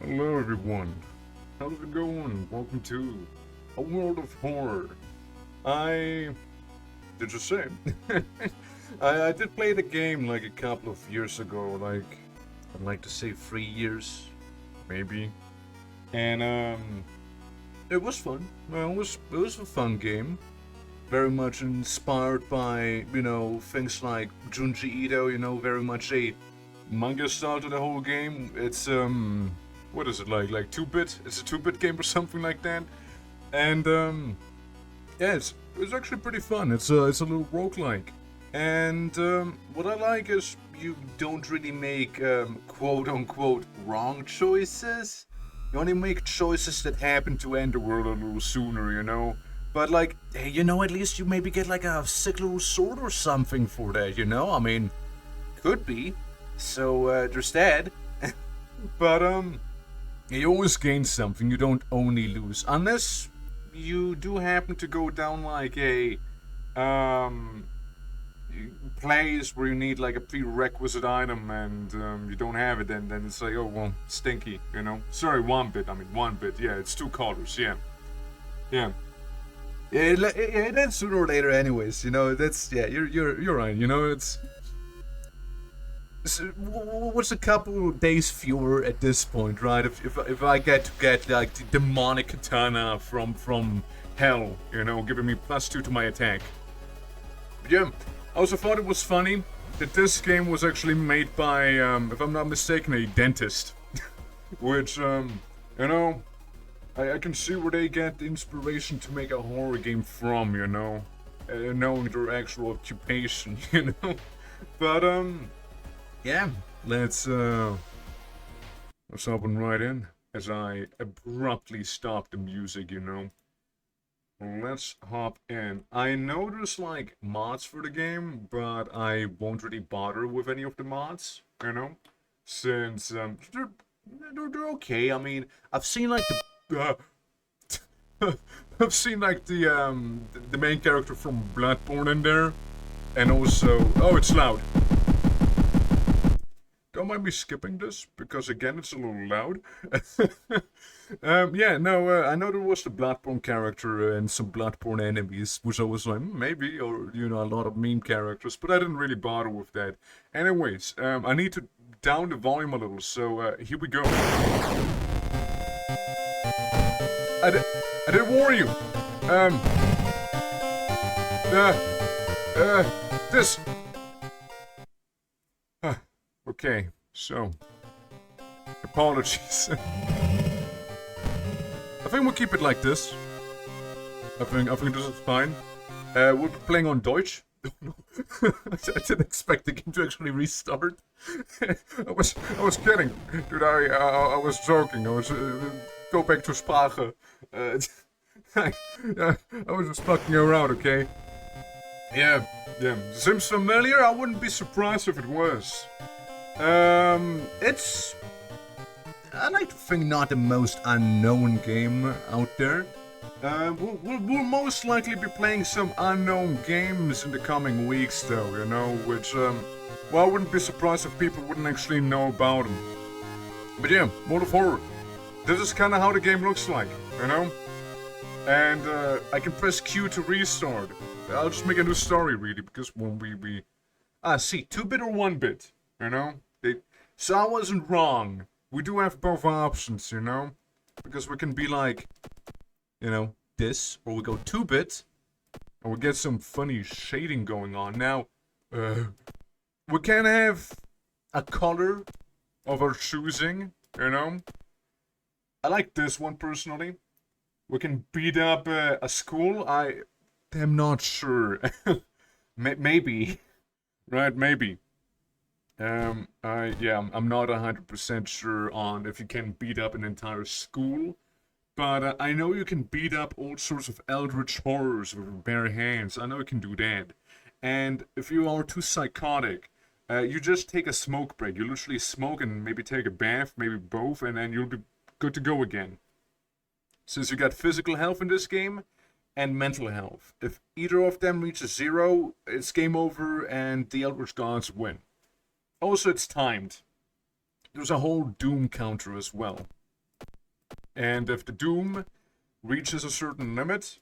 Hello everyone, how's it going? Welcome to a world of horror. I did just say I did play the game like a couple of years ago, like I'd like to say 3 years, maybe. And it was fun. Well, it was a fun game. Very much inspired by, things like Junji Ito, very much a manga style to the whole game. It's what is it like 2-bit? It's a 2-bit game or something like that. And yeah, it's actually pretty fun. It's a little roguelike. And what I like is you don't really make quote unquote wrong choices. You only make choices that happen to end the world a little sooner. But like, hey, at least you maybe get like a sick little sword or something for that. I mean, could be. So there's that. But you always gain something. You don't only lose, unless you do happen to go down like a place where you need like a prerequisite item and you don't have it. Then it's like, oh well, stinky. Sorry, 1-bit. I mean 1-bit. Yeah, it's 2 colors. Yeah, yeah. Yeah, it ends sooner or later, anyways. That's You're right. What's a couple days fewer at this point, right? If I get to get like the demonic katana from hell, giving me +2 to my attack. Yeah, I also thought it was funny that this game was actually made by, if I'm not mistaken, a dentist, which I can see where they get the inspiration to make a horror game from, knowing their actual occupation, But yeah, let's open right in as I abruptly stop the music. Let's hop in. I know there's like mods for the game, but I won't really bother with any of the mods, since they're okay. I mean, I've seen like I've seen like the main character from Bloodborne in there, and also it's loud. Don't mind me skipping this, because again, it's a little loud. Yeah, no, I know there was the Bloodborne character and some Bloodborne enemies, which I was like, maybe, or, a lot of meme characters, but I didn't really bother with that. Anyways, I need to down the volume a little, so here we go. I did warn you. This. Okay, so apologies. I think we'll keep it like this. I think this is fine. We'll be playing on Deutsch. I didn't expect the game to actually restart. I was kidding, dude. I was joking. I was go back to Sprache. I was just fucking around, okay? Yeah. Seems familiar. I wouldn't be surprised if it was. It's, I like to think, not the most unknown game out there. We'll most likely be playing some unknown games in the coming weeks, though, which, well, I wouldn't be surprised if people wouldn't actually know about them. But yeah, World of Horror. This is kind of how the game looks like, And, I can press Q to restart. I'll just make a new story, really, because when we... see, 2-bit or 1-bit? So I wasn't wrong. We do have both options, because we can be like, this, or we go 2-bit, and we get some funny shading going on. Now, we can have a color of our choosing, I like this one personally. We can beat up a school. I am not sure. Maybe, right? Maybe. I'm not 100% sure on if you can beat up an entire school, but I know you can beat up all sorts of eldritch horrors with bare hands. I know you can do that. And if you are too psychotic, you just take a smoke break. You literally smoke and maybe take a bath, maybe both, and then you'll be good to go again. Since you got physical health in this game, and mental health. If either of them reaches 0, it's game over and the Eldritch Gods win. Also, it's timed. There's a whole Doom counter as well. And if the doom reaches a certain limit,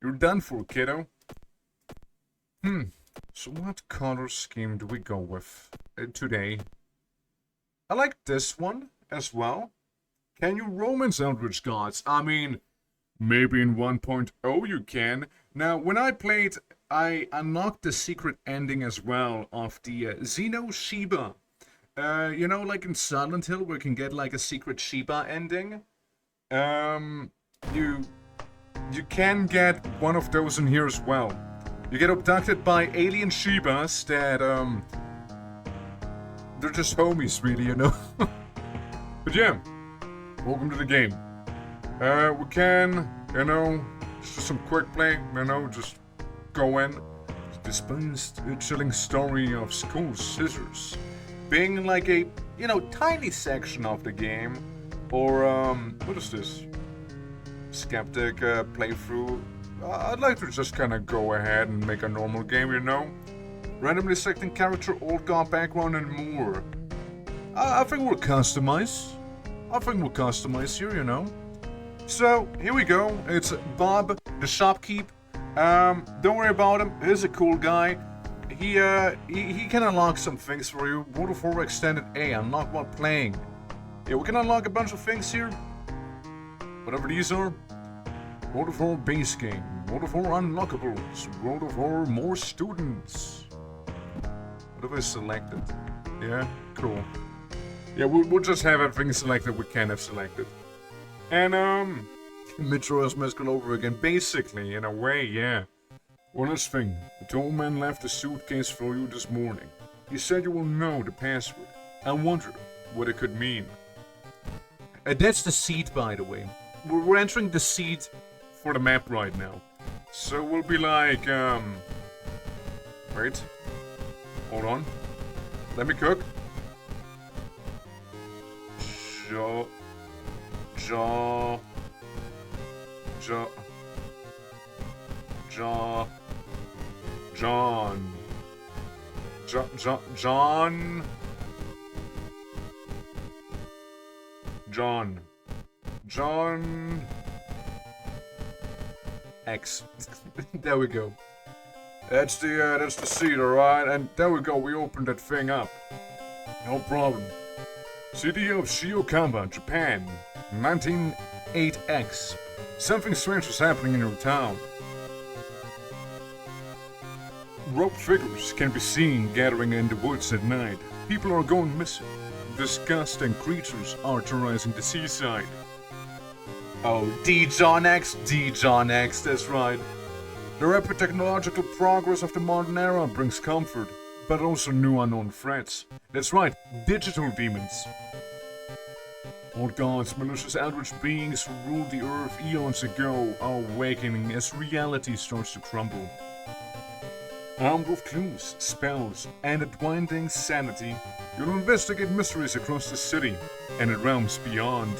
you're done for, kiddo. So what color scheme do we go with today? I like this one as well. Can you romance Eldritch Gods? I mean, maybe in 1.0 you can. Now, when I played, I unlocked the secret ending as well of the Xeno Shiba. You know, like in Silent Hill, where you can get like a secret Shiba ending. You can get one of those in here as well. You get abducted by alien Shibas that, they're just homies, really, you know? But yeah, welcome to the game. We can, you know, just do some quick play, you know, just go in. Despite the chilling story of School Scissors being like a, you know, tiny section of the game, or, what is this? Skeptic playthrough. I'd like to just kind of go ahead and make a normal game, you know? Randomly selecting character, old god background, and more. I think we'll customize. Here, you know? So, here we go. It's Bob, the shopkeep. Don't worry about him. He's a cool guy. He can unlock some things for you. World of War Extended A, unlock while playing. Yeah, we can unlock a bunch of things here. Whatever these are. World of War base game. World of War unlockables. World of War more students. What have I selected? Yeah, cool. Yeah, we'll just have everything selected we can have selected. And, Mitro's Mask all over again. Basically, in a way, yeah. One last thing. The tall man left a suitcase for you this morning. He said you will know the password. I wonder what it could mean. That's the seed, by the way. We're entering the seed for the map right now. So we'll be like, wait. Hold on. Let me cook. John. X. There we go. That's the seed, alright? And there we go, we opened that thing up. No problem. City of Shiokaba, Japan. 1908X. Something strange is happening in your town. Robed figures can be seen gathering in the woods at night. People are going missing. Disgusting creatures are terrorizing the seaside. Oh, D-John X, that's right. The rapid technological progress of the modern era brings comfort, but also new unknown threats. That's right, digital demons. Old gods, malicious eldritch beings who ruled the earth eons ago are awakening as reality starts to crumble. Armed with clues, spells, and a dwindling sanity, you'll investigate mysteries across the city and in realms beyond.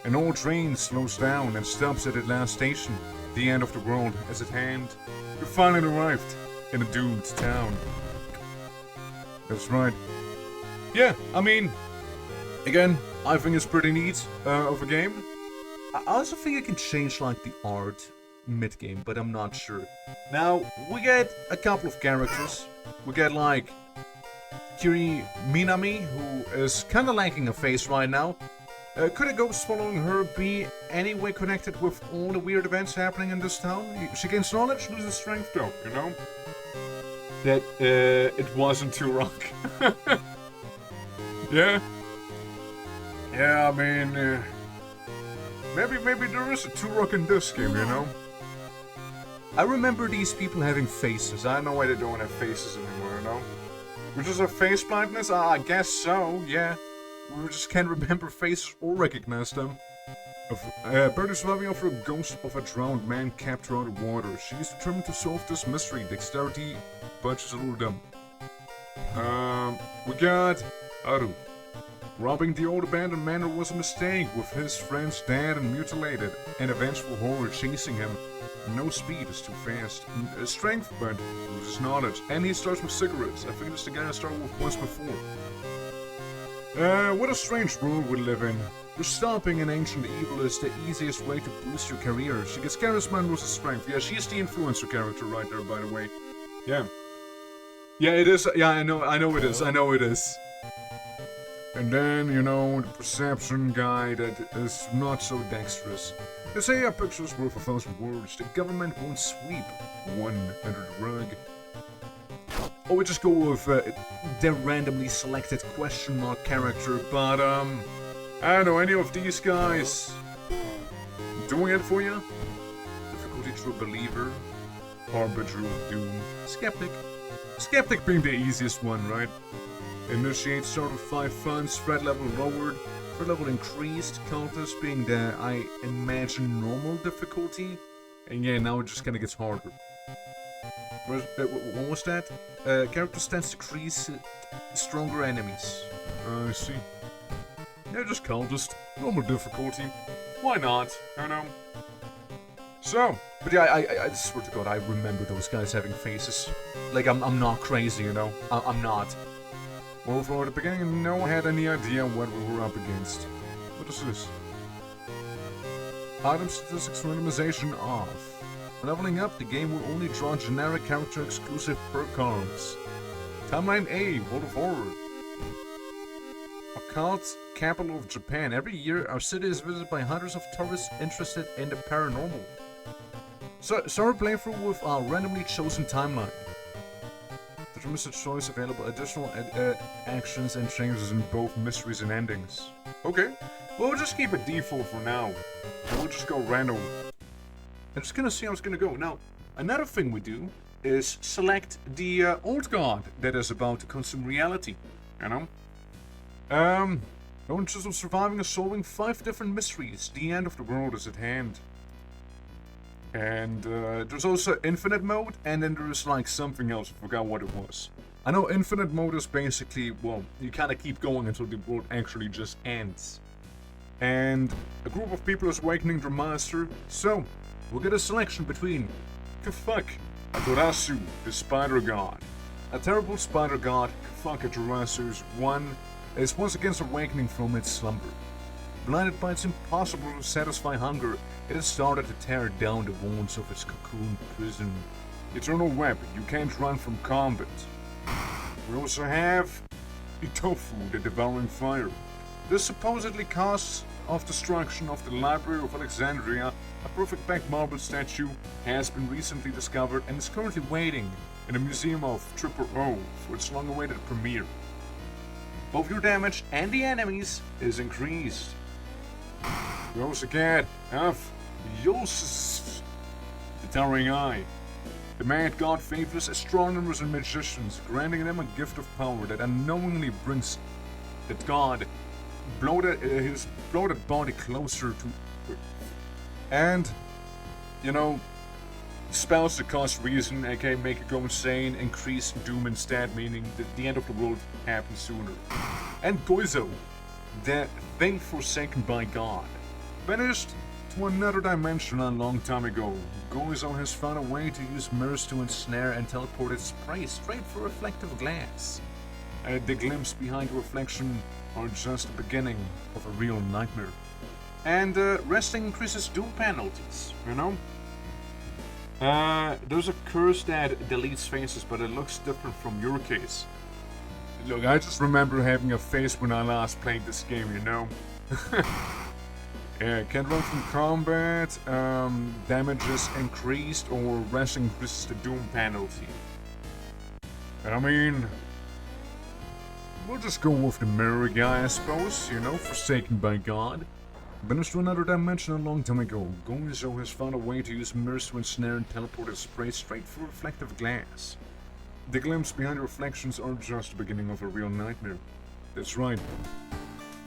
An old train slows down and stops at its last station. The end of the world is at hand. You finally arrived in a doomed town. That's right. Yeah, I mean, again, I think it's pretty neat of a game. I also think I can change like the art mid-game, but I'm not sure. Now, we get a couple of characters. We get like Kiri Minami, who is kind of lacking a face right now. Could a ghost following her be any way connected with all the weird events happening in this town? She gains knowledge, loses strength though, you know? That, it wasn't too rock. Yeah? Yeah, I mean, maybe there is a Turok in this game, you know? I remember these people having faces. I don't know why they don't have faces anymore, you know? Which is a face blindness? I guess so, yeah. We just can't remember faces or recognize them. Bird is surviving over a ghost of a drowned man captured out of water. She is determined to solve this mystery. Dexterity, but she's a little dumb. We got Aru. Robbing the old abandoned manor was a mistake, with his friends dead and mutilated, and a vengeful horror chasing him. No speed is too fast. Strength, but loses knowledge. And he starts with cigarettes. I think it's the guy I started with once before. What a strange world we live in. Just stopping an ancient evil is the easiest way to boost your career. She gets charisma and loses strength. Yeah, she's the influencer character right there, by the way. Yeah. Yeah, it is. Yeah, I know it is. I know it is. And then, you know, the perception guy that is not so dexterous. They say a picture's worth 1,000 words. The government won't sweep one under the rug. Or we just go with their randomly selected question mark character, but I don't know, any of these guys doing it for you? Difficulty true believer, harbinger of doom, skeptic. Skeptic being the easiest one, right? Initiate start with 5 funds, threat level lowered, threat level increased, cultist being the, I imagine, normal difficulty. And yeah, now it just kinda gets harder. What was that? Character stats decrease stronger enemies. I see. Yeah, just cultist. Normal difficulty. Why not? I know. So, but yeah, I swear to God, I remember those guys having faces. Like, I'm not crazy, you know? I'm not. Well, for the beginning, no one had any idea what we were up against. What is this? Item statistics randomization off. Leveling up, the game will only draw generic character exclusive perk cards. Timeline A, World of Horror. Occult capital of Japan. Every year, our city is visited by hundreds of tourists interested in the paranormal. So, start playthrough with our randomly chosen timeline. Determines the choice available additional actions and changes in both mysteries and endings. Okay, we'll just keep it default for now. We'll just go random. I'm just gonna see how it's gonna go. Now, another thing we do is select the old god that is about to consume reality. You know? No interest of surviving and solving 5 different mysteries. The end of the world is at hand. And there's also infinite mode, and then there's like something else. I forgot what it was. I know infinite mode is basically, well, you kind of keep going until the world actually just ends. And a group of people is awakening their master, so we'll get a selection between Kafuk Aturasu, the spider god. A terrible spider god, Kafuk Aturasu is once again awakening from its slumber. Blinded by its impossible to satisfy hunger, it has started to tear down the walls of its cocoon prison. Eternal web, you can't run from combat. We also have Itofu, the devouring fire. This supposedly causes of destruction of the Library of Alexandria, a perfect black marble statue has been recently discovered and is currently waiting in the Museum of Triple O for its long-awaited premiere. Both your damage and the enemies is increased. We also get Yosus, the Towering Eye. The mad god favors astronomers and magicians, granting them a gift of power that unknowingly brings that god his bloated body closer to Earth. And, you know, spells that cause reason, aka make it go insane, increase doom instead, meaning that the end of the world happens sooner. And Goizo, the thing forsaken by God. Banished to another dimension a long time ago, Goizo has found a way to use mirrors to ensnare and teleport its prey straight for reflective glass. The glimpse behind the reflection are just the beginning of a real nightmare. And resting increases doom penalties, you know? There's a curse that deletes faces, but it looks different from your case. Look, I just remember having a face when I last played this game, you know? Yeah, can't run from combat, damage is increased, or resting increases the doom penalty. I mean, we'll just go with the mirror guy, I suppose, you know, forsaken by God. Banished to another dimension a long time ago, Goizo has found a way to use mirrors to ensnare and teleport its prey straight through reflective glass. The glimpse behind the reflections are just the beginning of a real nightmare. That's right.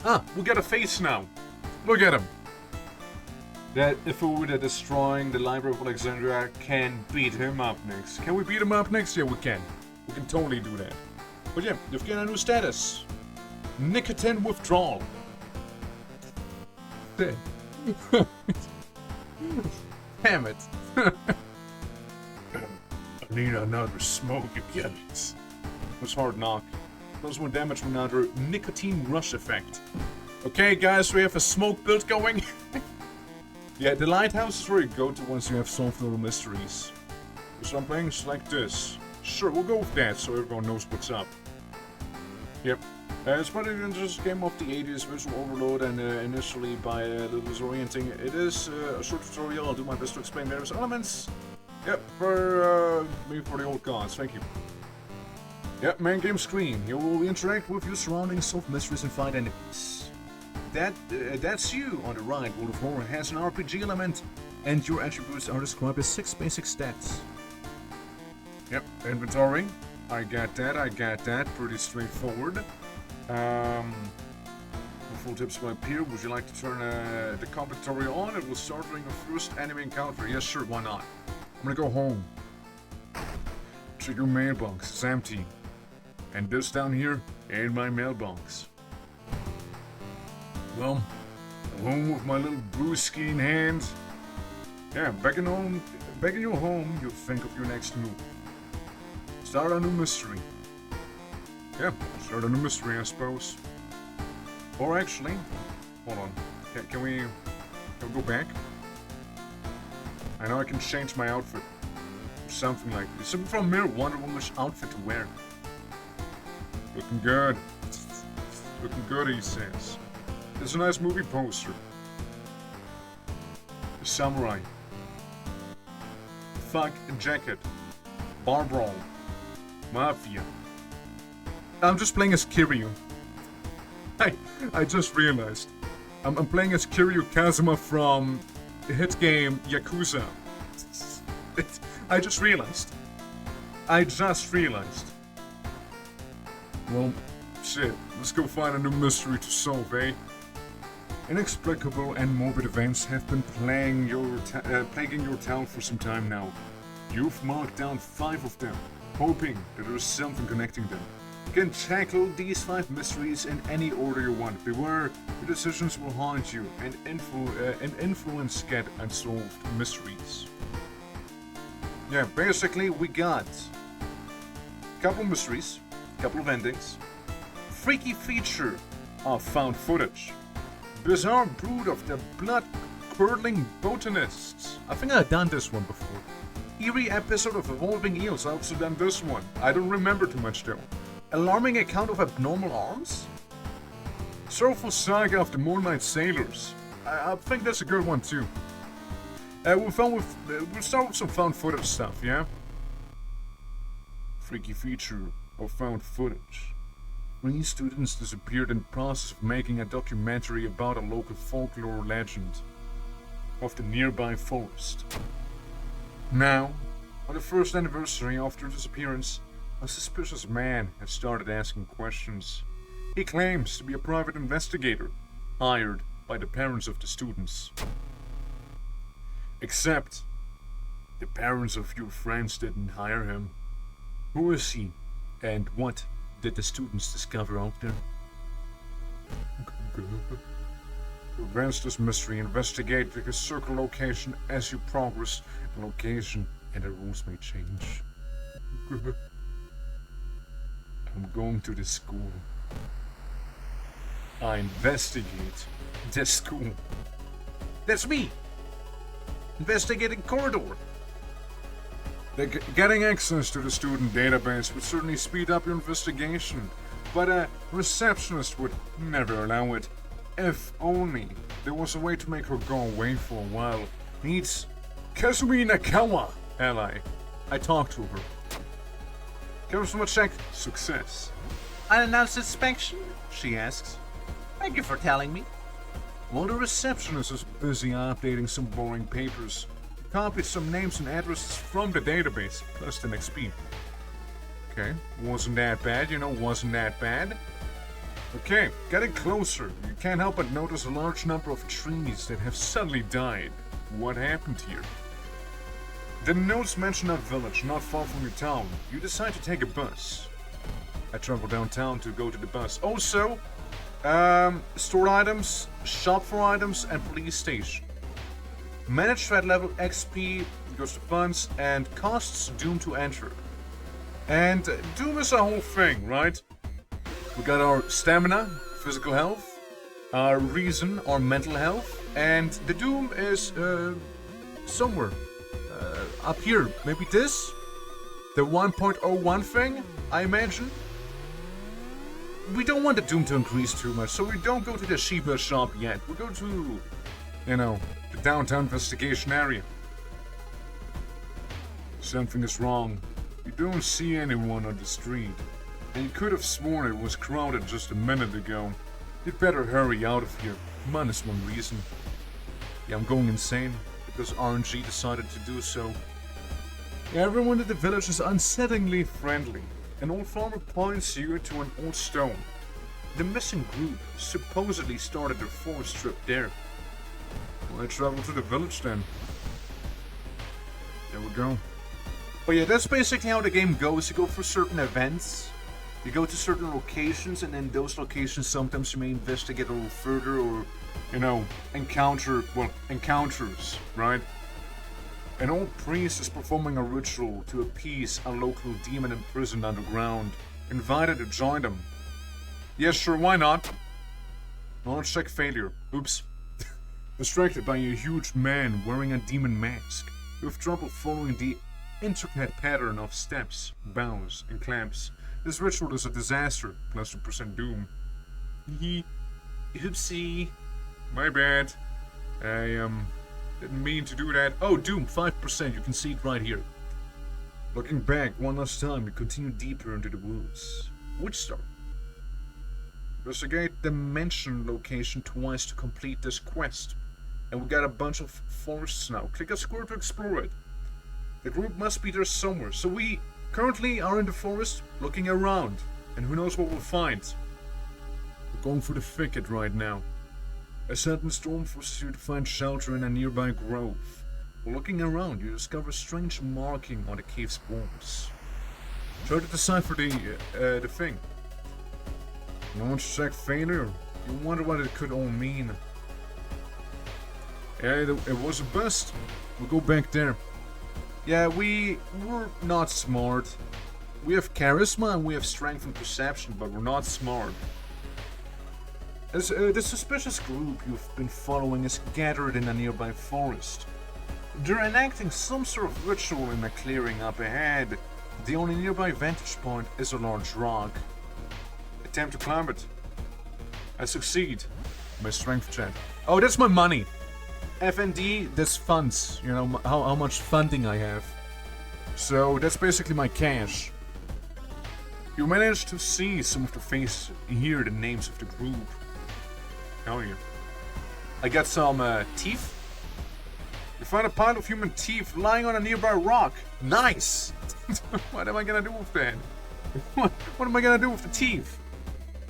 Ah, we got a face now! Look at him! That if we were destroying the Library of Alexandria can beat him up next. Can we beat him up next? Yeah, we can. We can totally do that. But yeah, you've got a new status. Nicotine withdrawal. Damn it. I need another smoke again. It was hard knock. Plus 1 damage from another nicotine rush effect. Okay, guys, we have a smoke build going. Yeah, the lighthouse is where you go to once you have solved all the mysteries. Some things like this. Sure, we'll go with that so everyone knows what's up. Yep. It's better than just a game of the 80s, visual overload, and initially by a little disorienting. It is a short tutorial. I'll do my best to explain various elements. Yep, for the old gods. Thank you. Yep, main game screen. You will interact with your surroundings, solve mysteries, and fight enemies. That's you on the right. World of Horror has an RPG element, and your attributes are described as 6 basic stats. Yep, inventory. I got that. Pretty straightforward. Full tips will appear. Would you like to turn the combat tutorial on? It will start during your first enemy encounter. Yes, sure, why not? I'm gonna go home. Check your mailbox, it's empty. And this down here ain't my mailbox. Well, I'm home with my little brewski in hand. Yeah, back in your home, you'll think of your next move. Start a new mystery. Yeah, start a new mystery, I suppose. Or actually, hold on. Can we go back? I know I can change my outfit. Something like this. Something from Mirror, wondering which outfit to wear. Looking good. Looking good, he says. It's a nice movie poster. The samurai. Thug jacket. Bar brawl. Mafia. I'm just playing as Kiryu. I just realized. I'm playing as Kiryu Kazuma from the hit game Yakuza. I just realized. Well, shit. Let's go find a new mystery to solve, eh? Inexplicable and morbid events have been plaguing your town for some time now. You've marked down 5 of them, hoping that there is something connecting them. You can tackle these 5 mysteries in any order you want. Beware, your decisions will haunt you and influence get unsolved mysteries. Yeah, basically we got a couple mysteries, a couple of endings, freaky feature of found footage, bizarre brood of the blood-curdling botanists. I think I've done this one before. Eerie episode of Evolving Eels. I've also done this one. I don't remember too much though. Alarming account of abnormal arms? Sorrowful saga of the Moonlight Sailors. I think that's a good one too. We'll start with some found footage stuff, yeah? Freaky feature of found footage. 3 students disappeared in the process of making a documentary about a local folklore legend of the nearby forest. Now, on the first anniversary of their disappearance, a suspicious man has started asking questions. He claims to be a private investigator, hired by the parents of the students. Except, the parents of your friends didn't hire him. Who is he, and what did the students discover out there? To advance this mystery, investigate the circle location as you progress. The location and the rules may change. I'm going to the school. I investigate the school. That's me! Investigating corridor. Getting access to the student database would certainly speed up your investigation, but a receptionist would never allow it. If only there was a way to make her go away for a while. Needs Kazumi Nakawa, ally. I talked to her. Charisma check, success. Unannounced inspection? She asks. Thank you for telling me. While the receptionist is busy updating some boring papers, copies some names and addresses from the database, plus an XP. Okay, wasn't that bad, wasn't that bad. Okay, getting closer, you can't help but notice a large number of trees that have suddenly died. What happened here? The notes mention a village not far from your town. You decide to take a bus. I travel downtown to go to the bus. Also, store items, shop for items, and police station. Manage threat level, XP goes to funds, and costs doom to enter. And doom is a whole thing, right? We got our stamina, physical health, our reason, our mental health, and the doom is somewhere up here. Maybe this? The 1.01 thing, I imagine? We don't want the doom to increase too much, so we don't go to the Shiba shop yet. We go to, you know, the downtown investigation area. Something is wrong. You don't see anyone on the street. And you could have sworn it was crowded just a minute ago. You'd better hurry out of here. Minus one reason. Yeah, I'm going insane because RNG decided to do so. Everyone in the village is unsettlingly friendly. An old farmer points you to an old stone. The missing group supposedly started their forest trip there. Well, I travel to the village then. There we go. But yeah, that's basically how the game goes. You go for certain events. You go to certain locations, and in those locations sometimes you may investigate a little further or, you know, encounters, right? An old priest is performing a ritual to appease a local demon imprisoned underground. Invited to join them. Yes, sure, why not? Knowledge check failure. Oops. Distracted by a huge man wearing a demon mask. You have trouble following the intricate pattern of steps, bows, and clamps. This ritual is a disaster, plus 2% doom. Oopsie. My bad. I, didn't mean to do that. Oh, doom, 5%. You can see it right here. Looking back one last time, you continue deeper into the woods. Witch Star. Investigate the mentioned location twice to complete this quest. And we got a bunch of forests now. Click a square to explore it. The group must be there somewhere, so we currently are in the forest, looking around. And who knows what we'll find. We're going for the thicket right now. A sudden storm forces you to find shelter in a nearby grove. While looking around, you discover a strange marking on the cave's walls. Try to decipher the thing. Launch check failure. You wonder what it could all mean. Yeah, it was a bust. We'll go back there. Yeah, we're not smart. We have charisma and we have strength and perception, but we're not smart. As the suspicious group you've been following is gathered in a nearby forest. They're enacting some sort of ritual in a clearing up ahead. The only nearby vantage point is a large rock. Attempt to climb it. I succeed. My strength check. Oh, that's my money. FND, that's funds. You know, how much funding I have. So, that's basically my cash. You managed to see some of the faces, hear the names of the group. Hell yeah. I got some teeth. You find a pile of human teeth lying on a nearby rock. Nice! What am I gonna do with that? What am I gonna do with the teeth?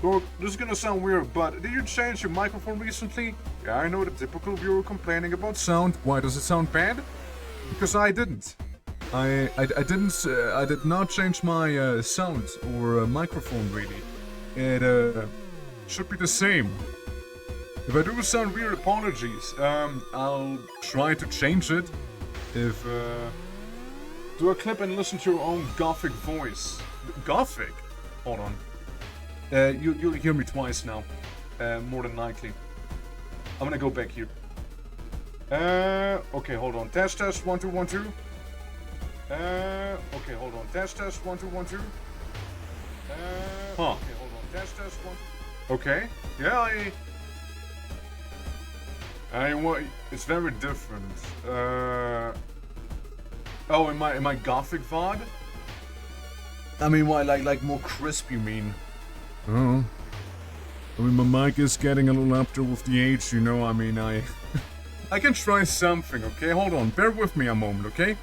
Well, this is gonna sound weird, but did you change your microphone recently? Yeah, I know the typical viewer complaining about sound. Why does it sound bad? Because I didn't. I did not change my sound or microphone really. It should be the same. If I do sound weird, apologies. I'll try to change it. If do a clip and listen to your own gothic voice. Gothic? Hold on. You'll hear me twice now. More than likely. I'm gonna go back here. Okay, hold on. Test, 1, 2, 1, 2. Okay, hold on. Test, 1, 2, 1, 2. Huh. Okay, hold on. Test, 1, 2. Okay. Yeah, it's very different. Oh, in my gothic VOD? I mean, why, like more crisp, you mean? Oh. I mean, my mic is getting a little up there with the age, you know, I mean, I can try something, okay? Hold on, bear with me a moment, okay?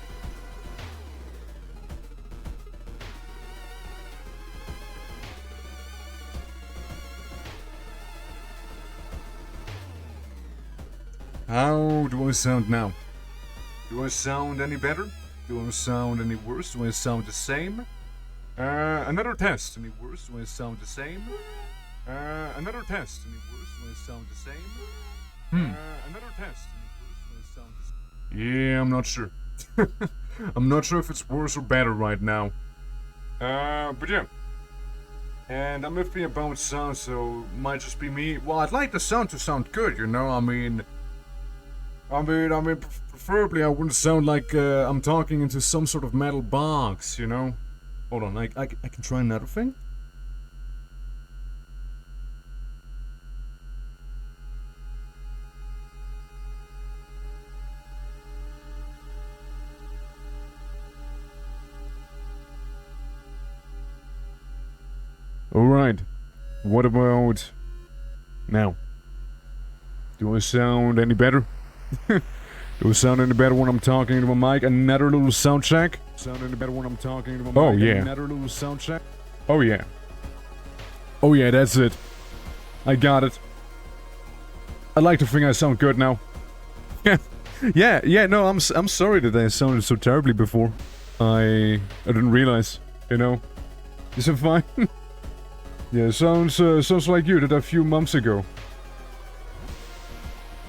How do I sound now? Do I sound any better? Do I sound any worse? Do I sound the same? Another test. Any worse? Do I sound the same? Another test. Any worse? Do I sound the same? Another test. Any worse? Do I sound the same? Yeah, I'm not sure. I'm not sure if it's worse or better right now. But yeah. And I'm iffy about sound, so might just be me. Well, I'd like the sound to sound good, you know. I mean, preferably I wouldn't sound like I'm talking into some sort of metal box, you know. Hold on, I can try another thing. Alright, what about now? Do I sound any better? Do I sound any better when I'm talking into my mic? Another little sound check? Sound any better when I'm talking into my mic? Oh yeah. Another little sound check? Oh yeah. Oh yeah, that's it. I got it. I like to think I sound good now. yeah, no, I'm sorry that I sounded so terribly before. I didn't realize, you know. Is it fine? Yeah, sounds like you did a few months ago.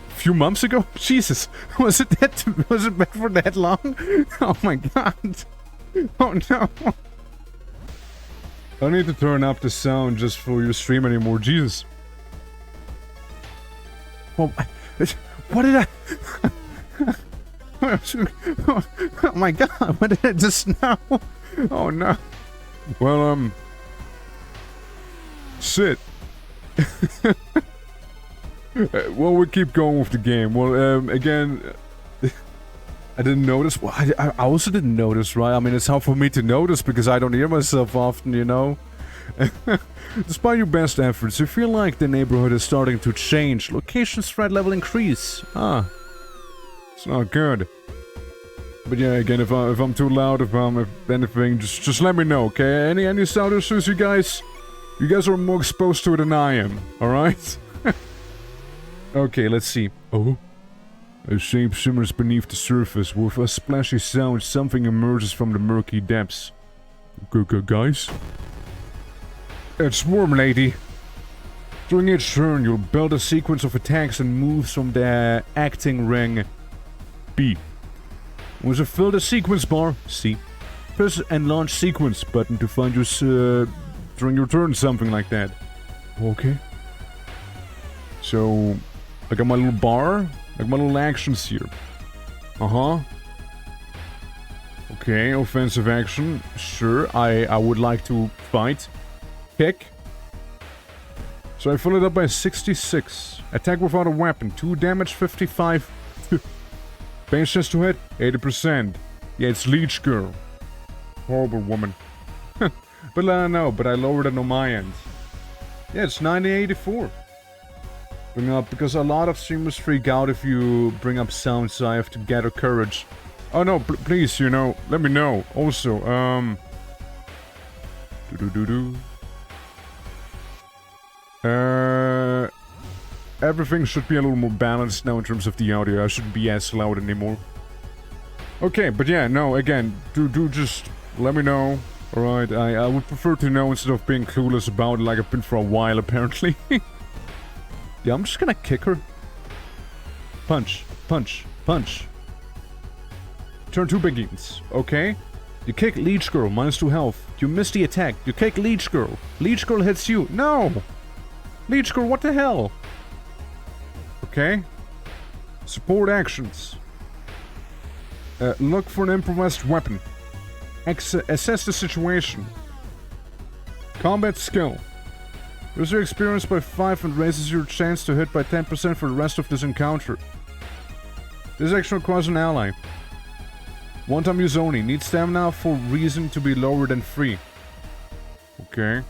Few months ago? Jesus, was it bad for that long? Oh my god. Oh no. I need to turn up the sound just for your stream anymore. Jesus. Oh, what did I... Oh my god, what did I just know? Oh no. Well, shit. Well, we'll keep going with the game. Well, again, I didn't notice. Well, I also didn't notice, right? I mean, it's hard for me to notice because I don't hear myself often, you know? Despite your best efforts, you feel like the neighborhood is starting to change. Location threat level increase. Ah. It's not good. But yeah, again, if I'm too loud, if anything, just let me know, okay? Any sound issues, you guys? You guys are more exposed to it than I am, alright? Okay, let's see. Oh. A shape shimmers beneath the surface. With a splashy sound, something emerges from the murky depths. Guys? It's Worm Lady. During each turn, you'll build a sequence of attacks and moves from the acting ring B. With a fill the sequence bar, C. Press and launch sequence button to find your during your turn, something like that. Okay. So, I got my little bar, like my little actions here. Uh-huh. Okay, offensive action. Sure, I would like to fight. Kick. So I fill it up by 66. Attack without a weapon. 2 damage, 55. Base chest to hit, 80%. Yeah, it's Leech Girl. Horrible woman. But no, but I lowered it on my end. Yeah, it's 9084. Bring up, because a lot of streamers freak out if you bring up sound, so I have to gather courage. Oh no, please, you know, let me know. Also, everything should be a little more balanced now in terms of the audio. I shouldn't be as loud anymore. Okay, but yeah, no, again, do just let me know. Alright, I would prefer to know instead of being clueless about it like I've been for a while, apparently. Yeah, I'm just gonna kick her. Punch, punch, punch. Turn 2 begins, okay? You kick Leech Girl, -2 health. You miss the attack. You kick Leech Girl. Leech Girl hits you. No! Leech Girl, what the hell? Okay. Support actions. Look for an improvised weapon. Assess the situation. Combat skill. Raise your experience by 5 and raises your chance to hit by 10% for the rest of this encounter. This action requires an ally. One time use only. Need stamina for reason to be lower than 3. Okay.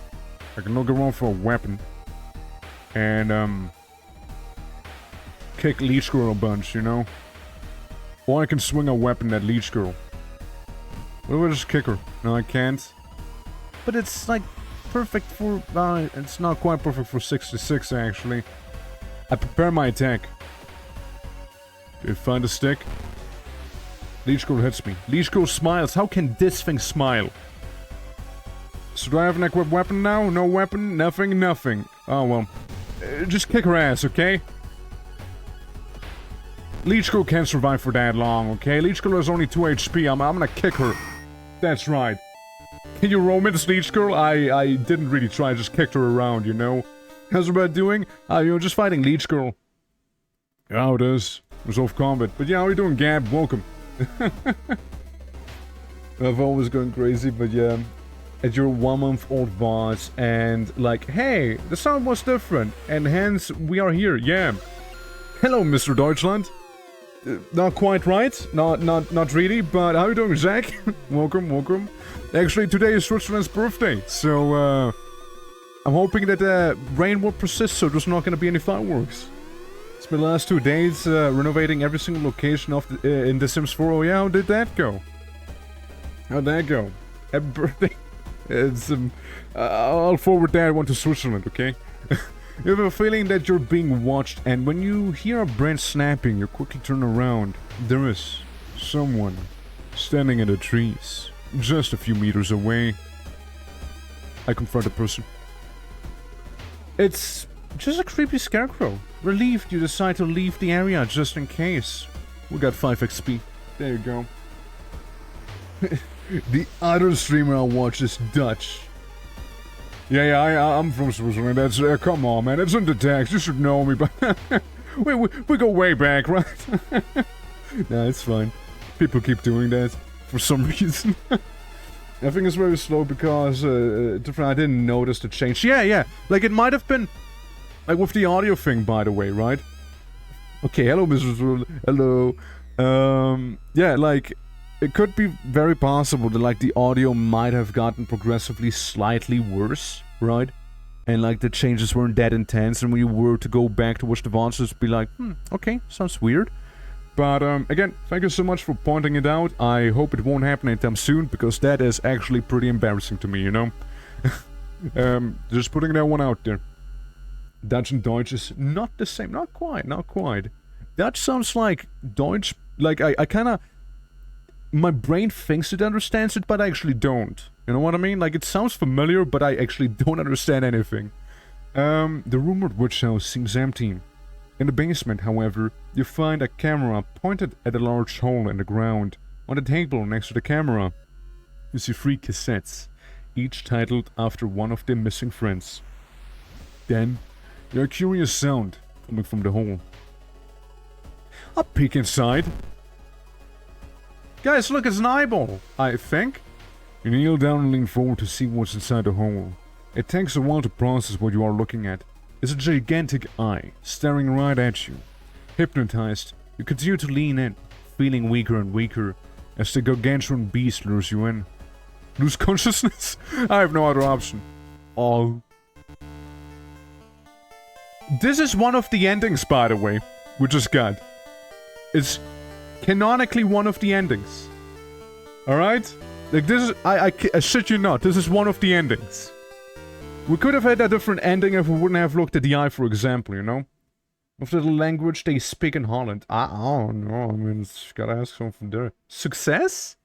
I can look around for a weapon. And, kick Leech Girl a bunch, you know? Or I can swing a weapon at Leech Girl. What if I just kick her? No, I can't. But it's like perfect for... it's not quite perfect for 66, actually. I prepare my attack. Okay, find a stick. Leech Girl hits me. Leech Girl smiles. How can this thing smile? So do I have an equipped weapon now? No weapon? Nothing? Nothing. Oh, well. Just kick her ass, okay? Leech Girl can't survive for that long, okay? Leech Girl has only 2 HP. I'm gonna kick her. That's right. You romance Leech Girl? I didn't really try, I just kicked her around, you know? How's her about doing? Just fighting Leech Girl. Yeah, how it is. It was off combat. But yeah, how are you doing, Gab? Welcome. I've always gone crazy, but yeah. At your 1-month-old boss, and like, hey, the sound was different, and hence we are here, yeah. Hello, Mr. Deutschland. Not quite right, not really, but how are you doing, Zach? welcome. Actually, today is Switzerland's birthday, so I'm hoping that rain will persist, so there's not gonna be any fireworks. It's been the last 2 days renovating every single location of the, in The Sims 4. Oh yeah, how did that go? How'd that go? Happy birthday. It's I'll forward that one to Switzerland, okay? You have a feeling that you're being watched, and when you hear a branch snapping, you quickly turn around. There is someone standing in the trees, just a few meters away. I confront the person. It's just a creepy scarecrow. Relieved you decide to leave the area just in case. We got 5 XP. There you go. The other streamer I watch is Dutch. Yeah, I'm from Switzerland. That's come on, man. It's in the text. You should know me, but we go way back, right? Nah, it's fine. People keep doing that for some reason. I think it's very slow because I didn't notice the change. Yeah. Like it might have been like with the audio thing, by the way, right? Okay, hello, Mrs. Rule. Hello. Yeah, like. It could be very possible that, like, the audio might have gotten progressively slightly worse, right? And, like, the changes weren't that intense, and when you were to go back to watch the voices, be like, okay, sounds weird. But, again, thank you so much for pointing it out. I hope it won't happen anytime soon, because that is actually pretty embarrassing to me, you know? Just putting that one out there. Dutch and Deutsch is not the same. Not quite. Dutch sounds like Deutsch. Like, I kinda... My brain thinks it understands it, but I actually don't. You know what I mean? Like, it sounds familiar, but I actually don't understand anything. The rumored witch house seems empty. In the basement, however, you find a camera pointed at a large hole in the ground. On the table next to the camera, you see 3 cassettes, each titled after one of their missing friends. Then, you hear a curious sound coming from the hole. A peek inside. Guys, look, it's an eyeball, I think. You kneel down and lean forward to see what's inside the hole. It takes a while to process what you are looking at. It's a gigantic eye, staring right at you. Hypnotized, you continue to lean in, feeling weaker and weaker, as the gargantuan beast lures you in. Lose consciousness? I have no other option. Oh. This is one of the endings, by the way, we just got. It's... canonically one of the endings. Alright? Like, this is... I shit you not, this is one of the endings. We could have had a different ending if we wouldn't have looked at the eye, for example, you know? Of the language they speak in Holland. I don't know, I mean, gotta ask someone from there. Success?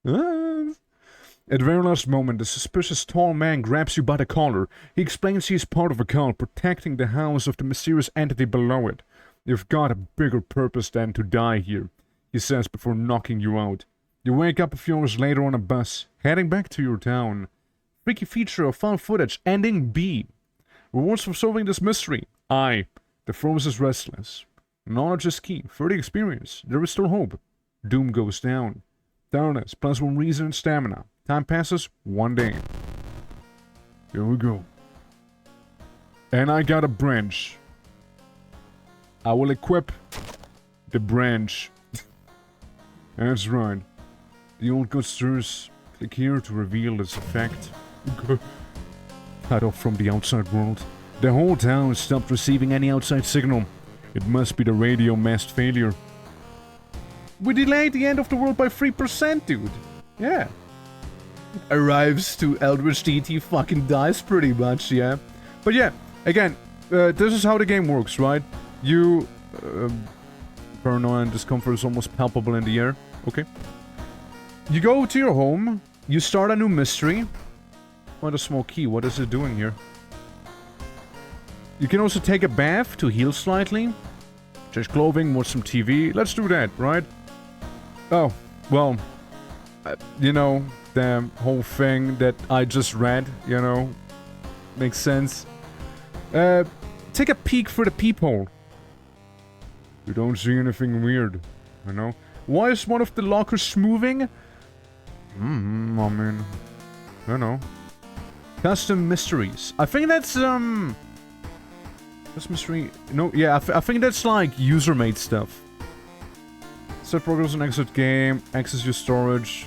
At the very last moment, the suspicious tall man grabs you by the collar. He explains he is part of a cult protecting the house of the mysterious entity below it. You've got a bigger purpose than to die here, he says before knocking you out. You wake up a few hours later on a bus, heading back to your town. Freaky feature of found footage, ending B. Rewards for solving this mystery. I. The force is restless. Knowledge is key. For the experience, there is still hope. Doom goes down. Darkness, +1 reason and stamina. Time passes, 1 day. Here we go. And I got a branch. I will equip the branch. That's right. The old god stirs. Click here to reveal its effect. Cut off from the outside world. The whole town stopped receiving any outside signal. It must be the radio masked failure. We delayed the end of the world by 3%, dude. Yeah. Arrives to Eldritch deity fucking dies pretty much, yeah. But yeah, again, this is how the game works, right? You... paranoia and discomfort is almost palpable in the air. Okay. You go to your home. You start a new mystery. Find a small key. What is it doing here? You can also take a bath to heal slightly. Change clothing, watch some TV. Let's do that, right? Oh, well. you know, the whole thing that I just read, you know, makes sense. Take a peek through the peephole. You don't see anything weird, you know. Why is one of the lockers moving? I mean, I don't know. Custom mysteries. I think that's, Custom mystery... No, yeah, I think that's, like, user-made stuff. Set progress and exit game. Access your storage.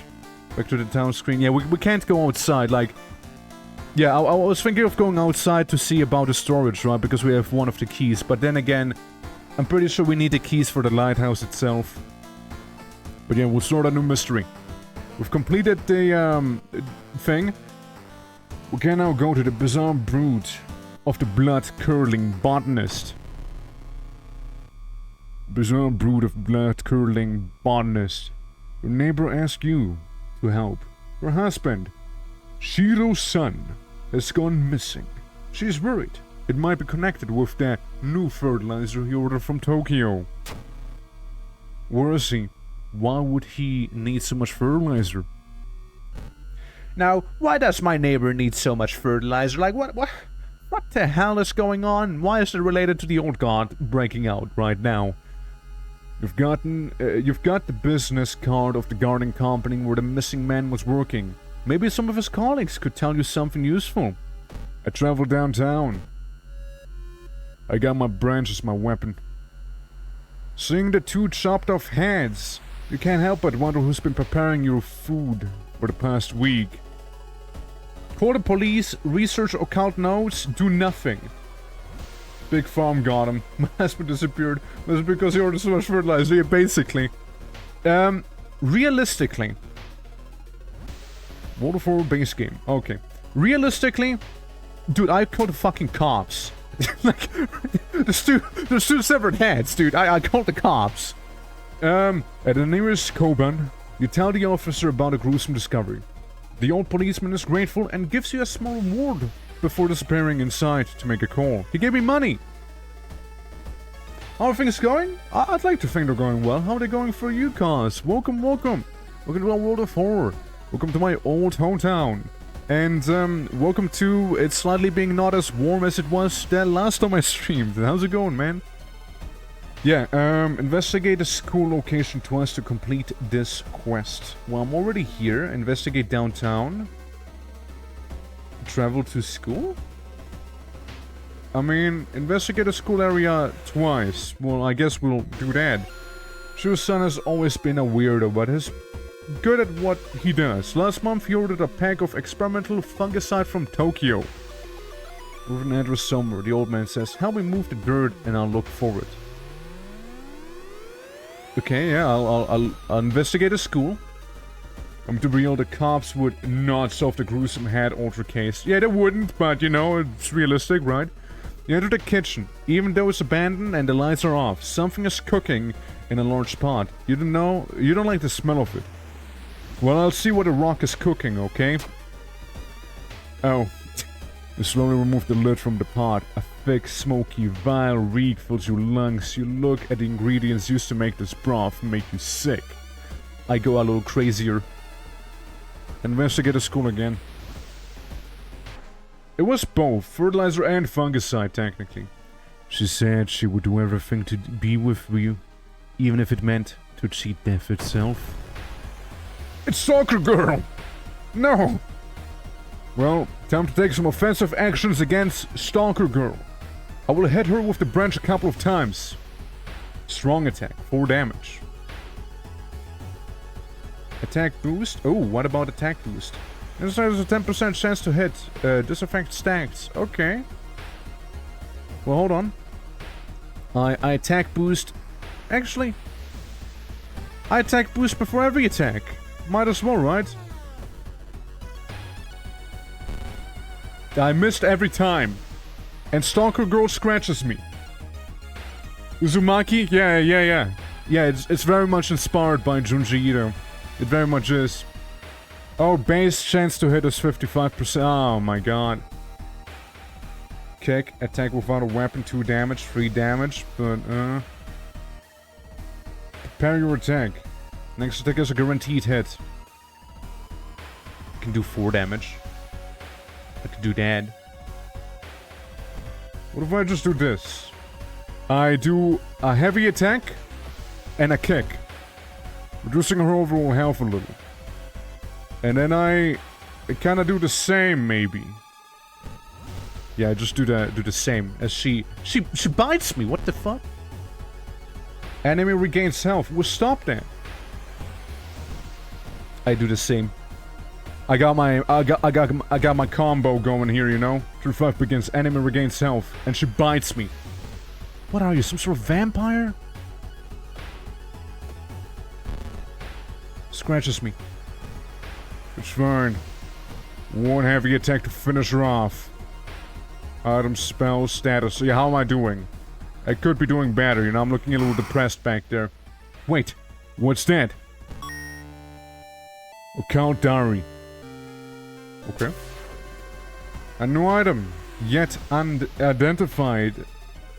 Back to the town screen. Yeah, we can't go outside, like... Yeah, I was thinking of going outside to see about the storage, right? Because we have one of the keys. But then again, I'm pretty sure we need the keys for the lighthouse itself. But yeah, we'll start a new mystery. We've completed the, thing. We can now go to the bizarre brood of the blood-curdling botanist. Bizarre brood of blood-curdling botanist. Your neighbor asked you to help. Her husband, Shiro's son, has gone missing. She's worried it might be connected with the new fertilizer he ordered from Tokyo. Where is he? Why would he need so much fertilizer? Now, why does my neighbor need so much fertilizer? Like, what the hell is going on? Why is it related to the old god breaking out right now? You've got the business card of the garden company where the missing man was working. Maybe some of his colleagues could tell you something useful. I traveled downtown. I got my branch as my weapon. Seeing the two chopped off heads, you can't help but wonder who's been preparing your food for the past week. Call the police, research occult notes, do nothing. Big Farm got him. My husband disappeared. That's because he ordered so much fertilizer. Yeah, basically. Realistically. Waterfall base game. Okay. Realistically, dude, I called the fucking cops. Like, there's two separate heads, dude. I called the cops. At the nearest Koban, you tell the officer about a gruesome discovery. The old policeman is grateful and gives you a small reward before disappearing inside to make a call. He gave me money. How are things going? I'd like to think they're going well. How are they going for you, cuz? Welcome. Welcome to our world of horror. Welcome to my old hometown. And, welcome to it slightly being not as warm as it was the last time I streamed. How's it going, man? Yeah, investigate a school location twice to complete this quest. Well, I'm already here. Investigate downtown. Travel to school? I mean, investigate a school area twice. Well, I guess we'll do that. Shu's son has always been a weirdo, but he's good at what he does. Last month he ordered a pack of experimental fungicide from Tokyo. With an address somewhere, the old man says, help me move the dirt and I'll look for it. Okay, yeah, I'll investigate a school. To be real, the cops would not solve the gruesome head alter case. Yeah, they wouldn't, but you know, it's realistic, right? You enter the kitchen. Even though it's abandoned and the lights are off, something is cooking in a large pot. You don't like the smell of it. Well, I'll see what a rock is cooking, okay? Oh. You slowly remove the lid from the pot. A thick, smoky, vile reek fills your lungs. You look at the ingredients used to make this broth and make you sick. I go a little crazier. Investigate the school again. It was both fertilizer and fungicide, technically. She said she would do everything to be with you, even if it meant to cheat death itself. It's Soccer Girl! No! Well, time to take some offensive actions against Stalker Girl. I will hit her with the branch a couple of times. Strong attack, 4 damage. Attack boost? Oh, what about attack boost? There's a 10% chance to hit. This affects stacks. Okay. Well, hold on. I attack boost. Actually, I attack boost before every attack. Might as well, right? I missed every time. And Stalker Girl scratches me. Uzumaki? Yeah. Yeah, it's very much inspired by Junji Ito. It very much is. Oh, base chance to hit is 55%. Oh my god. Kick, attack without a weapon, 2 damage, 3 damage, but prepare your attack. Next attack is a guaranteed hit. can do 4 damage. I can do that. What if I just do this? I do a heavy attack and a kick, reducing her overall health a little. And then I kind of do the same, maybe. Yeah, I just do the same as she bites me. What the fuck? Enemy regains health. Well, stop that. I do the same. I got my combo going here, you know. Turn 5 begins. Enemy regains health, and she bites me. What are you, some sort of vampire? Scratches me. It's fine. One heavy attack to finish her off. Item, spell, status. Yeah, how am I doing? I could be doing better, you know. I'm looking a little depressed back there. Wait, what's that? Account diary. Okay. A new item, yet unidentified.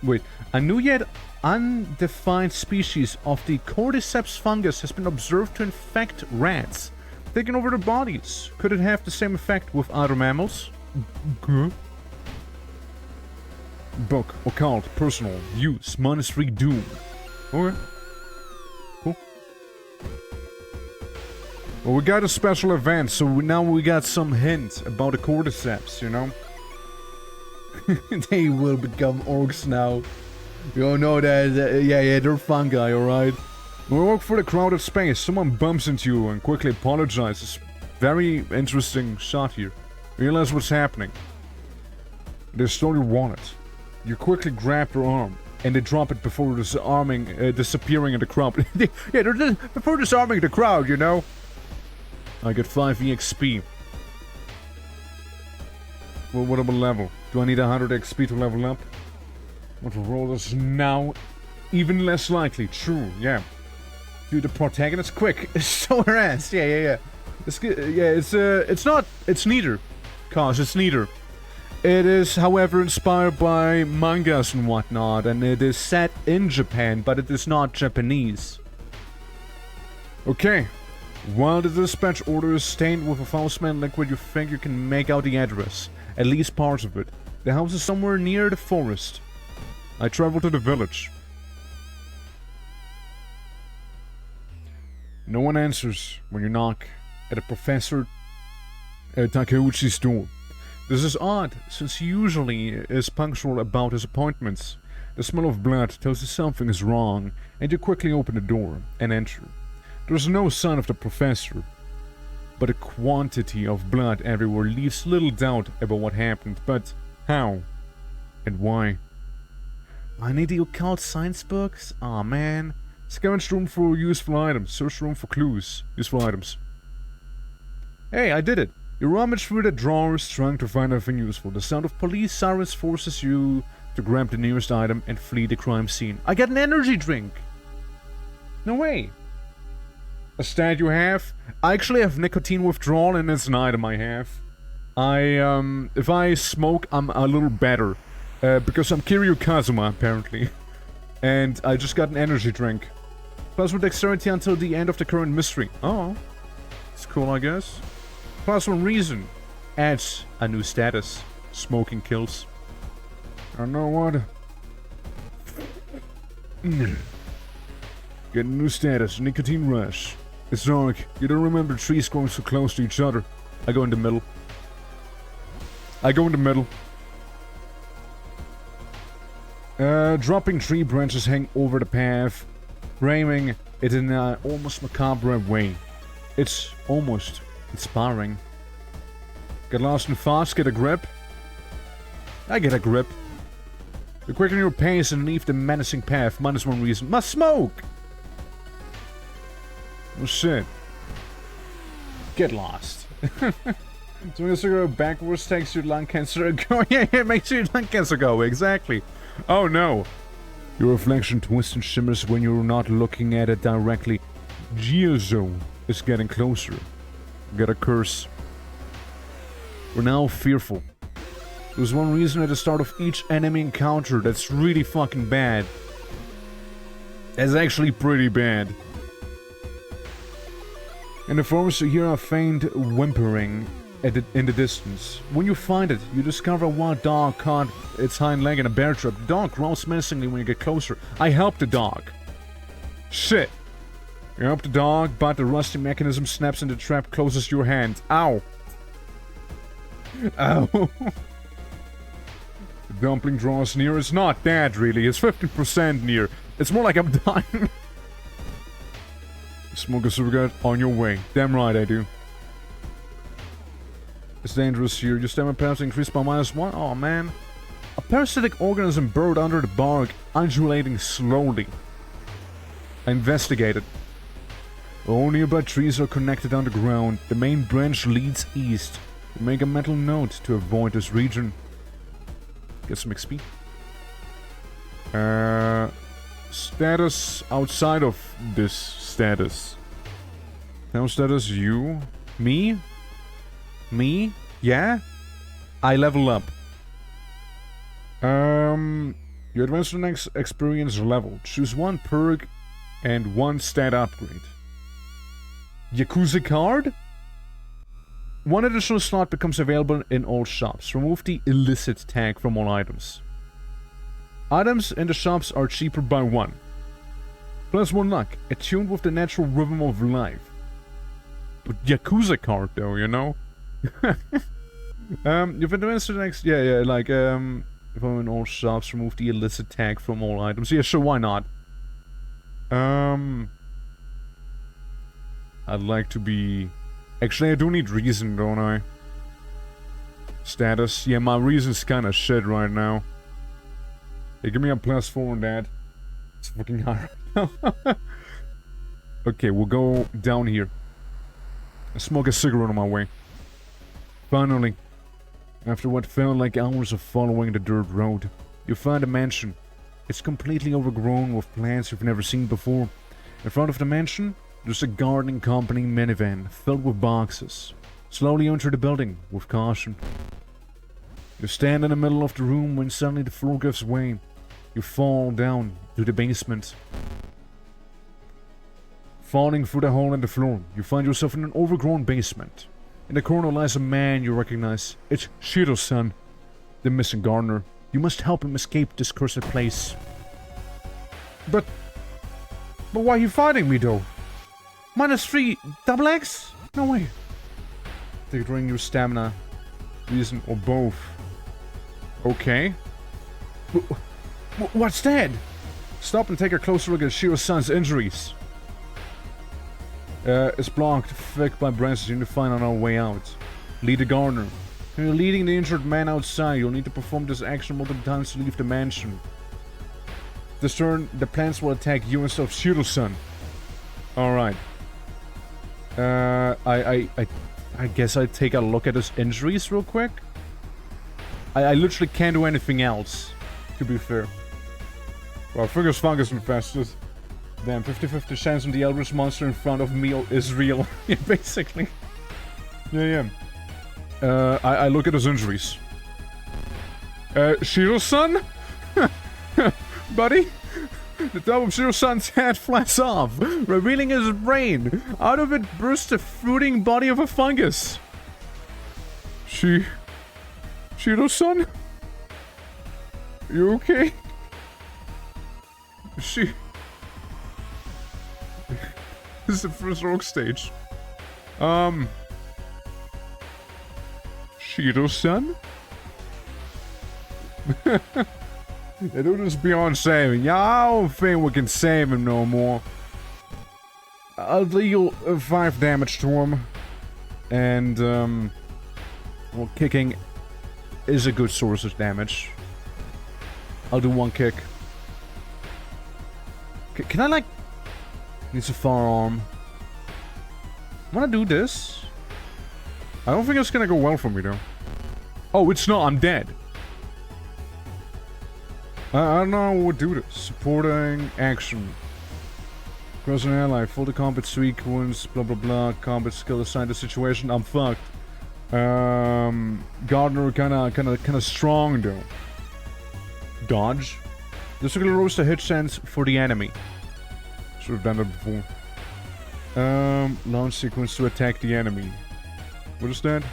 Wait, a new yet undefined species of the cordyceps fungus has been observed to infect rats, taking over their bodies. Could it have the same effect with other mammals? Book, occult, personal, use, -3 doom. Okay. Cool. Well, we got a special event, so now we got some hint about the cordyceps, you know? They will become orcs now. You all know that, yeah, they're fungi, alright? We walk through the crowded space, someone bumps into you and quickly apologizes. Very interesting shot here. Realize what's happening. They stole your wallet. You quickly grab their arm, and they drop it before disappearing in the crowd. Yeah, they're before disarming the crowd, you know? I get 5 EXP. Well, what about level? Do I need 100 XP to level up? Want to roll this now? Even less likely. True, yeah. Dude, the protagonist, quick, show her ass. Yeah. It's neither. Cause it's neither. It is, however, inspired by mangas and whatnot, and it is set in Japan, but it is not Japanese. Okay. While the dispatch order is stained with a foul-smelling liquid, you think you can make out the address. At least parts of it. The house is somewhere near the forest. I travel to the village. No one answers when you knock at a Professor Takeuchi's door. This is odd, since he usually is punctual about his appointments. The smell of blood tells you something is wrong, and you quickly open the door and enter. There's no sign of the professor, but a quantity of blood everywhere leaves little doubt about what happened, but how and why. I need the occult science books? Aw, man. Scavenge room for useful items, search room for clues, useful items. Hey, I did it! You rummage through the drawers trying to find anything useful. The sound of police sirens forces you to grab the nearest item and flee the crime scene. I got an energy drink! No way! A stat you have? I actually have nicotine withdrawal and it's an item I have. If I smoke, I'm a little better. Because I'm Kiryu Kazuma, apparently. And I just got an energy drink. Plus with dexterity until the end of the current mystery. Oh. It's cool, I guess. Plus 1 reason. Adds a new status. Smoking kills. I know what. Get a new status. Nicotine rush. It's dark. You don't remember trees growing so close to each other. I go in the middle. Dropping tree branches hang over the path, framing it in an almost macabre way. It's almost inspiring. Get lost and fast, get a grip. I get a grip. You quicken your pace and leave the menacing path, -1 reason. Must smoke! Oh shit. Get lost. Doing a cigarette backwards takes your lung cancer go. Yeah, it makes your lung cancer go, exactly. Oh no. Your reflection twists and shimmers when you're not looking at it directly. GER is getting closer. Get a curse. We're now fearful. There's 1 reason at the start of each enemy encounter that's really fucking bad. That's actually pretty bad. In the forest, you hear a faint whimpering in the distance. When you find it, you discover a wild dog caught its hind leg in a bear trap. The dog growls menacingly when you get closer. I help the dog. Shit. You help the dog, but the rusty mechanism snaps and the trap closes your hand. Ow. Ow. The dumpling draws near. It's not that, really. It's 50% near. It's more like I'm dying. Smoke a cigarette on your way. Damn right I do. It's dangerous here. Your stamina perhaps increased by -1. Oh man. A parasitic organism burrowed under the bark, undulating slowly. I investigated. All nearby trees are connected underground. The main branch leads east. Make a mental note to avoid this region. Get some XP. Status outside of this status. No status, you? Me? Me? Yeah? I level up. You advance to the next experience level. Choose one perk and one stat upgrade. Yakuza card? One additional slot becomes available in all shops. Remove the illicit tag from all items. Items in the shops are cheaper by 1. +1 luck, attuned with the natural rhythm of life. But Yakuza card though, you know? You've advanced to the next... Yeah, like, if I'm in all shops, remove the illicit tag from all items. Yeah, sure, why not? I'd like to be... Actually, I do need reason, don't I? Status. Yeah, my reason's kinda shit right now. Hey, give me a +4 on that. It's fucking hard. Okay, we'll go down here. I smoke a cigarette on my way. Finally, after what felt like hours of following the dirt road, you find a mansion. It's completely overgrown with plants you've never seen before. In front of the mansion, there's a gardening company minivan filled with boxes. Slowly enter the building with caution. You stand in the middle of the room when suddenly the floor gives way. You fall down to the basement. Falling through the hole in the floor, you find yourself in an overgrown basement. In the corner lies a man you recognize. It's Shiro-san, the missing gardener. You must help him escape this cursed place. But why are you fighting me though? -3 double X? No way. They drain your stamina, reason, or both. Okay. What's that? Stop and take a closer look at Shiro-san's injuries. It's blocked thick by branches. You need to find on our way out. Lead the gardener. When you're leading the injured man outside, you'll need to perform this action multiple times to leave the mansion. This turn, the plants will attack you instead of Shiro-san. Alright. I guess I take a look at his injuries real quick. I literally can't do anything else, to be fair. Well, fingers, fungus, infested. Damn, 50-50 chance on the eldritch monster in front of me is real. Yeah, basically. Yeah. I look at his injuries. Shiro-san? Buddy? The top of Shiro-san's head flies off, revealing his brain. Out of it bursts the fruiting body of a fungus. Shiro-san? You okay? This is the first rogue stage. Shiro-san? They do this beyond saving. Yeah, I don't think we can save him no more. I'll deal 5 damage to him. And, well, kicking is a good source of damage. I'll do 1 kick. Can I, like... Needs a firearm. I wanna do this. I don't think it's gonna go well for me, though. Oh, it's not. I'm dead. I don't know how we'll do this. Supporting action. Cross an ally. Full the combat sequence. Blah blah blah. Combat skill assigned to situation. I'm fucked. Gardener kinda strong though. Dodge. This will roast a hit chance for the enemy. Should have done that before. Launch sequence to attack the enemy. What is that?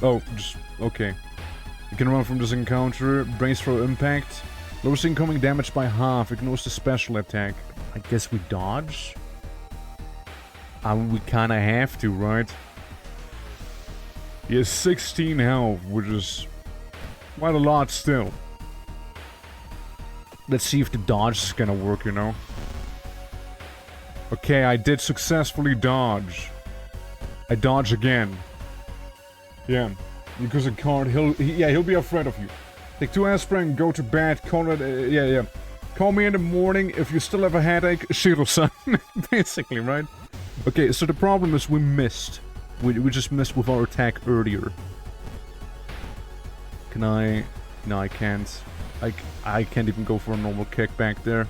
Oh, just... okay. You can run from this encounter. Brace for impact. Lowers incoming damage by half. Ignores the special attack. I guess we dodge? I mean, we kinda have to, right? He has 16 health, which is quite a lot still. Let's see if the dodge is gonna work, you know? Okay, I did successfully dodge. I dodge again. Yeah, because a card, he'll be afraid of you. Take 2 aspirin, go to bed, call it, yeah. Call me in the morning if you still have a headache, Shiro-san. Basically, right? Okay, so the problem is we missed. We just missed with our attack earlier. Can I... No, I can't. I can't even go for a normal kick back there.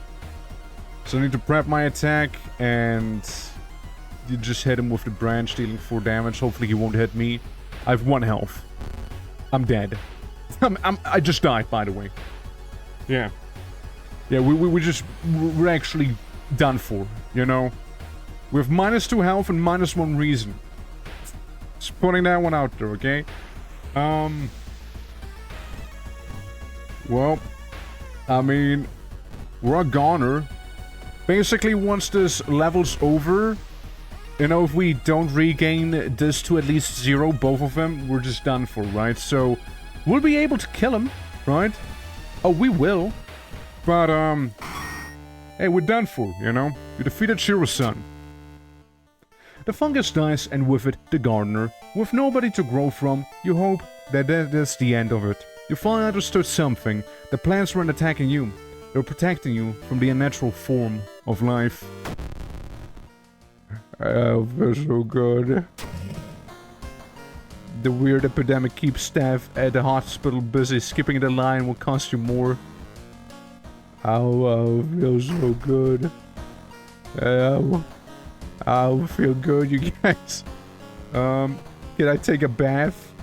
So I need to prep my attack, and... You just hit him with the branch, dealing 4 damage. Hopefully he won't hit me. I have 1 health. I'm dead. I just died, by the way. Yeah. Yeah, we're actually done for, you know? We have -2 health and -1 reason. Just putting that one out there, okay? Well, I mean, we're a goner. Basically, once this level's over, you know, if we don't regain this to at least 0, both of them, we're just done for, right? So, we'll be able to kill him, right? Oh, we will. But, hey, we're done for, you know? You defeated Shiro-san. The fungus dies, and with it, the gardener. With nobody to grow from, you hope that that's the end of it. You finally understood something. The plants weren't attacking you. They were protecting you from the unnatural form of life. Oh, feels so good. The weird epidemic keeps staff at the hospital busy. Skipping the line will cost you more. Oh, feels so good. Oh, feel good, you guys. Can I take a bath?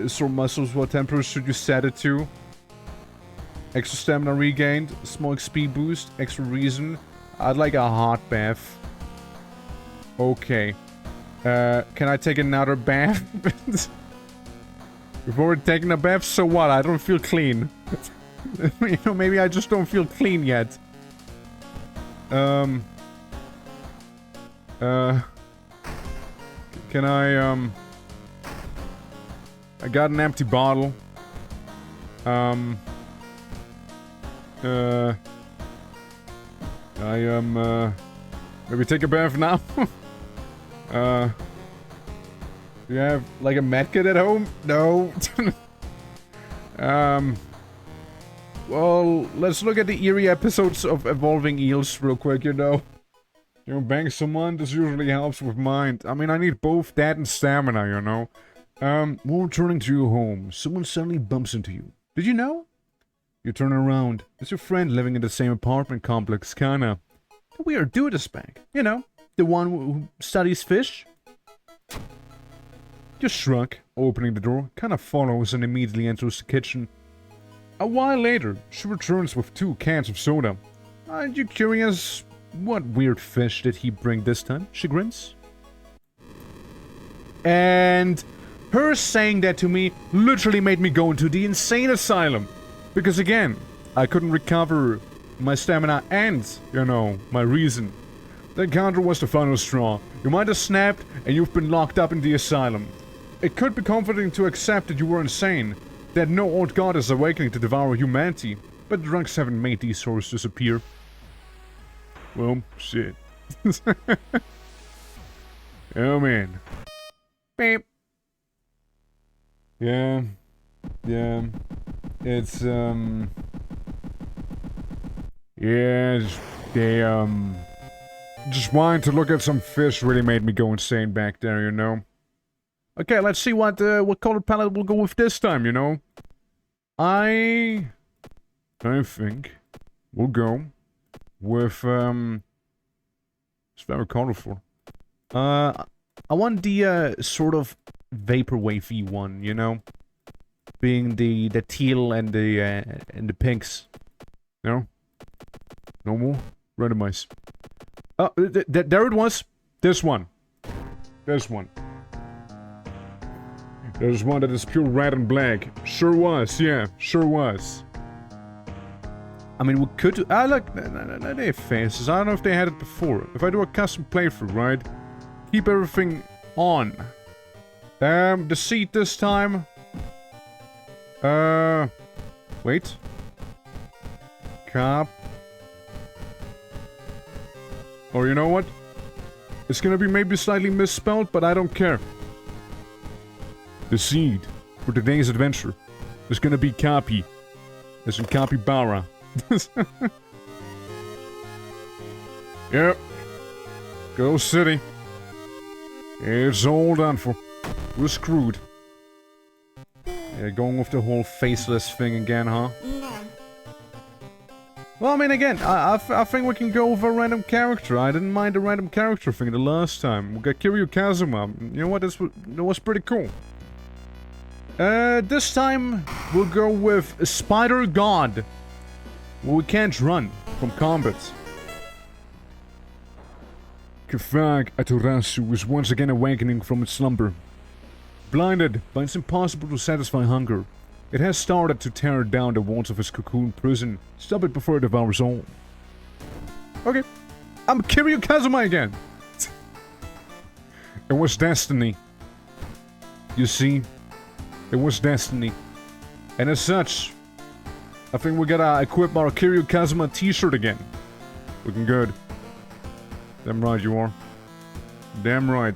Sore muscles, what temperature should you set it to? Extra stamina regained, small XP boost, extra reason. I'd like a hot bath. Okay. Can I take another bath? We've already taken a bath, so what? I don't feel clean. You know, maybe I just don't feel clean yet. Can I got an empty bottle. Maybe take a bath now? Do you have, like, a medkit at home? No. Well, let's look at the eerie episodes of Evolving Eels real quick, you know. You know, bang someone, this usually helps with mind. I mean, I need both that and stamina, you know. While returning to your home, someone suddenly bumps into you. Did you know? You turn around. It's your friend living in the same apartment complex, kinda. The weird dude is back. You know, the one who studies fish. You shrug, opening the door, kinda follows and immediately enters the kitchen. A while later, she returns with 2 cans of soda. Aren't you curious? What weird fish did he bring this time? She grins. And her saying that to me literally made me go into the insane asylum. Because again, I couldn't recover my stamina and, you know, my reason. The encounter was the final straw. You might have snapped and you've been locked up in the asylum. It could be comforting to accept that you were insane, that no old god is awakening to devour humanity, but drunks haven't made these souls disappear. Well, shit. Oh man. Beep. Yeah. It's, yeah, just wanting to look at some fish really made me go insane back there, you know? Okay, let's see what color palette we'll go with this time, you know? I think we'll go with, it's very colorful. I want the, sort of vaporwavy one, you know? Being the teal and the pinks. No? No more? Randomize. Oh, there it was. This one. This one. There's one that is pure red and black. Sure was, yeah. Sure was. I mean, we could do... look, they have faces. I don't know if they had it before. If I do a custom playthrough, right? Keep everything on. The seat this time. Wait. Cop. Or you know what? It's gonna be maybe slightly misspelled, but I don't care. The seed for today's adventure is gonna be copy. As in capybara. Yep. Go city. It's all done for. We're screwed. Yeah, going with the whole faceless thing again, huh? No. Well, I mean, again, I think we can go with a random character. I didn't mind the random character thing the last time. We got Kiryu Kazuma. You know what? That was pretty cool. This time, we'll go with Spider God. Well, we can't run from combat. Kafag Aturasu is once again awakening from its slumber. Blinded, but it's impossible to satisfy hunger. It has started to tear down the walls of its cocoon prison. Stop it before it devours all. Okay. I'm Kiryu Kazuma again! It was destiny. You see? It was destiny. And as such, I think we gotta equip our Kiryu Kazuma t-shirt again. Looking good. Damn right you are. Damn right.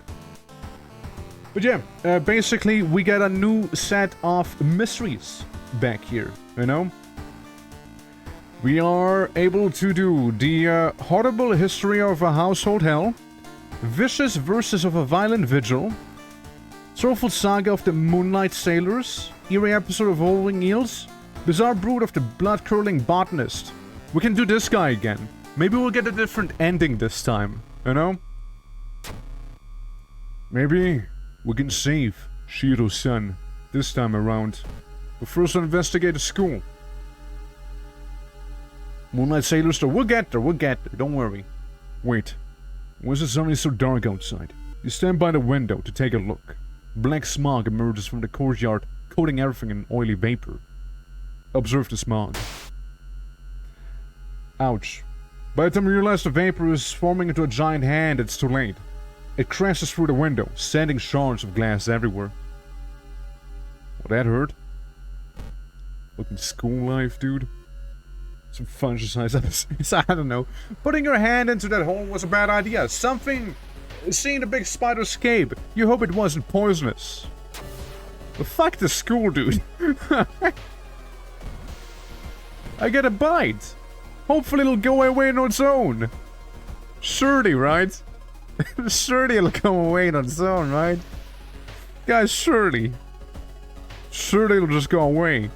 But yeah, basically we got a new set of mysteries back here, you know? We are able to do the horrible history of a household hell, vicious verses of a violent vigil, sorrowful saga of the Moonlight Sailors, eerie episode of Rolling Eels, bizarre brood of the blood-curdling botanist. We can do this guy again. Maybe we'll get a different ending this time, you know? Maybe we can save Shiro's son this time around. But first I'll investigate the school. Moonlight Sailors though, we'll get there, don't worry. Wait, why is it suddenly so dark outside? You stand by the window to take a look. Black smog emerges from the courtyard, coating everything in oily vapor. Observe the smog. Ouch. By the time you realize the vapor is forming into a giant hand, it's too late. It crashes through the window, sending shards of glass everywhere. Well, that hurt. Fucking school life, dude. Some fungicide episodes, I don't know. Putting your hand into that hole was a bad idea. Something... Seeing the big spider escape. You hope it wasn't poisonous. But fuck the school, dude. I get a bite. Hopefully it'll go away on its own. Surely, right? Surely it'll go away on its own, right? Guys, surely. Surely it'll just go away.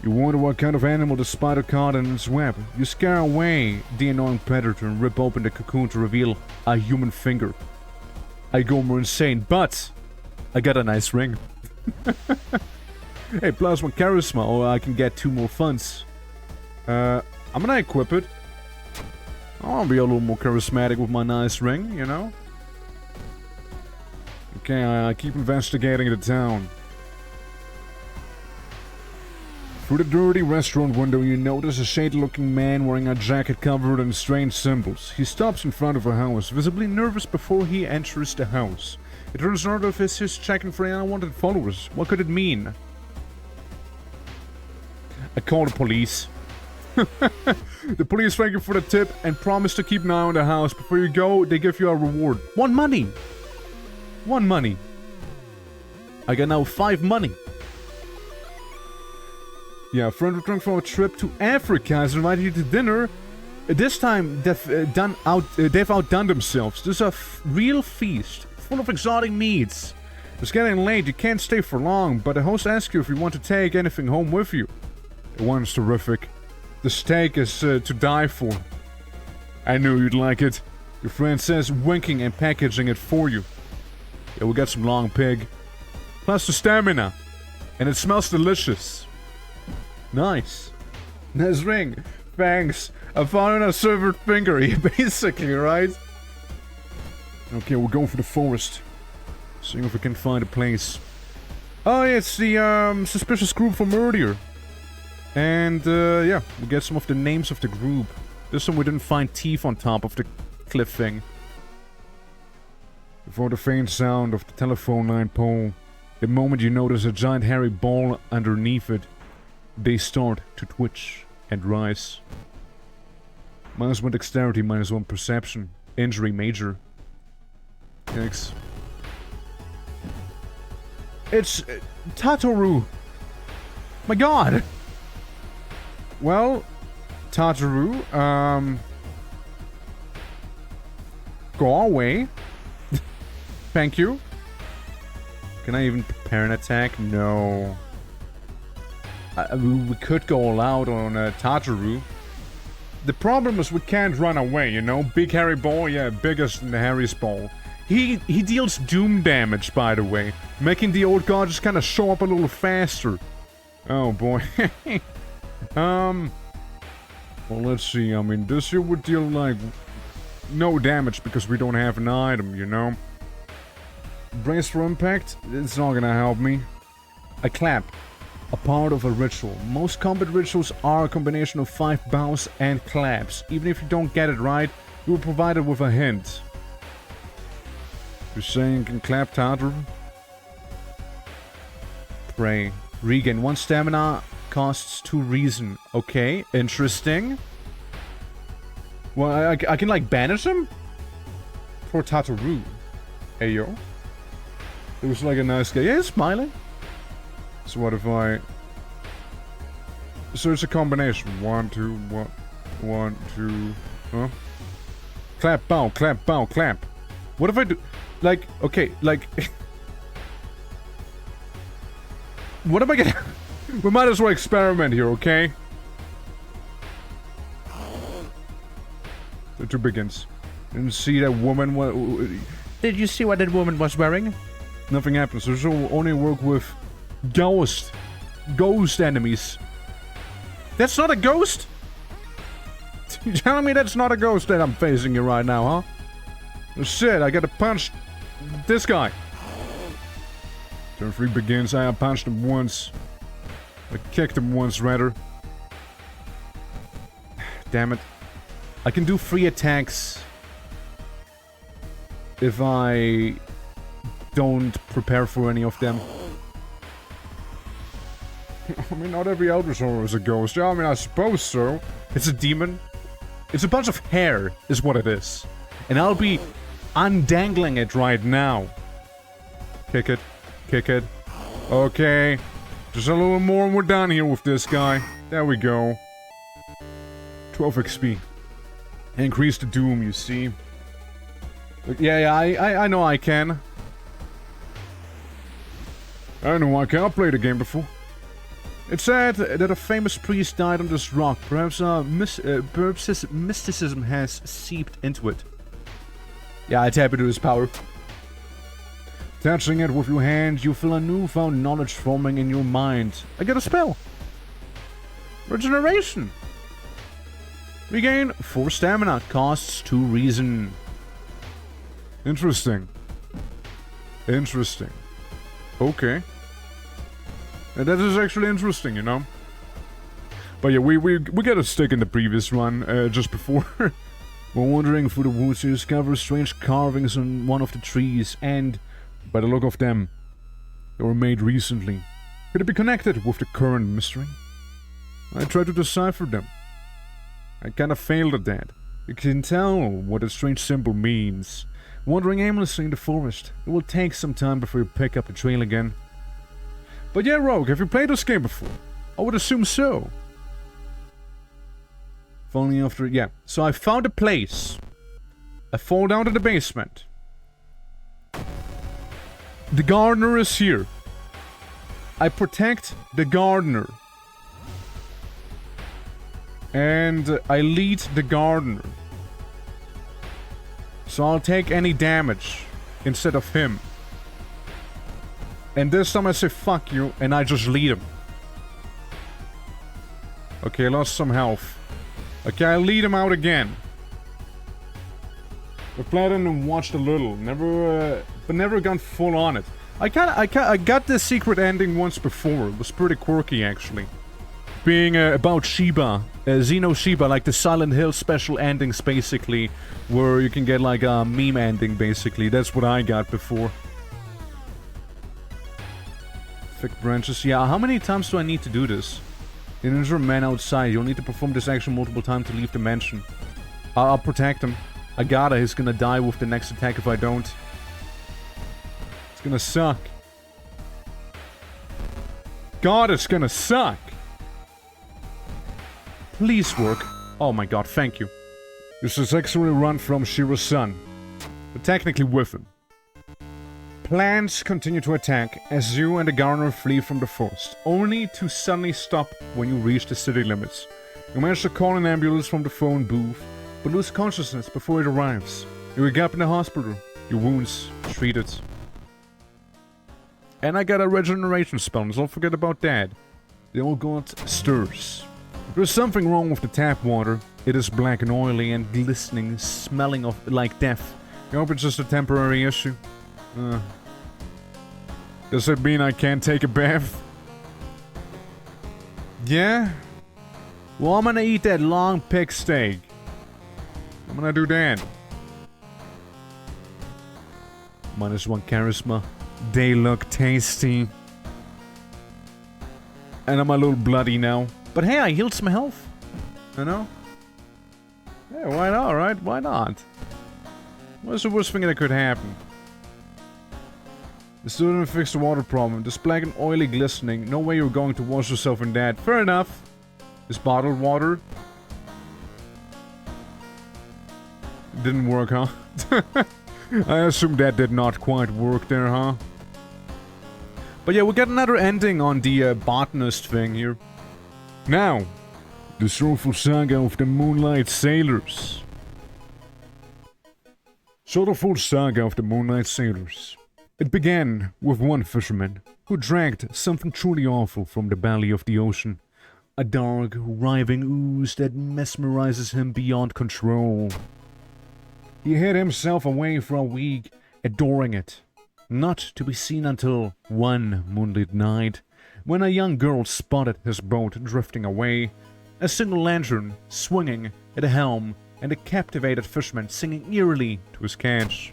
You wonder what kind of animal the spider caught in its web. You scare away the annoying predator and rip open the cocoon to reveal a human finger. I go more insane, but I got a nice ring. Hey, plus 1 charisma, or I can get 2 more funds. I'm gonna equip it. I wanna be a little more charismatic with my nice ring, you know? Okay, I keep investigating the town. Through the dirty restaurant window, you notice a shady-looking man wearing a jacket covered in strange symbols. He stops in front of a house, visibly nervous before he enters the house. It turns out if it's his checking for any unwanted followers. What could it mean? I call the police. The police thank you for the tip and promise to keep an eye on the house. Before you go, they give you a reward. 1 money! 1 money. I got now 5 money. Yeah, a friend returned from a trip to Africa has invited you to dinner. This time, they've outdone themselves. This is a real feast, full of exotic meats. It's getting late, you can't stay for long, but the host asks you if you want to take anything home with you. The one's terrific. The steak is to die for. I knew you'd like it. Your friend says, winking and packaging it for you. Yeah, we got some long pig. Plus the stamina. And it smells delicious. Nice. Nice ring. Thanks. I found a severed finger, basically, right? Okay, we'll go for the forest. Seeing if we can find a place. Oh, yeah, it's the suspicious group from earlier. And yeah, we'll get some of the names of the group. This one we didn't find teeth on top of the cliff thing. Before the faint sound of the telephone line pole, the moment you notice a giant hairy ball underneath it, they start to twitch and rise. -1 dexterity, -1 perception. Injury major. Yikes. It's Tataru. My god. Well, Tataru, go away. Thank you. Can I even prepare an attack? No. We could go all out on Tataru. The problem is we can't run away, you know? Big hairy ball, yeah, biggest than the hairy's ball. He deals doom damage, by the way, making the old god just kind of show up a little faster. Oh boy. Well, let's see. I mean, this here would deal like no damage because we don't have an item, you know. Brace for impact. It's not gonna help me. A clap. A part of a ritual. Most combat rituals are a combination of 5 bows and claps. Even if you don't get it right, you will provide it with a hint. You're saying you can clap Tataru? Pray. Regain 1 stamina, costs 2 reason. Okay, interesting. Well, I can like banish him? For Tataru. Hey yo. It was like a nice guy. Yeah, he's smiling. So what if I... So it's a combination. 1, 2, 1, 2... Huh? Clap, bow, clap, bow, clap. What if I do... Like, okay, like... What am I gonna... We might as well experiment here, okay? The 2 begins. Didn't see that woman... Did you see what that woman was wearing? Nothing happens. There's only work with ghost enemies. That's not a ghost? You telling me that's not a ghost that I'm facing here right now, huh? Oh, shit, I gotta punch this guy. Turn 3 begins. I punched him once. I kicked him once, rather. Damn it. I can do 3 attacks if I don't prepare for any of them. I mean, not every Elder Soul is a ghost. Yeah, I mean, I suppose so. It's a demon. It's a bunch of hair, is what it is. And I'll be undangling it right now. Kick it. Kick it. Okay. Just a little more and we're done here with this guy. There we go. 12 XP. Increase the doom, you see. Yeah, I know I can. I know I can. I've played the game before. It's said that a famous priest died on this rock. Perhaps mysticism has seeped into it. Yeah, I tap into his power. Touching it with your hand, you feel a newfound knowledge forming in your mind. I get a spell. Regeneration. Regain 4 stamina. Costs 2 reason. Interesting. Interesting. Okay. And that is actually interesting, you know? But yeah, we got a stick in the previous one, just before. While wandering through the woods, you discover strange carvings on one of the trees, and, by the look of them, they were made recently. Could it be connected with the current mystery? I tried to decipher them. I kinda failed at that. You can tell what a strange symbol means. Wandering aimlessly in the forest, it will take some time before you pick up the trail again. But yeah, Rogue, have you played this game before? I would assume so. If only after... Yeah. So I found a place. I fall down to the basement. The gardener is here. I protect the gardener. And I lead the gardener. So I'll take any damage instead of him. And this time I say fuck you, and I just lead him. Okay, I lost some health. Okay, I lead him out again. I played it and watched a little. But never gone full on it. I got the secret ending once before. It was pretty quirky, actually. Being about Shiba, Xeno Shiba, like the Silent Hill special endings, basically, where you can get like a meme ending, basically. That's what I got before. Thick branches. Yeah, how many times do I need to do this? An injured man outside. You'll need to perform this action multiple times to leave the mansion. I'll protect him. I gotta. He's gonna die with the next attack if I don't. It's gonna suck. God, it's gonna suck. Please work. Oh my god, thank you. This is actually run from Shiro's son, but technically with him. Plants continue to attack as you and the gardener flee from the forest, only to suddenly stop when you reach the city limits. You manage to call an ambulance from the phone booth, but lose consciousness before it arrives. You wake up in the hospital, your wounds treated. And I got a regeneration spell, so don't forget about that. The old god stirs. There's something wrong with the tap water. It is black and oily and glistening, smelling of like death. I hope it's just a temporary issue. Does it mean I can't take a bath? Yeah? Well, I'm gonna eat that long pig steak. I'm gonna do that. -1 charisma. They look tasty. And I'm a little bloody now. But hey, I healed some health. You know? Yeah, why not, right? Why not? What's the worst thing that could happen? This still didn't fix the water problem. This black and oily glistening. No way you're going to wash yourself in that. Fair enough. This bottled water. Didn't work, huh? I assume that did not quite work there, huh? But yeah, we got another ending on the botanist thing here. Now, the sorrowful saga of the Moonlight Sailors. Sorrowful saga of the Moonlight Sailors. It began with one fisherman who dragged something truly awful from the belly of the ocean. A dark, writhing ooze that mesmerizes him beyond control. He hid himself away for a week, adoring it. Not to be seen until one moonlit night, when a young girl spotted his boat drifting away, a single lantern swinging at a helm, and a captivated fisherman singing eerily to his catch.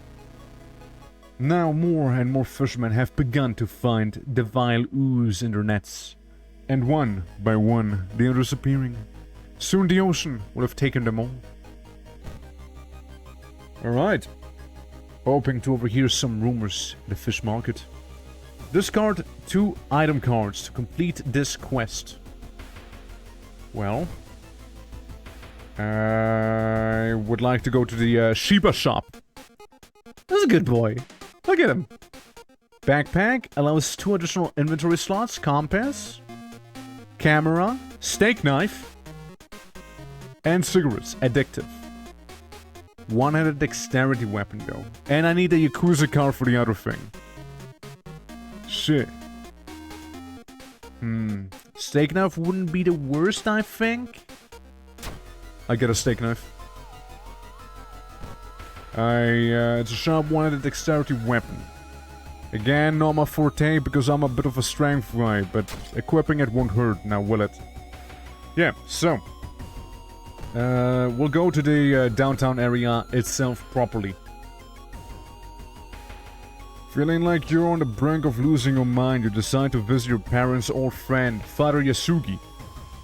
Now more and more fishermen have begun to find the vile ooze in their nets, and one by one they are disappearing. Soon the ocean will have taken them all. Alright. Hoping to overhear some rumors in the fish market. Discard 2 item cards to complete this quest. Well, I would like to go to the Shiba shop. That's a good boy. Look at him. Backpack allows 2 additional inventory slots. Compass, camera, steak knife, and cigarettes. Addictive. One-handed dexterity weapon though. And I need a Yakuza card for the other thing. Shit. Steak knife wouldn't be the worst, I think. I get a steak knife. It's a sharp one-handed dexterity weapon. Again, not my forte because I'm a bit of a strength guy, but equipping it won't hurt, now will it? Yeah, so. We'll go to the downtown area itself properly. Feeling like you're on the brink of losing your mind, you decide to visit your parents' old friend, Father Yasugi.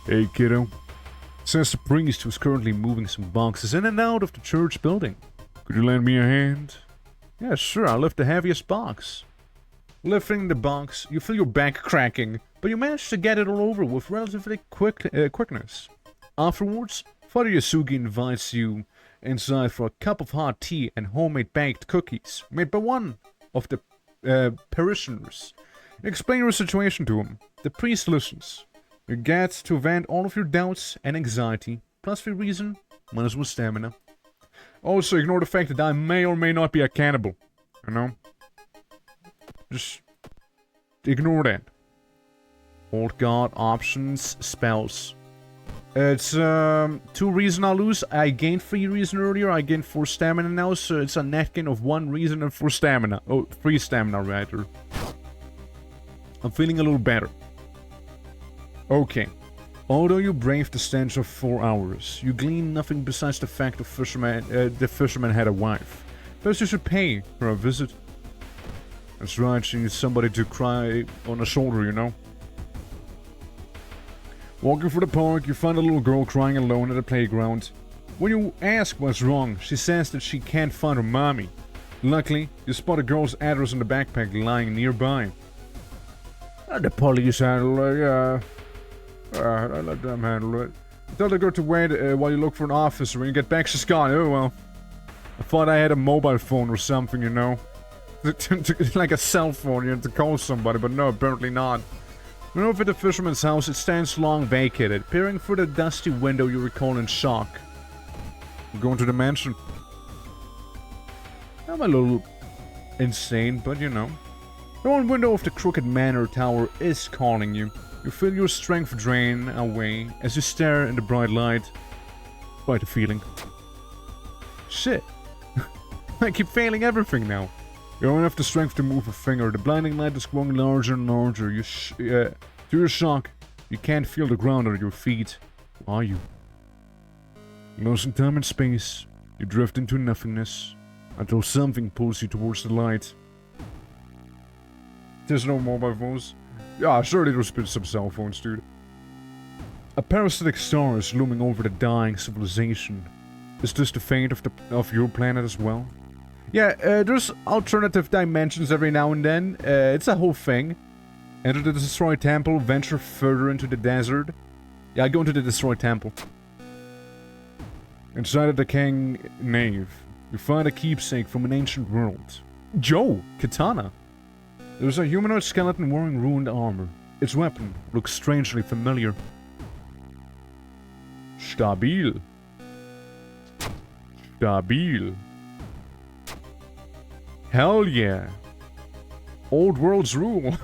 Hey kiddo. Says the priest who's currently moving some boxes in and out of the church building. Could you lend me a hand? Yeah, sure, I'll lift the heaviest box. Lifting the box, you feel your back cracking, but you manage to get it all over with relatively quickness. Afterwards, Father Yasugi invites you inside for a cup of hot tea and homemade baked cookies, made by one of the parishioners. You explain your situation to him. The priest listens. You get to vent all of your doubts and anxiety, plus for reason, minus 1 stamina. Also, ignore the fact that I may or may not be a cannibal. You know? Just ignore that. Old god, options, spells. It's 2 reason I lose. I gained 3 reason earlier. I gained 4 stamina now, so it's a net gain of 1 reason and 4 stamina. Oh, 3 stamina rather. I'm feeling a little better. Okay. Although you braved the stench of 4 hours, you glean nothing besides the fact the fisherman had a wife. First you should pay her a visit. That's right, she needs somebody to cry on her shoulder, you know. Walking through the park, you find a little girl crying alone at a playground. When you ask what's wrong, she says that she can't find her mommy. Luckily, you spot a girl's address in the backpack lying nearby. The police handle it, yeah. I let them handle it. Tell the girl to wait while you look for an officer. When you get back, she's gone. Oh well. I thought I had a mobile phone or something, you know. Like a cell phone, you have to call somebody, but no, apparently not. When over at the fisherman's house, it stands long vacated. Peering through the dusty window, you recall in shock. I'm going to the mansion. I'm a little insane, but you know. The one window of the crooked manor tower is calling you. You feel your strength drain away as you stare in the bright light. Quite a feeling. Shit. I keep failing everything now. You don't have the strength to move a finger. The blinding light is growing larger and larger. To your shock, you can't feel the ground under your feet. Who are you? Lost in time and space, you drift into nothingness until something pulls you towards the light. There's no mobile phones. Yeah, surely there's been some cell phones, dude. A parasitic star is looming over the dying civilization. Is this the fate of your planet as well? Yeah, there's alternative dimensions every now and then. It's a whole thing. Enter the destroyed temple, venture further into the desert. Yeah, I go into the destroyed temple. Inside a decaying nave, you find a keepsake from an ancient world. Joe! Katana! There's a humanoid skeleton wearing ruined armor. Its weapon looks strangely familiar. Stabil. Stabil. Hell yeah. Old world's rule.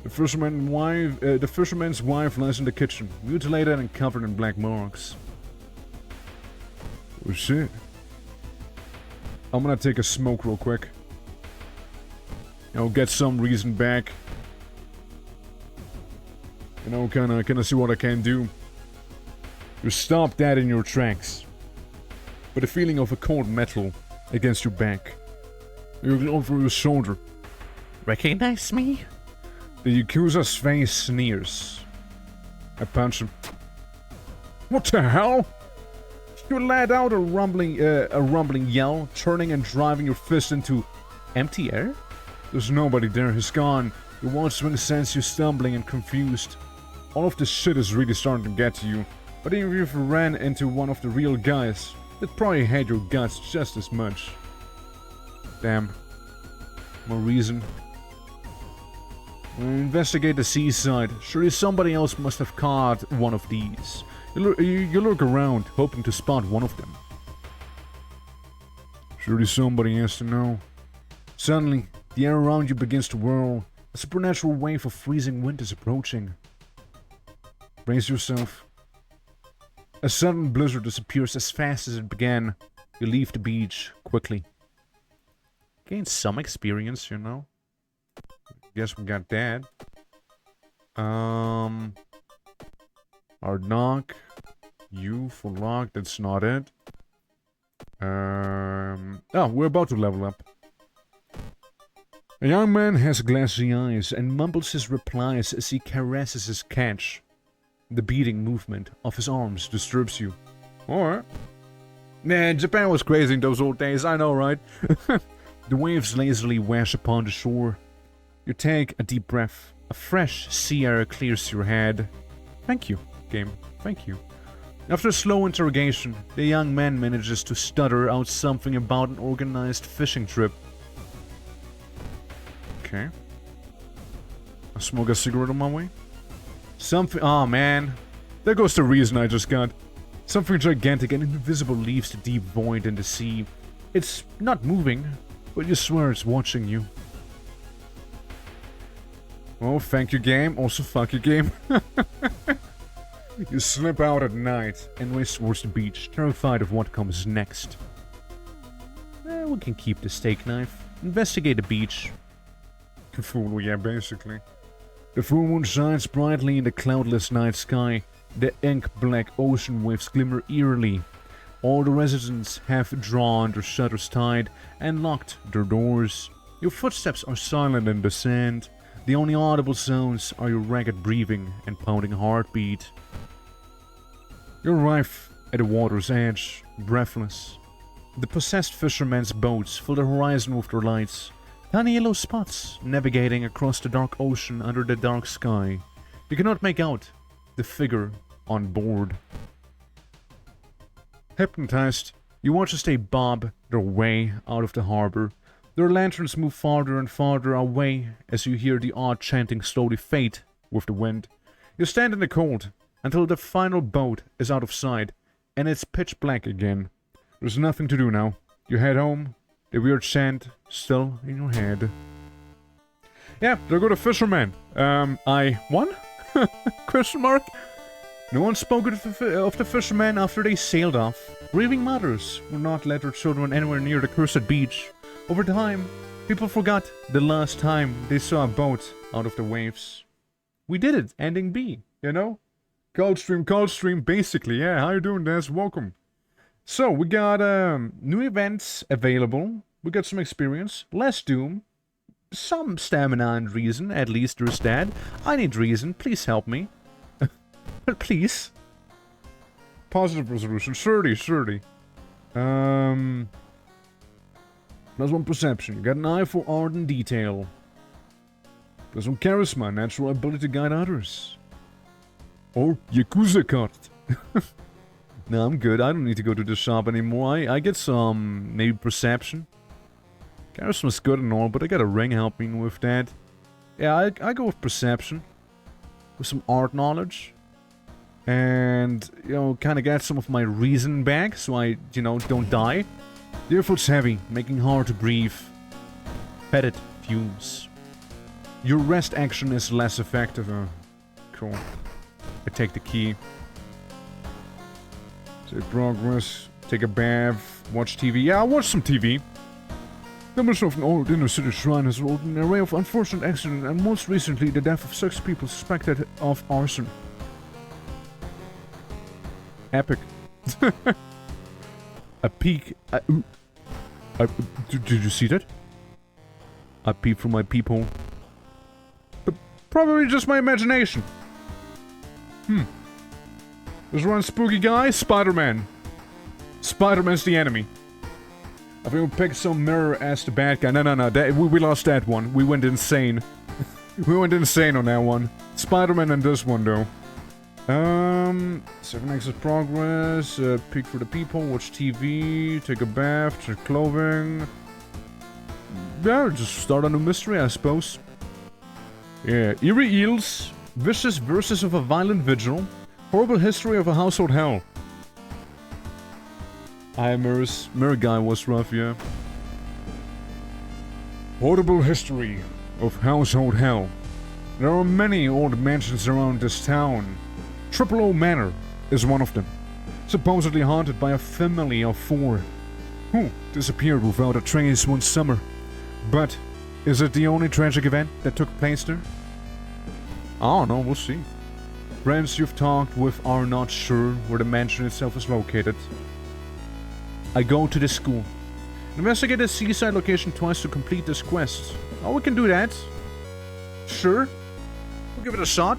The fisherman's wife lies in the kitchen, mutilated and covered in black marks. Oh shit. I'm gonna take a smoke real quick. You know, get some reason back. You know, kinda see what I can do. You stop dead in your tracks. With a feeling of a cold metal against your back. You look over your shoulder. Recognize me? The Yakuza's face sneers. I punch him. What the hell? You let out a rumbling yell, turning and driving your fist into empty air? There's nobody there, he's gone. Your one swing sends you stumbling and confused. All of this shit is really starting to get to you. But even if you ran into one of the real guys, they'd probably hate your guts just as much. Damn. More reason. Investigate the seaside. Surely somebody else must have caught one of these. You look around, hoping to spot one of them. Surely somebody has to know. Suddenly, the air around you begins to whirl. A supernatural wave of freezing wind is approaching. Brace yourself. A sudden blizzard disappears as fast as it began. You leave the beach quickly. Gain some experience, you know. Guess we got that. Hard knock. U for lock, that's not it. Oh, we're about to level up. A young man has glassy eyes and mumbles his replies as he caresses his catch. The beating movement of his arms disturbs you. Alright. Man, Japan was crazy in those old days, I know, right? The waves lazily wash upon the shore. You take a deep breath. A fresh sea air clears your head. Thank you, game. Thank you. After a slow interrogation, the young man manages to stutter out something about an organized fishing trip. Okay. I smoke a cigarette on my way. Something. Oh man. There goes the reason I just got. Something gigantic and invisible leaves the deep void in the sea. It's not moving, but you swear it's watching you. Oh, thank you, game. Also, fuck you, game. You slip out at night and race towards the beach, terrified of what comes next. We can keep the steak knife. Investigate the beach. Cthulhu, yeah, basically. The full moon shines brightly in the cloudless night sky. The ink-black ocean waves glimmer eerily. All the residents have drawn their shutters tight and locked their doors. Your footsteps are silent in the sand. The only audible sounds are your ragged breathing and pounding heartbeat. You arrive at the water's edge, breathless. The possessed fishermen's boats fill the horizon with their lights. Tiny yellow spots navigating across the dark ocean under the dark sky. You cannot make out the figure on board. Hypnotized, you watch as they bob their way out of the harbor. Their lanterns move farther and farther away as you hear the odd chanting slowly fade with the wind. You stand in the cold until the final boat is out of sight and it's pitch black again. There's nothing to do now. You head home, the weird chant still in your head. Yeah, there go the fishermen. I won? Question mark? No one spoke of the fishermen after they sailed off. Grieving mothers would not let their children anywhere near the cursed beach. Over time, people forgot the last time they saw a boat out of the waves. We did it, ending B, you know? Cold stream, basically. Yeah, how you doing, Des? Welcome. So, we got new events available. We got some experience, less doom, some stamina and reason, at least there's that. I need reason, please help me. Please. Positive resolution, 30. +1 perception. You got an eye for art and detail. +1 charisma, natural ability to guide others. Or Yakuza card. No, I'm good. I don't need to go to the shop anymore. I get some, maybe perception. Charisma's good and all, but I got a ring helping with that. Yeah, I go with perception. With some art knowledge. And, you know, kind of get some of my reason back, so I, you know, don't die. The airfoot's heavy, making hard to breathe. Petted fumes. Your rest action is less effective. Cool. I take the key. Save progress. Take a bath. Watch TV. Yeah, I'll watch some TV. The mission of an old inner city shrine has rolled an array of unfortunate accidents, and most recently the death of 6 people suspected of arson. Epic. A peek. Did you see that? I peeped from my peephole. But probably just my imagination. There's one spooky guy, Spider-Man. Spider-Man's the enemy. I think we picked some mirror as the bad guy. No. We lost that one. We went insane. We went insane on that one. Spider-Man and this one, though. 7 exit progress, peek for the people, watch TV, take a bath, check clothing. Yeah, just start a new mystery, I suppose. Yeah, eerie eels, vicious verses of a violent vigil, horrible history of a household hell. Mirror guy was rough, yeah. Horrible history of household hell. There are many old mansions around this town. Triple O Manor is one of them, supposedly haunted by a family of 4 who disappeared without a trace one summer. But is it the only tragic event that took place there? I don't know, we'll see. Friends you've talked with are not sure where the mansion itself is located. I go to the school. Investigate the seaside location twice to complete this quest. Oh, we can do that. Sure. We'll give it a shot.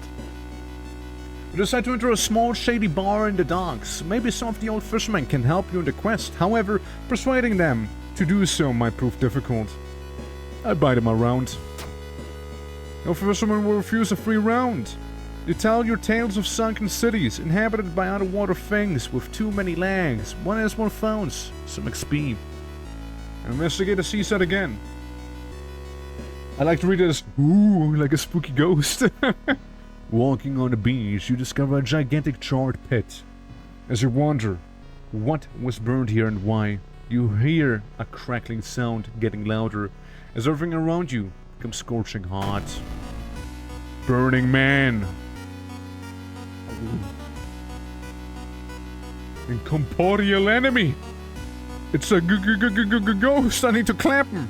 We decide to enter a small shady bar in the docks. Maybe some of the old fishermen can help you in the quest. However, persuading them to do so might prove difficult. I bite them around. No fisherman will refuse a free round. You tell your tales of sunken cities, inhabited by underwater things with too many legs. One has one phones, some XP. Investigate the seaside again. I like to read it as, ooh, like a spooky ghost. Walking on the beach, you discover a gigantic charred pit. As you wonder what was burned here and why, you hear a crackling sound getting louder as everything around you becomes scorching hot. Burning Man. Incorporeal enemy! It's a ghost! I need to clap him!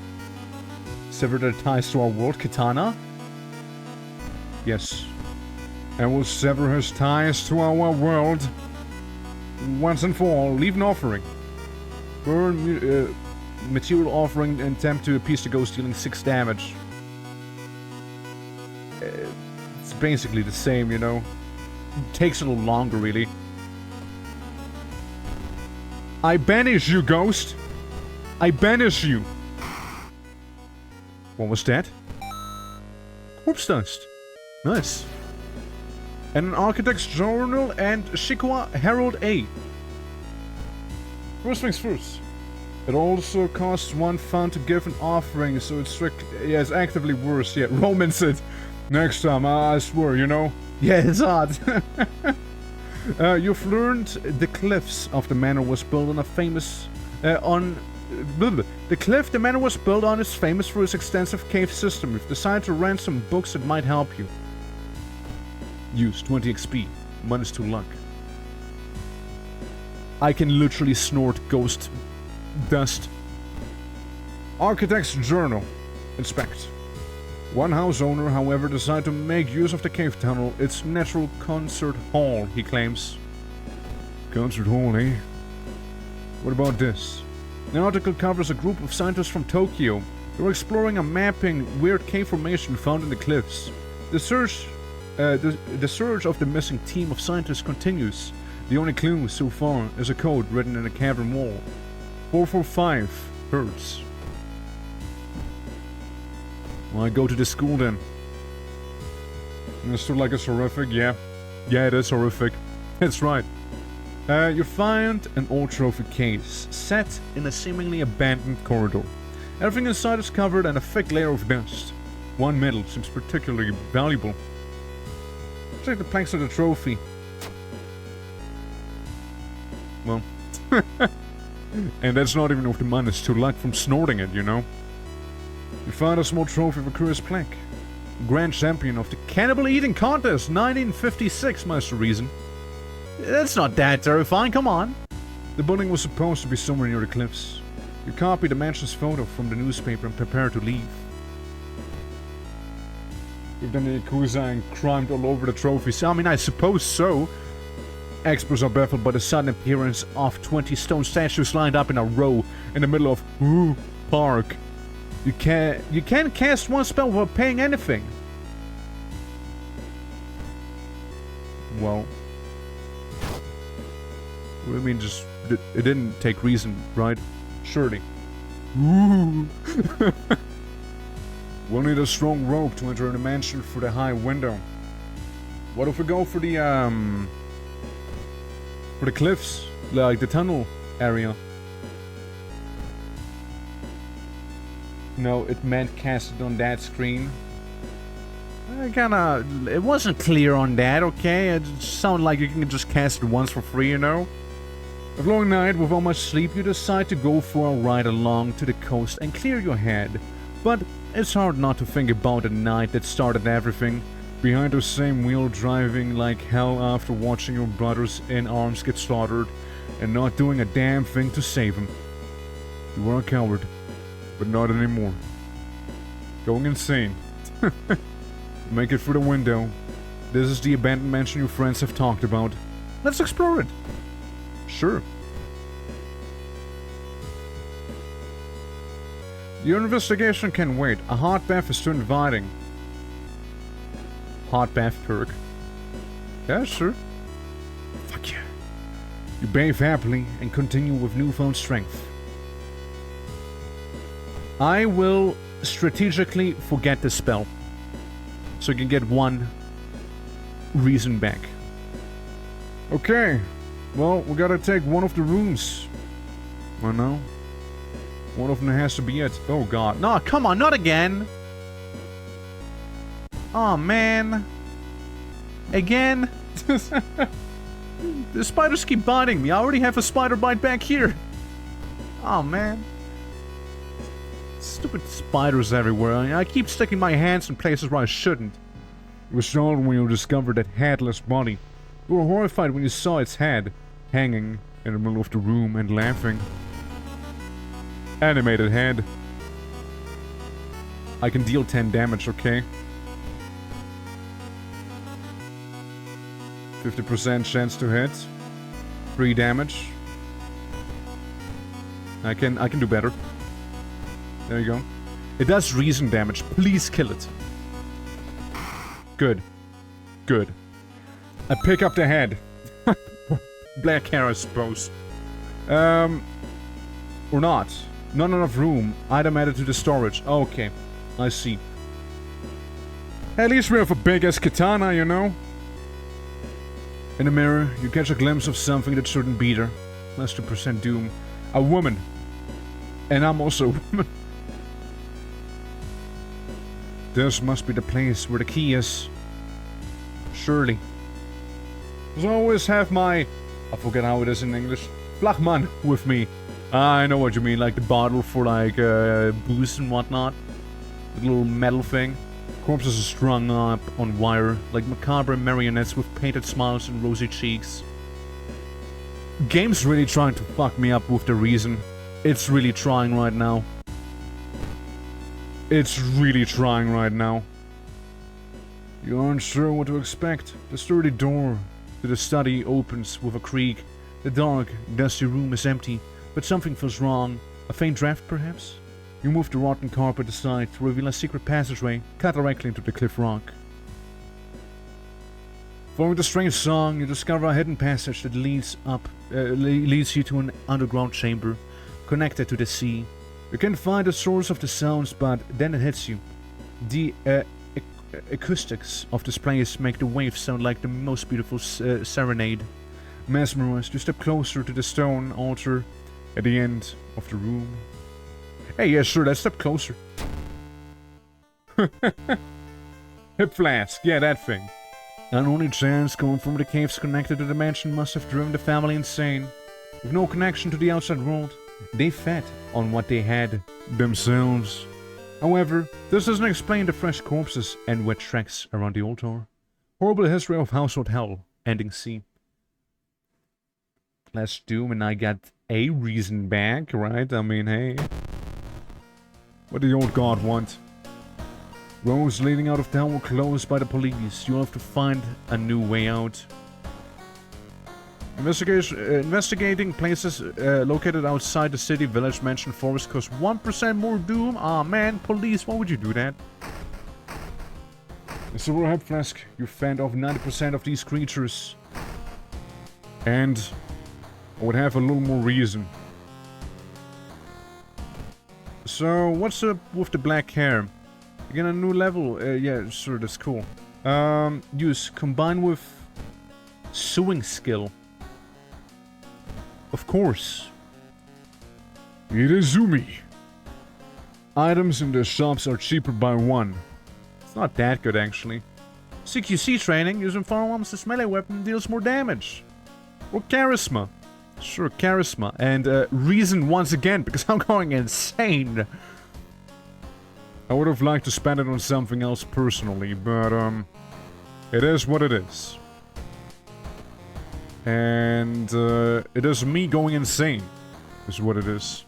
Sever the ties to our world, Katana? Yes. And we'll sever his ties to our world. Once and for all, leave an offering. Burn material offering and attempt to appease the ghost, dealing 6 damage. It's basically the same, you know. It takes a little longer, really. I banish you, ghost! I banish you! What was that? Corpse dust. Nice. And an Architect's Journal and Shikwa Herald A. First things first. It also costs 1 fund to give an offering, so it's strict. Yeah, it's actively worse. Yeah, romance it. Next time, I swear, you know? Yeah, it's hard. You've learned the cliffs of the manor was built on a famous... The cliff the manor was built on is famous for its extensive cave system. If you decide to rent some books, it might help you. Use 20 XP. Minus 2 luck. I can literally snort ghost dust. Architect's Journal. Inspect. One house owner, however, decided to make use of the cave tunnel, its natural concert hall, he claims. Concert hall, eh? What about this? The article covers a group of scientists from Tokyo. They're exploring and mapping weird cave formation found in the cliffs. The search of the missing team of scientists continues. The only clue so far is a code written in a cavern wall. 445 Hertz. Well, I go to the school then. It's still like it's horrific, yeah. Yeah, it is horrific. That's right. You find an old trophy case, set in a seemingly abandoned corridor. Everything inside is covered in a thick layer of dust. One medal seems particularly valuable. Check the planks of the trophy. Well. And that's not even with the minus 2 luck from snorting it, you know. You found a small trophy of a curious plaque. Grand champion of the cannibal eating contest, 1956, must the reason. That's not that terrifying, come on. The building was supposed to be somewhere near the cliffs. You copy the mansion's photo from the newspaper and prepare to leave. You've done the Yakuza and crimed all over the trophies. I mean, I suppose so. Experts are baffled by the sudden appearance of 20 stone statues lined up in a row in the middle of Park. You can't cast one spell without paying anything. Well, I mean, just it didn't take reason, right? Surely. Ooh. We'll need a strong rope to enter the mansion through the high window. What if we go for the cliffs, like the tunnel area? No, it meant cast it on that screen. It wasn't clear on that, okay? It sounded like you can just cast it once for free, you know? A long night without much sleep, you decide to go for a ride along to the coast and clear your head. But it's hard not to think about the night that started everything. Behind the same wheel, driving like hell after watching your brothers in arms get slaughtered and not doing a damn thing to save them. You were a coward, but not anymore. Going insane. Make it through the window. This is the abandoned mansion your friends have talked about. Let's explore it. Sure. Your investigation can wait. A hot bath is too inviting. Hot bath perk. Yeah, sure. Fuck yeah. You bathe happily and continue with newfound strength. I will strategically forget the spell, so you can get 1 reason back. Okay. Well, we gotta take one of the rooms. I know. One of them has to be it. Oh god. No, come on, not again! Oh man. Again? The spiders keep biting me. I already have a spider bite back here. Oh man. Stupid spiders everywhere. I keep sticking my hands in places where I shouldn't. You were startled when you discovered that headless body. You were horrified when you saw its head hanging in the middle of the room and laughing. Animated head. I can deal 10 damage, okay? 50% chance to hit. 3 damage. I can do better. There you go. It does reason damage. Please kill it. Good. Good. I pick up the head. Black hair, I suppose. Or not. Not enough room. Item added to the storage. Okay. I see. At least we have a big-ass katana, you know? In the mirror, you catch a glimpse of something that shouldn't be there. Less 2% doom. A woman. And I'm also a woman. This must be the place where the key is. Surely. I always have my... I forget how it is in English. Flachman with me. I know what you mean, like the bottle for like booze and whatnot. The little metal thing. Corpses are strung up on wire, like macabre marionettes with painted smiles and rosy cheeks. Game's really trying to fuck me up with the reason. It's really trying right now. It's really trying right now. You aren't sure what to expect. The sturdy door to the study opens with a creak. The dark, dusty room is empty, but something feels wrong. A faint draft, perhaps? You move the rotten carpet aside to reveal a secret passageway cut directly into the cliff rock. Following the strange song, you discover a hidden passage that leads you to an underground chamber connected to the sea. You can find the source of the sounds, but then it hits you. The acoustics of this place make the waves sound like the most beautiful serenade. Mesmerized, you step closer to the stone altar at the end of the room. Hey, yeah, sure, let's step closer. Hip flask, yeah, that thing. An only chance going from the caves connected to the mansion must have driven the family insane. With no connection to the outside world, they fed on what they had themselves. However, this doesn't explain the fresh corpses and wet tracks around the altar. Horrible history of household hell, ending C. Let's do, and I got a reason back, right? I mean, hey. What did the old god want? Roads leading out of town were closed by the police. You'll have to find a new way out. Investigating places located outside the city, village, mansion, forest cost 1% more doom. Aw, man, police, why would you do that? The silver hip flask. You fend off 90% of these creatures. And I would have a little more reason. So, what's up with the black hair? Again, a new level. Yeah, sure, that's cool. Use combine with sewing skill. Of course. Irezumi. Items in the shops are cheaper by 1. It's not that good, actually. CQC training. Using firearms as melee weapon deals more damage. Or charisma. Sure, charisma. And reason once again, because I'm going insane. I would have liked to spend it on something else personally, but it is what it is. And it is me going insane, is what it is.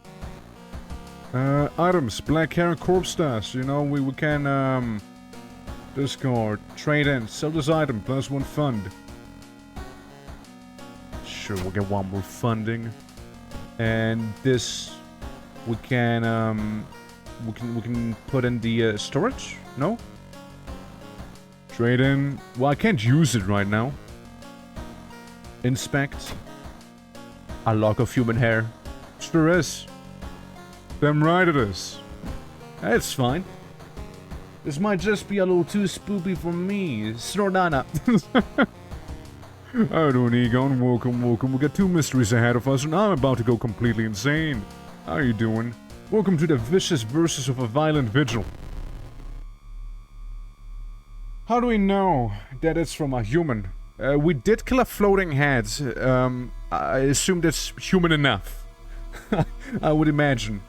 Items, black hair and corpse dust. You know, we can discard, trade in, sell this item, +1 fund. Sure, we'll get 1 more funding. And this we can put in the storage? No? Trade in. Well, I can't use it right now. Inspect. A lock of human hair. Sure is. Damn right it is. It's fine. This might just be a little too spoopy for me. Snordana. How doing, Egon? Welcome. We got 2 mysteries ahead of us, and I'm about to go completely insane. How you doing? Welcome to the vicious verses of a violent vigil. How do we know that it's from a human? We did kill a floating head. I assume that's human enough. I would imagine.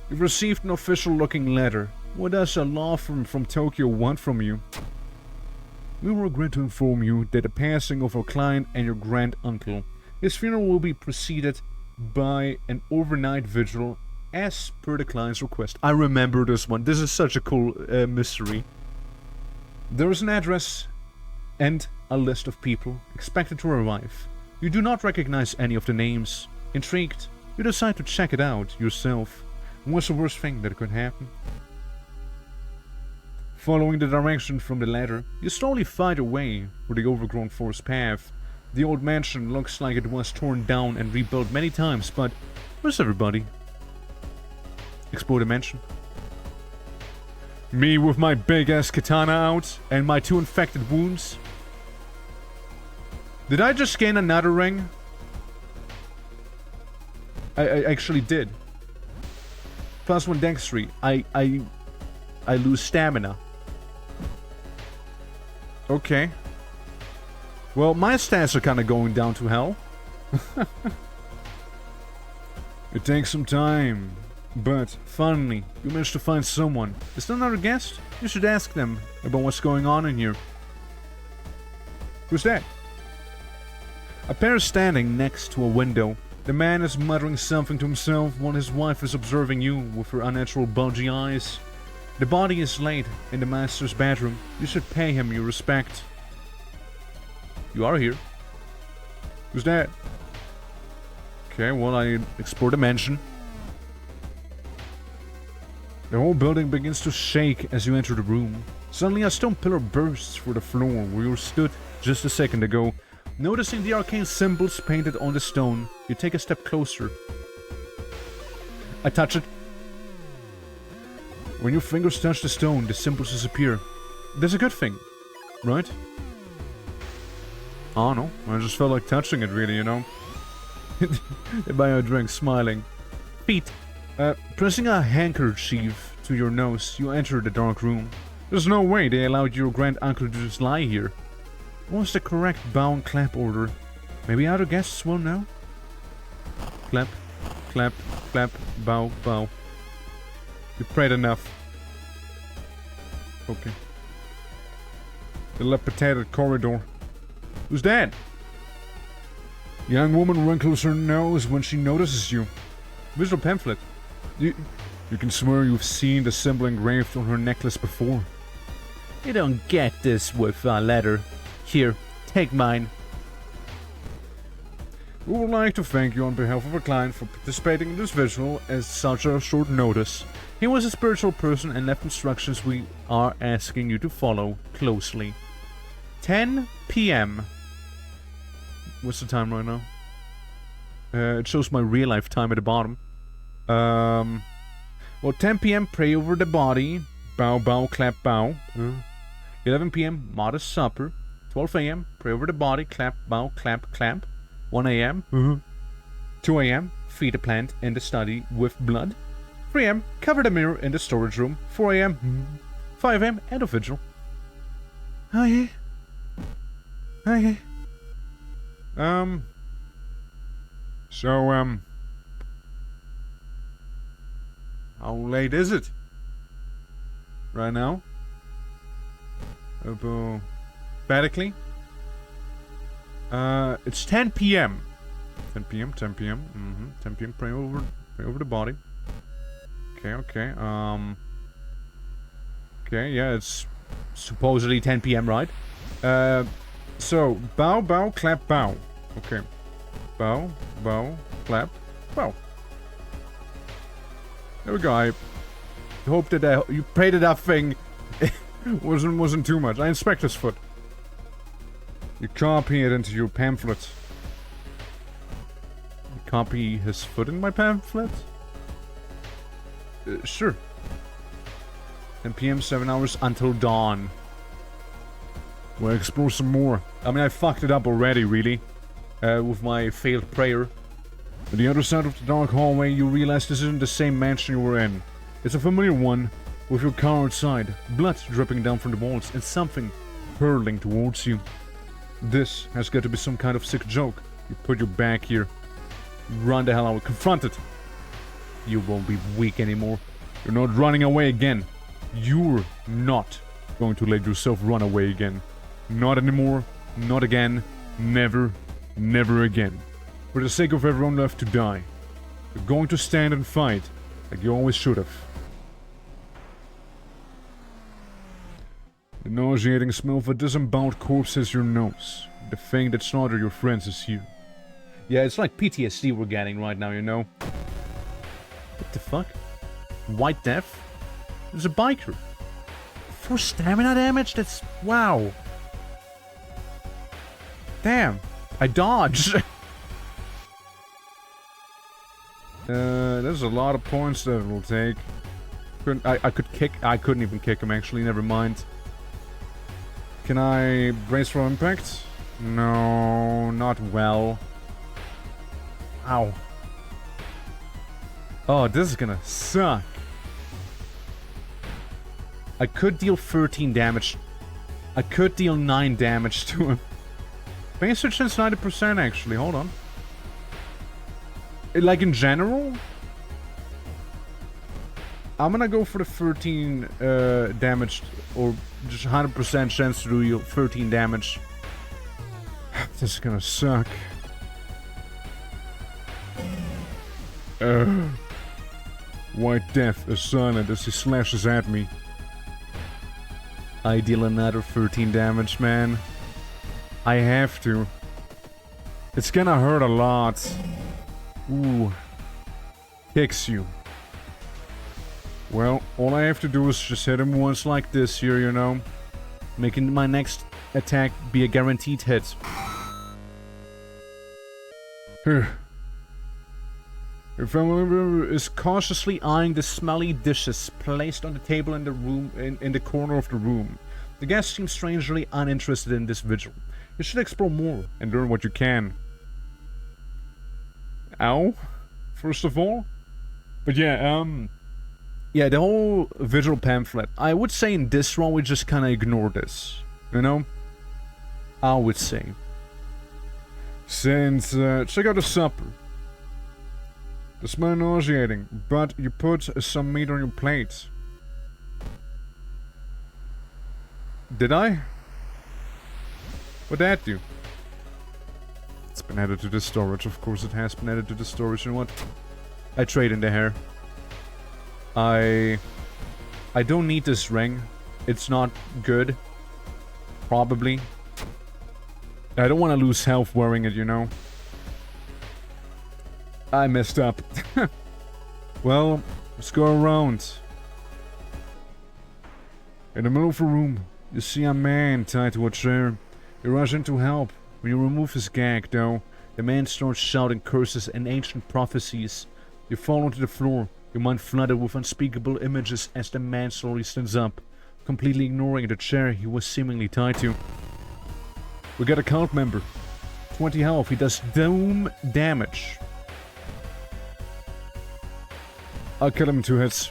You've received an official-looking letter. What does a law firm from Tokyo want from you? We regret to inform you that the passing of our client and your grand-uncle His funeral will be preceded by an overnight vigil as per the client's request. I remember this one. This is such a cool mystery. There is an address and a list of people expected to arrive. You do not recognize any of the names. Intrigued, you decide to check it out yourself. What's the worst thing that could happen? Following the direction from the ladder, you slowly find your way through the overgrown forest path. The old mansion looks like it was torn down and rebuilt many times, but where's everybody? Explore the mansion. Me with my big-ass katana out and my 2 infected wounds. Did I just gain another ring? I actually did. +1 dexterity. I lose stamina. Okay. Well, my stats are kind of going down to hell. It takes some time, but finally, you managed to find someone. Is there another guest? You should ask them about what's going on in here. Who's that? A pair is standing next to a window. The man is muttering something to himself while his wife is observing you with her unnatural bulgy eyes. The body is laid in the master's bedroom. You should pay him your respect. You are here. Who's that? Okay, well, I explore the mansion. The whole building begins to shake as you enter the room. Suddenly a stone pillar bursts through the floor where you stood just a second ago. Noticing the arcane symbols painted on the stone, you take a step closer. I touch it. When your fingers touch the stone, the symbols disappear. That's a good thing, right? Oh no, I just felt like touching it really, you know? They buy a drink, smiling. Feet. Pressing a handkerchief to your nose, you enter the dark room. There's no way they allowed your grand uncle to just lie here. What's the correct bow and clap order? Maybe other guests will know? Clap, clap, clap, bow, bow. You prayed enough. Okay. Dilapidated corridor. Who's that? Young woman wrinkles her nose when she notices you. Visual pamphlet. You can swear you've seen the symbol engraved on her necklace before. You don't get this with a letter. Here, take mine. We would like to thank you on behalf of our client for participating in this visual at such a short notice. He was a spiritual person and left instructions we are asking you to follow closely. 10 p.m. What's the time right now? It shows my real life time at the bottom. Well, 10 p.m. pray over the body. Bow, bow, clap, bow. 11 p.m. modest supper. 12 a.m. pray over the body. Clap, bow, clap, clamp. 1 a.m. 2 a.m. feed a plant in the study with blood. 3 a.m. cover the mirror in the storage room. 4 a.m. 5 a.m. end of vigil. Okay. Okay. So, how late is it? Right now? Hypothetically? It's 10 p.m. 10 p.m., 10 p.m. 10 p.m. Pray over the body. Okay, okay. Okay, yeah, it's supposedly 10 p.m., right? So, bow, bow, clap, bow. Okay. Bow, bow, clap, bow. There we go. I hope that you prayed that that thing wasn't too much. I inspect his foot. You copy it into your pamphlet. You copy his foot in my pamphlet? Sure. 10 p.m., 7 hours until dawn. We'll explore some more. I mean, I fucked it up already, really. With my failed prayer. On the other side of the dark hallway, you realize this isn't the same mansion you were in. It's a familiar one, with your car outside, blood dripping down from the walls, and something hurling towards you. This has got to be some kind of sick joke. You put your back here. Run the hell out. Confront it. You won't be weak anymore. You're not running away again. You're not going to let yourself run away again. Not anymore. Not again. Never. Never again. For the sake of everyone left to die. You're going to stand and fight, like you always should have. The nauseating smell of a disemboweled corpse is your nose. The thing that slaughtered your friends is here. Yeah, it's like PTSD we're getting right now, you know? What the fuck? White Death? There's a biker. 4 stamina damage? That's... wow. Damn. I dodged. There's a lot of points that it will take. I could kick... I couldn't even kick him, actually. Never mind. Can I brace for impact? No, not well. Ow. Oh, this is gonna suck. I could deal 13 damage. I could deal 9 damage to him. Basic chance 90% actually, hold on. Like in general? I'm gonna go for the 13 damage, or just 100% chance to do 13 damage. This is gonna suck. White Death is silent as he slashes at me. I deal another 13 damage, man. I have to. It's gonna hurt a lot. Ooh. Kicks you. Well, all I have to do is just hit him once like this here, you know. Making my next attack be a guaranteed hit. Your family member is cautiously eyeing the smelly dishes placed on the table in the room, in the corner of the room. The guest seems strangely uninterested in this vigil. You should explore more and learn what you can. Ow, first of all. But yeah, yeah, the whole vigil pamphlet. I would say in this run we just kinda ignore this. You know? I would say. Since, check out the supper. The smell nauseating, but you put some meat on your plate. Did I? What'd that do? It's been added to the storage, of course it has been added to the storage, you know what? I trade in the hair. I don't need this ring. It's not good. Probably. I don't want to lose health wearing it, you know? I messed up. Well, let's go around. In the middle of the room, you see a man tied to a chair. You rush in to help. When you remove his gag, though, the man starts shouting curses and ancient prophecies. You fall onto the floor, your mind flooded with unspeakable images as the man slowly stands up, completely ignoring the chair he was seemingly tied to. We got a cult member. 20 health, he does doom damage. I'll kill him in 2 hits.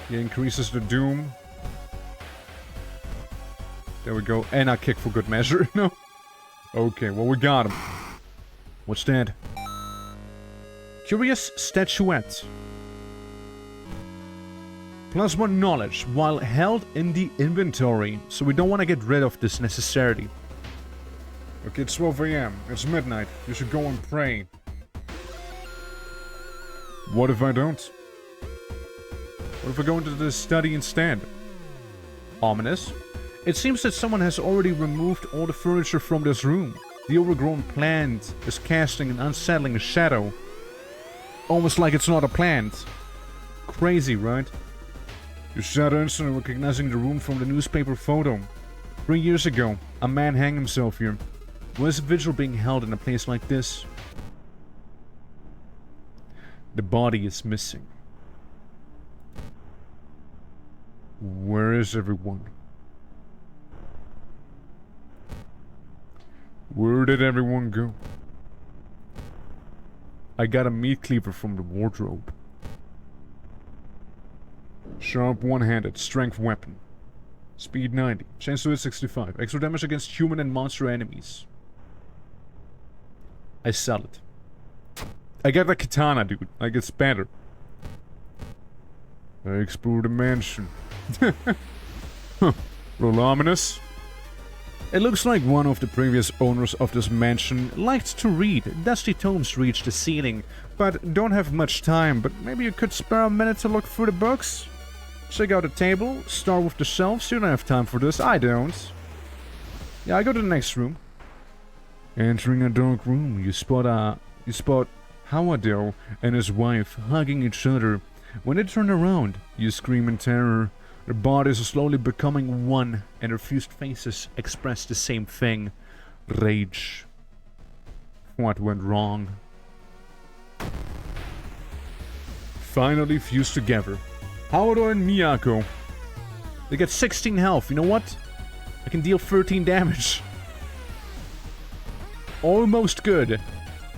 He increases the doom. There we go. And I kick for good measure. No? Okay, well we got him. What's that? Curious statuette. +1 knowledge while held in the inventory. So we don't want to get rid of this necessarily. Okay, it's 12 AM. It's midnight. You should go and pray. What if I don't? What if I go into the study instead? Ominous. It seems that someone has already removed all the furniture from this room. The overgrown plant is casting an unsettling shadow. Almost like it's not a plant. Crazy, right? You shudder instantly recognizing the room from the newspaper photo. 3 years ago, a man hanged himself here. Why is a vigil being held in a place like this? The body is missing. Where is everyone? Where did everyone go? I got a meat cleaver from the wardrobe. Sharp one-handed, strength weapon. Speed 90, chance to hit 65, extra damage against human and monster enemies. I sell it. I got a katana, dude. Like, it's better. I explored the mansion. Huh. Roll ominous. It looks like one of the previous owners of this mansion liked to read. Dusty tomes reach the ceiling, but don't have much time. But maybe you could spare a minute to look through the books? Check out the table, start with the shelves. You don't have time for this. I don't. Yeah, I go to the next room. Entering a dark room, you spot Howado and his wife hugging each other. When they turn around, you scream in terror. Their bodies are slowly becoming one, and their fused faces express the same thing. Rage. What went wrong? Finally fused together. Howado and Miyako. They get 16 health. You know what? I can deal 13 damage. Almost good.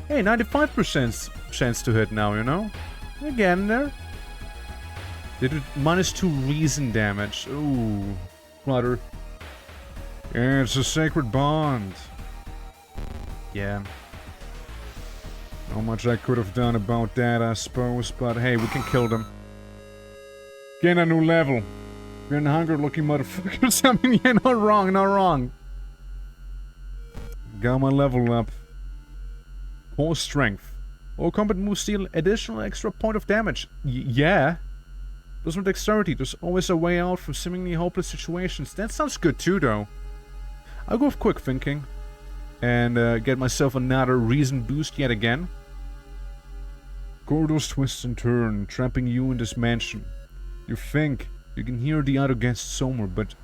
Hey, 95% chance to hit now, you know? We're getting there. They did -2 reason damage. Ooh. Clutter. Yeah, it's a sacred bond. Yeah. Not much I could have done about that, I suppose, but hey, we can kill them. Gain a new level. You're hunger-looking motherfuckers. I mean, yeah, not wrong, not wrong. Got my level up. Core strength. All combat moves deal additional extra point of damage. Yeah. Those with dexterity. There's always a way out from seemingly hopeless situations. That sounds good too, though. I'll go with quick thinking. And get myself another reason boost yet again. Corridors twist and turn, trapping you in this mansion. You think you can hear the other guests somewhere, but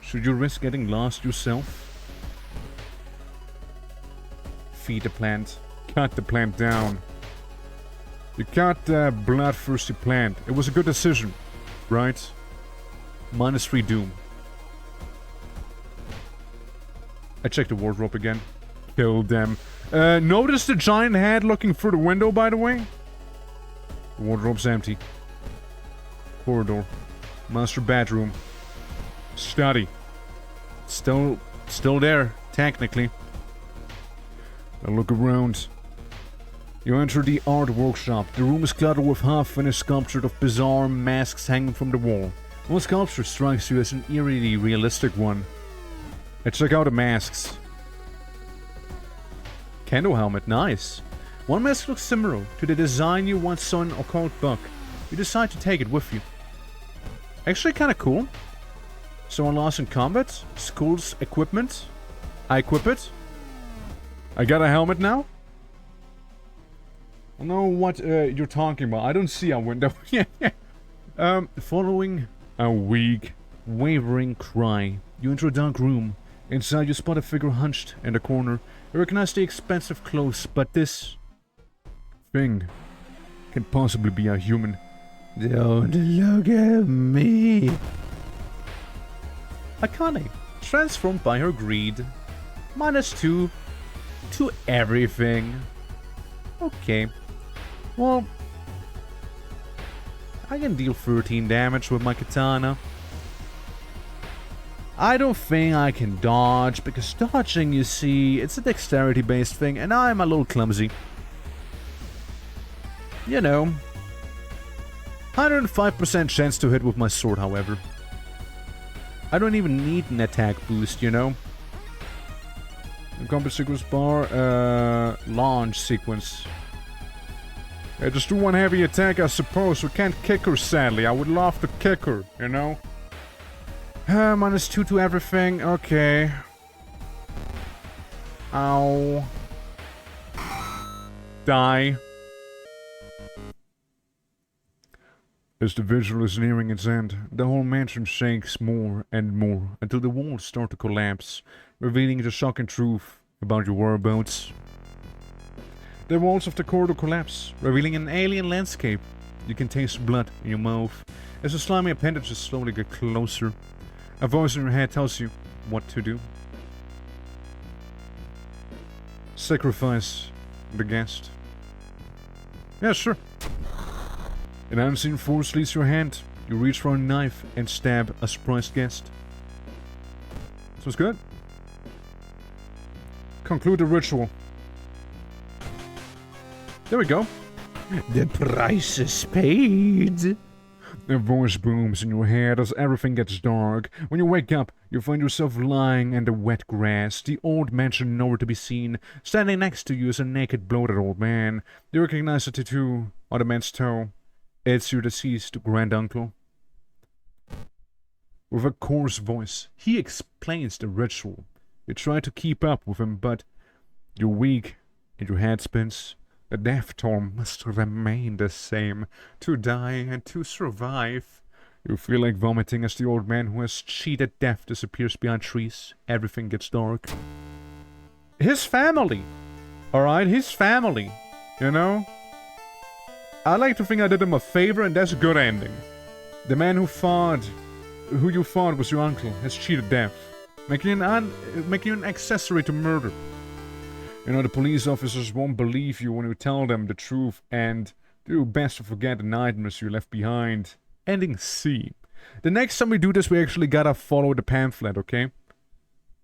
should you risk getting lost yourself? Feed the plant. Cut the plant down. You cut the bloodthirsty plant. It was a good decision, right? -3 doom. I checked the wardrobe again. Kill them. Notice the giant head looking through the window, by the way? The wardrobe's empty. Corridor. Master bedroom. Study. Still there, technically. I look around. You enter the art workshop. The room is cluttered with half-finished sculptures of bizarre masks hanging from the wall. One sculpture strikes you as an eerily realistic one. Let's check out the masks. Kendo helmet, nice. One mask looks similar to the design you once saw in an occult book. You decide to take it with you. Actually kinda cool. Someone lost in combat? School's equipment? I equip it. I got a helmet now? I don't know what you're talking about. I don't see a window. Following a weak, wavering cry, you enter a dark room. Inside you spot a figure hunched in the corner. You recognize the expensive clothes, but this thing can possibly be a human. Don't look at me. Akane, transformed by her greed. -2 to everything. Okay. Well, I can deal 13 damage with my katana. I don't think I can dodge, because dodging, you see, it's a dexterity-based thing, and I'm a little clumsy. You know. 105% chance to hit with my sword, however. I don't even need an attack boost, you know. Combat sequence bar, launch sequence. Yeah, just do one heavy attack, I suppose. We can't kick her, sadly. I would love to kick her, you know. -2 to everything. Okay. Ow. Die. As the vigil is nearing its end, the whole mansion shakes more and more until the walls start to collapse, revealing the shocking truth about your whereabouts. The walls of the corridor collapse, revealing an alien landscape. You can taste blood in your mouth as the slimy appendages slowly get closer. A voice in your head tells you what to do. Sacrifice the guest. Yeah, sure. An unseen force leads your hand. You reach for a knife and stab a surprised guest. Sounds good. Conclude the ritual. There we go. The price is paid. A voice booms in your head as everything gets dark. When you wake up, you find yourself lying in the wet grass, the old mansion nowhere to be seen. Standing next to you is a naked, bloated old man. You recognize the tattoo on the man's toe. It's your deceased granduncle. With a coarse voice, he explains the ritual. You try to keep up with him, but you're weak and your head spins. The death toll must remain the same. To die and to survive. You feel like vomiting as the old man who has cheated death disappears behind trees. Everything gets dark. His family! Alright, his family. You know? I like to think I did him a favor, and that's a good ending. The man who you fought was your uncle, has cheated death. Making you an accessory to murder. You know, the police officers won't believe you when you tell them the truth, and do best to forget the nightmares you left behind. Ending C. The next time we do this, we actually gotta follow the pamphlet, okay?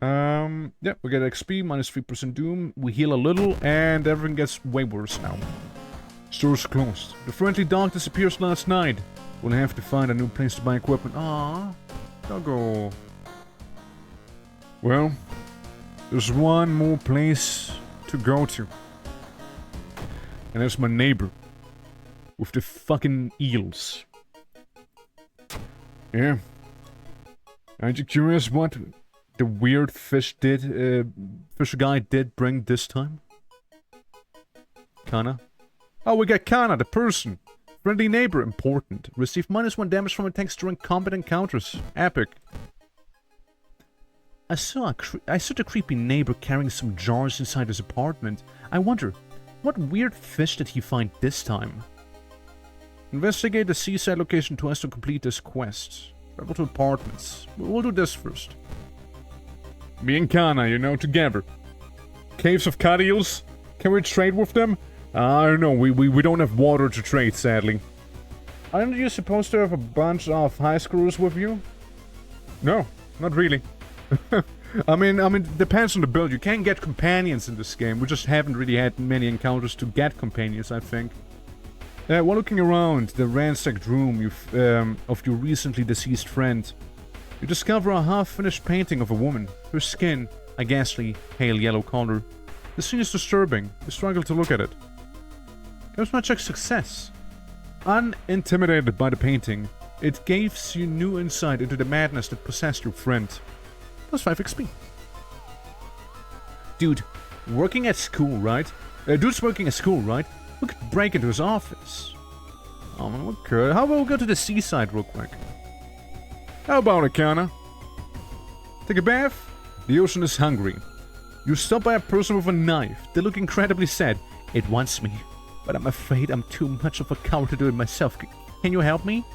Yeah, we get XP, minus 3% doom, we heal a little, and everything gets way worse now. Store's closed. The friendly dog disappears last night. We'll have to find a new place to buy equipment. Aww, doggo. Well, there's one more place to go to. And that's my neighbor. With the fucking eels. Yeah. Aren't you curious what the weird fish guy did bring this time? Kana? Oh, we got Kana, the person. Friendly neighbor, important. Received -1 damage from attacks during combat encounters. Epic. I saw the creepy neighbor carrying some jars inside his apartment. I wonder, what weird fish did he find this time? Investigate the seaside location twice to complete this quest. Travel to apartments. We'll do this first. Me and Kana, you know, together. Caves of cat eels? Can we trade with them? I don't know, we don't have water to trade, sadly. Aren't you supposed to have a bunch of high screws with you? No, not really. I mean, it depends on the build. You can get companions in this game. We just haven't really had many encounters to get companions, I think. While looking around the ransacked room of your recently deceased friend, you discover a half-finished painting of a woman. Her skin, a ghastly, pale yellow color. The scene is disturbing. You struggle to look at it. It was much a success. Unintimidated by the painting, it gives you new insight into the madness that possessed your friend. Plus 5 XP. Dude's working at school, right? We could break into his office. Oh man, we could. How about we go to the seaside real quick? How about it, Kana? Take a bath? The ocean is hungry. You stop by a person with a knife. They look incredibly sad. It wants me, but I'm afraid I'm too much of a coward to do it myself. Can you help me?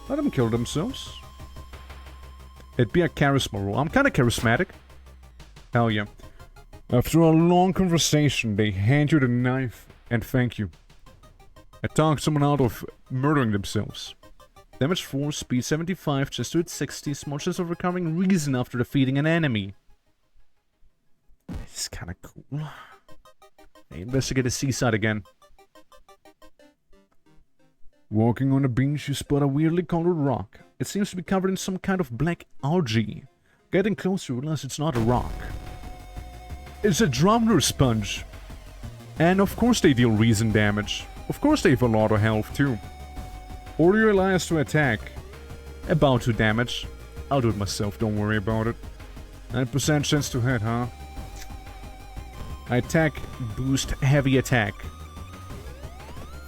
Let them kill themselves. It'd be a charisma roll. I'm kind of charismatic. Hell yeah. After a long conversation, they hand you the knife and thank you. I talked someone out of murdering themselves. Damage 4, speed 75, chest to hit 60, small chance of recovering reason after defeating an enemy. This is kind of cool. I investigate the seaside again. Walking on the beach, you spot a weirdly colored rock. It seems to be covered in some kind of black algae. Getting closer, you realize it's not a rock. It's a drowner sponge. And of course they deal reason damage. Of course they have a lot of health too. Order your alliance to attack. About to damage. I'll do it myself, don't worry about it. 9% chance to hit, huh? Attack, boost, heavy attack.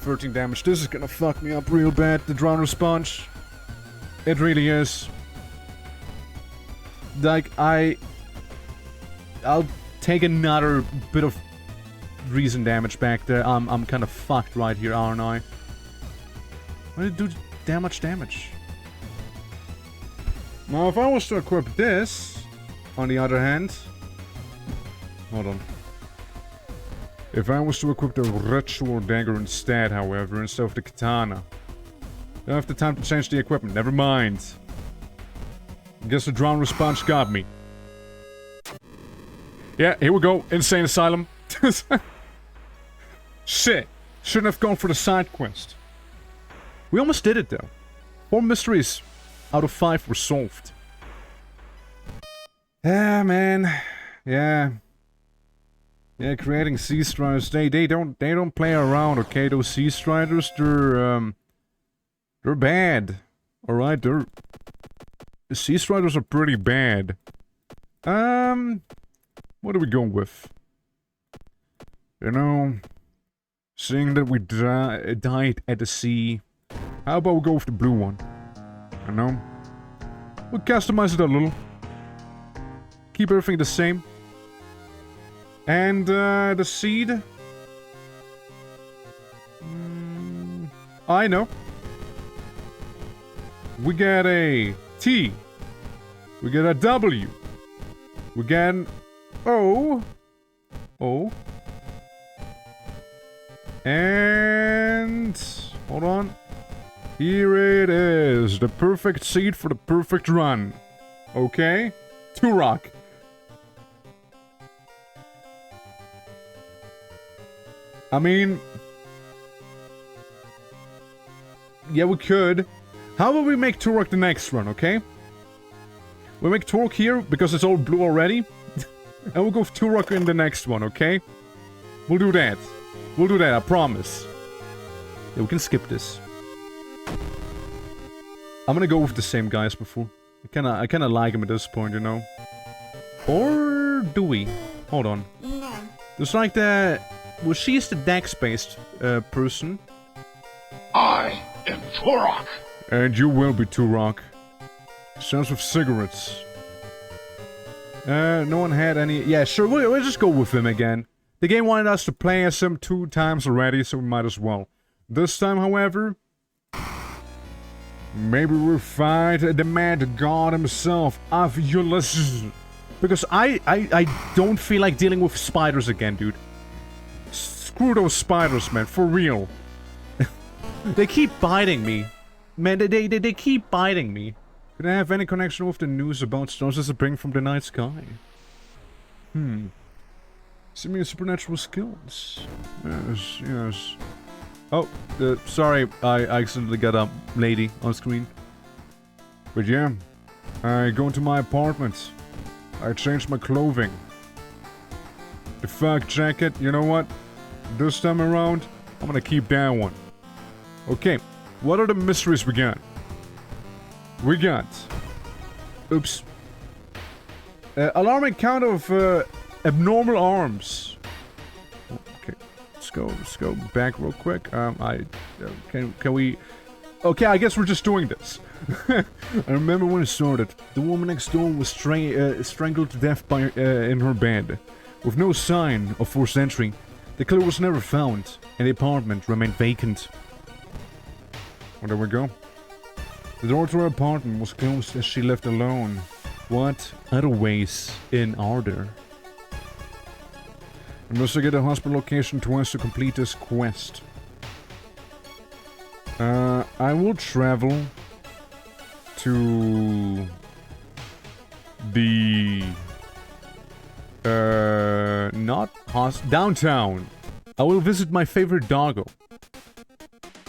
13 damage. This is gonna fuck me up real bad, the drowner sponge. It really is. Like, I'll take another bit of reason damage back there. I'm kind of fucked right here, aren't I? Why did it do that much damage? Now, if I was to equip this, on the other hand... Hold on. If I was to equip the ritual dagger instead, however, instead of the katana... Don't have the time to change the equipment, never mind. Guess the drown response got me. Yeah, here we go, Insane Asylum. Shit, shouldn't have gone for the side quest. We almost did it, though. 4 mysteries out of 5 were solved. Yeah, man. Yeah. Yeah, creating Sea Striders, they don't play around, okay? Those Sea Striders, they're bad. Alright, the Sea Striders are pretty bad. What are we going with? You know, seeing that we died at the sea, how about we go with the blue one? You know? We'll customize it a little. Keep everything the same. And, the seed? I know. We get a T. We get a W. We get an O. O. And... hold on. Here it is. The perfect seed for the perfect run. Okay? Turok. I mean... yeah, we could. How about we make Turok the next run, okay? We make Turok here, because it's all blue already. And we'll go with Turok in the next one, okay? We'll do that. We'll do that, I promise. Yeah, we can skip this. I'm gonna go with the same guy as before. I kinda like him at this point, you know? Or do we? Hold on. No. There's like the... well, she's the dex-based person. I am Turok. And you will be Turok. Sounds with cigarettes. No one had any... yeah, sure, we'll just go with him again. The game wanted us to play as him 2 times already, so we might as well. This time, however... maybe we'll fight the mad god himself, of Ulysses. Because I don't feel like dealing with spiders again, dude. Screw those spiders, man, for real. They keep biting me. Man, they keep biting me. Could I have any connection with the news about stones disappearing from the night sky? Seeming supernatural skills. Yes, yes. Oh, sorry, I accidentally got a lady on screen. But yeah, I go into my apartment. I change my clothing. The fur jacket, you know what? This time around, I'm gonna keep that one. Okay, what are the mysteries we got? We got... oops. Alarming count of abnormal arms. Okay, let's go back real quick. Can we... okay, I guess we're just doing this. I remember when it started. The woman next door was strangled to death by in her bed. With no sign of forced entry, the killer was never found, and the apartment remained vacant. Well, there we go. The door to her apartment was closed as she left alone. What other ways in are there? Investigate a hospital location twice to complete this quest. I will travel to the downtown. I will visit my favorite doggo.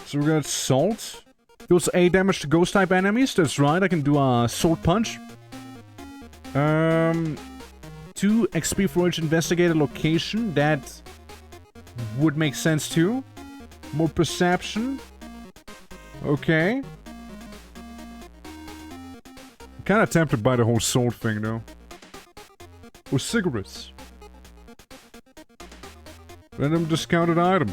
So we got salt. Deals 8 damage to ghost type enemies. That's right, I can do a sword punch. 2 XP for each investigated location. That would make sense too. More perception. Okay. I'm kinda tempted by the whole sword thing though. Or cigarettes. Random discounted item.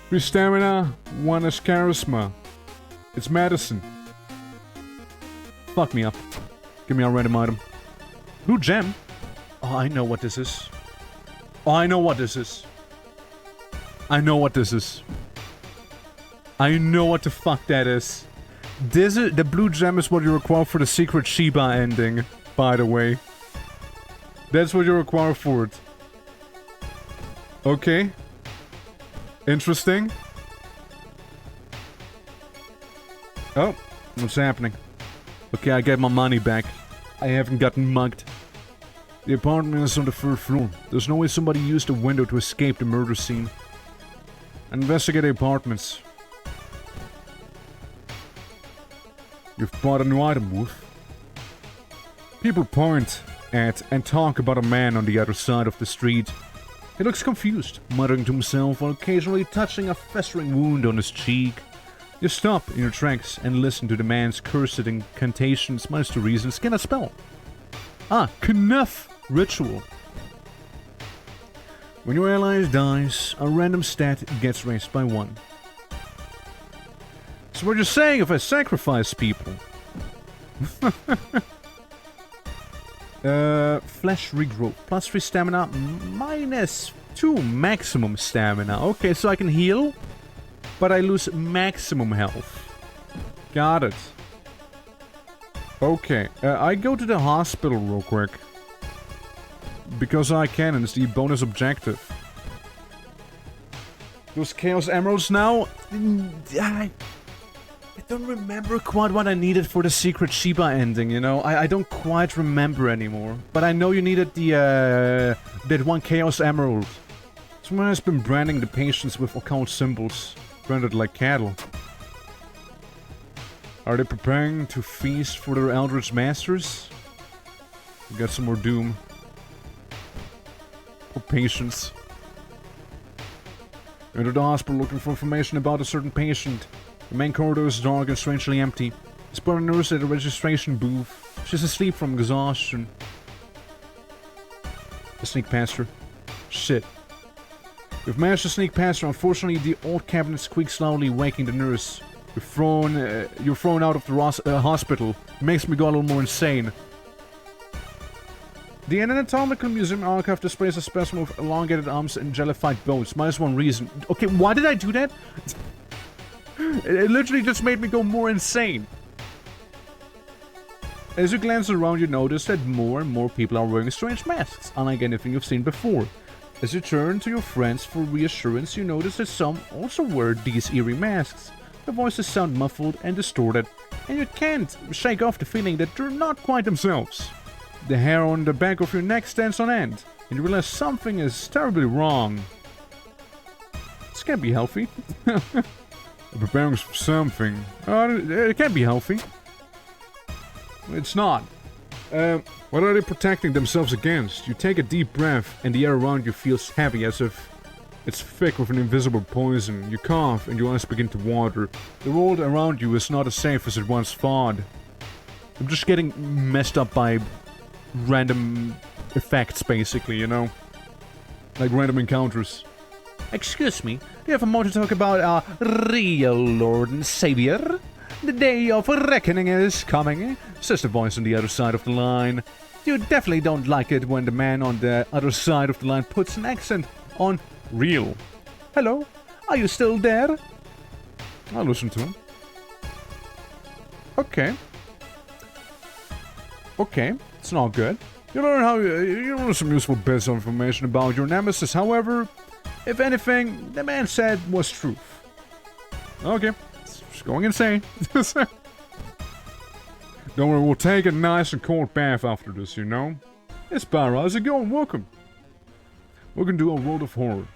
3 stamina, 1 is charisma. It's medicine. Fuck me up. Give me a random item. Blue gem? Oh, I know what this is. Oh, I know what this is. I know what this is. I know what the fuck that is. The blue gem is what you require for the secret Shiba ending, by the way. That's what you require for it. Okay. Interesting. Oh, what's happening? Okay, I get my money back. I haven't gotten mugged. The apartment is on the 3rd floor. There's no way somebody used a window to escape the murder scene. Investigate the apartments. You've bought a new item, Wolf. People point at and talk about a man on the other side of the street. He looks confused, muttering to himself while occasionally touching a festering wound on his cheek. You stop in your tracks and listen to the man's cursed incantations minus 2 reasons. Can a spell? Knuff ritual. When your ally dies, a random stat gets raised by 1. So what you're saying, if I sacrifice people... flesh regrowth. Plus 3 stamina, minus 2 maximum stamina. Okay, so I can heal, but I lose maximum health. Got it. Okay, I go to the hospital real quick. Because I can, and it's the bonus objective. Those Chaos Emeralds now... I don't remember quite what I needed for the Secret Shiba ending, you know? I don't quite remember anymore. But I know you needed the, that 1 Chaos Emerald. Someone has been branding the patients with occult symbols. Branded like cattle. Are they preparing to feast for their Eldritch Masters? We got some more doom. For patients. Enter the hospital looking for information about a certain patient. The main corridor is dark and strangely empty. Spot a nurse at a registration booth. She's asleep from exhaustion. I sneak past her. Shit. We've managed to sneak past her. Unfortunately, the old cabinet squeaks slowly, waking the nurse. You're thrown out of the hospital. It makes me go a little more insane. The Anatomical Museum archive displays a specimen of elongated arms and jellified bones. Minus 1 reason. Okay, why did I do that? It literally just made me go more insane. As you glance around, you notice that more and more people are wearing strange masks, unlike anything you've seen before. As you turn to your friends for reassurance, you notice that some also wear these eerie masks. The voices sound muffled and distorted, and you can't shake off the feeling that they're not quite themselves. The hair on the back of your neck stands on end, and you realize something is terribly wrong. This can't be healthy. Preparing for something. It can't be healthy. It's not. What are they protecting themselves against? You take a deep breath, and the air around you feels heavy, as if it's thick with an invisible poison. You cough, and your eyes begin to water. The world around you is not as safe as it once thought. I'm just getting messed up by random effects, basically, you know? Like random encounters. Excuse me, do you have a moment to talk about our real Lord and Savior? The day of reckoning is coming, says the voice on the other side of the line. You definitely don't like it when the man on the other side of the line puts an accent on real. Hello, are you still there? I'll listen to him. Okay. Okay, it's not good. You learn some useful bits of information about your nemesis. However, if anything, the man said was truth. Okay, it's going insane. Don't worry, we'll take a nice and cold bath after this, you know? Hey, Spyro, how's it going? Welcome. Welcome to a world of horror.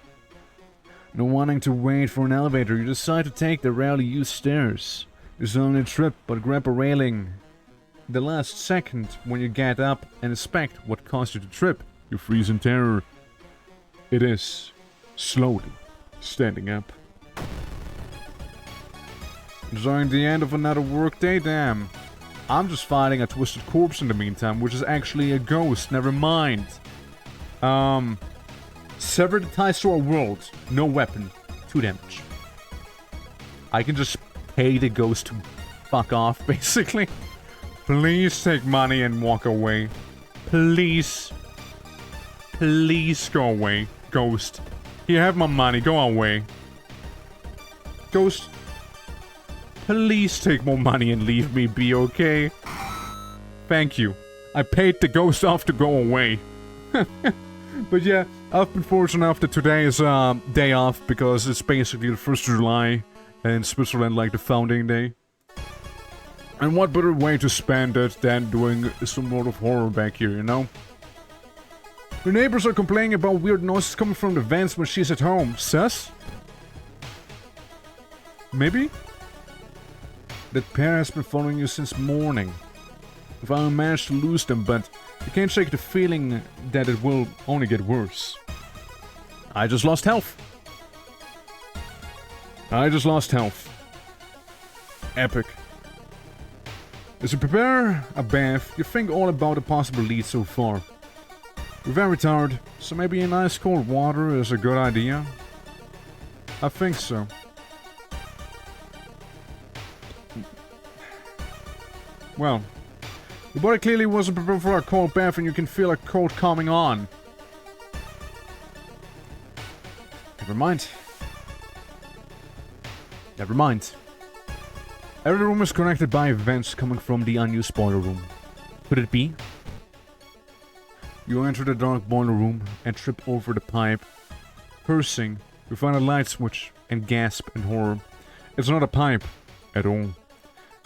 Not wanting to wait for an elevator, you decide to take the rarely used stairs. It's only a trip, but grab a railing. The last second, when you get up and inspect what caused you to trip, you freeze in terror. It is slowly standing up. Enjoying the end of another workday? Damn. I'm just fighting a twisted corpse in the meantime, which is actually a ghost. Never mind. Sever the ties to our world. No weapon. 2 damage. I can just pay the ghost to fuck off, basically. Please take money and walk away. Please. Please go away, ghost. Here, have my money. Go away. Ghost. Please take more money and leave me be, okay? Thank you. I paid the ghost off to go away. But yeah, I've been fortunate enough that today is day off because it's basically the 1st of July in Switzerland, like the founding day. And what better way to spend it than doing some World of Horror back here, you know? The neighbors are complaining about weird noises coming from the vents when she's at home. Sus? Maybe? That pair has been following you since morning. If I managed to lose them, but you can't shake the feeling that it will only get worse. I just lost health. Epic. As you prepare a bath, you think all about the possible leads so far. You're very tired, so maybe a nice cold water is a good idea. I think so. Well, your body clearly wasn't prepared for a cold bath and you can feel a cold coming on. Never mind. Every room is connected by vents coming from the unused boiler room. Could it be? You enter the dark boiler room and trip over the pipe. Cursing, you find a light switch and gasp in horror. It's not a pipe at all.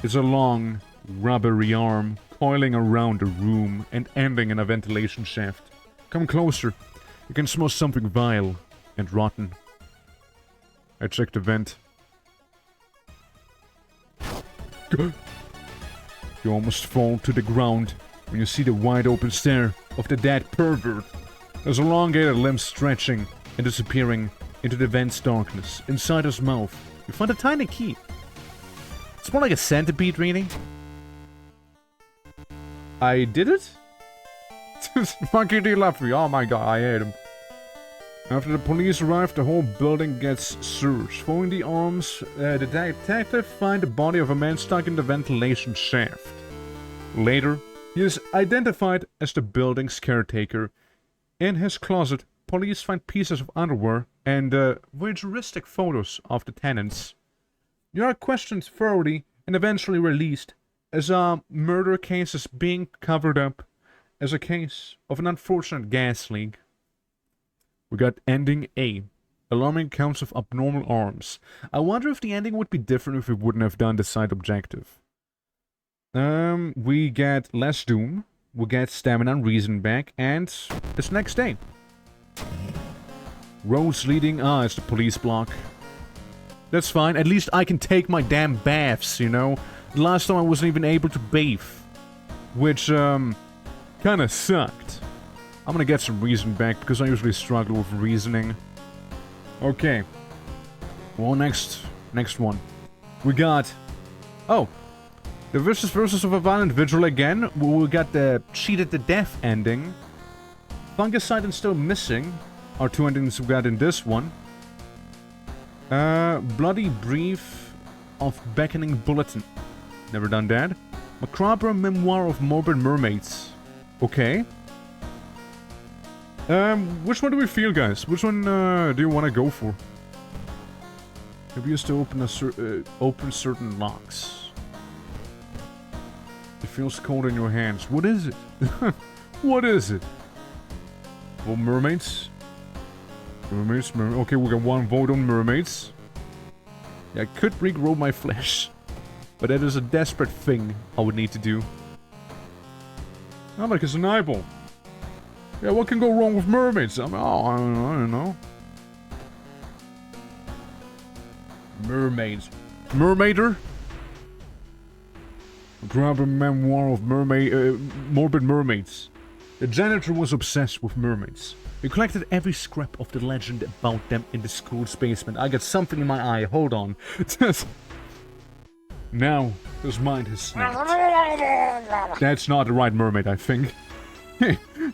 It's a long, rubbery arm coiling around the room and ending in a ventilation shaft. Come closer. You can smell something vile and rotten. I check the vent. You almost fall to the ground when you see the wide open stare of the dead pervert. His elongated limbs stretching and disappearing into the vent's darkness. Inside his mouth, you find a tiny key. It's more like a centipede reading. I did it? Monkey D. Luffy. Oh my god, I hate him. After the police arrive, the whole building gets searched. Following the arms, the detective finds the body of a man stuck in the ventilation shaft. Later, he is identified as the building's caretaker. In his closet, police find pieces of underwear and voyeuristic photos of the tenants. You are questioned thoroughly and eventually released as a murder case is being covered up as a case of an unfortunate gas leak. We got ending A. Alarming counts of abnormal arms. I wonder if the ending would be different if we wouldn't have done the side objective. We get less doom. We get stamina and reason back. And it's next day. Roads leading... it's the police block. That's fine. At least I can take my damn baths, you know? The last time I wasn't even able to bathe. Which, kinda sucked. I'm gonna get some reason back, because I usually struggle with reasoning. Okay. Well, next one. We got... Oh! The vicious versus of a violent vigil again. We got the cheated to death ending. Fungicide and still missing. Are two endings we got in this one. Bloody Brief of Beckoning Bulletin. Never done that. Macabre Memoir of Morbid Mermaids. Okay. Which one do we feel, guys? Which one do you want to go for? Maybe used to open certain locks. It feels cold in your hands. What is it? What is it? Well, mermaids. Okay, we got one vote on mermaids. Yeah, I could regrow my flesh. But that is a desperate thing I would need to do. Oh, look, it's an eyeball. Yeah, what can go wrong with mermaids? I don't know. Mermaids. Mermaider? Grab a memoir of morbid mermaids. The janitor was obsessed with mermaids. He collected every scrap of the legend about them in the school's basement. I got something in my eye. Hold on. Now, his mind has snapped. That's not the right mermaid, I think.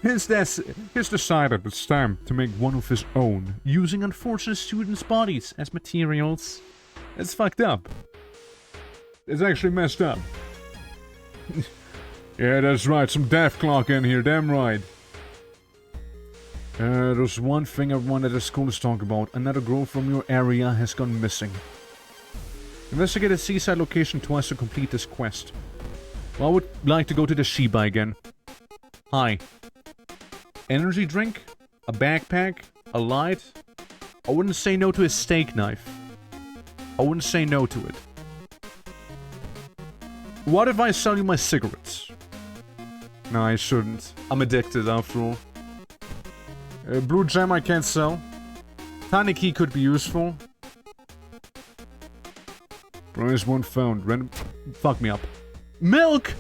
He's decided it's time to make one of his own, using unfortunate students' bodies as materials. It's fucked up. It's actually messed up. Yeah, that's right, some death clock in here, damn right. There's one thing everyone at the school is talking about. Another girl from your area has gone missing. Investigate a seaside location twice to complete this quest. Well, I would like to go to the Shiba again. Hi. Energy drink? A backpack? A light? I wouldn't say no to a steak knife. I wouldn't say no to it. What if I sell you my cigarettes? No, I shouldn't. I'm addicted after all. Blue gem I can't sell. Tiny key could be useful. Prize one found. Random. Fuck me up. Milk!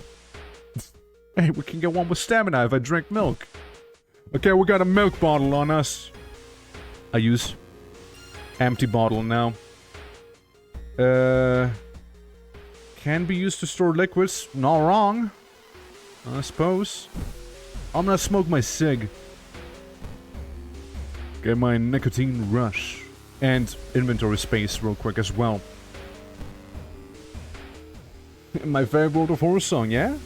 Hey, we can get one with stamina if I drink milk. Okay, we got a milk bottle on us. I use empty bottle now. Can be used to store liquids. Not wrong. I suppose. I'm gonna smoke my cig. Get my nicotine rush. And inventory space real quick as well. My favorite World of Horror song, yeah?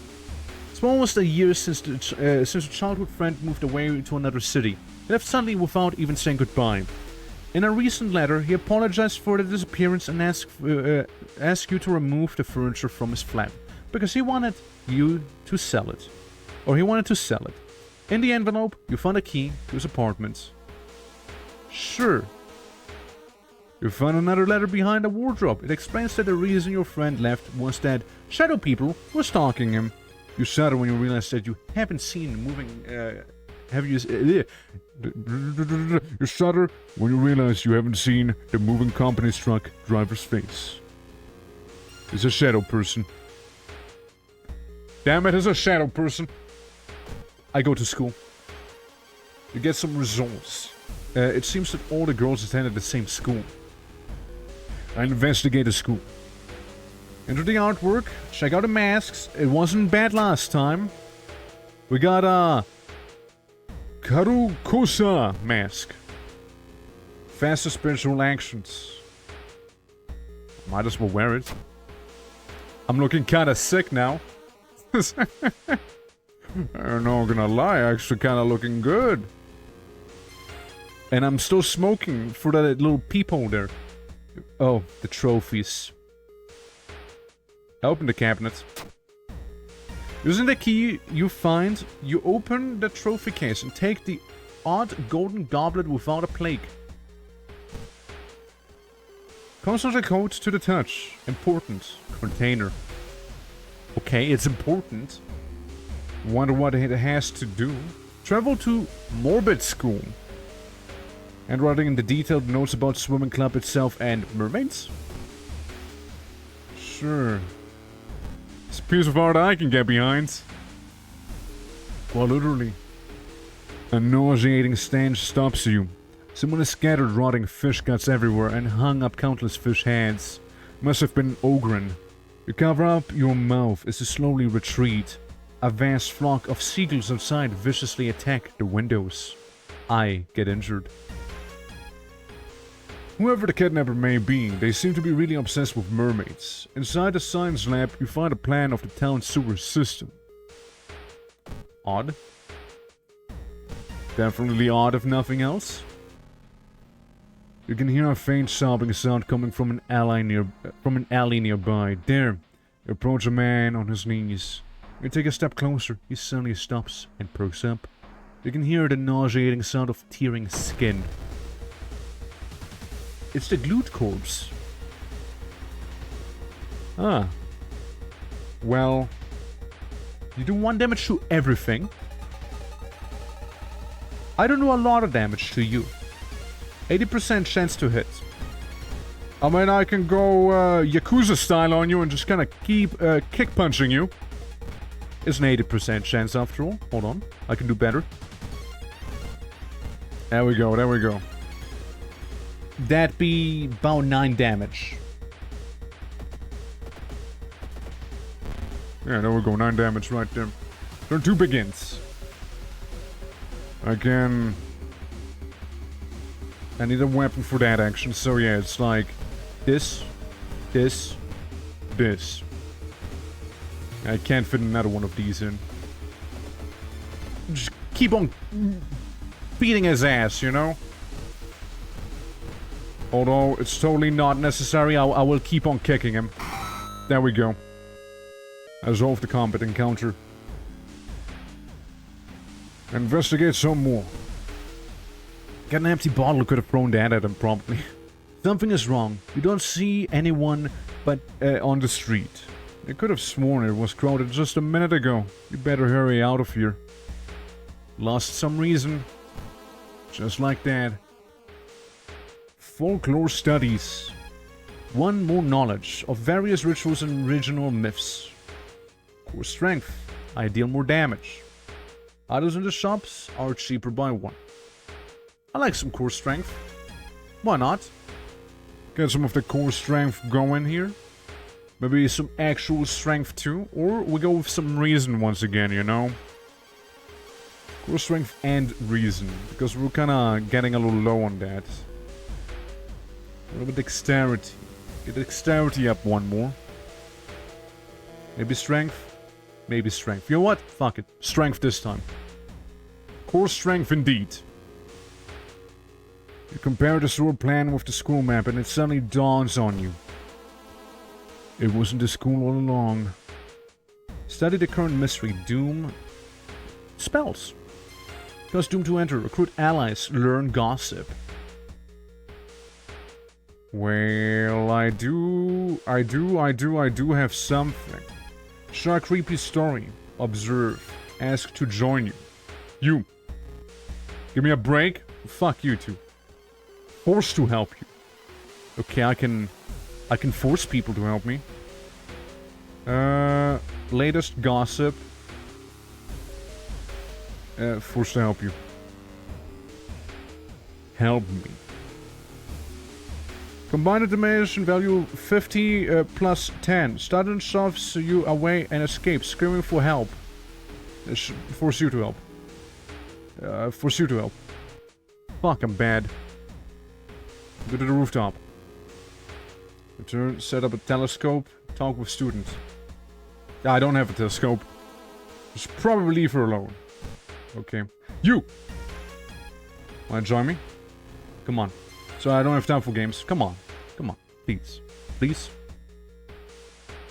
It's been almost a year since a childhood friend moved away to another city. He left suddenly without even saying goodbye. In a recent letter, he apologized for the disappearance and asked you to remove the furniture from his flat. Because he wanted you to sell it. Or he wanted to sell it. In the envelope, you found a key to his apartment. Sure. You found another letter behind a wardrobe. It explains that the reason your friend left was that shadow people were stalking him. You shudder when you realize that you haven't seen moving... You shudder when you realize you haven't seen the moving company's truck driver's face. It's a shadow person. Damn it, it's a shadow person. I go to school. You get some results. It seems that all the girls attended the same school. I investigate the school. Enter the artwork. Check out the masks. It wasn't bad last time. We got a Karukosa mask. Faster spiritual actions. Might as well wear it. I'm looking kinda sick now. I'm not gonna lie, actually kinda looking good. And I'm still smoking for that little peephole there. Oh, the trophies. Open the cabinet. Using the key you find, you open the trophy case and take the odd golden goblet without a plague. Comes with a code to the touch. Important. Container. Okay, it's important. Wonder what it has to do. Travel to Morbid School. Handwriting in the detailed notes about swimming club itself and mermaids? Sure. It's a piece of art I can get behind. Well, literally. A nauseating stench stops you. Someone has scattered rotting fish guts everywhere and hung up countless fish heads. Must have been ogren. You cover up your mouth as you slowly retreat. A vast flock of seagulls outside viciously attack the windows. I get injured. Whoever the kidnapper may be, they seem to be really obsessed with mermaids. Inside the science lab, you find a plan of the town's sewer system. Odd. Definitely odd if nothing else. You can hear a faint sobbing sound coming from an alley nearby. There, you approach a man on his knees. You take a step closer, he suddenly stops and perks up. You can hear the nauseating sound of tearing skin. It's the glued corpse. Ah. Well, you do 1 damage to everything. I don't do a lot of damage to you. 80% chance to hit. I mean, I can go Yakuza style on you and just kind of keep kick punching you. It's an 80% chance after all. Hold on, I can do better. There we go, there we go. That'd be about 9 damage. Yeah, there we go, 9 damage right there. Turn 2 begins. I need a weapon for that action, so yeah, it's like this, this, this. I can't fit another one of these in. Just keep on beating his ass, you know? Although it's totally not necessary, I will keep on kicking him. There we go. I resolved the combat encounter. Investigate some more. Got an empty bottle, could have thrown that at him promptly. Something is wrong. You don't see anyone but on the street. I could have sworn it was crowded just a minute ago. You better hurry out of here. Lost some reason. Just like that. Folklore studies. 1 more knowledge of various rituals and regional myths. Core strength. I deal more damage. Items in the shops are cheaper by 1. I like some core strength. Why not? Get some of the core strength going here. Maybe some actual strength too. Or we go with some reason once again, you know? Core strength and reason. Because we're kinda getting a little low on that. A little bit dexterity. Get dexterity up 1 more. Maybe strength. Maybe strength. You know what? Fuck it. Strength this time. Core strength indeed. You compare the sword plan with the school map and it suddenly dawns on you. It wasn't the school all along. Study the current mystery. Doom. Spells. Cause Doom to enter. Recruit allies. Learn gossip. Well, I do have something. Share a creepy story. Observe. Ask to join you. You. Give me a break? Fuck you two. Force to help you. Okay, I can force people to help me. Latest gossip. Force to help you. Help me. Combined automation value 50 plus 10. Sudden shoves you away and escapes, screaming for help. Force you to help. Force you to help. Fuck, I'm bad. Go to the rooftop. Return, set up a telescope. Talk with students. I don't have a telescope. Just probably leave her alone. Okay. You! Wanna join me? Come on. So I don't have time for games. Come on. Come on. Please. Please.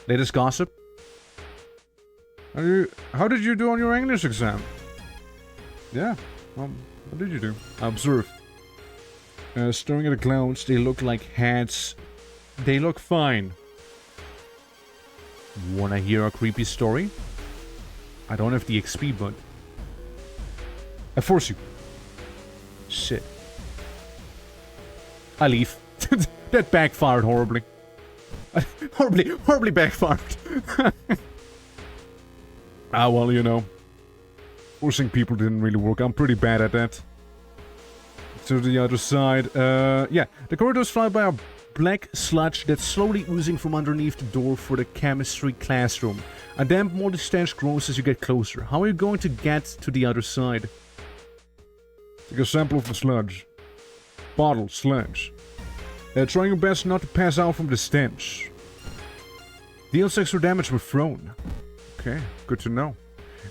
Latest gossip? How did you do on your English exam? Yeah. What did you do? Observe. Staring at the clouds, they look like hats. They look fine. Wanna hear a creepy story? I don't have the XP, but I force you. Shit. I leave. That backfired horribly. horribly backfired. Ah, well, you know. Forcing people didn't really work. I'm pretty bad at that. To the other side. Yeah. The corridors fly by a black sludge that's slowly oozing from underneath the door for the chemistry classroom. A damp, moldy stench grows as you get closer. How are you going to get to the other side? Take a sample of the sludge. Bottle, sludge. Trying your best not to pass out from the stench. Deals extra damage when thrown. Okay, good to know.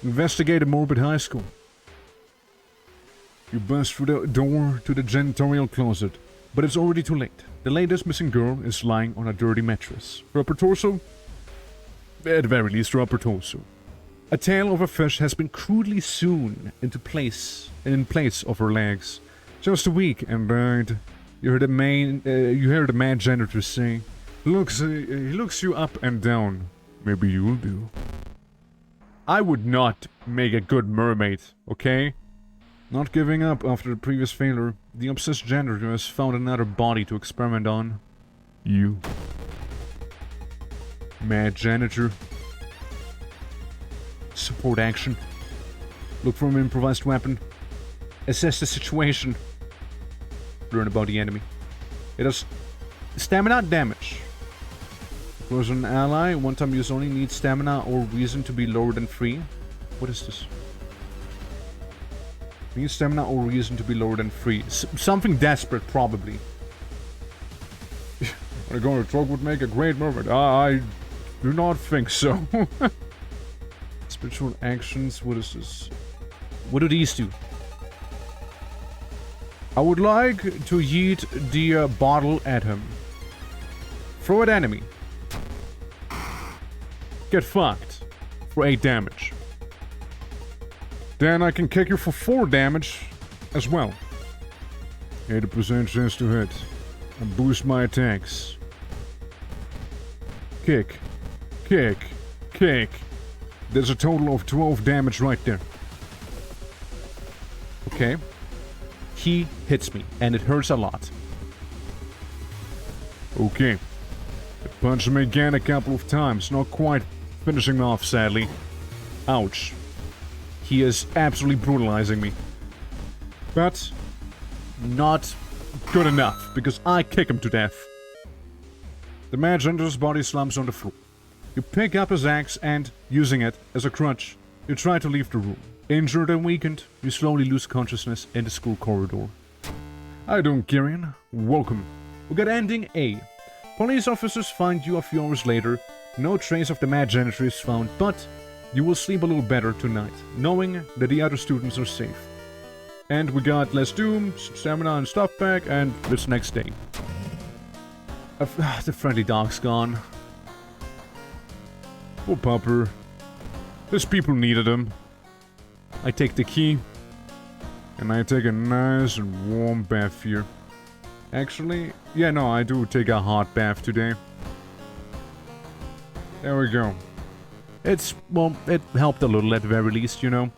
Investigate a morbid high school. You bust through the door to the janitorial closet, but it's already too late. The latest missing girl is lying on a dirty mattress. Her upper torso? At the very least, her upper torso. A tail of a fish has been crudely sewn in place of her legs. Just a week and died. You heard the mad janitor say, he looks you up and down. Maybe you'll do. I would not make a good mermaid, okay? Not giving up after the previous failure, the obsessed janitor has found another body to experiment on. You. Mad janitor. Support action. Look for an improvised weapon. Assess the situation. Learn about the enemy. It does stamina damage. Close an ally. One time use only needs stamina or reason to be lower than 3. What is this? Needs stamina or reason to be lower than 3. Something desperate, probably. A going to truck would make a great mermaid. I do not think so. Spiritual actions. What is this? What do these do? I would like to yeet the bottle at him. Throw at enemy. Get fucked. For 8 damage. Then I can kick you for 4 damage as well. 80% chance to hit. And boost my attacks. Kick. Kick. Kick. There's a total of 12 damage right there. Okay. He hits me, and it hurts a lot. Okay. Punched him again a couple of times, not quite finishing him off, sadly. Ouch. He is absolutely brutalizing me. But not good enough, because I kick him to death. The mage under his body slumps on the floor. You pick up his axe and, using it as a crutch, you try to leave the room. Injured and weakened, you slowly lose consciousness in the school corridor. How you doing, Kirian? Welcome. We got ending A. Police officers find you a few hours later. No trace of the mad janitor is found, but you will sleep a little better tonight, knowing that the other students are safe. And we got less doom, stamina and stuff back, and it's next day. The friendly dog's gone. Poor pupper. These people needed him. I take the key, and I take a nice and warm bath here. Actually, yeah, no, I do take a hot bath today. There we go. Well, it helped a little at the very least, you know.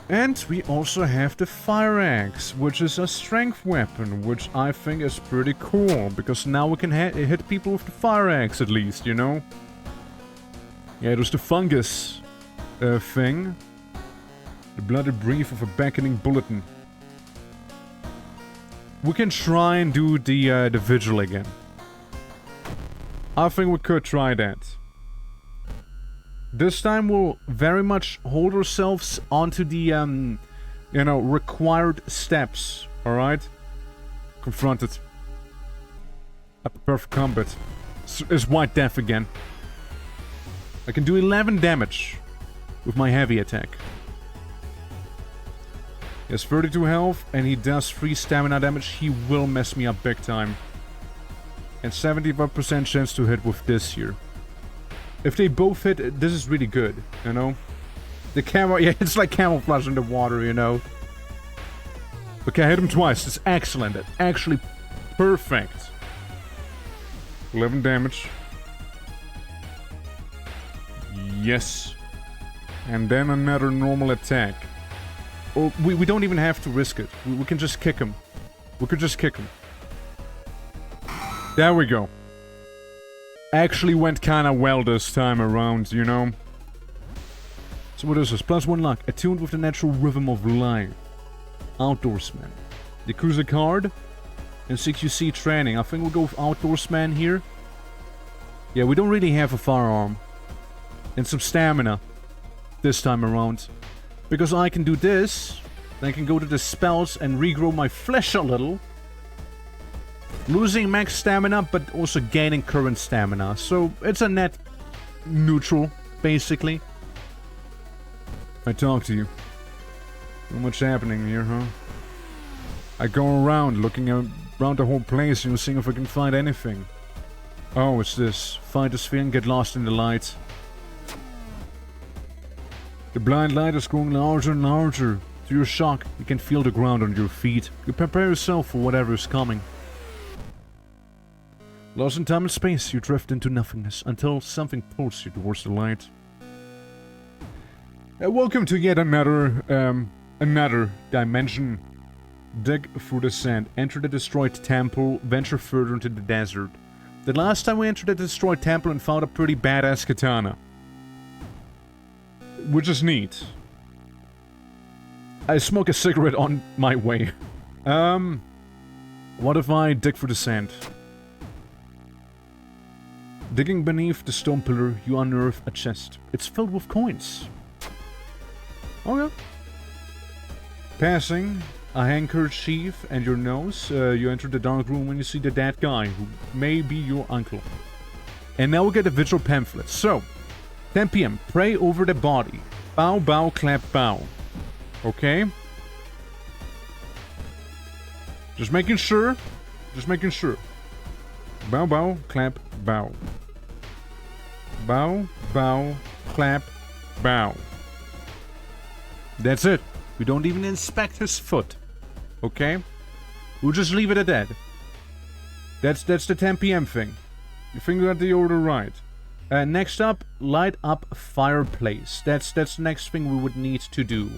And we also have the fire axe, which is a strength weapon, which I think is pretty cool, because now we can hit people with the fire axe at least, you know. Yeah, there's the fungus thing. The bloody brief of a beckoning bulletin. We can try and do the vigil again. I think we could try that. This time we'll very much hold ourselves onto the, you know, required steps, alright? Confronted. A perfect combat. It's White Death again. I can do 11 damage with my heavy attack. He has 32 health, and he does 3 stamina damage. He will mess me up big time. And 75% chance to hit with this here. If they both hit, this is really good, you know? The camera, yeah, it's like camouflage in the water, you know? Okay, I hit him twice. It's excellent. It's actually perfect. 11 damage. Yes. And then another normal attack. Or we don't even have to risk it. We can just kick him. We could just kick him. There we go. Actually went kinda well this time around, you know? So what is this? +1 luck. Attuned with the natural rhythm of life. Outdoorsman. Yakuza card. And CQC training. I think we'll go with Outdoorsman here. Yeah, we don't really have a firearm. And some stamina. This time around. Because I can do this. Then I can go to the spells and regrow my flesh a little. Losing max stamina, but also gaining current stamina. So, it's a net neutral, basically. I talk to you. Not much happening here, huh? I go around, looking around the whole place, and seeing if I can find anything. Oh, it's this. Find the sphere and get lost in the light. The blind light is growing larger and larger. To your shock, you can feel the ground under your feet. You prepare yourself for whatever is coming. Lost in time and space, you drift into nothingness until something pulls you towards the light. Welcome to yet another dimension. Dig through the sand, enter the destroyed temple, venture further into the desert. The last time we entered the destroyed temple and found a pretty badass katana. Which is neat. I smoke a cigarette on my way. What if I dig through the sand? Digging beneath the stone pillar, you unearth a chest. It's filled with coins. Okay. Passing a handkerchief and your nose, you enter the dark room and you see the dead guy, who may be your uncle. And now we get a visual pamphlet. So, 10 PM, pray over the body. Bow, bow, clap, bow. Okay? Just making sure. Just making sure. Bow, bow, clap, bow. Bow, bow, clap, bow. That's it. We don't even inspect his foot. Okay? We'll just leave it at that. That's the 10 PM thing. You think we got the order right. Next up, light up fireplace. That's the next thing we would need to do.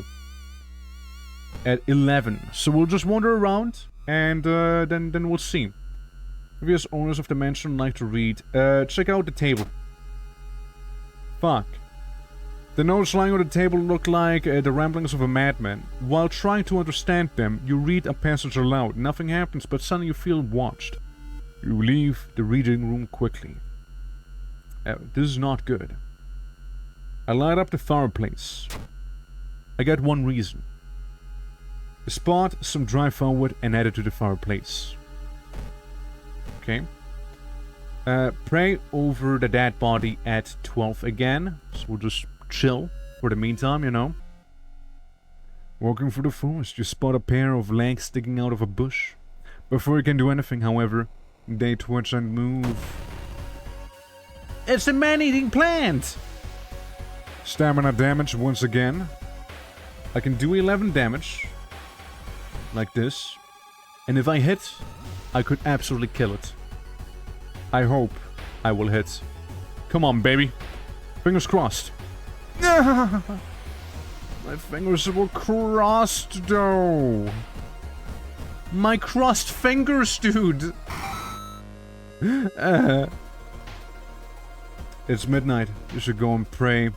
At 11. So we'll just wander around, and then we'll see. If you as owners of the mansion like to read, check out the table. Fuck. The notes lying on the table look like the ramblings of a madman. While trying to understand them, you read a passage aloud. Nothing happens, but suddenly you feel watched. You leave the reading room quickly. This is not good. I light up the fireplace. I got one reason. Spot some dry firewood and add it to the fireplace. Okay. Pray over the dead body at 12 again. So we'll just chill for the meantime, you know. Walking through the forest, you spot a pair of legs sticking out of a bush. Before you can do anything, however, they twitch and move. It's a man-eating plant! Stamina damage once again. I can do 11 damage. Like this. And if I hit, I could absolutely kill it. I hope I will hit. Come on, baby. Fingers crossed. My fingers were crossed, though. My crossed fingers, dude. It's midnight. You should go and pray.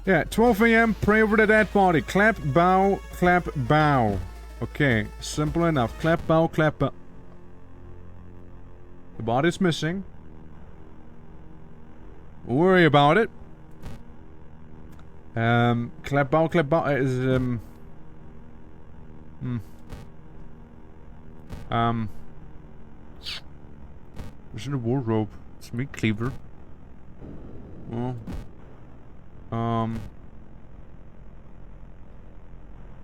Yeah, 12 a.m. Pray over the dead body. Clap, bow, clap, bow. Okay, simple enough. Clap, bow, clap, bow. The body's missing. Don't worry about it. Clap, bow, is, Where's in the wardrobe? It's me, Cleaver. Well.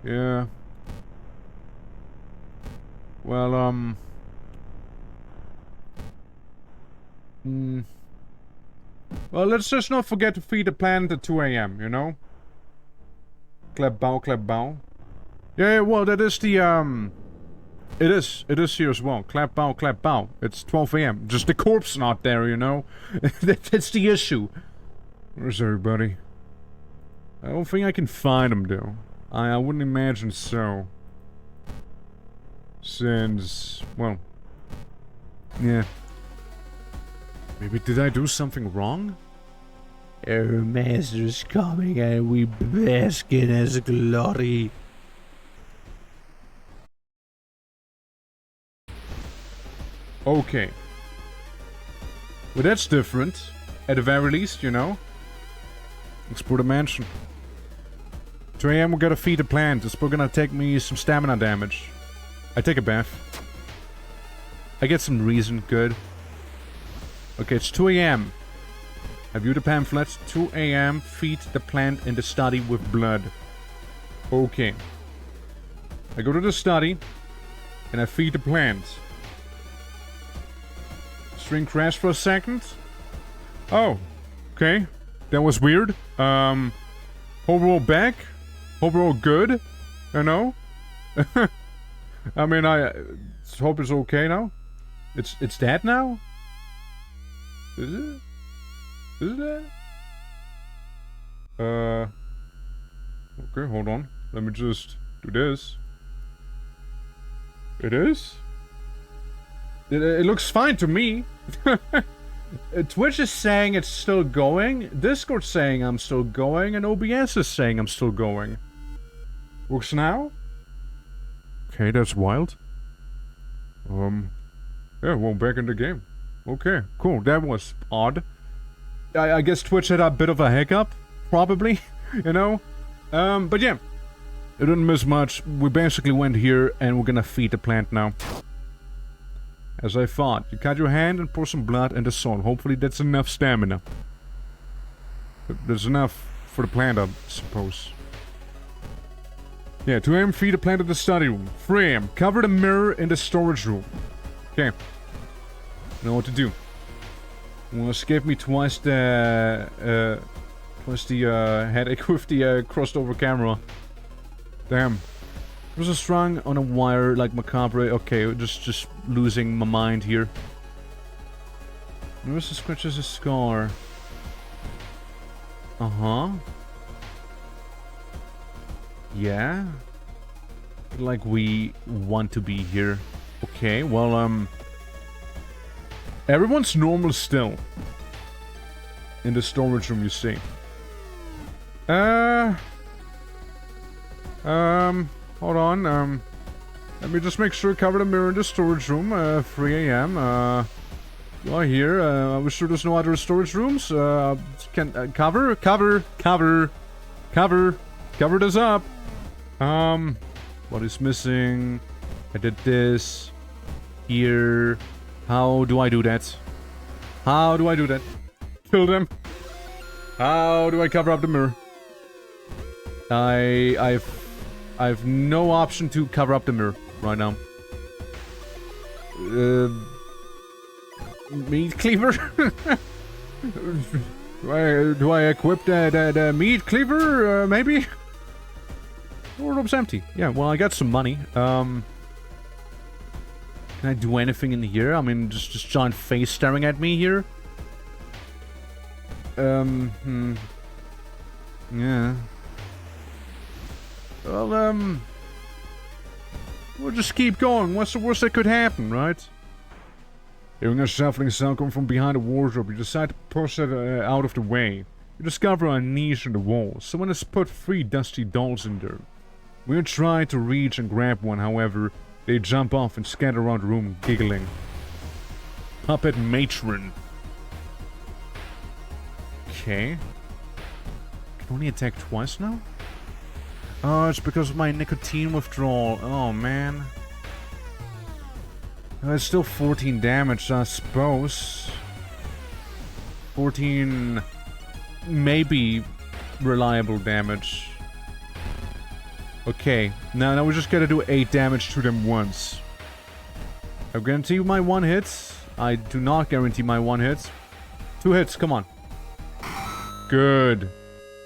Yeah. Well, well, let's just not forget to feed the plant at 2 a.m., you know? Clap, bow, clap, bow. Yeah, well, that is the, It is here as well. Clap, bow, clap, bow. It's 12 a.m. Just the corpse not there, you know? That's the issue. Where's everybody? I don't think I can find them, though. I wouldn't imagine so. Since, well... Yeah. Maybe did I do something wrong? Our master's coming and we bask in his glory. Okay. Well, that's different. At the very least, you know. Explore the mansion. 2 a.m. we gotta feed the plant. It's probably gonna take me some stamina damage. I take a bath. I get some reason. Good. Okay, it's 2 a.m. I view the pamphlet. 2 a.m. Feed the plant in the study with blood. Okay. I go to the study. And I feed the plant. String crashed for a second. Oh. Okay. That was weird. Hope we're all back. Hope we're all good. You know? I mean, I hope it's okay now. It's dead now? Is it? Is it dead? Okay, hold on. Let me just do this. It is? It looks fine to me. Twitch is saying it's still going. Discord's saying I'm still going. And OBS is saying I'm still going. Works now? Okay, that's wild. Yeah, well, back in the game. Okay, cool. That was odd. I guess Twitch had a bit of a hiccup. Probably. You know? But yeah. It didn't miss much. We basically went here and we're gonna feed the plant now. As I thought. You cut your hand and pour some blood in the soil. Hopefully that's enough stamina. That's enough for the plant, I suppose. Yeah, 2 a.m. feed the plant in the study room. 3 a.m. cover the mirror in the storage room. Okay. I know what to do. Well, escape me twice the headache with the crossed over camera. Damn. Was a strung on a wire like macabre. Okay, just losing my mind here. Notice the scratches a scar. Uh-huh. Yeah. Like we want to be here. Okay, well, Everyone's normal still. In the storage room, you see. Hold on, let me just make sure cover the mirror in the storage room, 3 a.m., you are here, I was sure there's no other storage rooms, cover this up. What is missing? I did this. Here. How do I do that? How do I do that? Kill them. How do I cover up the mirror? I've no option to cover up the mirror right now. Meat cleaver? do I equip the meat cleaver? Maybe? Wardrobe's empty. Yeah, well, I got some money. Can I do anything in here? I mean, just giant face staring at me here? Yeah. Well, we'll just keep going. What's the worst that could happen, right? Hearing a shuffling sound come from behind the wardrobe, you decide to push it out of the way. You discover a niche in the wall. Someone has put 3 dusty dolls in there. When you try to reach and grab one, however, they jump off and scatter around the room, giggling. Puppet Matron. Okay. Can only attack twice now? Oh, it's because of my nicotine withdrawal. Oh, man. It's still 14 damage, I suppose. 14... maybe reliable damage. Okay, now we just gotta do 8 damage to them once. I guarantee my 1 hit. I do not guarantee my 1 hit. 2 hits, come on. Good.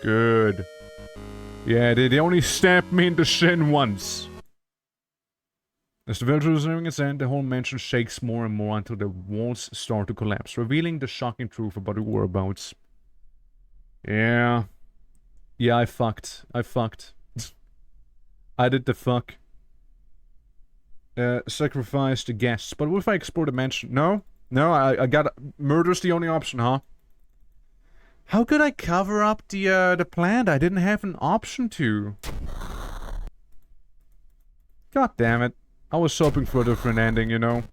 Good. Yeah, they only stabbed me in the shin once. As the village is nearing its end, the whole mansion shakes more and more until the walls start to collapse, revealing the shocking truth about the whereabouts. Yeah. Yeah, I fucked. I did the fuck. Sacrifice the guests. But what if I explore the mansion? No? No, I got... Murder's the only option, huh? How could I cover up the plant? I didn't have an option to. God damn it. I was hoping for a different ending, you know?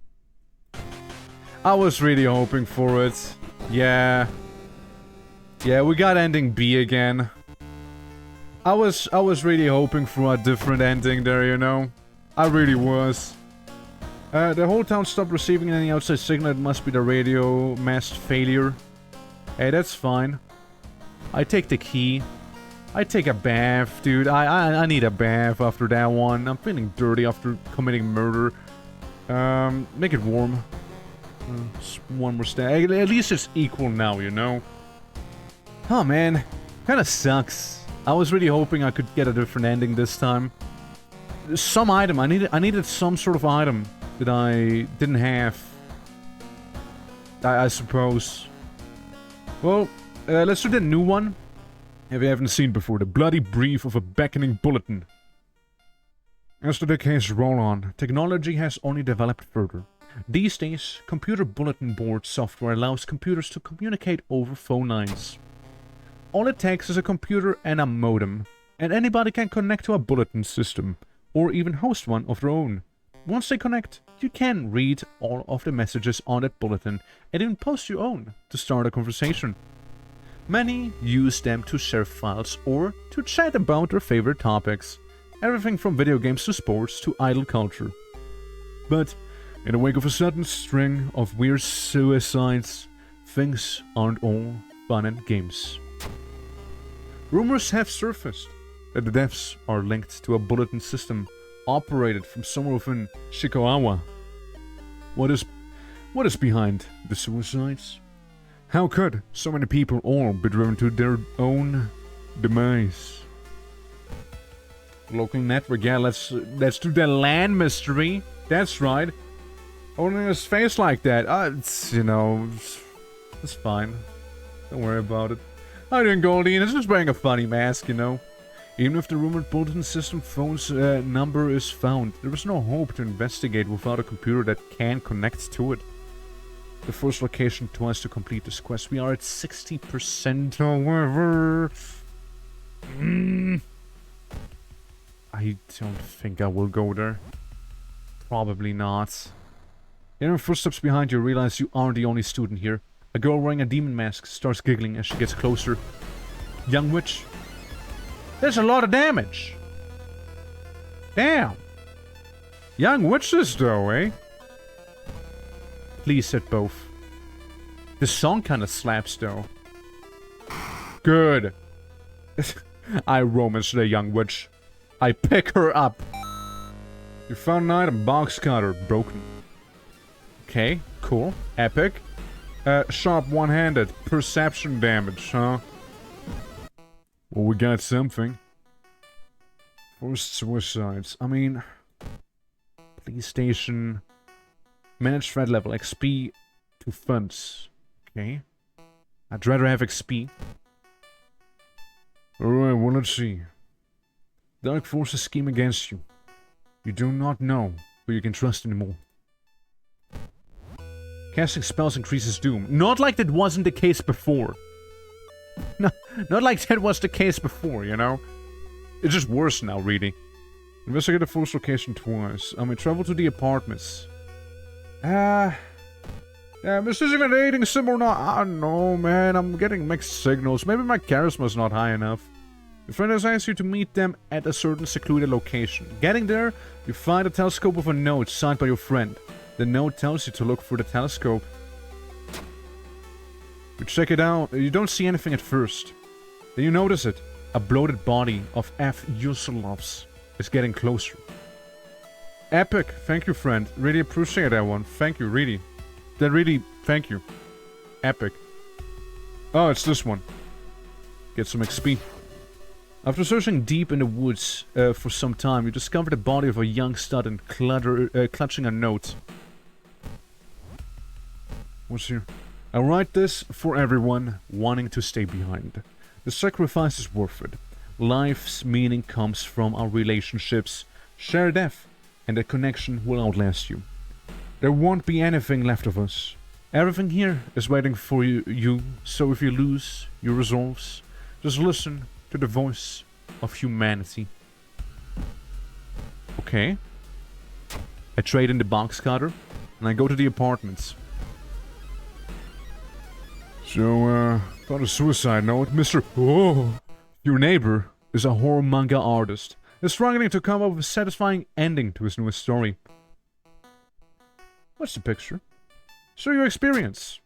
I was really hoping for it. Yeah. Yeah, we got ending B again. I was really hoping for a different ending there, you know? I really was. The whole town stopped receiving any outside signal. It must be the radio mast failure. Hey, that's fine. I take the key. I take a bath, dude. I need a bath after that one. I'm feeling dirty after committing murder. Make it warm. Just one more step. At least it's equal now, you know? Oh, man. Kinda sucks. I was really hoping I could get a different ending this time. Some item. I needed some sort of item that I didn't have. I suppose. Well, let's do the new one. If you haven't seen before, the bloody brief of a beckoning bulletin. As the decades roll on, technology has only developed further. These days, computer bulletin board software allows computers to communicate over phone lines. All it takes is a computer and a modem, and anybody can connect to a bulletin system, or even host one of their own. Once they connect, you can read all of the messages on that bulletin, and even post your own to start a conversation. Many use them to share files or to chat about their favorite topics, everything from video games to sports to idol culture. But in the wake of a sudden string of weird suicides, things aren't all fun and games. Rumors have surfaced that the deaths are linked to a bulletin system operated from somewhere within Shikawa. What is behind the suicides? How could so many people all be driven to their own demise? Local network, yeah, let's do the land mystery. That's right. Holding his face like that, it's, you know, it's fine. Don't worry about it. How you doing, Goldie? It's just wearing a funny mask, you know. Even if the rumored bulletin system phone's number is found, there is no hope to investigate without a computer that can connect to it. the first location twice to complete this quest. We are at 60%, however. I don't think I will go there. Probably not. Hearing footsteps behind you, realize you aren't the only student here. A girl wearing a demon mask starts giggling as she gets closer. Young witch. There's a lot of damage. Damn. Young witches though, eh? Please hit both. The song kinda slaps though. Good. I romance the young witch. I pick her up. You found an item, box cutter, broken. Okay, cool. Epic. Sharp one-handed. Perception damage, huh? Well, we got something. Forced suicides. I mean... Police station. Manage threat level. XP to funds. Okay. I'd rather have XP. Alright, well, let's see. Dark forces scheme against you. You do not know who you can trust anymore. Casting spells increases doom. Not like that wasn't the case before. No, not like that was the case before, you know? It's just worse now, really. Investigate the first location twice. I mean, travel to the apartments. Yeah, this is even dating sim or not. I don't know, man. I'm getting mixed signals. Maybe my charisma's not high enough. Your friend has asked you to meet them at a certain secluded location. Getting there, you find a telescope with a note signed by your friend. The note tells you to look for the telescope. You check it out. You don't see anything at first. Then you notice it. A bloated body of F. Yusulovs is getting closer. Epic. Thank you, friend. Really appreciate that one. Thank you, really. Thank you. Epic. Oh, it's this one. Get some XP. After searching deep in the woods for some time, you discover the body of a young student clutching a note. What's here? I write this for everyone wanting to stay behind. The sacrifice is worth it. Life's meaning comes from our relationships. Share death, and that connection will outlast you. There won't be anything left of us. Everything here is waiting for you, so if you lose your resolves, just listen to the voice of humanity. Okay. I trade in the box cutter, and I go to the apartments. So, about a suicide note, Mr. Oh, your neighbor is a horror manga artist. He's struggling to come up with a satisfying ending to his newest story. What's the picture? Show your experience.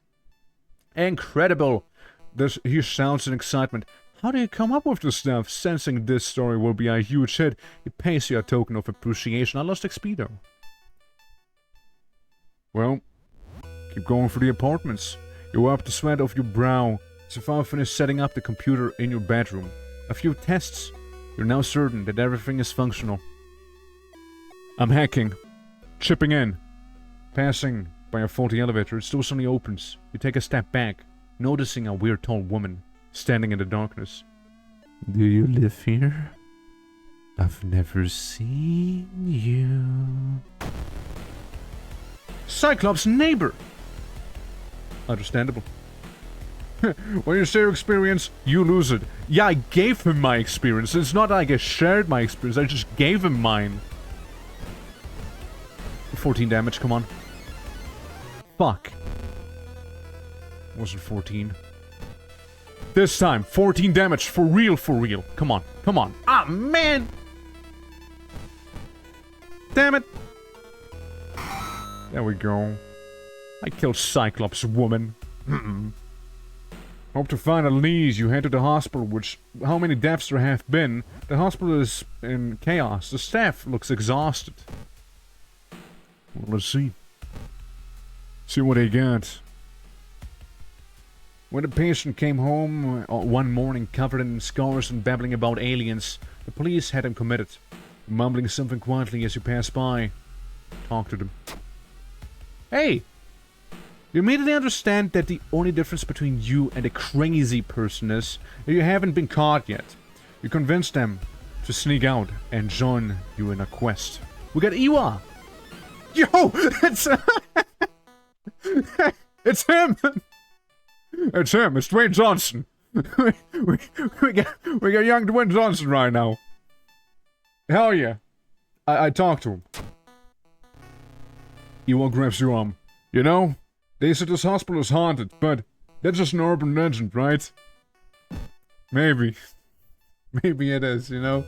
Incredible! He shouts in excitement. How do you come up with this stuff? Sensing this story will be a huge hit, he pays you a token of appreciation. I lost XP though. Well, keep going for the apartments. You wipe the sweat off your brow. So finish setting up the computer in your bedroom. A few tests. You're now certain that everything is functional. I'm hacking. Chipping in. Passing by a faulty elevator. It still suddenly opens. You take a step back, noticing a weird tall woman standing in the darkness. Do you live here? I've never seen you. Cyclops' neighbor! Understandable. When you share your experience, you lose it. Yeah, I gave him my experience. It's not like I shared my experience, I just gave him mine. 14 damage, come on. Fuck. Wasn't 14. This time, 14 damage, for real, for real. Come on, come on. Ah, man! Damn it! There we go. I killed Cyclops, woman. Hope to find a lead. You head to the hospital, which... How many deaths there have been? The hospital is in chaos. The staff looks exhausted. Well, let's see. See what they got. When the patient came home one morning covered in scars and babbling about aliens, the police had him committed. Mumbling something quietly as you pass by. Talk to them. Hey! You immediately understand that the only difference between you and a crazy person is that you haven't been caught yet. You convince them to sneak out and join you in a quest. We got Iwa! Yo! It's him! It's him. It's Dwayne Johnson. we got young Dwayne Johnson right now. Hell yeah. I talked to him. Ewok grabs your arm. You know, they said this hospital is haunted, but that's just an urban legend, right? Maybe. Maybe it is, you know?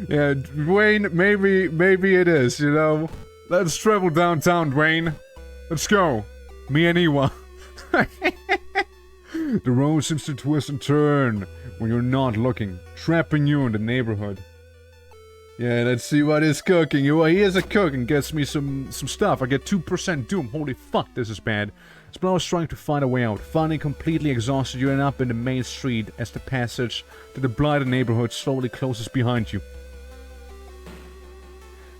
Yeah, Dwayne, maybe it is, you know? Let's travel downtown, Dwayne. Let's go. Me and Ewa. The road seems to twist and turn when you're not looking, trapping you in the neighborhood. Yeah, let's see what he's cooking. He is a cook and gets me some stuff. I get 2% doom. Holy fuck, this is bad. Spell is trying to find a way out. Finally completely exhausted, you end up in the main street as the passage to the blighted neighborhood slowly closes behind you.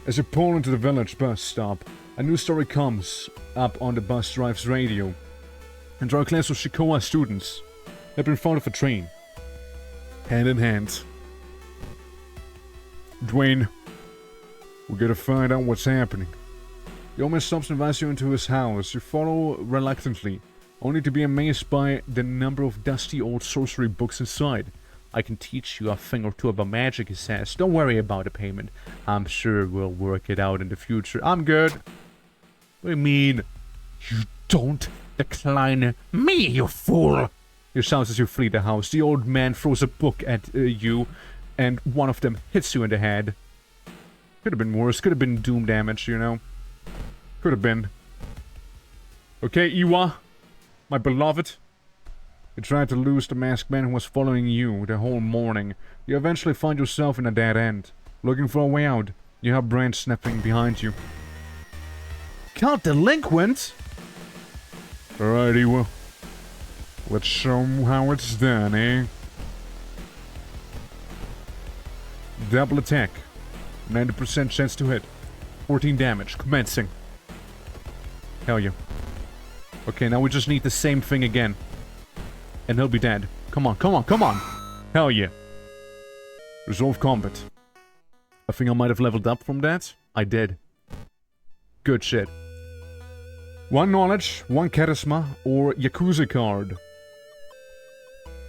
As you pull into the village bus stop, a new story comes up on the bus driver's radio. Entire class of Shikoa students have been found of a train, hand in hand. Dwayne, we gotta find out what's happening. The old man stops and invites you into his house. You follow reluctantly, only to be amazed by the number of dusty old sorcery books inside. I can teach you a thing or two about magic, he says. Don't worry about the payment. I'm sure we'll work it out in the future. I'm good. What do you mean? You don't decline me, you fool! You shout as you flee the house. The old man throws a book at you, and one of them hits you in the head. Could have been worse. Could have been doom damage, you know? Could have been. Okay, Iwa, my beloved. You tried to lose the masked man who was following you the whole morning. You eventually find yourself in a dead end. Looking for a way out. You have Brand snapping behind you. Count delinquent? Alright, Iwa. Let's show 'em how it's done, eh? Double attack. 90% chance to hit. 14 damage. Commencing. Hell yeah. Okay, now we just need the same thing again. And he'll be dead. Come on, come on, come on! Hell yeah. Resolve combat. I think I might have leveled up from that. I did. Good shit. 1 knowledge, 1 charisma, or Yakuza card.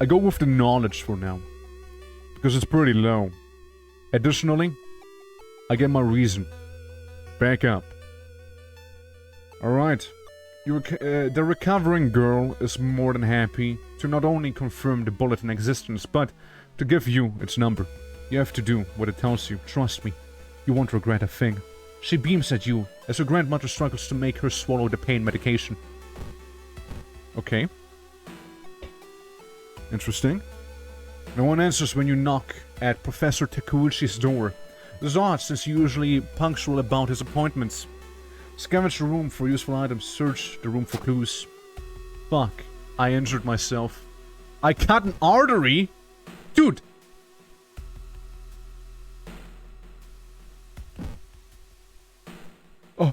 I go with the knowledge for now. Because it's pretty low. Additionally, I get my reason. Back up. Alright. The recovering girl is more than happy to not only confirm the bullet in existence, but to give you its number. You have to do what it tells you. Trust me. You won't regret a thing. She beams at you as her grandmother struggles to make her swallow the pain medication. Okay. Interesting. No one answers when you knock at Professor Takuchi's door. This is odd, since he's usually punctual about his appointments. Scavenge the room for useful items. Search the room for clues. Fuck. I injured myself. I cut an artery? Dude! Oh.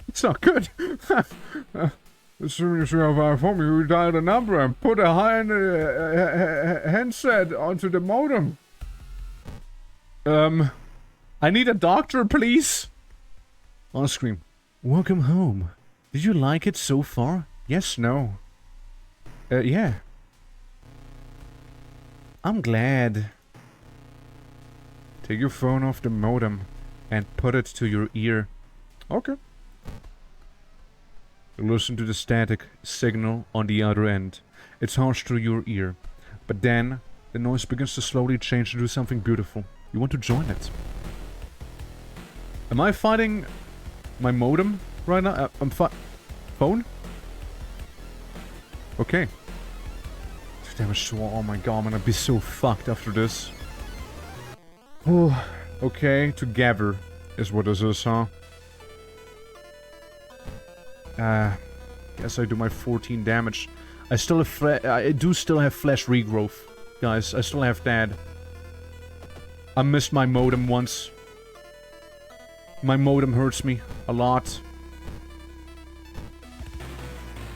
It's not good. As soon as you have our phone, you dial the number and put a handset onto the modem. I need a doctor, please. On screen. Welcome home. Did you like it so far? Yes, no. Yeah. I'm glad. Take your phone off the modem and put it to your ear. Okay. Listen to the static signal on the other end. It's harsh to your ear. But then, the noise begins to slowly change into something beautiful. You want to join it. Am I fighting my modem right now? I'm phone? Okay. Damage. Oh my god, I'm gonna be so fucked after this. Oh, okay, together is what this is, huh? Guess I do my 14 damage. I still have I do still have flesh regrowth, guys. I still have that. I missed my modem once. My modem hurts me a lot.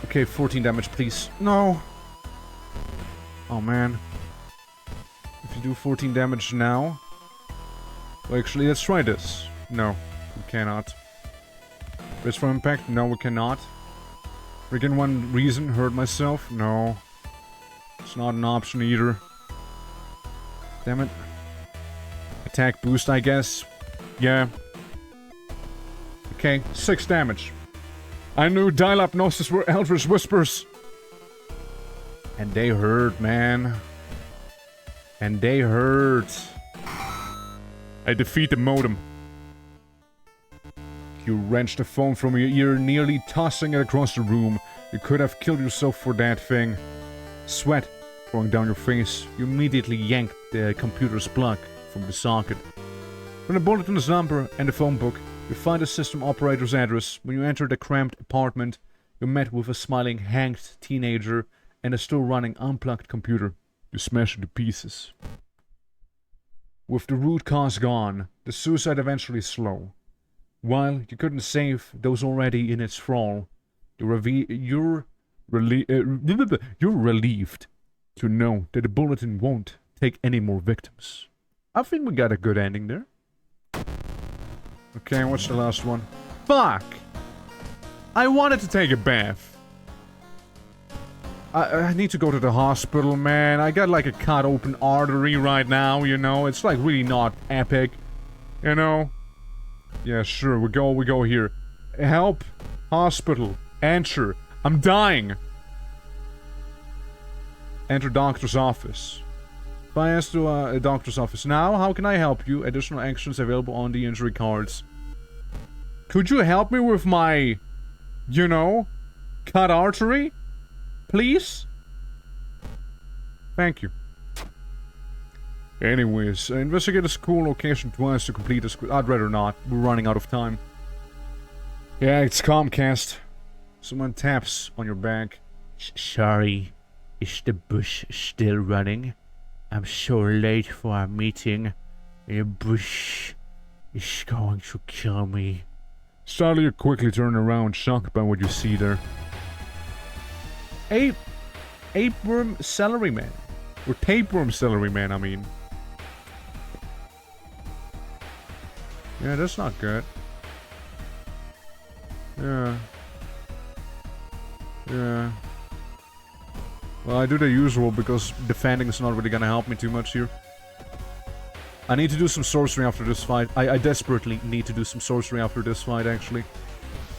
Okay, 14 damage, please. No. Oh man. If you do 14 damage now. Well, actually, let's try this. No, we cannot. Brace for impact? No, we cannot. Freaking one reason, hurt myself? No. It's not an option either. Damn it. Attack boost, I guess. Yeah. Okay, 6 damage. I knew dial-up gnosis were Eldritch Whispers. And they hurt, man. And they hurt. I defeat the modem. You wrenched the phone from your ear, nearly tossing it across the room. You could have killed yourself for that thing. Sweat pouring down your face. You immediately yanked the computer's plug from the socket. From the bulletin's number and the phone book, you find the system operator's address. When you enter the cramped apartment, you're met with a smiling, hanged teenager and a still running unplugged computer. You smash it to pieces. With the root cause gone, the suicide eventually slow. While you couldn't save those already in its thrall, you're relieved to know that the bulletin won't take any more victims. I think we got a good ending there. Okay, what's the last one? Fuck! I wanted to take a bath. I need to go to the hospital, man. I got like a cut open artery right now, you know? It's like really not epic, you know? Yeah, sure, we go here. Help! Hospital. Enter. I'm dying! Enter doctor's office. Bias to a doctor's office. Now, how can I help you? Additional actions available on the injury cards. Could you help me with my, you know, cut artery? Please? Thank you. Anyways, investigate the school location twice to complete the school. I'd rather not. We're running out of time. Yeah, it's Comcast. Someone taps on your back. Sorry, is the bus still running? I'm so late for our meeting. The bus is going to kill me. Suddenly you quickly turn around, shocked by what you see there. Tapeworm Salaryman. Or Tapeworm Salaryman, I mean. Yeah, that's not good. Yeah. Yeah. Well, I do the usual because defending is not really gonna help me too much here. I need to do some sorcery after this fight. I desperately need to do some sorcery after this fight, actually.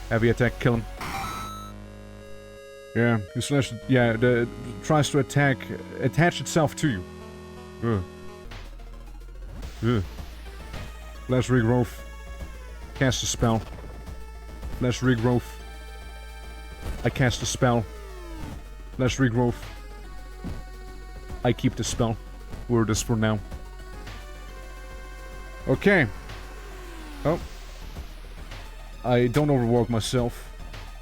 Heavy attack, kill him. Yeah, you slash... Yeah, the tries to attach itself to you. Ugh. Ugh. Flash regrowth. Cast a spell. Flash regrowth. I cast a spell. Flash regrowth. I keep the spell. Word is for now. Okay. Oh. I don't overwork myself.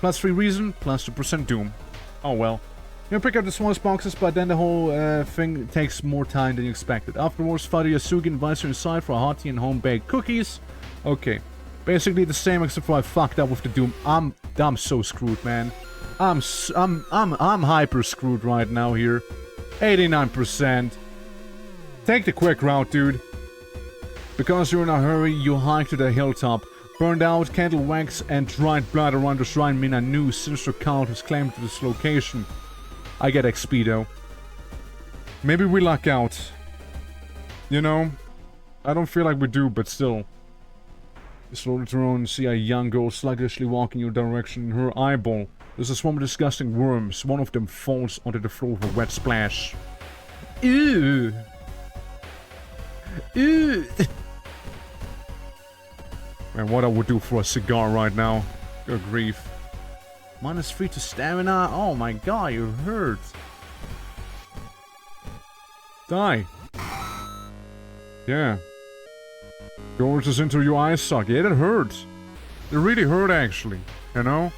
+3 reason, +2% doom. Oh well. You pick up the smallest boxes, but then the whole thing takes more time than you expected. Afterwards, Father Yasugi invites you inside for a hot tea and home-baked cookies. Okay. Basically the same, except for I fucked up with the doom. I'm so screwed, man. I'm hyper screwed right now here. 89%. Take the quick route, dude. Because you're in a hurry, you hike to the hilltop. Burned out, candle wax, and dried blood around the shrine mean a new sinister cult has claimed this location. I get XP though. Maybe we luck out. You know? I don't feel like we do, but still. You slowly turn and see a young girl sluggishly walking your direction. In her eyeball, there's a swarm of disgusting worms. One of them falls onto the floor with a wet splash. Ew! Ew! Man, what I would do for a cigar right now. Good grief. -3 to stamina? Oh my god, you hurt. Die. Yeah. Yours is into your eye socket. Yeah, that hurts. It really hurt, actually. You know?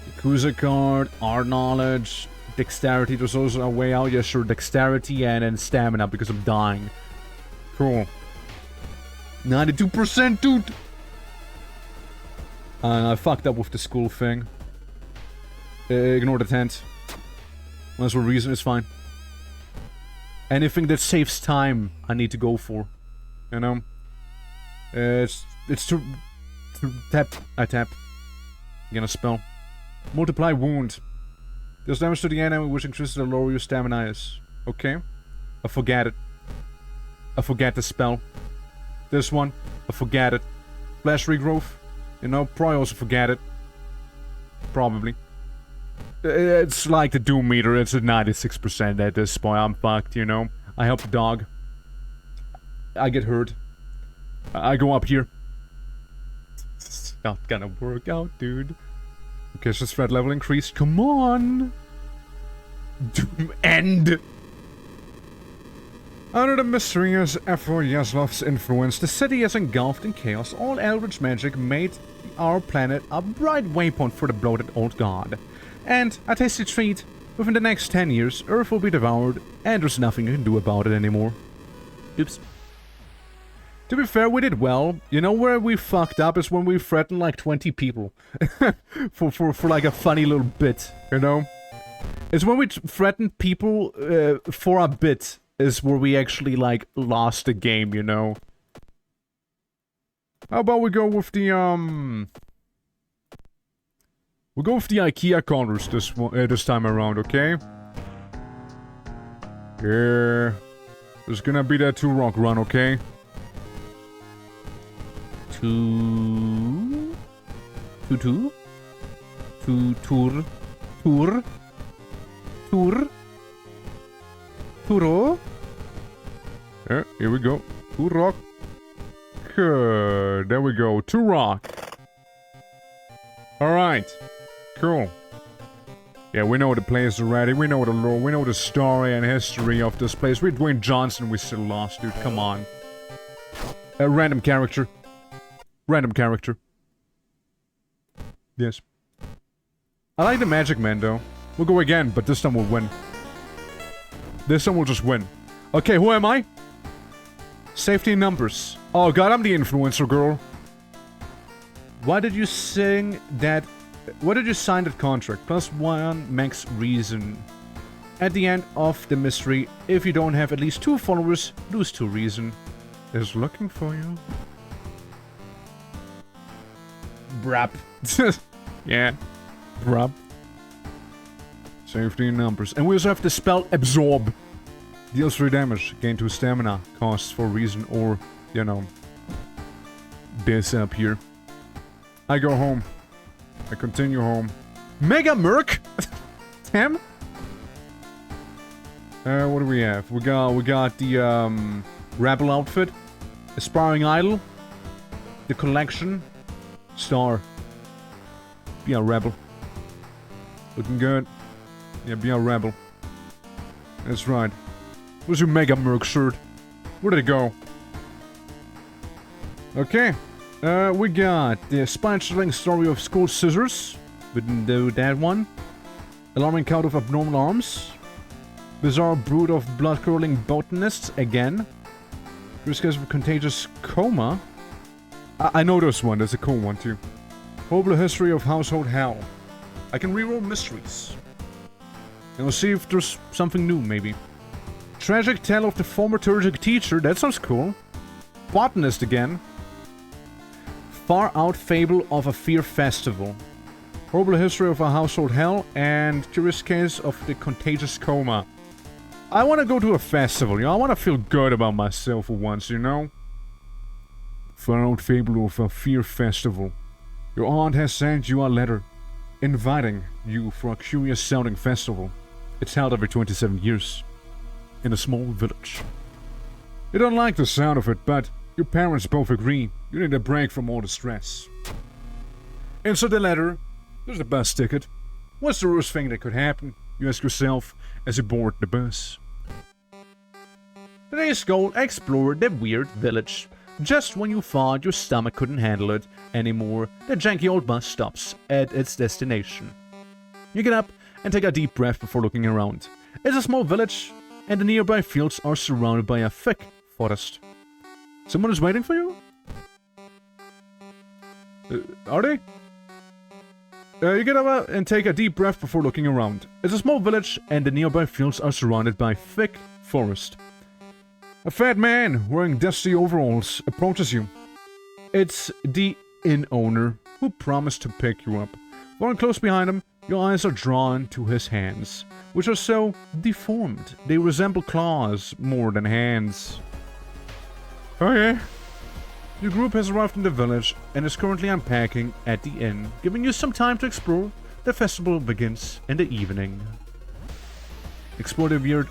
Yakuza card, art knowledge, dexterity. There's also a way out. Yeah, sure. Dexterity and then stamina because I'm dying. Cool. 92%, dude! And I fucked up with the school thing. Ignore the tent. Unless for a reason, it's fine. Anything that saves time, I need to go for. You know? It's Tap. I tap. Again, a spell. Multiply wound. Deals damage to the enemy, which increases the lower your stamina is. Okay. I forget it. I forget the spell. This one. I forget it. Flash regrowth. You know, probably also forget it. Probably. It's like the Doom meter. It's at 96% at this point. I'm fucked, you know. I help the dog. I get hurt. I go up here. It's not gonna work out, dude. Okay, so threat level increased. Come on! Doom end! Under the mysterious Ephor Yaslov's influence, the city is engulfed in chaos. All eldritch magic made our planet a bright waypoint for the bloated old god. And, a tasty treat, within the next 10 years, Earth will be devoured, and there's nothing you can do about it anymore. Oops. To be fair, we did well. You know where we fucked up is when we threatened like 20 people. for like a funny little bit, you know? It's when we threatened people for a bit is where we actually like lost the game, you know? How about we go with the we'll go with the IKEA counters this time around, okay? Yeah. There's gonna be that 2-rock run, okay? Tour. Yeah, here we go. 2-rock. There we go. 2-rock. Alright. Cool. Yeah, we know the place already. We know the lore. We know the story and history of this place. We're Dwayne Johnson. We still lost, dude. Come on. A random character. Random character. Yes. I like the Magic Man, though. We'll go again, but this time we'll win. This time we'll just win. Okay, who am I? Safety in numbers. Oh god, I'm the influencer girl. Why did you sing that... Why did you sign that contract? +1 max reason. At the end of the mystery, if you don't have at least 2 followers, lose 2 reason. Is looking for you. Brap. Yeah. Brap. Safety in numbers. And we also have the spell Absorb. Deals 3 damage. Gain 2 stamina. Costs 4 reason or, you know, this up here. I go home. I continue home. Mega Merc? Damn. What do we have? We got the Rebel outfit. Aspiring Idol. The collection. Star. Be a rebel. Looking good. Yeah, be a rebel. That's right. Where's your Mega Merc shirt? Where did it go? Okay. We got the spine-chilling story of School Scissors. We didn't do that one. Alarming count of abnormal arms. Bizarre brood of blood-curdling botanists again. Risk of contagious coma. I know this one. There's a cool one too. Horrible history of household hell. I can reroll mysteries. And we'll see if there's something new, maybe. Tragic tale of the former Turgic teacher. That sounds cool. Botanist again. Far out fable of a fear festival. Horrible history of a household hell. And curious case of the contagious coma. I want to go to a festival, you know? I want to feel good about myself for once, you know? Far out fable of a fear festival. Your aunt has sent you a letter inviting you for a curious sounding festival. It's held every 27 years. In a small village. You don't like the sound of it, but your parents both agree you need a break from all the stress. Inside the letter, there's the bus ticket. What's the worst thing that could happen? You ask yourself as you board the bus. Today's goal: explore the weird village. Just when you thought your stomach couldn't handle it anymore, the janky old bus stops at its destination. You get up and take a deep breath before looking around. It's a small village, and the nearby fields are surrounded by a thick forest. Someone is waiting for you? Are they? You get up and take a deep breath before looking around. It's a small village, and the nearby fields are surrounded by thick forest. A fat man wearing dusty overalls approaches you. It's the inn owner who promised to pick you up. Following close behind him, your eyes are drawn to his hands, which are so deformed they resemble claws more than hands. Oh yeah? Your group has arrived in the village and is currently unpacking at the inn, giving you some time to explore. The festival begins in the evening. Explore the weird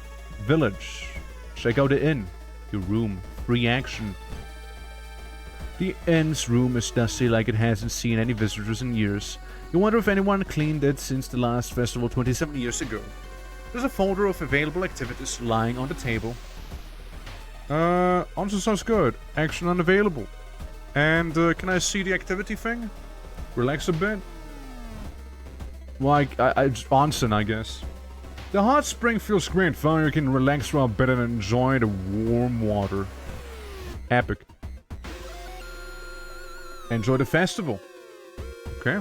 village. Check out the inn. Your room. Free action. The inn's room is dusty like it hasn't seen any visitors in years. You wonder if anyone cleaned it since the last festival 27 years ago. There's a folder of available activities lying on the table. Also sounds good. Action unavailable. And can I see the activity thing? Relax a bit. Like, it's onsen, I guess. The hot spring feels great. Fine, you can relax for a bit and enjoy the warm water. Epic. Enjoy the festival. Okay.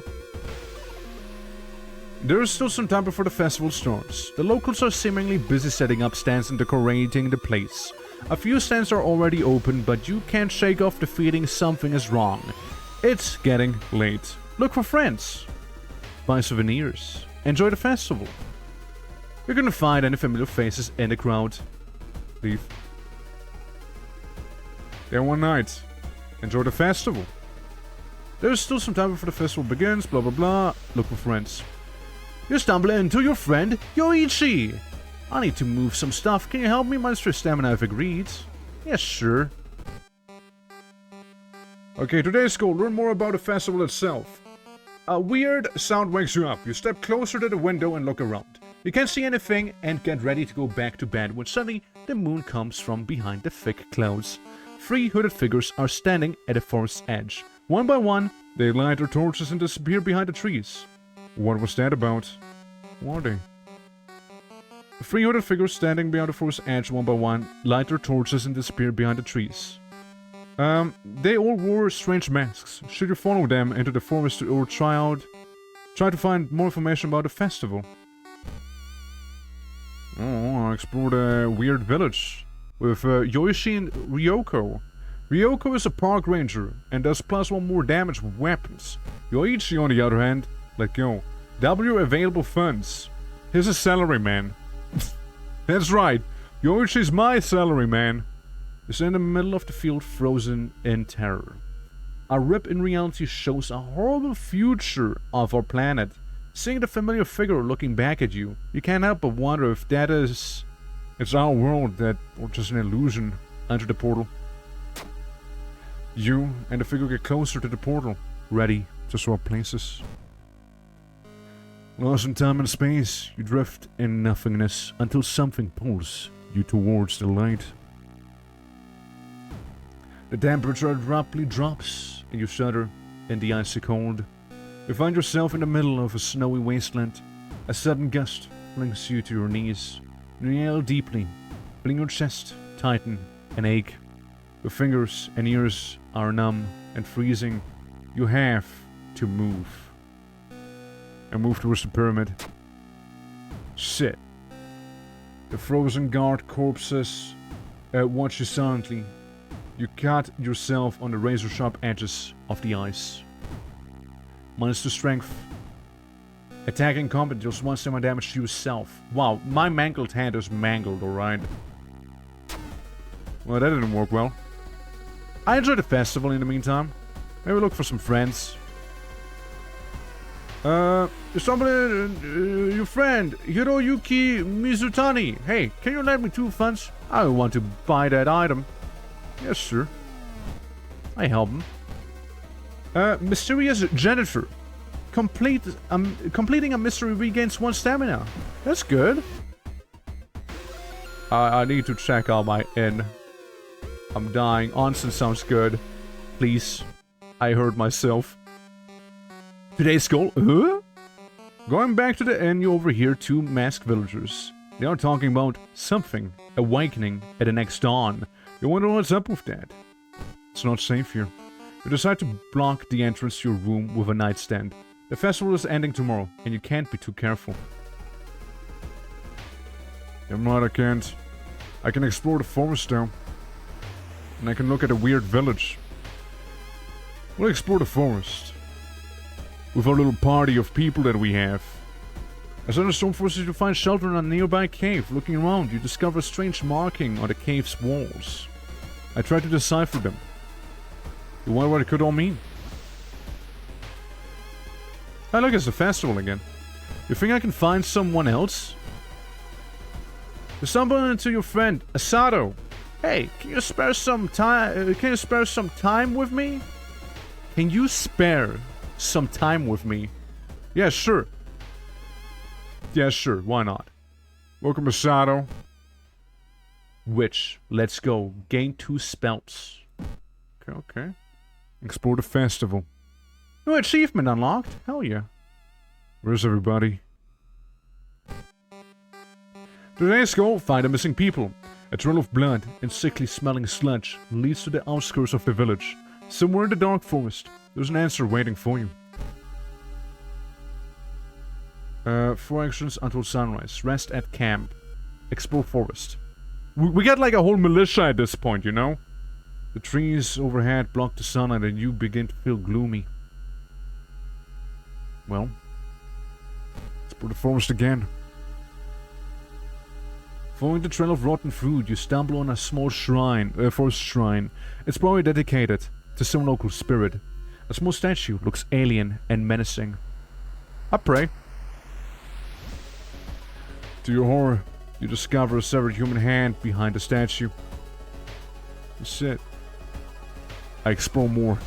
There is still some time before the festival starts. The locals are seemingly busy setting up stands and decorating the place. A few stands are already open, but you can't shake off the feeling something is wrong. It's getting late. Look for friends. Buy souvenirs. Enjoy the festival. You're gonna find any familiar faces in the crowd. Leave. There one night. Enjoy the festival. There's still some time before the festival begins, blah blah blah. Look for friends. You stumble into your friend, Yoichi. I need to move some stuff. Can you help me? Monster stamina I've agreed. Yes, sure. Okay, today's goal. Learn more about the festival itself. A weird sound wakes you up. You step closer to the window and look around. You can't see anything and get ready to go back to bed when suddenly the moon comes from behind the thick clouds. 3 hooded figures are standing at the forest's edge. One by one, they light their torches and disappear behind the trees. What was that about? Who are they? 3 hooded figures standing behind the forest's edge one by one, light their torches and disappear behind the trees. They all wore strange masks. Should you follow them into the forest or try to find more information about the festival? Oh, explore the weird village with Yoichi and Ryoko. Ryoko is a park ranger and does +1 more damage with weapons. Yoichi, on the other hand, let go. Double your available funds. He's a salaryman. That's right, Yoichi's my salaryman. Is in the middle of the field, frozen in terror. A rip in reality shows a horrible future of our planet. Seeing the familiar figure looking back at you, you can't help but wonder if that is... it's our world or just an illusion. Enter the portal. You and the figure get closer to the portal, ready to swap places. Lost in time and space, you drift in nothingness until something pulls you towards the light. The temperature abruptly drops, and you shudder in the icy cold. You find yourself in the middle of a snowy wasteland. A sudden gust flings you to your knees. You inhale deeply, feeling your chest tighten and ache. Your fingers and ears are numb and freezing. You have to move. And move towards the pyramid. Sit. The frozen guard corpses watch you silently. You cut yourself on the razor-sharp edges of the ice. -2 strength. Attacking combat deals 1 stamina damage to yourself. Wow, my mangled hand is mangled, alright. Well, that didn't work well. I enjoyed the festival in the meantime. Maybe look for some friends. Your friend, Hiroyuki Mizutani. Hey, can you lend me 2 funds? I want to buy that item. Yes, sir. I help him. Mysterious Janitor. Completing a mystery regains 1 stamina. That's good. I need to check out my inn. I'm dying. Onsen sounds good. Please. I hurt myself. Today's goal? Going back to the inn, you overhear 2 masked villagers. They are talking about something awakening at the next dawn. You wonder what's up with that. It's not safe here. You decide to block the entrance to your room with a nightstand. The festival is ending tomorrow, and you can't be too careful. Never mind, I can't. I can explore the forest though. And I can look at a weird village. We'll explore the forest. With our little party of people that we have. As thunderstorm forces you to find shelter in a nearby cave. Looking around, you discover a strange marking on the cave's walls. I try to decipher them. You wonder what it could all mean? Hey, look, it's a festival again. You think I can find someone else? You stumble into your friend, Asato. Hey, can you spare some time? Can you spare some time with me? Can you spare some time with me? Yeah, sure. Yeah, sure. Why not? Welcome, Asato. Witch. Let's go. Gain 2 spells. Okay, okay. Explore the festival. New achievement unlocked. Hell yeah. Where's everybody? Today's goal, find the missing people. A trail of blood and sickly smelling sludge leads to the outskirts of the village. Somewhere in the dark forest, there's an answer waiting for you. 4 actions until sunrise. Rest at camp. Explore forest. We got like a whole militia at this point, you know? The trees overhead block the sunlight and you begin to feel gloomy. Well, explore the forest again. Following the trail of rotten food, you stumble on a small shrine, forest shrine. It's probably dedicated to some local spirit. A small statue looks alien and menacing. I pray. To your horror, you discover a severed human hand behind the statue. That's it. I explore more.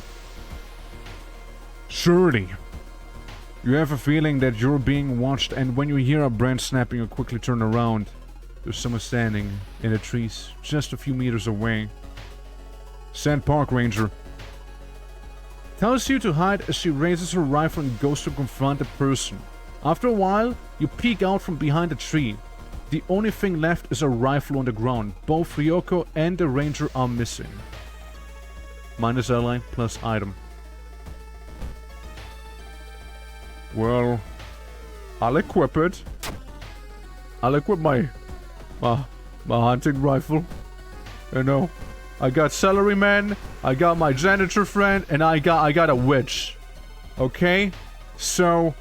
Surely. You have a feeling that you're being watched, and when you hear a branch snapping, you quickly turn around. There's someone standing in the trees, just a few meters away. Sand Park Ranger. Tells you to hide as she raises her rifle and goes to confront the person. After a while, you peek out from behind a tree. The only thing left is a rifle on the ground. Both Ryoko and the ranger are missing. Minus ally plus item. Well, I'll equip it. I'll equip my hunting rifle. You know, I got salaryman, I got my janitor friend, and I got a witch. Okay? So,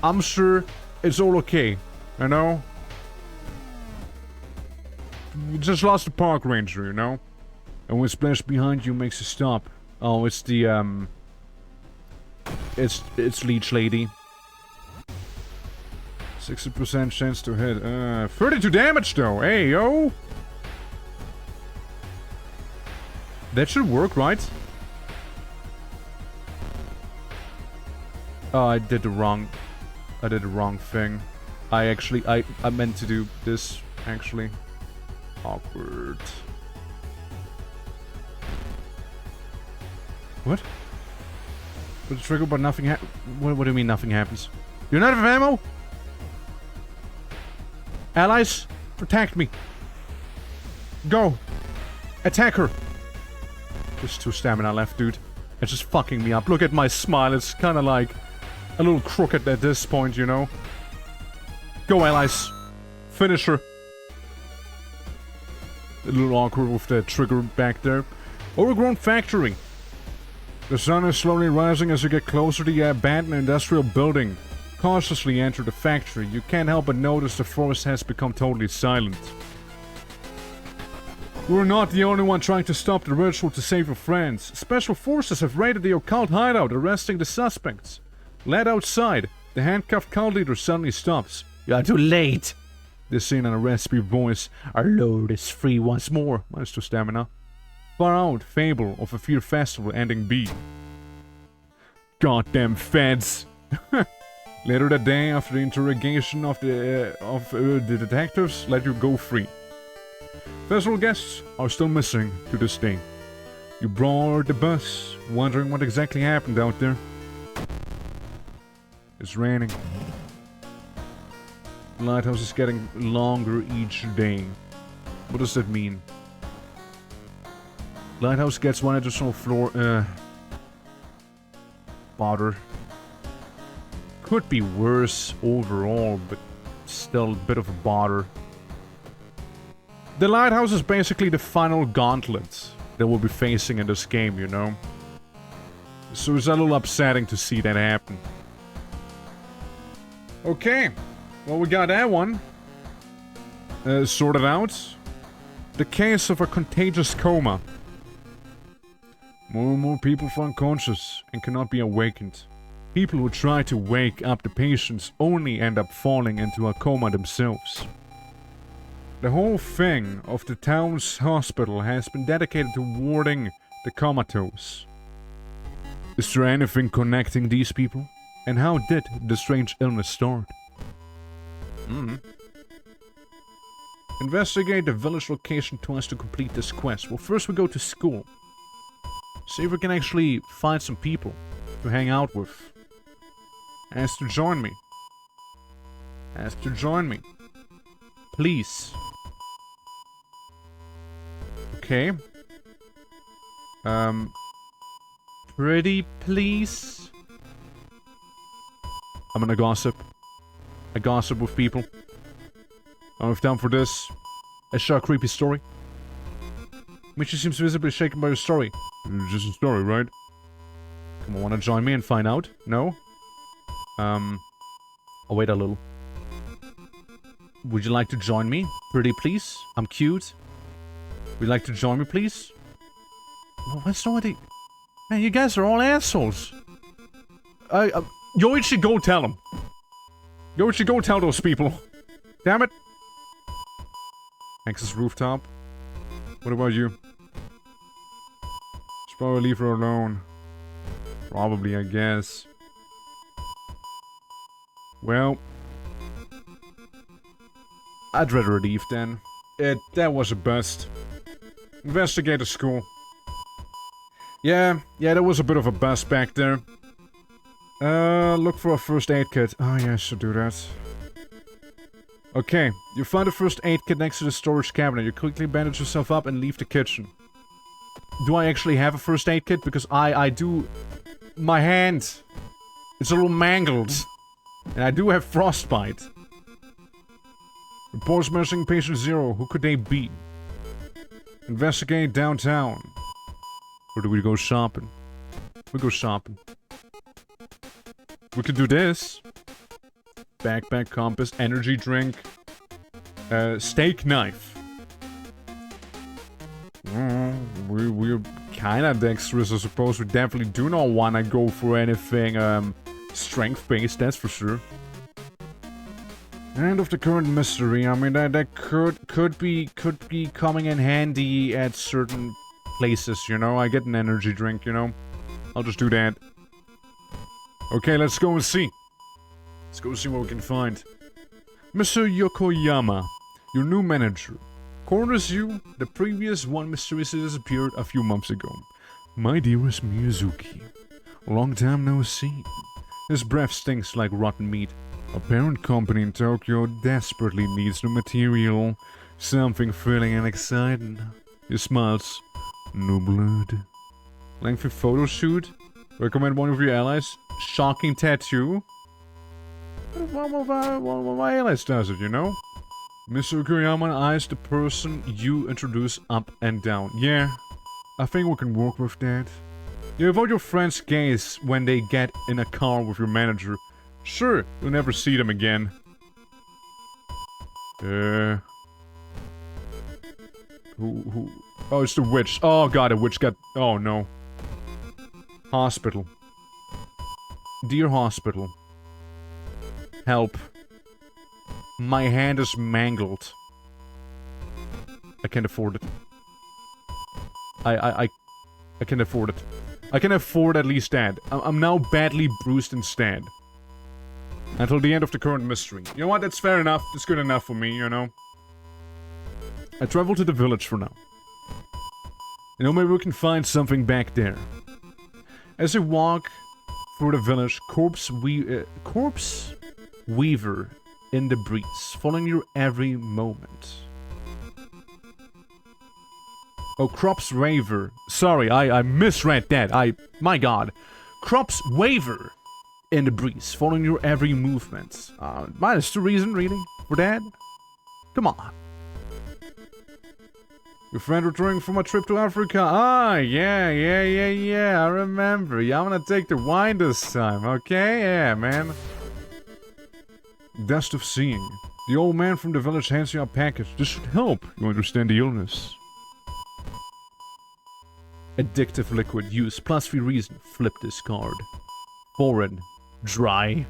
I'm sure it's all okay. You know? You just lost the park ranger, you know? And when Splash behind you makes a stop. Oh, it's the, It's Leech Lady. 60% chance to hit. 32 damage though. Hey, yo! That should work, right? Oh, I did the wrong thing. I meant to do this, actually. Awkward. What? Put the trigger, but nothing what do you mean nothing happens? You're not have ammo? Allies, protect me. Go. Attack her. Just 2 stamina left, dude. It's just fucking me up. Look at my smile. It's kind of like a little crooked at this point, you know? Go, allies. Finish her. A little awkward with the trigger back there. Overgrown factory. The sun is slowly rising as you get closer to the abandoned industrial building. Cautiously enter the factory. You can't help but notice the forest has become totally silent. You are not the only one trying to stop the ritual to save your friends. Special forces have raided the occult hideout, arresting the suspects. Led outside, the handcuffed cult leader suddenly stops. "You're too late!" This scene in a raspy voice. "Our lord is free once more." Minus 2 stamina. Far out, fable of a fear festival ending B. Goddamn feds! Later that day, after the interrogation of the detectives, let you go free. Festival guests are still missing to this day. You board the bus, wondering what exactly happened out there. It's raining. The lighthouse is getting longer each day. What does that mean? Lighthouse gets 1 additional floor, bother. Could be worse overall, but still a bit of a bother. The lighthouse is basically the final gauntlet that we'll be facing in this game, you know? So it's a little upsetting to see that happen. Okay. Well, we got that one sorted out. The case of a contagious coma. More and more people fall unconscious and cannot be awakened. People who try to wake up the patients only end up falling into a coma themselves. The whole thing of the town's hospital has been dedicated to warding the comatose. Is there anything connecting these people? And how did the strange illness start? Investigate the village location twice to complete this quest. Well, first we go to school. See if we can actually find some people to hang out with. Ask to join me. Ask to join me. Please. Okay. Pretty please? I'm gonna gossip. I gossip with people. I don't have time for this. I share a creepy story. Michi seems visibly shaken by your story. It's just a story, right? Come on, wanna join me and find out? No? I'll wait a little. Would you like to join me? Pretty please? I'm cute. Would you like to join me, please? Well, what's wrong with it? Man, you guys are all assholes. Yoichi, go tell them. Yoichi, go tell those people. Damn it. Access rooftop. What about you? Should probably leave her alone. Probably, I guess. Well, I'd rather leave then. That was a bust. Investigate the school. Yeah, there was a bit of a bust back there. Look for a first aid kit. Oh yeah, I should do that. Okay, you find a first aid kit next to the storage cabinet. You quickly bandage yourself up and leave the kitchen. Do I actually have a first aid kit? Because I do... My hand! It's a little mangled. And I do have frostbite. Reports missing patient 0. Who could they be? Investigate downtown. Or do we go shopping? We go shopping. We could do this. Backpack, compass, energy drink. Steak knife. We're kinda dexterous, I suppose. We definitely do not wanna go for anything, strength-based, that's for sure. End of the current mystery. I mean, that could be coming in handy at certain places, you know? I get an energy drink, you know? I'll just do that. Okay, let's go and see. Let's go see what we can find. Mr. Yokoyama, your new manager, corners you. The previous one mysteriously disappeared a few months ago. My dearest Miyazuki, long time no see. His breath stinks like rotten meat. A parent company in Tokyo desperately needs new material. Something thrilling and exciting. He smiles. No blood. Lengthy photo shoot. Recommend one of your allies. Shocking tattoo. One of my allies does it, you know? Mr. Kuriyama eyes the person you introduce up and down. Yeah, I think we can work with that. You avoid your friend's gaze when they get in a car with your manager. Sure, you'll never see them again. Who? Oh, it's the witch. Oh god, the witch got... Oh no. Hospital. Dear hospital. Help. My hand is mangled. I can't afford it. I can afford it. I can afford at least that. I'm now badly bruised instead. Until the end of the current mystery. You know what? That's fair enough. That's good enough for me, you know? I travel to the village for now. You know, maybe we can find something back there. As you walk through the village, corpse weaver in the breeze, following you every moment. Oh, crops waver. Sorry, I misread that. My god. Crops waver in the breeze, following your every movement. Minus the reason, really, for that? Come on. Your friend returning from a trip to Africa. Ah, yeah, I remember. Yeah, I'm gonna take the wine this time, okay? Yeah, man. Dust of seeing. The old man from the village hands you a package. This should help you understand the illness. Addictive liquid use. +3 reason. Flip this card. Foreign. Dry.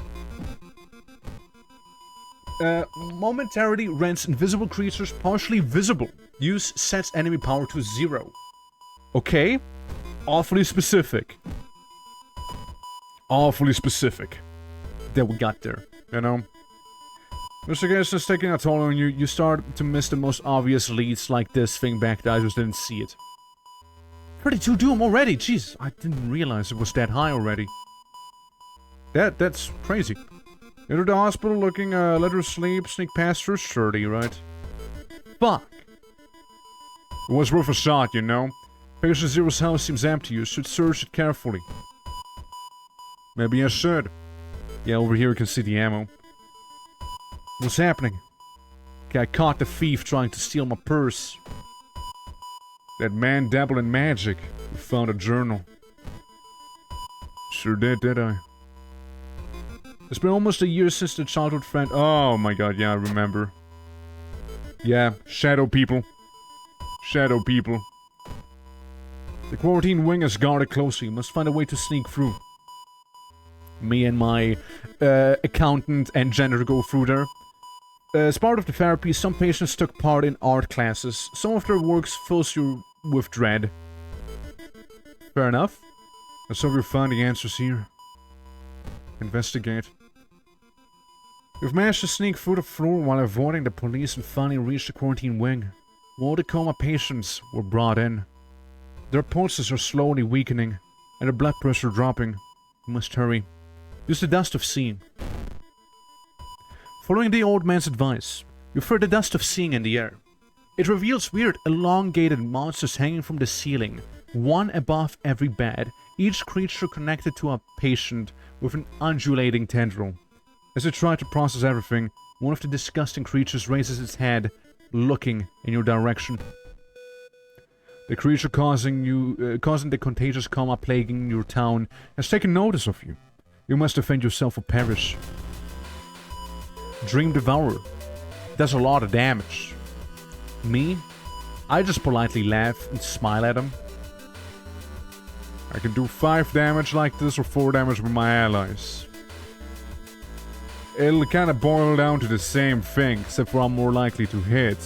Momentarily rends invisible creatures partially visible. Use sets enemy power to 0. Okay. Awfully specific. Awfully specific. That we got there, you know? Mr. Guest is taking a toll on you. You start to miss the most obvious leads like this thing back there. I just didn't see it. 32 doom already. Jeez, I didn't realize it was that high already. That's crazy. Enter the hospital looking, let her sleep, sneak past her 30, right? Fuck. It was worth a shot, you know? Patient Zero's house seems empty. You should search it carefully. Maybe I should. Yeah, over here you can see the ammo. What's happening? Okay, I caught the thief trying to steal my purse. That man dabbled in magic. We found a journal. Sure did I? It's been almost a year since the childhood friend... Oh my god, yeah, I remember. Yeah, shadow people. Shadow people. The quarantine wing is guarded closely. Must find a way to sneak through. Me and my accountant and janitor go through there. As part of the therapy, some patients took part in art classes. Some of their works fills you with dread. Fair enough. Let's hope you'll find the answers here. Investigate. You've managed to sneak through the floor while avoiding the police and finally reached the quarantine wing. All the coma patients were brought in. Their pulses are slowly weakening and their blood pressure dropping. You must hurry. Use the dust of seeing. Following the old man's advice, you feel the dust of seeing in the air. It reveals weird, elongated monsters hanging from the ceiling, one above every bed, each creature connected to a patient with an undulating tendril. As you try to process everything, one of the disgusting creatures raises its head, looking in your direction. The creature causing the contagious coma plaguing your town has taken notice of you. You must defend yourself or perish. Dream Devourer. Does a lot of damage. Me? I just politely laugh and smile at him. I can do 5 damage like this or 4 damage with my allies. It'll kind of boil down to the same thing, except for I'm more likely to hit.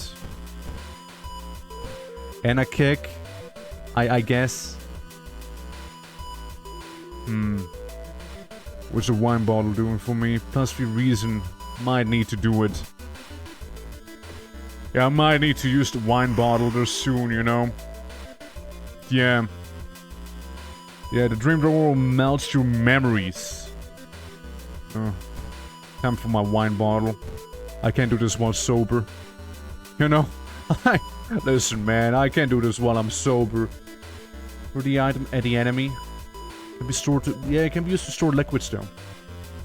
And a kick, I guess. What's a wine bottle doing for me? +3 reason. Might need to do it. Yeah, I might need to use the wine bottle there soon, you know? Yeah. Yeah, the Dream Drawer melts your memories. Time for my wine bottle. I can't do this while sober. You know? Listen, man, I can't do this while I'm sober. For the item at the enemy. Can be stored to... Yeah, it can be used to store liquids, though.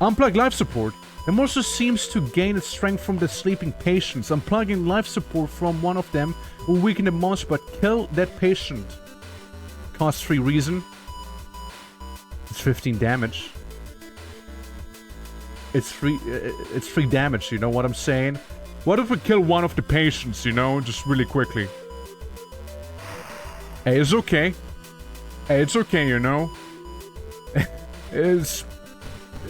Unplug life support. The monster seems to gain its strength from the sleeping patients. Unplugging life support from one of them will weaken the monster but kill that patient. Cost 3 reason. It's 15 damage. It's 3 damage, you know what I'm saying? What if we kill one of the patients, you know, just really quickly? Hey, it's okay. Hey, it's okay, you know?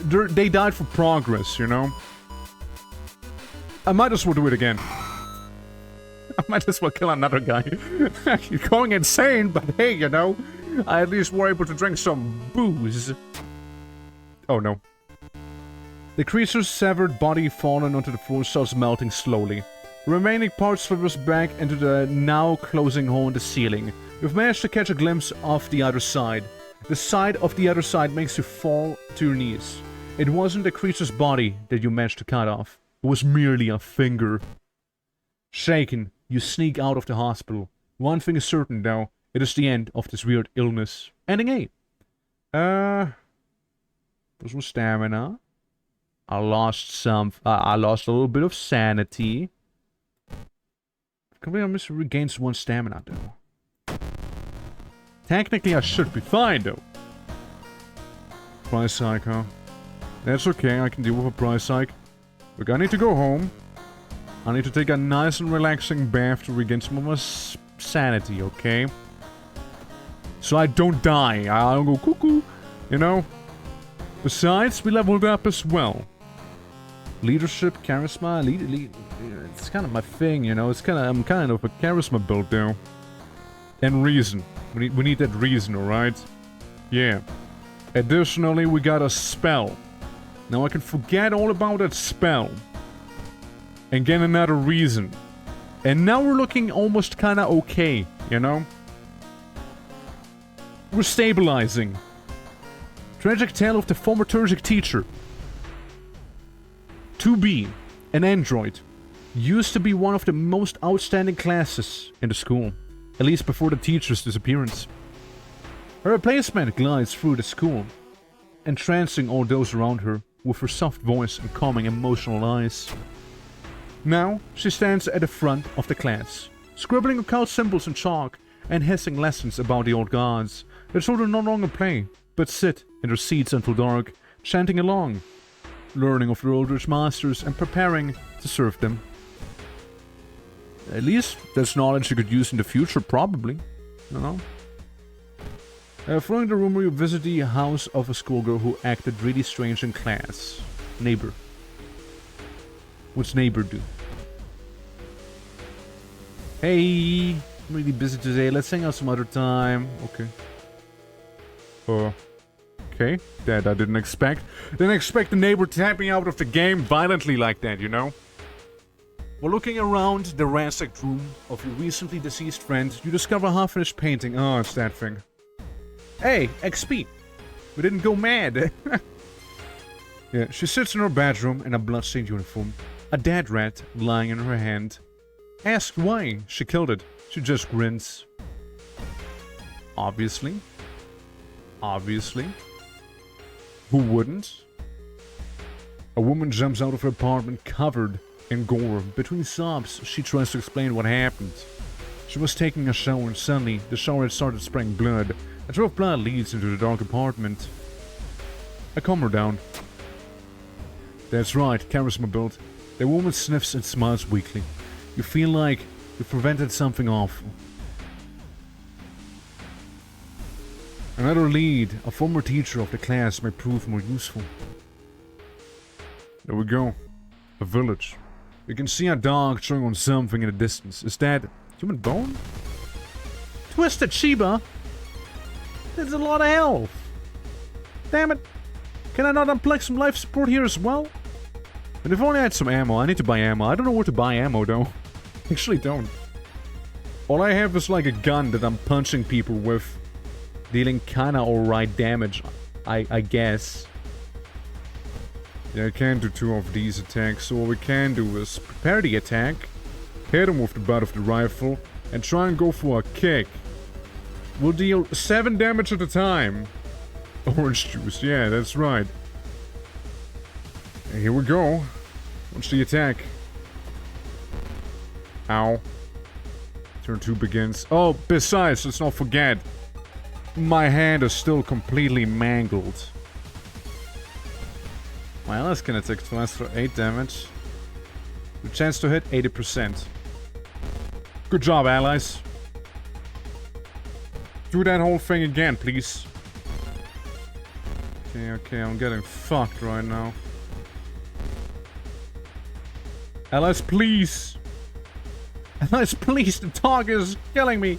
They died for progress, you know? I might as well do it again. I might as well kill another guy. You're going insane, but hey, you know, I at least were able to drink some booze. Oh no. The creature's severed body fallen onto the floor starts melting slowly. The remaining part slithers back into the now closing hole in the ceiling. You've managed to catch a glimpse of the other side. The side of the other side makes you fall to your knees. It wasn't the creature's body that you managed to cut off. It was merely a finger. Shaken, you sneak out of the hospital. One thing is certain, though. It is the end of this weird illness. Ending A. This was stamina. I lost a little bit of sanity. Complete mission regains 1 stamina, though. Technically, I should be fine, though. Price hike, huh? That's okay, I can deal with a price hike. Look, I need to go home. I need to take a nice and relaxing bath to regain some of my sanity, okay? So I don't die. I don't go cuckoo, you know? Besides, we leveled up as well. Leadership, charisma, it's kind of my thing, you know? I'm kind of a charisma build now. And reason. We need that reason, alright? Yeah. Additionally, we got a spell. Now I can forget all about that spell. And get another reason. And now we're looking almost kinda okay, you know? We're stabilizing. Tragic tale of the former Turgic teacher. 2B, an android, used to be one of the most outstanding classes in the school. At least before the teacher's disappearance. Her replacement glides through the school, entrancing all those around her with her soft voice and calming emotional eyes. Now, she stands at the front of the class, scribbling occult symbols in chalk and hissing lessons about the old gods. The children no longer play, but sit in their seats until dark, chanting along, learning of their oldest masters and preparing to serve them. At least, that's knowledge you could use in the future, probably. You know? Following the rumor, you visit the house of a schoolgirl who acted really strange in class. Neighbor. What's neighbor do? Hey, I'm really busy today. Let's hang out some other time. Okay. Okay. That I didn't expect. Didn't expect the neighbor tapping out of the game violently like that, you know? While looking around the ransacked room of your recently deceased friend, you discover a half-finished painting. Oh, it's that thing. Hey, XP. We didn't go mad. Yeah, she sits in her bedroom in a bloodstained uniform. A dead rat lying in her hand. Asked why she killed it. She just grins. Obviously. Obviously. Who wouldn't? A woman jumps out of her apartment covered in gore. Between sobs, she tries to explain what happened. She was taking a shower and suddenly the shower had started spraying blood. A trail of blood leads into the dark apartment. I calm her down. That's right, charisma built. The woman sniffs and smiles weakly. You feel like you prevented something awful. Another lead, a former teacher of the class, may prove more useful. There we go. A village. You can see a dog chewing on something in the distance. Is that human bone? Twisted Sheba? That's a lot of health. Damn it. Can I not unplug some life support here as well? And if only I had some ammo. I need to buy ammo. I don't know where to buy ammo though. Actually don't. All I have is like a gun that I'm punching people with. Dealing kinda alright damage, I guess. Yeah, I can't do 2 of these attacks, so what we can do is prepare the attack, hit him with the butt of the rifle, and try and go for a kick. We'll deal 7 damage at a time. Orange juice, yeah, that's right. And here we go. Watch the attack. Ow. Turn 2 begins. Oh, besides, let's not forget. My hand is still completely mangled. Well, that's gonna take twice for 8 damage. The chance to hit 80%. Good job, allies. Do that whole thing again, please. Okay, I'm getting fucked right now. Allies, please! Allies, please! The dog is killing me!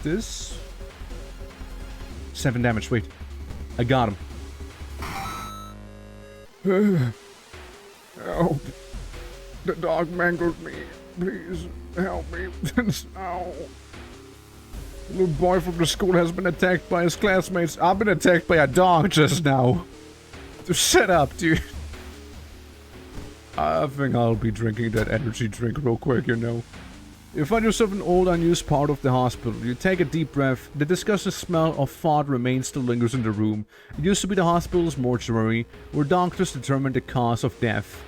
This? 7 damage, wait. I got him. Help. The dog mangled me. Please, help me. Ow. The little boy from the school has been attacked by his classmates. I've been attacked by a dog just now. Just shut up, dude. I think I'll be drinking that energy drink real quick, you know. You find yourself in an old unused part of the hospital. You take a deep breath. The disgusting smell of fart remains still lingers in the room. It used to be the hospital's mortuary, where doctors determined the cause of death.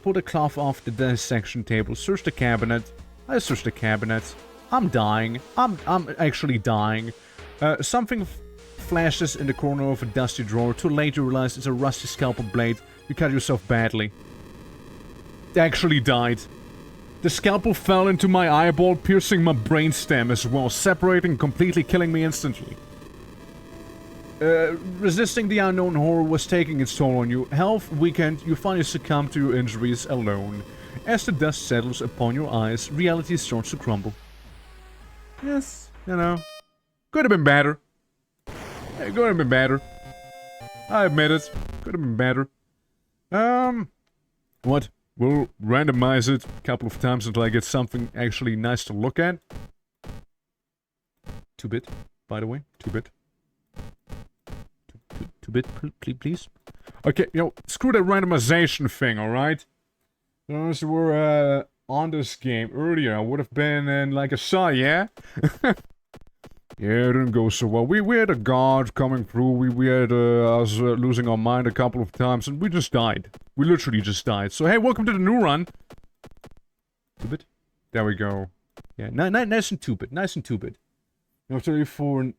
pull the cloth off the dissection table, search the cabinet. I search the cabinet. I'm dying. I'm actually dying. Something flashes in the corner of a dusty drawer. Too late, you realize it's a rusty scalpel blade. You cut yourself badly. Actually died. The scalpel fell into my eyeball, piercing my brainstem as well, separating, completely killing me instantly. Resisting the unknown horror was taking its toll on you. Health weakened, you finally succumb to your injuries alone. As the dust settles upon your eyes, reality starts to crumble. Yes, you know. Could have been better. Yeah, could have been better. I admit it. Could have been better. What? We'll randomize it a couple of times until I get something actually nice to look at. 2-bit, by the way. 2-bit. 2-bit, please. Okay, you know, screw that randomization thing, alright? Those were, on this game earlier. I would have been in, like, a saw, yeah? Yeah, it didn't go so well. We had a guard coming through. We had us losing our mind a couple of times, and we just died. We literally just died. So hey, welcome to the new run. 2-bit. There we go. Yeah, nice and 2-bit. Nice and 2-bit. After for an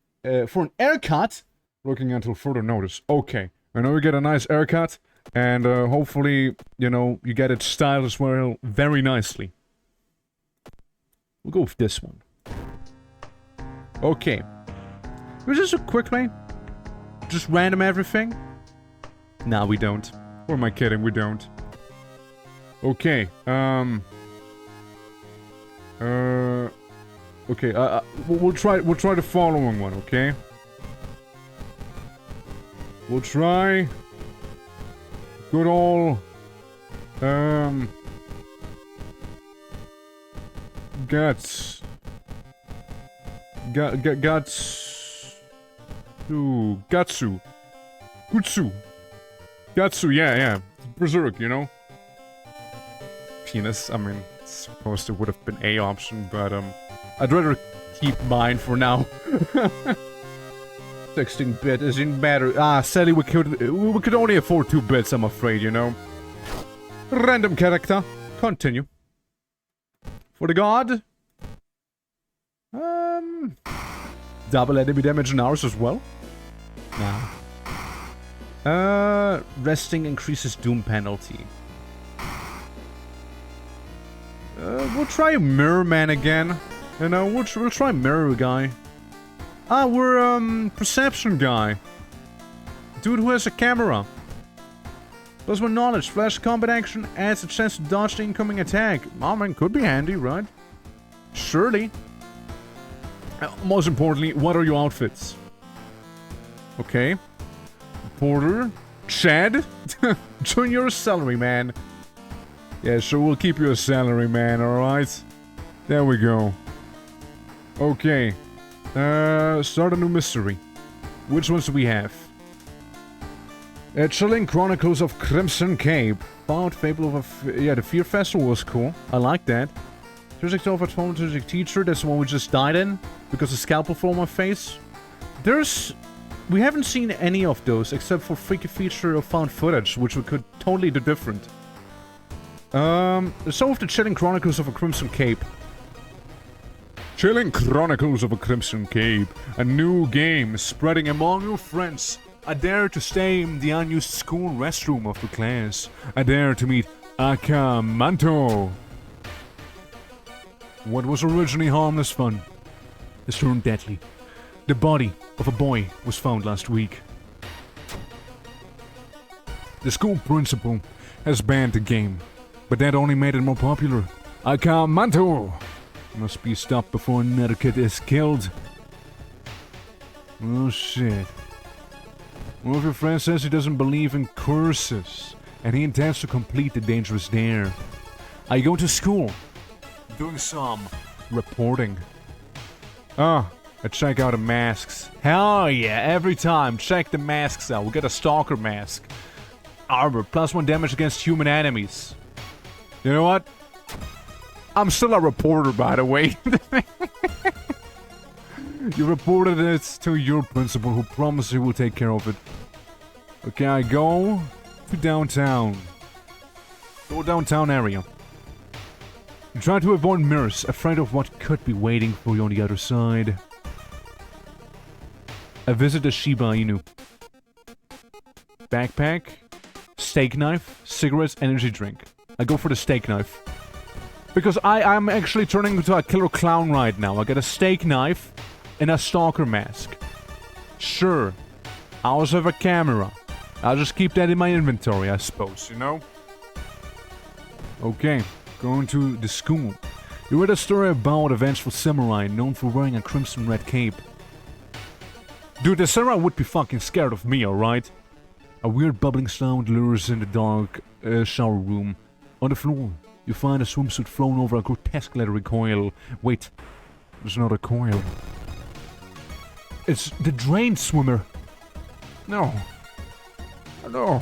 haircut, looking until further notice. Okay, I know you get a nice haircut, and hopefully, you know, you get it styled as well very nicely. We'll go with this one. Okay. Was this a quick lane? Just random everything? Nah, we don't. Or am I kidding? We don't. Okay, okay, we'll try the following one, okay? We'll try good old guts. Gatsu. Gatsu, yeah. Berserk, you know? Penis, I mean, supposed it would have been A option, but, I'd rather keep mine for now. 16-bit is in better. Sadly, we could only afford 2 bits, I'm afraid, you know? Random character. Continue. For the god. Double enemy damage in ours as well? Nah. Resting increases doom penalty. We'll try Mirror Man again. You know, we'll try Mirror Guy. We're, Perception Guy. Dude who has a camera. Plus one knowledge, flash combat action adds a chance to dodge the incoming attack. Oh man, could be handy, right? Surely. Most importantly, what are your outfits? Okay. Porter. Chad. Join your salary, man. Yeah, sure, we'll keep you a salary, man, alright? There we go. Okay. Start a new mystery. Which ones do we have? Chilling Chronicles of Crimson Cape. Found Fable of a... yeah, the Fear Festival was cool. I like that. Physics of a traumatic teacher. That's the one we just died in. Because the scalpel fell on my face. We haven't seen any of those except for freaky feature of found footage, which we could totally do different. So with the Chilling Chronicles of a Crimson Cape. Chilling Chronicles of a Crimson Cape. A new game spreading among your friends. I dare to stay in the unused school restroom of the class. I dare to meet Akamanto. What was originally harmless fun has turned deadly. The body of a boy was found last week. The school principal has banned the game, but that only made it more popular. Akamanto must be stopped before another kid is killed. Oh shit. One of your friends says he doesn't believe in curses, and he intends to complete the dangerous dare. Are you going to school? Doing some reporting. I check out the masks. Hell yeah, every time, check the masks out. We'll get a stalker mask. Armor, +1 damage against human enemies. You know what? I'm still a reporter, by the way. You reported it to your principal, who promised he will take care of it. Okay, I go to downtown. Go downtown area. You try to avoid mirrors, afraid of what could be waiting for you on the other side. I visit a Shiba Inu. Backpack, steak knife, cigarettes, energy drink. I go for the steak knife. Because I'm actually turning into a killer clown right now. I get a steak knife and a stalker mask. Sure, I also have a camera. I'll just keep that in my inventory, I suppose, you know? Okay, going to the school. You read a story about a vengeful samurai known for wearing a crimson red cape. Dude, the samurai would be fucking scared of me, alright? A weird bubbling sound lures in the dark shower room. On the floor, you find a swimsuit thrown over a grotesque leathery coil. Wait, there's not a coil. It's the drain swimmer. No. No.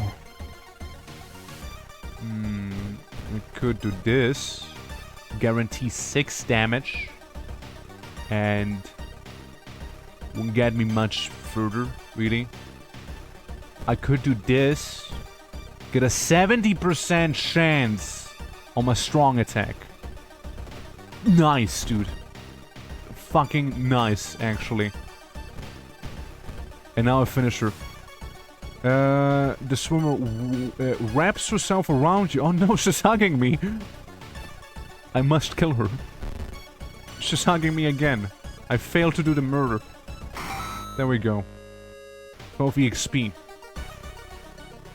We could do this. Guarantee 6 damage. And won't get me much further, really. I could do this. Get a 70% chance on my strong attack. Nice, dude. Fucking nice, actually. And now a finisher. The swimmer wraps herself around you. Oh no, she's hugging me. I must kill her. She's hugging me again. I failed to do the murder. There we go. 12 EXP.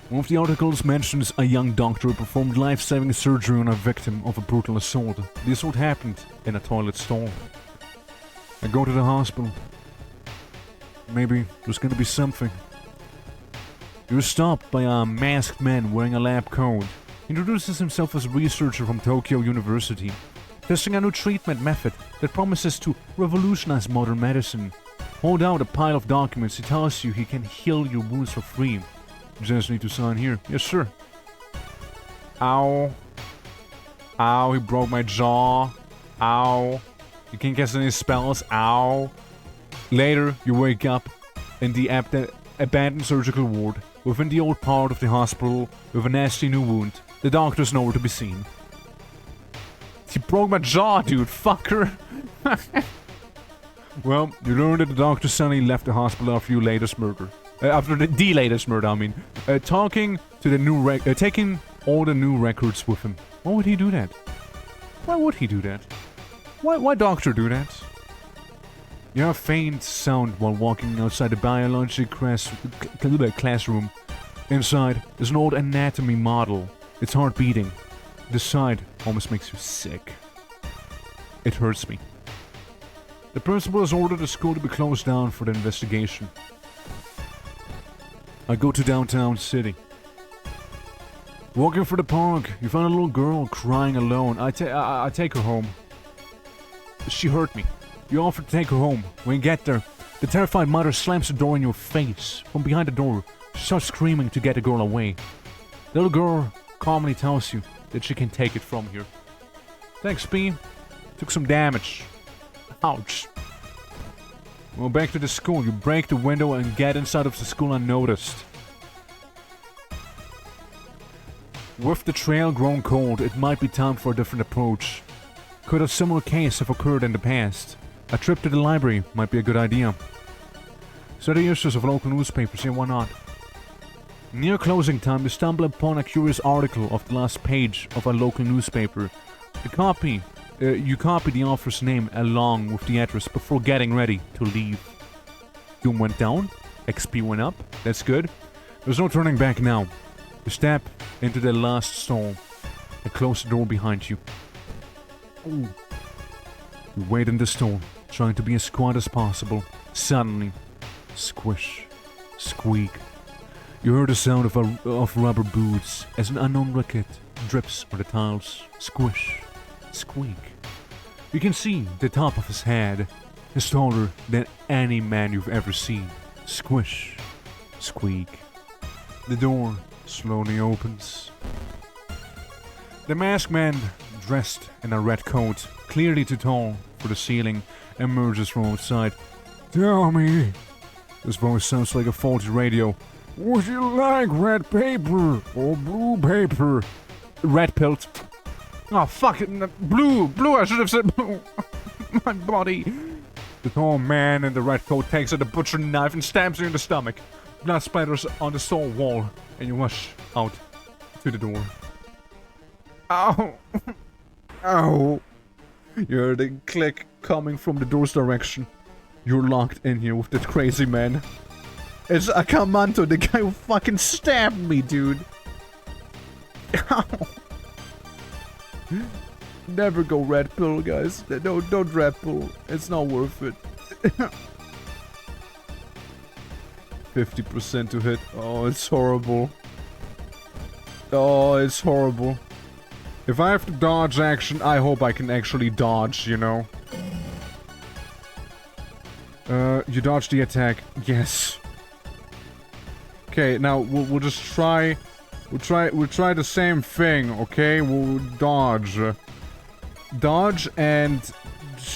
One of the articles mentions a young doctor who performed life-saving surgery on a victim of a brutal assault. The assault happened in a toilet stall. I go to the hospital. Maybe there's gonna be something. You're stopped by a masked man wearing a lab coat. He introduces himself as a researcher from Tokyo University, testing a new treatment method that promises to revolutionize modern medicine. Hold out a pile of documents. He tells you he can heal your wounds for free. You just need to sign here. Yes, sir. Ow. Ow, he broke my jaw. Ow. You can't cast any spells. Ow. Later, you wake up in the abandoned surgical ward within the old part of the hospital with a nasty new wound. The doctor's nowhere to be seen. He broke my jaw, dude. Fucker. Well, you learn that the doctor suddenly left the hospital after your latest murder. After the latest murder, I mean. Taking all the new records with him. Why would he do that? Why would he do that? Why doctor do that? You have a faint sound while walking outside the biology classroom. Inside is an old anatomy model. Its heart beating. The sight almost makes you sick. It hurts me. The principal has ordered the school to be closed down for the investigation. I go to downtown city. Walking through the park, you find a little girl crying alone. I take her home. She hurt me. You offer to take her home. When you get there, the terrified mother slams the door in your face. From behind the door, she starts screaming to get the girl away. The little girl calmly tells you that she can take it from here. Thanks, B. Took some damage. Ouch. Well, back to the school. You break the window and get inside of the school unnoticed. With the trail grown cold, it might be time for a different approach. Could a similar case have occurred in the past? A trip to the library might be a good idea. Study issues of local newspapers, yeah, why not? Near closing time, you stumble upon a curious article of the last page of a local newspaper. You copy the author's name along with the address before getting ready to leave. Doom went down, XP went up, that's good. There's no turning back now. You step into the last stall and close the door behind you. Ooh. You wait in the stall, trying to be as quiet as possible. Suddenly, squish, squeak. You hear the sound of rubber boots as an unknown racket drips on the tiles. Squish, squeak. You can see the top of his head. He's taller than any man you've ever seen. Squish, squeak. The door slowly opens. The masked man, dressed in a red coat, clearly too tall for the ceiling, emerges from outside. Tell me. His voice sounds like a faulty radio. Would you like red paper or blue paper? Red pilled. Oh, fuck it. Blue. Blue, I should have said blue. My body. The tall man in the red coat takes out a butcher knife and stabs you in the stomach. Blood splatters on the stone wall, and you rush out to the door. Ow! Ow! You heard the click coming from the door's direction. You're locked in here with that crazy man. It's Akamanto, the guy who fucking stabbed me, dude. Ow! Never go red pill, guys. Don't red pill. It's not worth it. 50% to hit. Oh, it's horrible. Oh, it's horrible. If I have to dodge action, I hope I can actually dodge, you know. You dodge the attack. Yes. Okay, now we'll just try. We'll try the same thing, okay? We'll dodge. Dodge and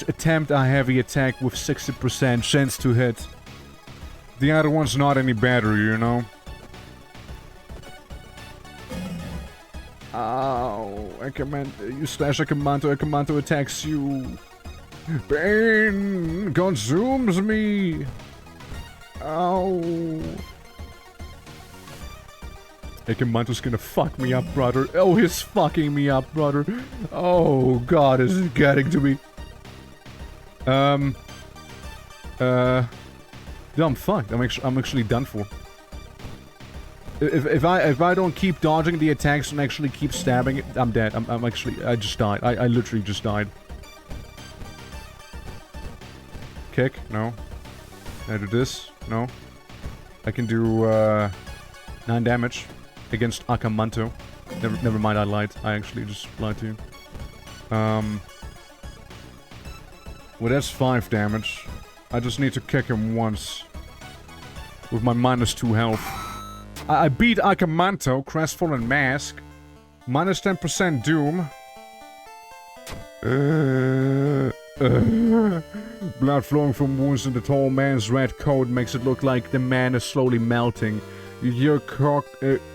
attempt a heavy attack with 60% chance to hit. The other one's not any better, you know? Ow. You slash Akamanto attacks you. Pain consumes me. Ow. Akamanto's gonna fuck me up, brother. Oh, he's fucking me up, brother. Oh, God, this is getting to me. Yeah, I'm fucked. I'm actually done for. If I don't keep dodging the attacks and actually keep stabbing it, I'm dead. I just died. I literally just died. Kick? No. Can I do this? No. I can do 9 damage against Akamanto. Never mind, I lied. I actually just lied to you. Well, that's 5 damage. I just need to kick him once. With my -2 health. I beat Akamanto, Crestfallen Mask. Minus 10% Doom. Blood flowing from wounds in the tall man's red coat makes it look like the man is slowly melting. You hear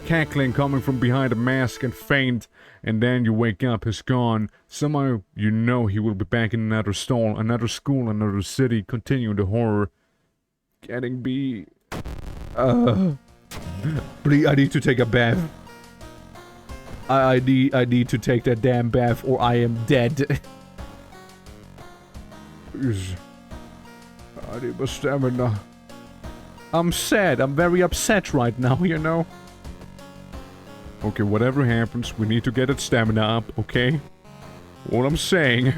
cackling coming from behind the mask and faint, and then you wake up, he's gone. Somehow you know he will be back in another stall, another school, another city, continuing the horror. Getting be... Please, I need to take a bath. I need to take that damn bath or I am dead. I need my stamina. I'm sad. I'm very upset right now, you know? Okay, whatever happens, we need to get that stamina up, okay? What I'm saying...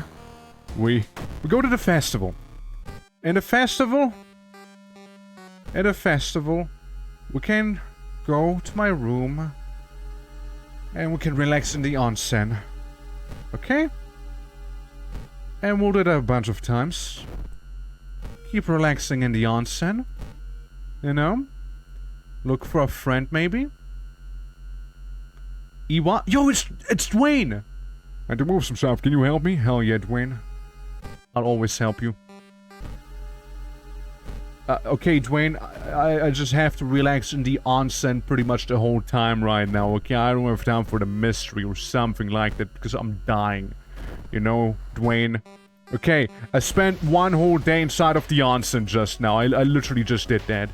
We go to the festival. In the festival... At a festival... We can go to my room... And we can relax in the onsen. Okay? And we'll do that a bunch of times. Keep relaxing in the onsen. You know? Look for a friend, maybe? Iwa? Yo, it's Dwayne! And to move some stuff, can you help me? Hell yeah, Dwayne. I'll always help you. Okay, Dwayne, I just have to relax in the onsen pretty much the whole time right now, okay? I don't have time for the mystery or something like that, because I'm dying. You know, Dwayne? Okay, I spent 1 whole day inside of the onsen just now. I literally just did that.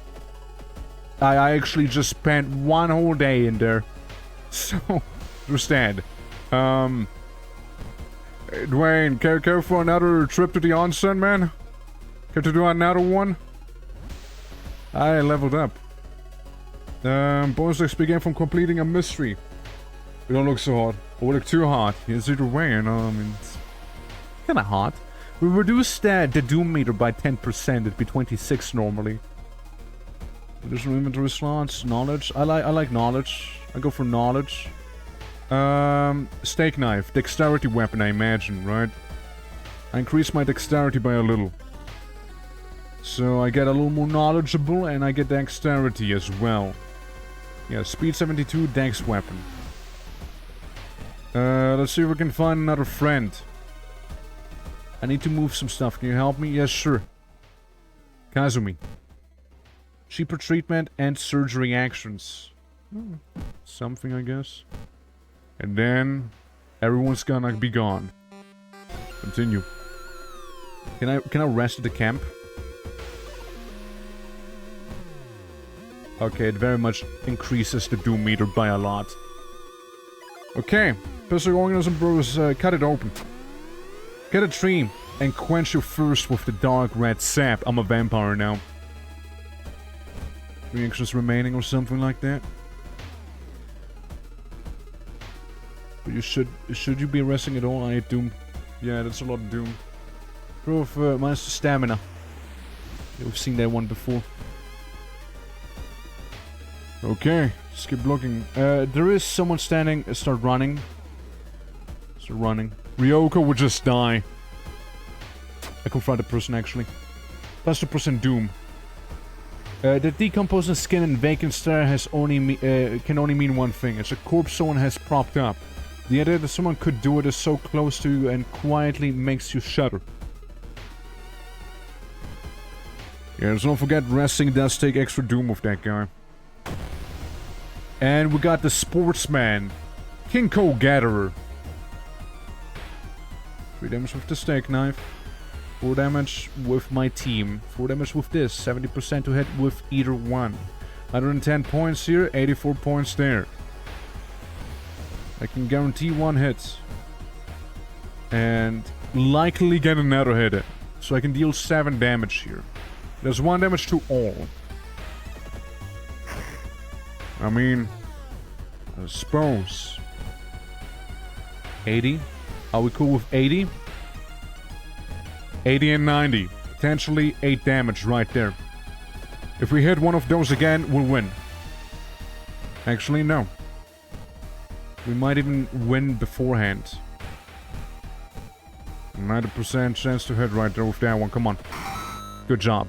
I actually just spent 1 whole day in there. So, understand. Dwayne, care for another trip to the onsen, man? Care to do another one? I leveled up. Bonus XP gain from completing a mystery. You don't look so hot. Or look too hot. It's either way, you know, I mean, it's kinda hot. We reduced the doom meter by 10%. It'd be 26 normally. Additional inventory slots, knowledge. I like knowledge. I go for knowledge. Steak knife, dexterity weapon, I imagine, right? I increase my dexterity by a little. So I get a little more knowledgeable and I get dexterity as well. Yeah, speed 72, dex weapon. Let's see if we can find another friend. I need to move some stuff. Can you help me? Yes, sure. Kazumi. Cheaper treatment and surgery actions. Something, I guess. And then everyone's gonna be gone. Continue. Can I rest at the camp? Okay, it very much increases the doom meter by a lot. Okay, Pistol Organism Bros, cut it open. Get a tree and quench your thirst with the dark red sap. I'm a vampire now. 3 actions remaining or something like that. But should you be resting at all? I ate doom. Yeah, that's a lot of doom. Proof minus the stamina. Yeah, we've seen that one before. Okay, just keep looking. There is someone standing. Start running. Start running. Ryoko would just die. I confront a person actually. Plus 2% doom. The decomposing skin and vacant stare has can only mean one thing. It's a corpse someone has propped up. The idea that someone could do it is so close to you and quietly makes you shudder. Yeah, so don't forget resting does take extra doom with that guy. And we got the sportsman, Kinko Gatherer. 3 damage with the steak knife. 4 damage with my team. 4 damage with this. 70% to hit with either one. 110 points here, 84 points there. I can guarantee 1 hit. And likely get another hit in. So I can deal 7 damage here. There's 1 damage to all. I mean, I suppose. 80? Are we cool with 80? 80 and 90. Potentially 8 damage right there. If we hit one of those again, we'll win. Actually, no. We might even win beforehand. 90% chance to hit right there with that one. Come on. Good job.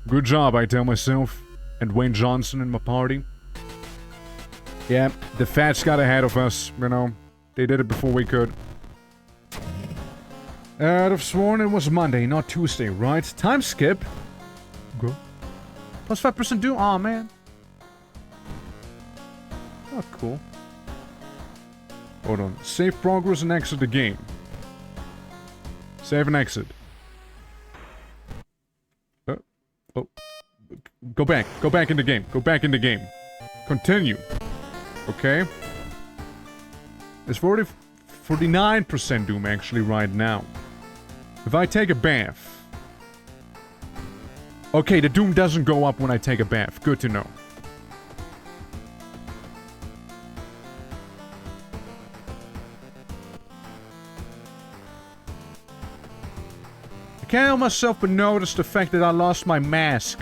Good job, I tell myself. And Wayne Johnson in my party. Yeah, the Fats got ahead of us, you know. They did it before we could. I'd have sworn it was Monday, not Tuesday, right? Time skip. Go. Plus 5% do. Aw, man. Oh, cool. Hold on. Save progress and exit the game. Save and exit. Oh. Go back. Go back in the game. Go back in the game. Continue. Okay. It's 49% doom actually right now. If I take a bath. Okay, the doom doesn't go up when I take a bath. Good to know. I can't help myself but notice the fact that I lost my mask.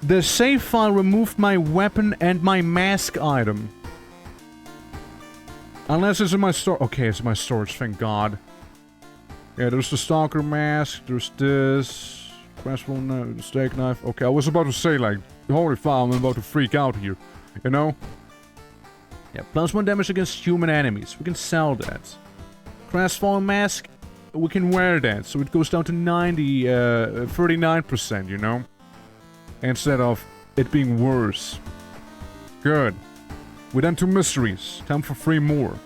The save file removed my weapon and my mask item. Unless it's in my store. Okay, it's in my storage, thank God. Yeah, there's the stalker mask, there's this. Crossbow, steak knife. Okay, I was about to say, like, holy fuck, I'm about to freak out here. You know? Yeah, plus 1 damage against human enemies. We can sell that. Crestfallen mask, we can wear that, so it goes down to 39%, you know? Instead of it being worse. Good. We're done 2 mysteries. Time for 3 more.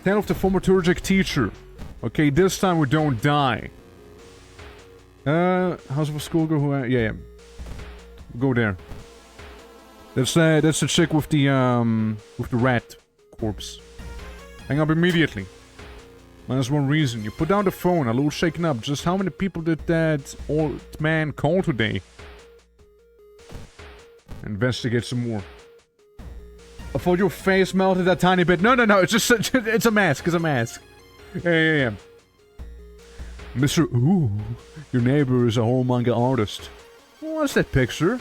Tale of the Thaumaturgic Teacher. Okay, this time we don't die. House of a Schoolgirl who... yeah. Go there. That's the chick with the rat corpse. Hang up immediately. Minus 1 reason. You put down the phone, a little shaken up. Just how many people did that old man call today? Investigate some more. I thought your face melted a tiny bit. No, it's just it's a mask. It's a mask. Yeah. Mr. Ooh, your neighbor is a horror manga artist. What's that picture?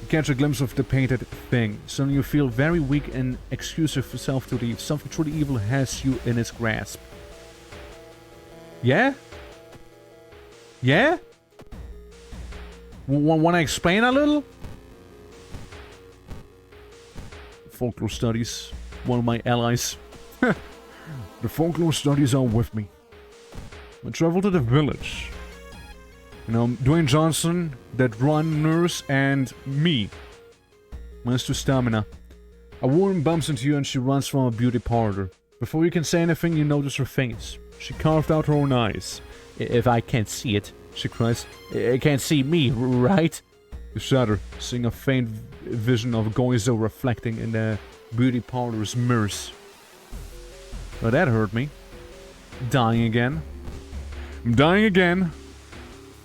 You catch a glimpse of the painted thing. Suddenly you feel very weak and excuse yourself to leave. Something truly evil has you in its grasp. Yeah? Yeah? Want to explain a little? Folklore studies. One of my allies. The folklore studies are with me. I travel to the village. You know, Dwayne Johnson, that run nurse, and me. Minus 2 stamina. A woman bumps into you and she runs from a beauty parlor. Before you can say anything, you notice her face. She carved out her own eyes. If I can't see it, she cries. It can't see me, right? You shudder, seeing a faint vision of Goizo reflecting in the beauty parlor's mirrors. Well, that hurt me. Dying again. I'm dying again.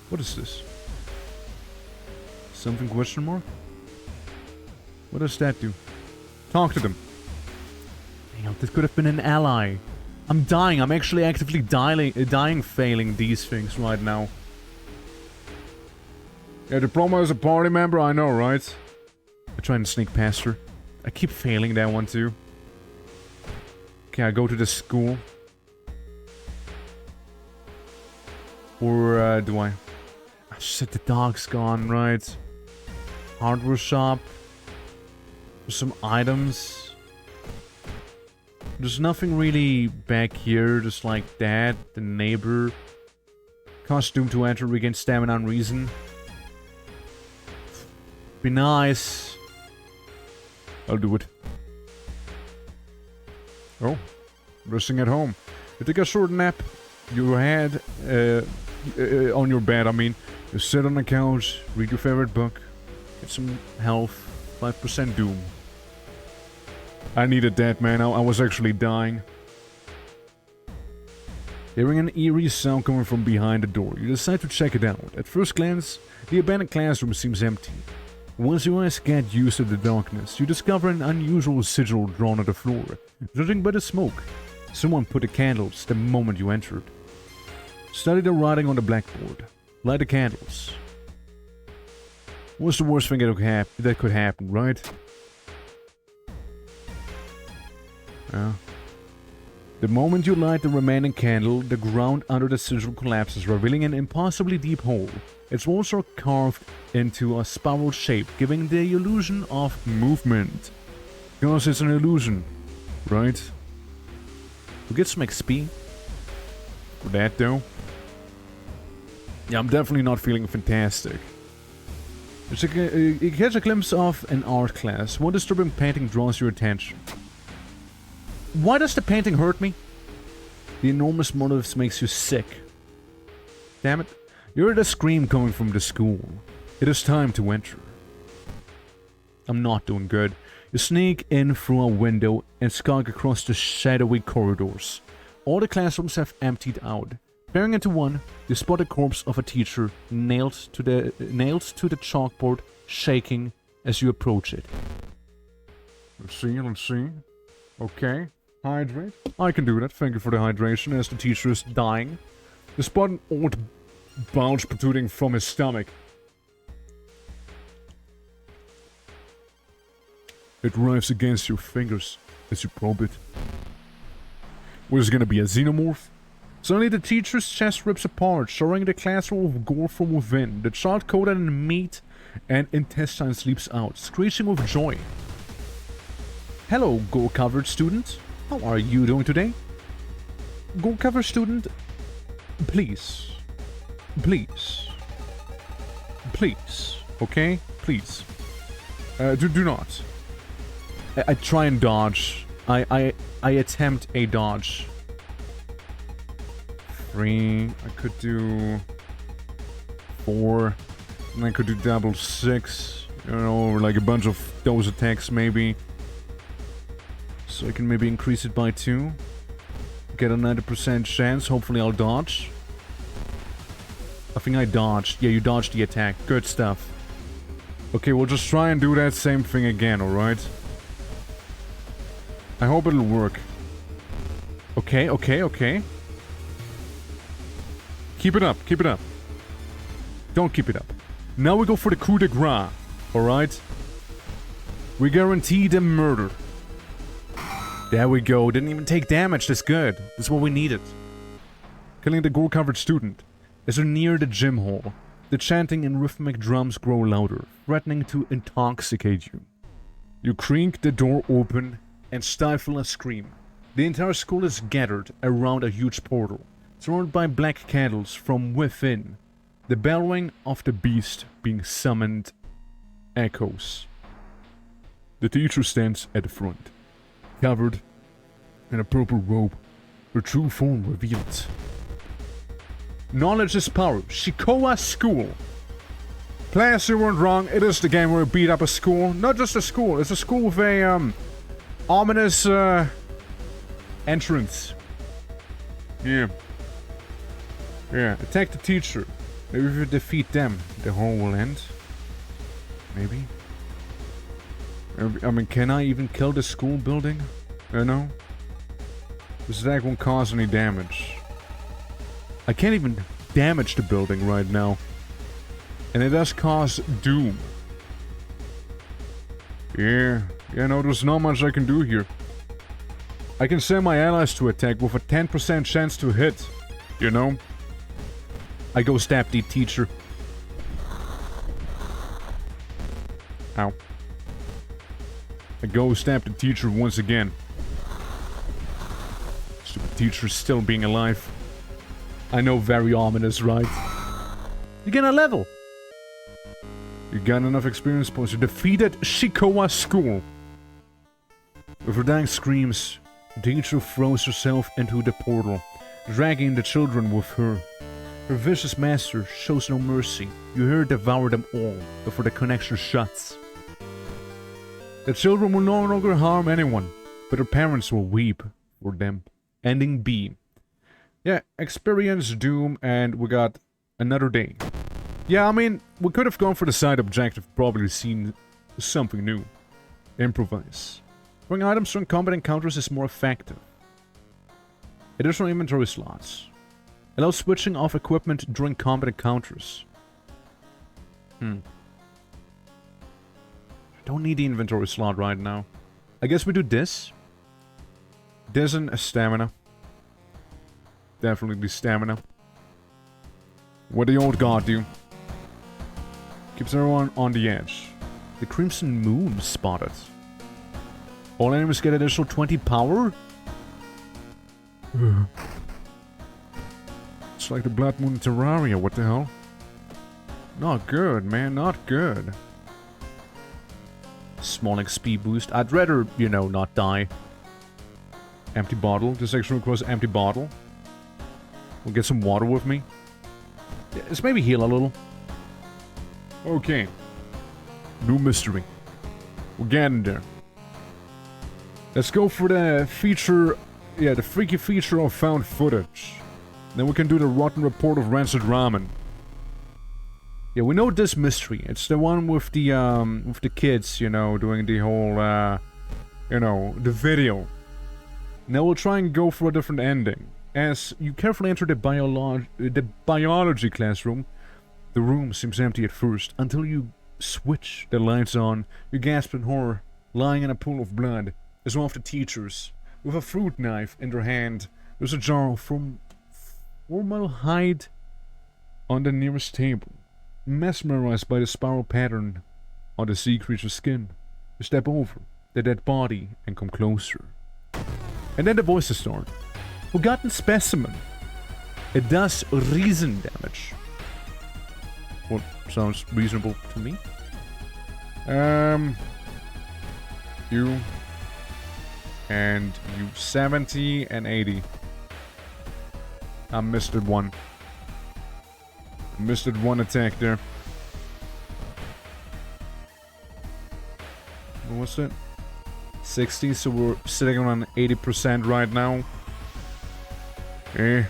What is this? Something question mark? What does that do? Talk to them. Damn, this could have been an ally. I'm dying. I'm actually actively dying failing these things right now. Yeah, Diploma is a party member, I know, right? I'm trying to sneak past her. I keep failing that one too. Okay, I go to the school. Or do I? Ah, shit, the dog's gone, right? Hardware shop. Some items. There's nothing really back here, just like that. The neighbor. Costume to enter, regain stamina and reason. Be nice. I'll do it. Oh, resting at home. You take a short nap. Your head on your bed. I mean, you sit on the couch, read your favorite book, get some health, 5% doom. I needed that, man. I was actually dying. Hearing an eerie sound coming from behind the door, you decide to check it out. At first glance, the abandoned classroom seems empty. Once your eyes get used to the darkness, you discover an unusual sigil drawn on the floor. Judging by the smoke, someone put the candles the moment you entered. Study the writing on the blackboard. Light the candles. What's the worst thing that could happen, right? The moment you light the remaining candle, the ground under the sigil collapses, revealing an impossibly deep hole. Its walls are carved into a spiral shape, giving the illusion of movement. Because it's an illusion, right? We get some XP for that, though. Yeah, I'm definitely not feeling fantastic. You catch a glimpse of an art class. One disturbing painting draws your attention. Why does the painting hurt me? The enormous motifs makes you sick. Damn it. You heard a scream coming from the school. It is time to enter. I'm not doing good. You sneak in through a window and skulk across the shadowy corridors. All the classrooms have emptied out. Peering into one, you spot the corpse of a teacher nailed to the chalkboard, shaking as you approach it. Let's see. Okay. Hydrate. I can do that. Thank you for the hydration as the teacher is dying. You spot an old bulge protruding from his stomach. It writhes against your fingers as you probe it. Was it gonna be a xenomorph? Suddenly the teacher's chest rips apart, showing the classroom of gore from within. The child coated in meat and intestines leaps out, screeching with joy. Hello, gore-covered student. How are you doing today? Gore-covered student, please. Please. Please. Okay? Please. Do not. I try and dodge. I attempt a dodge. 3. I could do 4. And I could do double 6. You know, or like a bunch of those attacks maybe. So I can maybe increase it by 2. Get a 90% chance. Hopefully I'll dodge. I think I dodged. Yeah, you dodged the attack. Good stuff. Okay, we'll just try and do that same thing again, alright? I hope it'll work. Okay. Keep it up. Don't keep it up. Now we go for the coup de grace, alright? We guarantee them murder. There we go. Didn't even take damage. That's good. That's what we needed. Killing the gore-covered student. As you near the gym hall, the chanting and rhythmic drums grow louder, threatening to intoxicate you. You creak the door open and stifle a scream. The entire school is gathered around a huge portal, surrounded by black candles from within. The bellowing of the beast being summoned echoes. The teacher stands at the front, covered in a purple robe, her true form revealed. Knowledge is power. Shikoa School. Class, you weren't wrong. It is the game where we beat up a school. Not just a school. It's a school with a, ominous, entrance. Yeah. Yeah. Attack the teacher. Maybe if you defeat them, the whole will end. Maybe. I mean, can I even kill the school building? You know? This attack won't cause any damage. I can't even damage the building right now. And it does cause doom. Yeah, no, there's not much I can do here. I can send my allies to attack with a 10% chance to hit. You know? I go stab the teacher. Ow. I go stab the teacher once again. Stupid teacher still being alive. I know, very ominous, right? You get a level. You got enough experience points. You defeated Shikoa School. With her dying screams, the teacher throws herself into the portal, dragging the children with her. Her vicious master shows no mercy. You hear her devour them all before the connection shuts. The children will no longer harm anyone, but their parents will weep for them. Ending B. Yeah, experience doom, and we got another day. Yeah, I mean, we could have gone for the side objective, probably seen something new. Improvise. Throwing items during combat encounters is more effective. Additional inventory slots. Allow switching off equipment during combat encounters. Don't need the inventory slot right now. I guess we do this. This and a stamina. Definitely stamina. What the old god do? Keeps everyone on the edge. The Crimson Moon spotted. All enemies get additional 20 power? It's like the Blood Moon in Terraria, what the hell? Not good, man, not good. Small XP boost. I'd rather, you know, not die. Empty bottle. This section requires empty bottle. We'll get some water with me. Let's maybe heal a little. Okay. New mystery. We're getting there. Let's go for the feature... Yeah, the freaky feature of found footage. Then we can do the rotten report of rancid ramen. Yeah, we know this mystery. It's the one with the kids, you know, doing the whole, you know, the video. Now we'll try and go for a different ending. As you carefully enter the biology classroom, the room seems empty at first, until you switch the lights on. You gasp in horror, lying in a pool of blood, as one of the teachers, with a fruit knife in her hand. There's a jar of formaldehyde on the nearest table. Mesmerized by the spiral pattern on the sea creature's skin, you step over the dead body and come closer. And then the voices start. Forgotten specimen. It does reason damage. What sounds reasonable to me. You and you 70 and 80. I missed it one. Missed it one attack there. What was it? 60, so we're sitting on 80% right now. Yeah,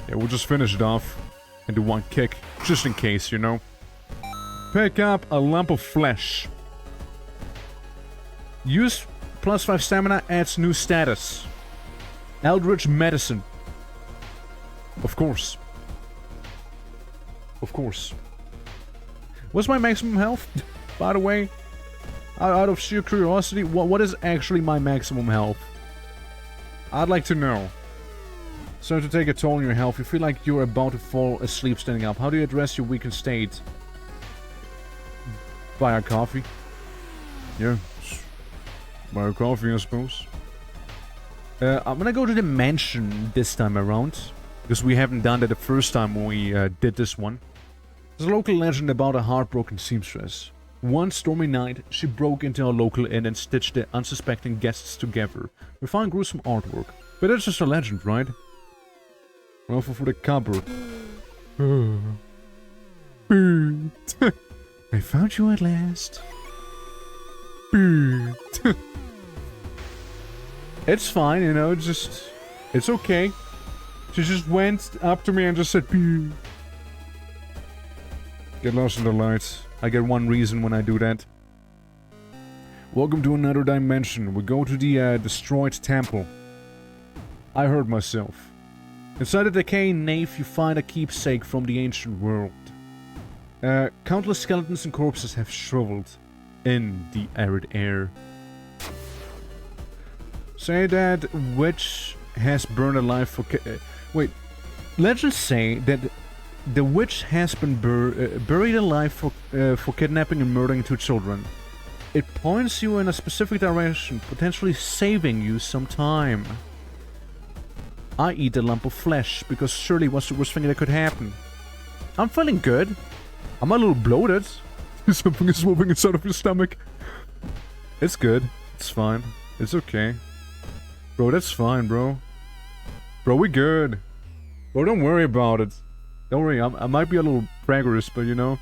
we'll just finish it off and do one kick, just in case, you know. Pick up a lump of flesh. Use +5 stamina, adds new status. Eldritch Medicine. Of course. Of course. What's my maximum health, by the way? Out of sheer curiosity, what is actually my maximum health? I'd like to know. So to take a toll on your health, you feel like you're about to fall asleep standing up. How do you address your weakened state? Buy a coffee. Yeah. Buy a coffee, I suppose. I'm gonna go to the mansion this time around. Because we haven't done that the first time when we did this one. There's a local legend about a heartbroken seamstress. One stormy night, she broke into a local inn and stitched the unsuspecting guests together. We find gruesome artwork. But it's just a legend, right? Well, for the cupboard. I found you at last. It's fine, you know, it's okay. She just went up to me and just said, Get lost in the lights. I get one reason when I do that. Welcome to another dimension. We go to the destroyed temple. I hurt myself. Inside the decaying nave, you find a keepsake from the ancient world. Countless skeletons and corpses have shriveled in the arid air. Say that witch has burned alive for... wait, legends say that the witch has been buried alive for kidnapping and murdering 2 children. It points you in a specific direction, potentially saving you some time. I eat a lump of flesh, because surely what's the worst thing that could happen? I'm feeling good. I'm a little bloated. Something is moving inside of your stomach. It's good. It's fine. It's okay. Bro, that's fine, bro. Bro, we good. Bro, don't worry about it. Don't worry, I might be a little braggerish, but you know...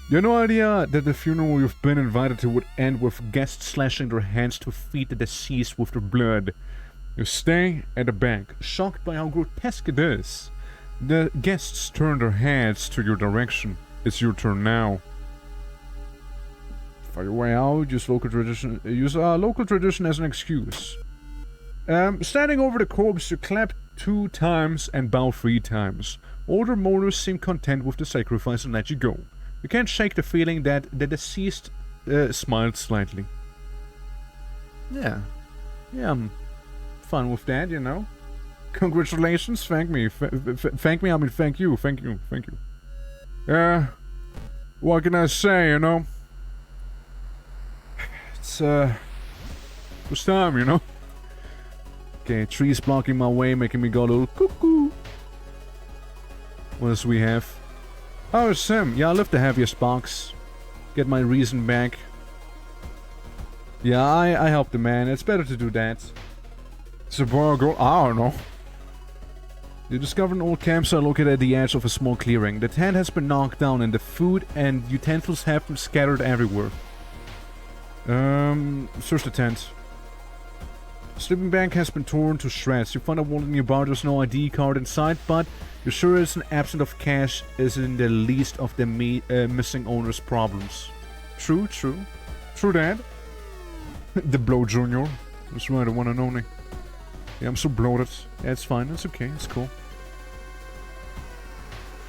You have no idea that the funeral you've been invited to would end with guests slashing their hands to feed the deceased with their blood. You stay at the back, shocked by how grotesque it is. The guests turn their heads to your direction. It's your turn now. Find your way out, use local tradition as an excuse. Standing over the corpse, you clap 2 times and bow 3 times. Older mourners seem content with the sacrifice and let you go. You can't shake the feeling that the deceased smiled slightly. Yeah, I'm fine with that, you know. Congratulations, thank me, thank me, I mean thank you. What can I say, you know? It's time, you know. Okay, trees blocking my way, making me go a little cuckoo. What else we have? Oh, it's him. Yeah, I lift the heaviest box. Get my reason back. Yeah, I helped the man. It's better to do that. It's a boy or girl? I don't know. You discover an old campsite located at the edge of a small clearing. The tent has been knocked down and the food and utensils have been scattered everywhere. Search the tent. Sleeping bag has been torn to shreds. You find a wallet nearby, there's no ID card inside, but you're sure it's an absence of cash isn't the least of the missing owner's problems. True that. The Blow Junior. That's right, the one and only. Yeah, I'm so bloated. Yeah, it's fine, it's okay, it's cool.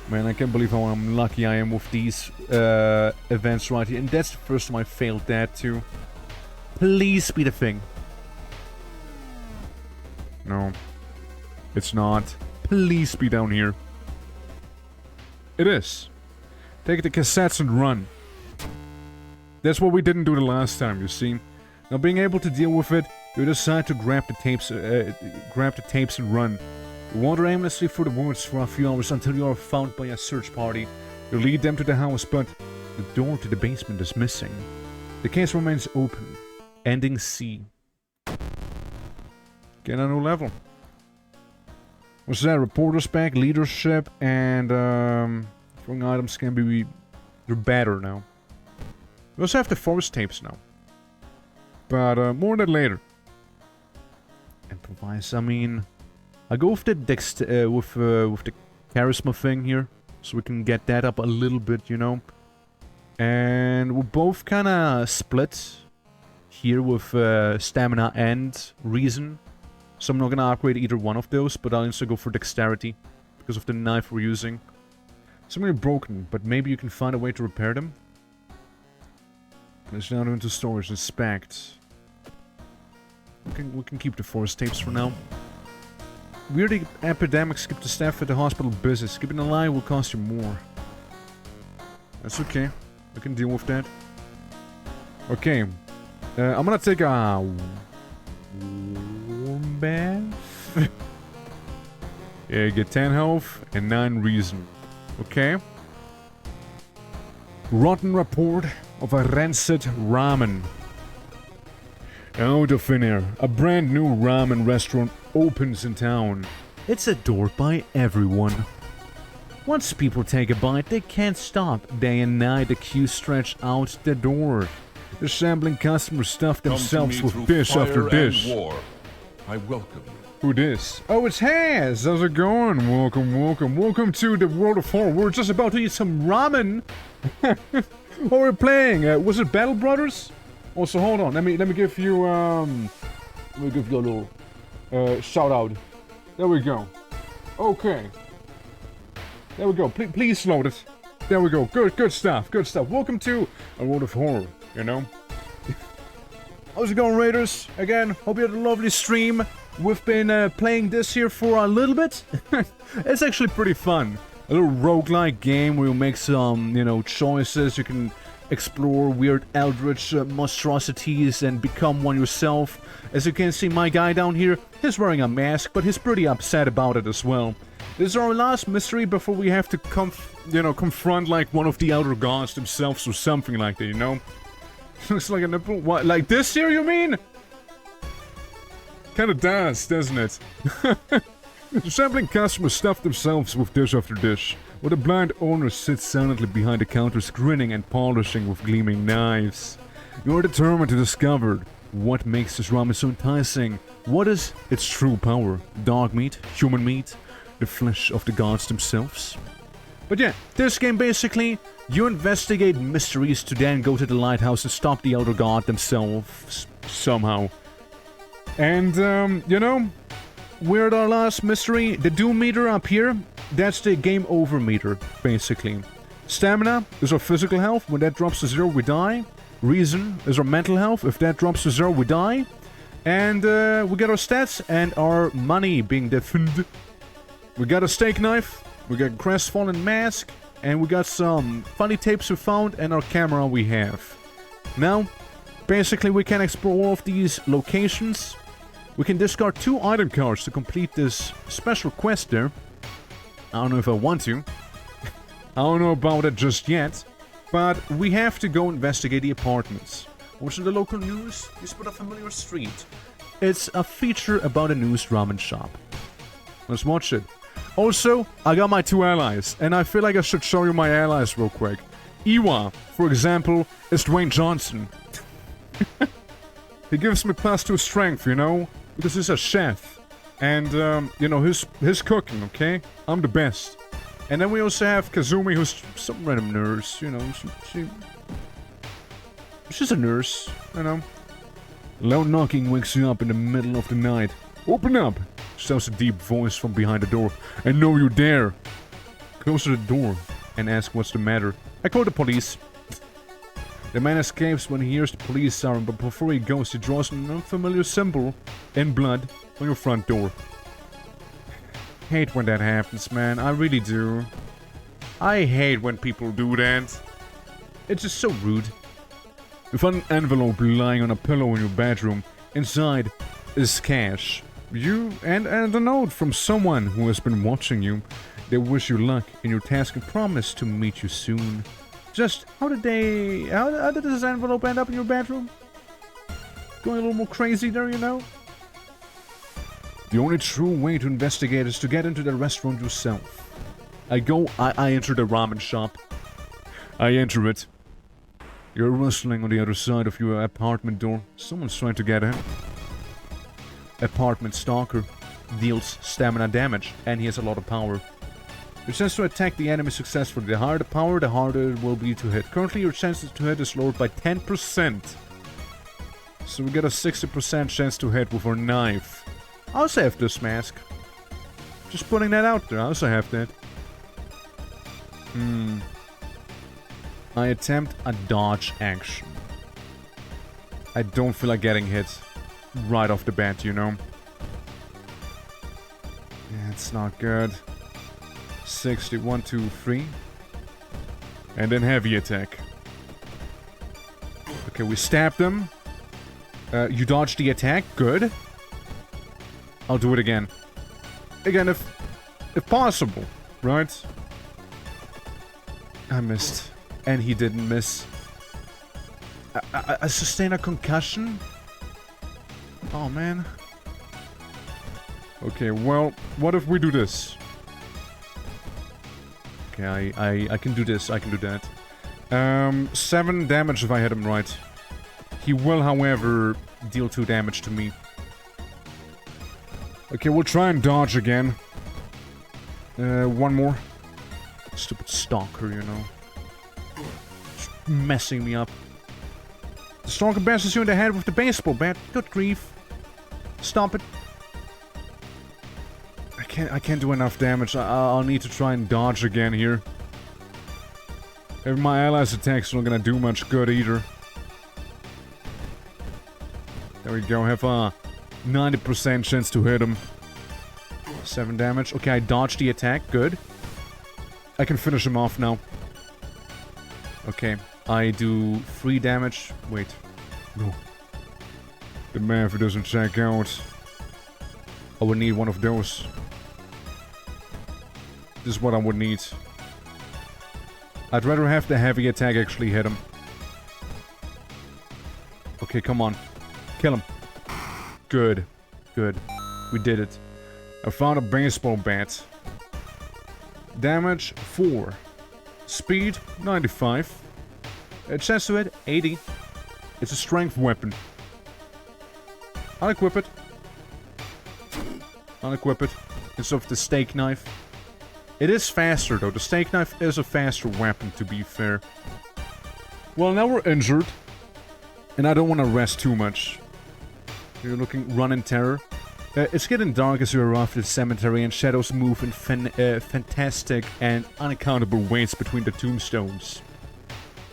Man, I can't believe how lucky I am with these events right here. And that's the first time I failed that too. Please be the thing. No. It's not. Please be down here. It is. Take the cassettes and run. That's what we didn't do the last time, you see. Now being able to deal with it, you decide to grab the tapes and run. You wander aimlessly through the woods for a few hours until you are found by a search party. You lead them to the house, but the door to the basement is missing. The case remains open. Ending C. Get a new level. What's that? Reporter's pack, leadership, and throwing items can be... They're better now. We also have the forest tapes now. But more on that later. Improvise, I mean... I go with the with the charisma thing here. So we can get that up a little bit, you know. And we're both kinda split here with stamina and reason. So I'm not gonna upgrade either one of those, but I'll also go for dexterity. Because of the knife we're using. Some are broken, but maybe you can find a way to repair them. Let's now into storage, inspect. We can keep the forest tapes for now. Weird epidemics keep the staff at the hospital busy. Skipping a line will cost you more. That's okay. I can deal with that. Okay. I'm gonna take a... warm bath? Yeah, get 10 health and 9 reason. Okay. Rotten report of a rancid ramen. Out of thin air, a brand new ramen restaurant opens in town. It's adored by everyone. Once people take a bite, they can't stop. Day and night, the queues stretch out the door. The shambling customers stuff themselves with dish after dish. War. I welcome you. Who this? Oh, it's Haz! How's it going? Welcome to the world of horror. We're just about to eat some ramen. What we're playing? Was it Battle Brothers? Also, hold on. Let me give you a little shout out. There we go. Okay. There we go. Please load it. There we go. Good stuff. Welcome to a world of horror. You know. How's it going, Raiders? Again, hope you had a lovely stream. We've been playing this here for a little bit. It's actually pretty fun. A little roguelike game where you make some, choices. You can explore weird eldritch monstrosities and become one yourself. As you can see, my guy down here, he's wearing a mask, but he's pretty upset about it as well. This is our last mystery before we have to confront like one of the elder gods themselves or something like that, you know? Looks like a nipple. What, like this here, you mean? Kinda does, doesn't it? The shambling customers stuff themselves with dish after dish, while the blind owner sits silently behind the counters grinning and polishing with gleaming knives. You are determined to discover what makes this ramen so enticing. What is its true power? Dog meat? Human meat? The flesh of the gods themselves? But yeah, this game basically, you investigate mysteries to then go to the lighthouse and stop the elder god themselves somehow. And, we're at our last mystery. The doom meter up here, that's the game over meter, basically. Stamina is our physical health. When that drops to 0, we die. Reason is our mental health. If that drops to 0, we die. And we get our stats and our money being defined. We got a steak knife. We got a crestfallen mask. And we got some funny tapes we found and our camera we have. Now, basically we can explore all of these locations. We can discard 2 item cards to complete this special quest there. I don't know if I want to. I don't know about it just yet. But we have to go investigate the apartments. What's in the local news? You spot a familiar street. It's a feature about a news ramen shop. Let's watch it. Also, I got my 2 allies, and I feel like I should show you my allies real quick. Iwa, for example, is Dwayne Johnson. He gives me +2 strength, you know? Because he's a chef. And, his cooking, okay? I'm the best. And then we also have Kazumi, who's some random nurse, you know? She's a nurse, you know? Loud knocking wakes you up in the middle of the night. Open up! Shouts a deep voice from behind the door. I know you dare! Close to the door and ask what's the matter. I call the police. The man escapes when he hears the police siren, but before he goes, he draws an unfamiliar symbol in blood on your front door. Hate when that happens, man. I really do. I hate when people do that. It's just so rude. You find an envelope lying on a pillow in your bedroom. Inside is cash. You and a note from someone who has been watching you. They wish you luck in your task and promise to meet you soon. Just, how did this envelope end up in your bedroom? Going a little more crazy there, you know? The only true way to investigate is to get into the restaurant yourself. I enter the ramen shop. I enter it. You're rustling on the other side of your apartment door. Someone's trying to get in. Apartment stalker deals stamina damage, and he has a lot of power. Your chance to attack the enemy successfully. The higher the power, the harder it will be to hit. Currently, your chance to hit is lowered by 10%. So we get a 60% chance to hit with our knife. I also have this mask. Just putting that out there. I also have that. I attempt a dodge action. I don't feel like getting hit right off the bat, you know? Yeah, it's not good. 60, 1, 2, 3. And then heavy attack. Okay, we stabbed them. You dodged the attack. Good. I'll do it again. Again, if possible, right? I missed. And he didn't miss. I sustained a concussion? Oh, man. Okay, well, what if we do this? Okay, I can do this, I can do that. 7 damage if I hit him right. He will, however, deal 2 damage to me. Okay, we'll try and dodge again. One more. Stupid stalker, you know. Just messing me up. The stalker bashes you in the head with the baseball bat. Good grief. Stop it. I can't do enough damage. I'll need to try and dodge again here. If my allies' attacks are not gonna do much good either. There we go. Have a 90% chance to hit him. 7 damage. Okay, I dodged the attack. Good. I can finish him off now. Okay, I do 3 damage. Wait. No. The map doesn't check out. I would need one of those. This is what I would need. I'd rather have the heavy attack actually hit him. Okay, come on. Kill him. Good. Good. We did it. I found a baseball bat. Damage 4. Speed 95. Chest to it 80. It's a strength weapon. I'll equip it. I'll equip it. Instead of the steak knife. It is faster though. The steak knife is a faster weapon, to be fair. Well, now we're injured. And I don't want to rest too much. You're looking run in terror. It's getting dark as you arrive at the cemetery, and shadows move in fantastic and unaccountable ways between the tombstones.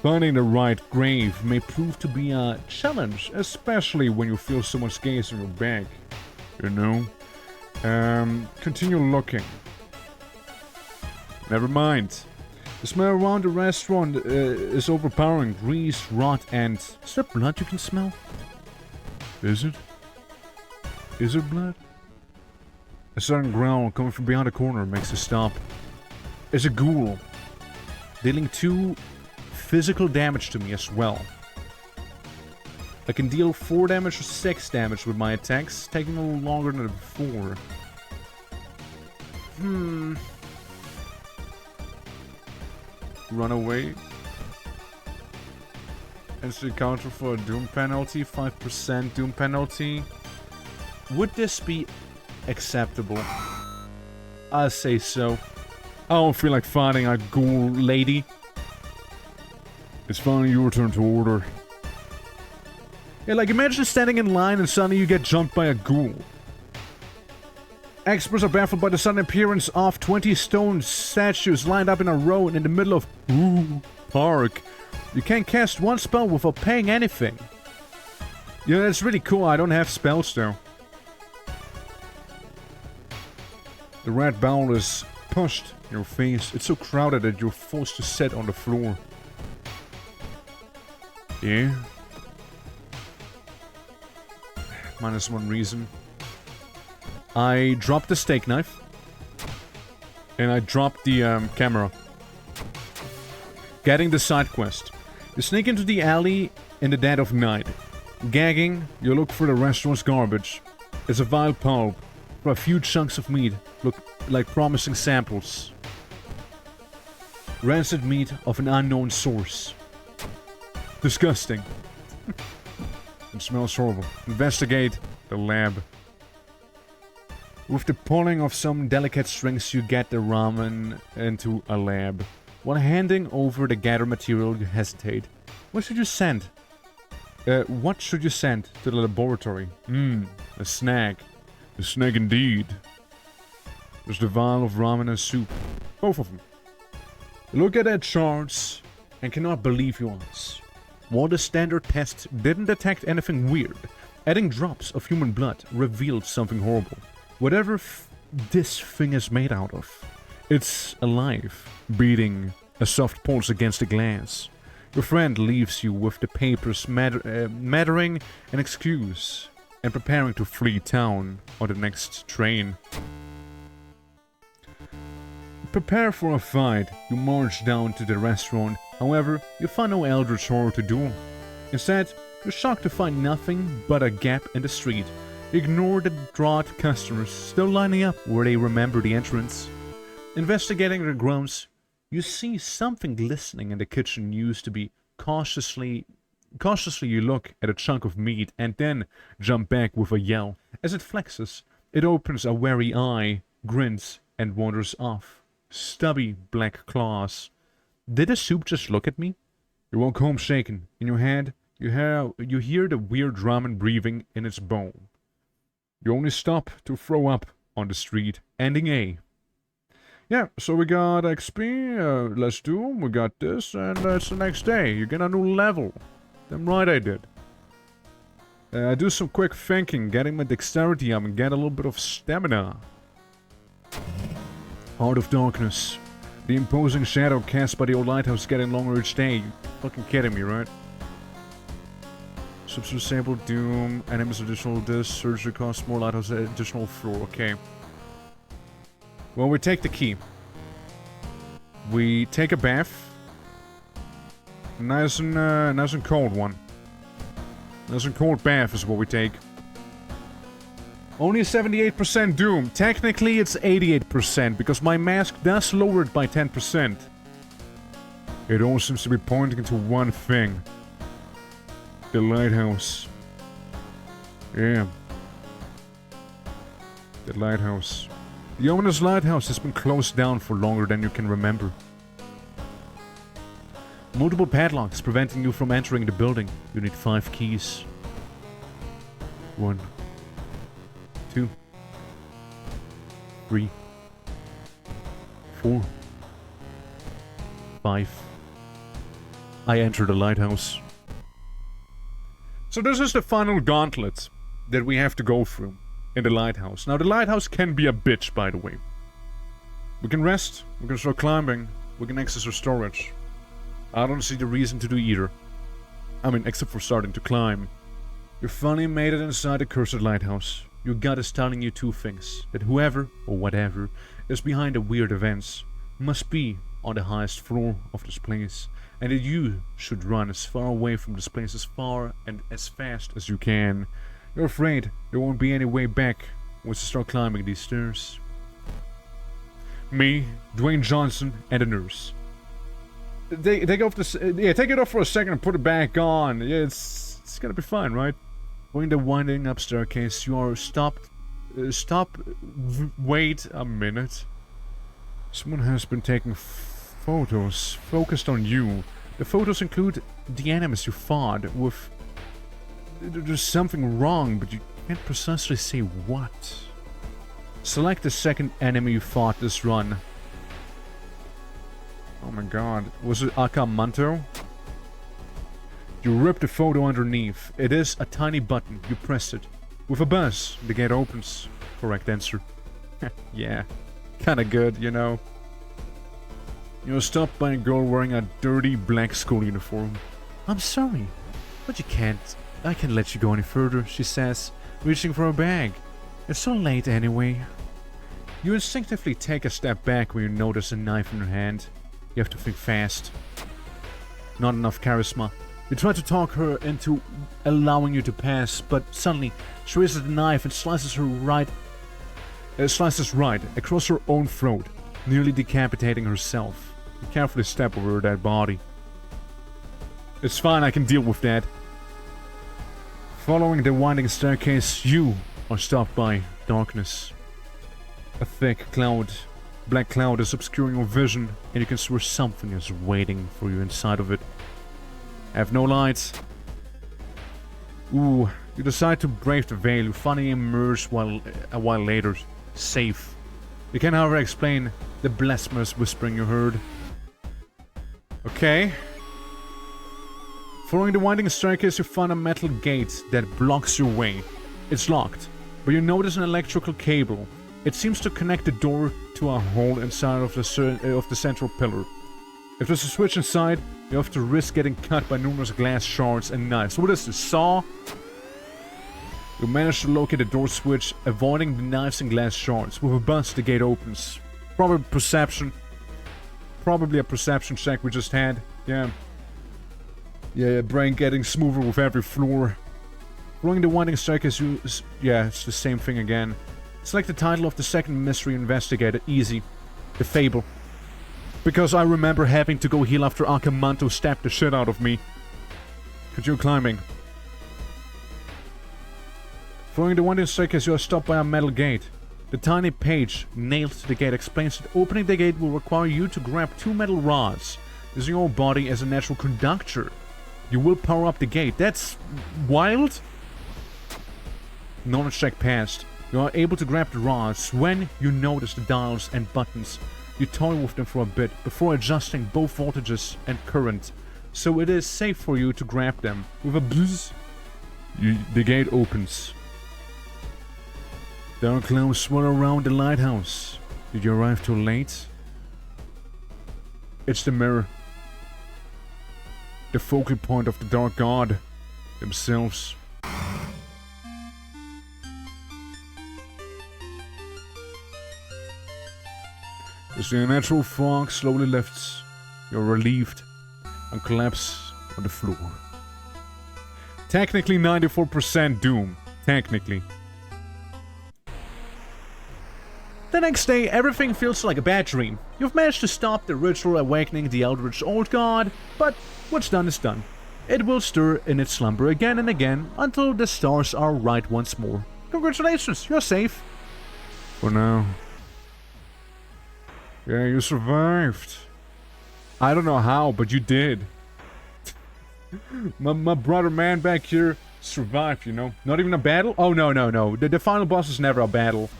Finding the right grave may prove to be a challenge, especially when you feel someone's gaze on your back. You know? Continue looking. Never mind. The smell around the restaurant is overpowering. Grease, rot, and... Is there blood you can smell? Is it? Is it blood? A sudden growl coming from behind the corner makes a stop. It's a ghoul. Dealing 2 physical damage to me as well. I can deal 4 damage or 6 damage with my attacks, taking a little longer than before. Run away. Instant counter for a doom penalty, 5% doom penalty. Would this be acceptable? I'll say so. I don't feel like fighting a ghoul lady. It's finally your turn to order. Yeah, like imagine standing in line and suddenly you get jumped by a ghoul. Experts are baffled by the sudden appearance of 20 stone statues lined up in a row in the middle of park. You can't cast one spell without paying anything. Yeah, that's really cool. I don't have spells though. The red bowl is pushed in your face. It's so crowded that you're forced to sit on the floor. Yeah. -1 reason. I dropped the steak knife. And I dropped the camera. Getting the side quest. You sneak into the alley in the dead of night. Gagging, you look for the restaurant's garbage. It's a vile pulp. For a few chunks of meat look like promising samples. Rancid meat of an unknown source. Disgusting. It smells horrible. Investigate the lab. With the pulling of some delicate strings, you get the ramen into a lab. While handing over the gather material, you hesitate. What should you send? What should you send to the laboratory? A snack. A snack indeed. There's the vial of ramen and soup. Both of them. Look at that charts and cannot believe your eyes. While the standard test didn't detect anything weird, adding drops of human blood revealed something horrible. Whatever this thing is made out of, it's alive, beating a soft pulse against the glass. Your friend leaves you with the papers mattering an excuse and preparing to flee town on the next train. prepare for a fight. You march down to the restaurant. However, you find no eldritch horror to duel. Instead, you're shocked to find nothing but a gap in the street. Ignore the distraught customers still lining up where they remember the entrance. Investigating the grounds, you see something glistening in the kitchen used to be. Cautiously you look at a chunk of meat and then jump back with a yell. As it flexes, it opens a wary eye, grins, and wanders off. Stubby black claws. Did the soup just look at me? You walk home shaken. In your head, you hear the weird ramen breathing in its bowl. You only stop to throw up on the street, ending A. Yeah, so we got XP, let's do 'em, we got this, and it's the next day. You get a new level. Damn right I did. I do some quick thinking, getting my dexterity up and get a little bit of stamina. Heart of Darkness. The imposing shadow cast by the old lighthouse getting longer each day. You fucking kidding me, right? Substance sample, doom, enemies additional this, surgery costs more, lighthouse additional floor, okay. Well, we take the key. We take a bath. Nice and cold one. Nice and cold bath is what we take. Only a 78% doom. Technically, it's 88% because my mask does lower it by 10%. It all seems to be pointing to one thing. The lighthouse. Yeah. The lighthouse. The ominous lighthouse has been closed down for longer than you can remember. Multiple padlocks preventing you from entering the building. You need 5 keys. 1, 2, 3, 4, 5. I enter the lighthouse. So this is the final gauntlet that we have to go through in the lighthouse. Now the lighthouse can be a bitch, by the way. We can rest, we can start climbing, we can access our storage. I don't see the reason to do either. I mean, except for starting to climb. You finally made it inside the cursed lighthouse. Your gut is telling you 2 things. That whoever, or whatever, is behind the weird events must be on the highest floor of this place. And that you should run as far away from this place as far and as fast as you can. You're afraid there won't be any way back once you start climbing these stairs. Me, Dwayne Johnson, and a nurse. Take off this. Yeah, take it off for a second and put it back on. Yeah, it's gonna be fine, right? Going the winding up staircase, you are stopped. Wait a minute. Someone has been taking photos focused on you. The photos include the enemies you fought with. There's something wrong, but you can't precisely say what. Select the second enemy you fought this run. Oh my god. Was it Akamanto? You rip the photo underneath. It is a tiny button. You press it. With a buzz, the gate opens. Correct answer. Yeah. Kinda good, you know. You're stopped by a girl wearing a dirty black school uniform. I'm sorry, but you can't. I can't let you go any further, she says, reaching for her bag. It's so late anyway. You instinctively take a step back when you notice a knife in her hand. You have to think fast. Not enough charisma. You try to talk her into allowing you to pass, but suddenly she raises the knife and slices right across her own throat, nearly decapitating herself. You carefully step over her dead body. It's fine, I can deal with that. Following the winding staircase, you are stopped by darkness. A thick cloud, black cloud is obscuring your vision, and you can swear something is waiting for you inside of it. Have no lights. Ooh, you decide to brave the veil. You finally emerge a while later, safe. You can, however, explain the blasphemous whispering you heard. Okay. Following the winding staircase, you find a metal gate that blocks your way. It's locked, but you notice an electrical cable. It seems to connect the door to a hole inside of the central pillar. If there's a switch inside, you have to risk getting cut by numerous glass shards and knives. So what is this, saw? You manage to locate the door switch, avoiding the knives and glass shards. With a buzz, the gate opens. Probably perception. probably a perception check we just had. Yeah. Yeah, brain getting smoother with every floor. Following the winding staircase, yeah, it's the same thing again. Select the title of the second mystery investigator. Easy. The Fable. Because I remember having to go heal after Akamanto stabbed the shit out of me. Continue climbing. Following the winding staircase, you are stopped by a metal gate. The tiny page nailed to the gate explains that opening the gate will require you to grab 2 metal rods, using your body as a natural conductor. You will power up the gate. That's wild. Knowledge check passed. You are able to grab the rods when you notice the dials and buttons. You toy with them for a bit before adjusting both voltages and current, so it is safe for you to grab them. With a buzz, the gate opens. Dark clouds swirl around the lighthouse. Did you arrive too late? It's the mirror. The focal point of the Dark God themselves. As the unnatural fog slowly lifts, you're relieved and collapse on the floor. Technically 94% doom. Technically. The next day, everything feels like a bad dream. You've managed to stop the ritual awakening the Eldritch Old God, but what's done is done. It will stir in its slumber again and again until the stars are right once more. Congratulations, you're safe. For now. Yeah, you survived. I don't know how, but you did. my brother man back here survived, you know. Not even a battle? Oh, no. The final boss is never a battle.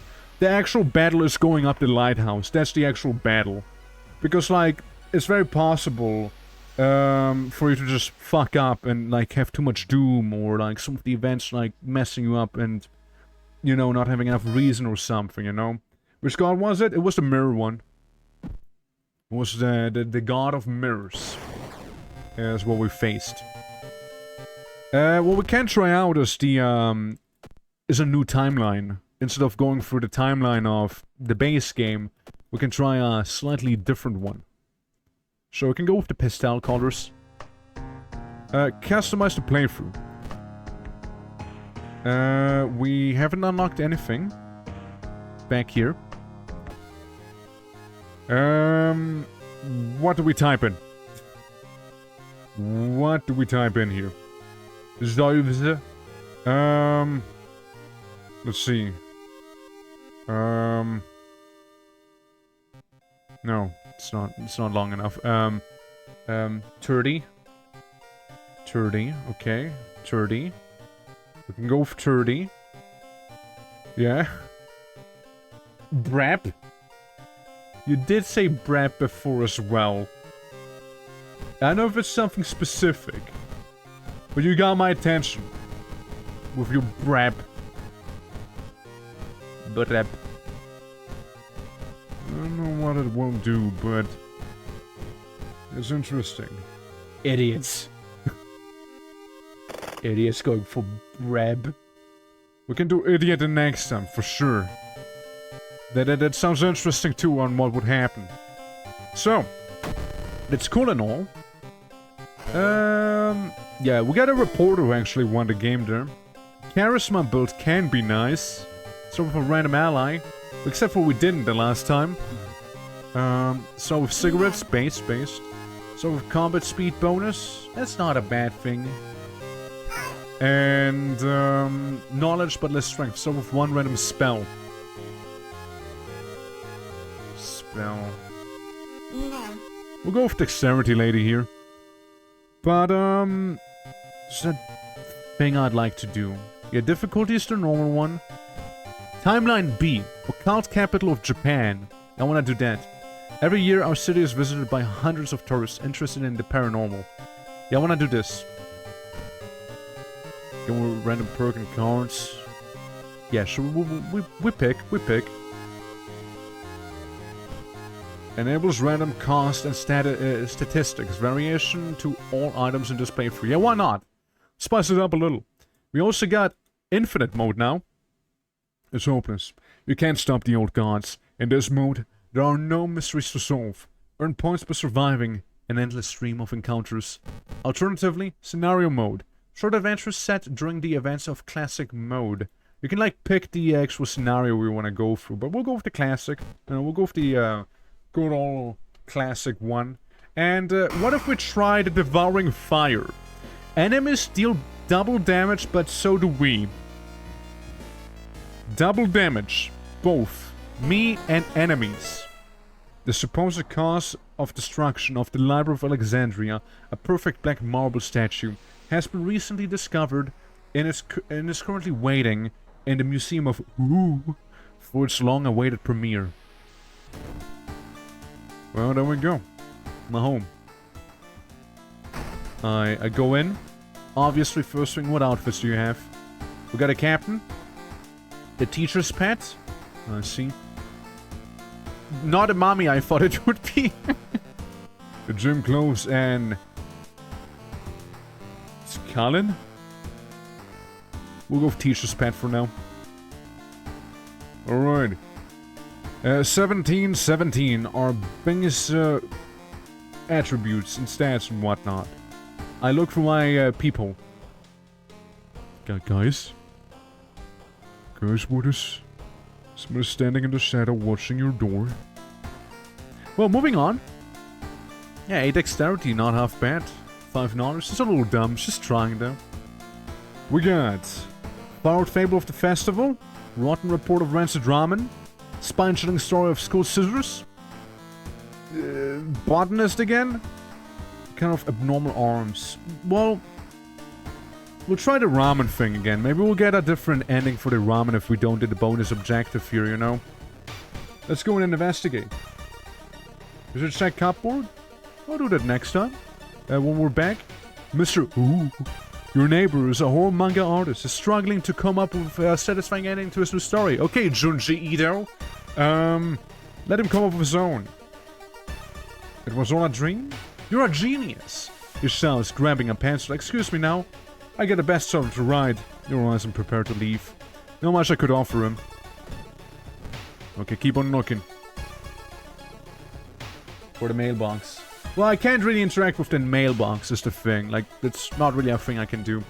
The actual battle is going up the lighthouse. That's the actual battle. Because, like, it's very possible for you to just fuck up and, like, have too much doom or, like, some of the events, like, messing you up and, you know, not having enough reason or something, you know. Which god was it? It was the mirror one. It was the god of mirrors. Is what we faced. What we can try out is the, is a new timeline. Instead of going through the timeline of the base game, we can try a slightly different one. So we can go with the pastel colors. Customize the playthrough. We haven't unlocked anything. Back here. What do we type in? What do we type in here? Let's see. No, it's not long enough. 30. 30, okay. 30. We can go with 30. Yeah. Brap. You did say brap before as well. I don't know if it's something specific, but you got my attention with your brap. Brap. I don't know what it won't do, but it's interesting. Idiots. Idiots going for brab. We can do idiot the next time, for sure. That sounds interesting too on what would happen. So, it's cool and all. Yeah, we got a reporter who actually won the game there. Charisma build can be nice. Sort of a random ally. Except for we didn't the last time. So with cigarettes, based. So with combat speed bonus, that's not a bad thing. And, knowledge but less strength. So with one random spell. No. We'll go with dexterity lady here. But, there's a thing I'd like to do. Yeah, difficulty is the normal one. Timeline B, occult capital of Japan. I wanna do that. Every year our city is visited by hundreds of tourists interested in the paranormal. Yeah, I wanna do this. Go with random perk and cards. Yeah, sure, we pick. Enables random cost and statistics. Variation to all items in display free. Yeah, why not? Spice it up a little. We also got infinite mode now. It's hopeless. You can't stop the old gods. In this mode, there are no mysteries to solve. Earn points by surviving an endless stream of encounters. Alternatively, scenario mode. Short adventures set during the events of classic mode. You can like pick the actual scenario we want to go through, but we'll go with the classic. We'll go with the good old classic one. And what if we try the Devouring Fire? Enemies deal double damage, but so do we. Double damage. Both. Me and enemies. The supposed cause of destruction of the Library of Alexandria, a perfect black marble statue, has been recently discovered and is currently waiting in the Museum of Ooh for its long-awaited premiere. Well, there we go. My home. I go in. Obviously, first thing, what outfits do you have? We got a captain. The teacher's pet. I see. Not a mommy I thought it would be. The gym clothes and... It's Colin? We'll go with teacher's pet for now. Alright. 1717 are Bing's attributes and stats and whatnot. I look for my people. Guys? Guys, what is... Somebody's standing in the shadow watching your door. Well, moving on. Yeah, 8 dexterity, not half bad. 5 knowledge, it's a little dumb, it's just trying though. We got... Borrowed Fable of the Festival. Rotten Report of Rancid Ramen. Spine-chilling Story of School Scissors. Botanist again? Kind of abnormal arms. Well... We'll try the ramen thing again. Maybe we'll get a different ending for the ramen if we don't do the bonus objective here, you know? Let's go and investigate. Is it check cupboard? I'll do that next time. When we're back. Mr. Ooh, your neighbor is a horror manga artist. Is struggling to come up with a satisfying ending to his new story. Okay, Junji Ito. Let him come up with his own. It was all a dream? You're a genius. He shouts, grabbing a pencil. Excuse me now. I get a bestseller to ride. Your eyes and prepare to leave. Not much I could offer him. Okay, keep on knocking. For the mailbox. Well, I can't really interact with the mailbox is the thing. Like, that's not really a thing I can do.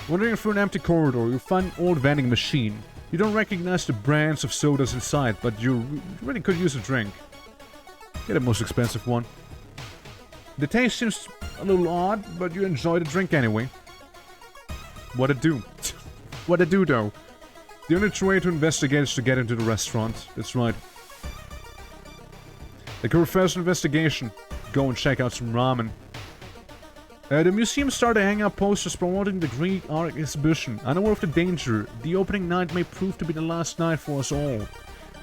Wandering through an empty corridor, you find an old vending machine. You don't recognize the brands of sodas inside, but you really could use a drink. Get the most expensive one. The taste seems a little odd, but you enjoy the drink anyway. What it do? What it do, though? The only way to investigate is to get into the restaurant. That's right. Like a first investigation. Go and check out some ramen. The museum started hanging up posters promoting the Greek art exhibition. Unaware of the danger, the opening night may prove to be the last night for us all.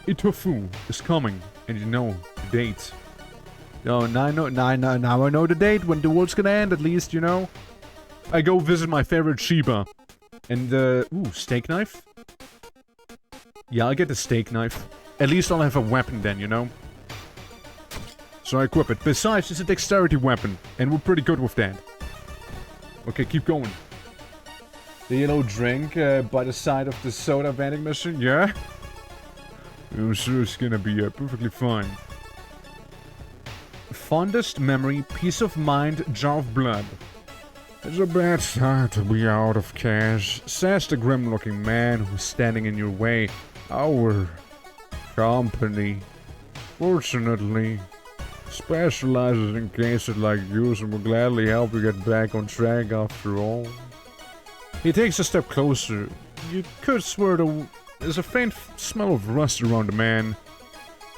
Itofu is coming, and you know the date. Oh, now I know the date when the world's gonna end, at least, you know. I go visit my favorite Shiba. And, ooh, steak knife? Yeah, I'll get the steak knife. At least I'll have a weapon then, you know? So I equip it. Besides, it's a dexterity weapon, and we're pretty good with that. Okay, keep going. The yellow drink by the side of the soda vending machine, yeah? I'm sure it's gonna be perfectly fine. Fondest memory, peace of mind, jar of blood. It's a bad time to be out of cash, says the grim-looking man who's standing in your way. Our company, fortunately, specializes in cases like yours and will gladly help you get back on track after all. He takes a step closer. You could swear there's a faint smell of rust around the man.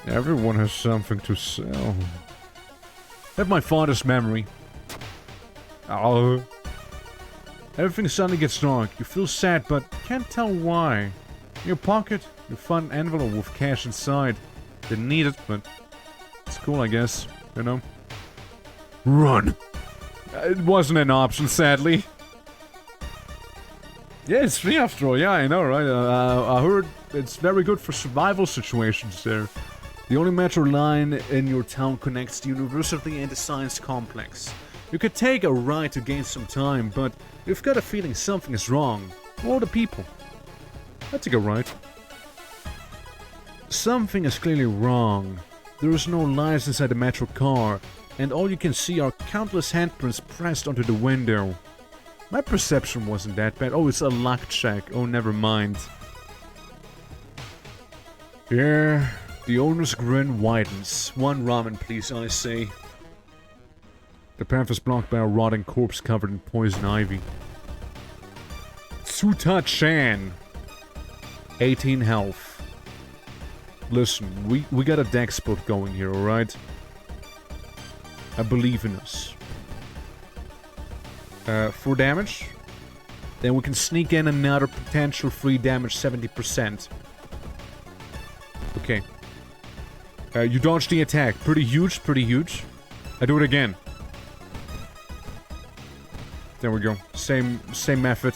Everyone has something to sell. Have my fondest memory. Oh. Everything suddenly gets dark. You feel sad, but can't tell why. In your pocket, you find an envelope with cash inside. Didn't need it, but it's cool, I guess. You know? Run! It wasn't an option, sadly. Yeah, it's free after all. Yeah, I know, right? I heard it's very good for survival situations there. The only metro line in your town connects the university and the science complex. You could take a ride to gain some time, but you've got a feeling something is wrong. Or the people. I'd take a ride. Something is clearly wrong. There is no lights inside the metro car, and all you can see are countless handprints pressed onto the window. My perception wasn't that bad. Oh, it's a luck check. Oh, never mind. Yeah, the owner's grin widens. One ramen, please, I say. The path is blocked by a rotting corpse covered in poison ivy. Tsuta-chan. 18 health. Listen, we got a deck spot going here, alright? I believe in us. 4 damage. Then we can sneak in another potential free damage, 70%. Okay. You dodged the attack. Pretty huge, pretty huge. I do it again. There we go. Same method.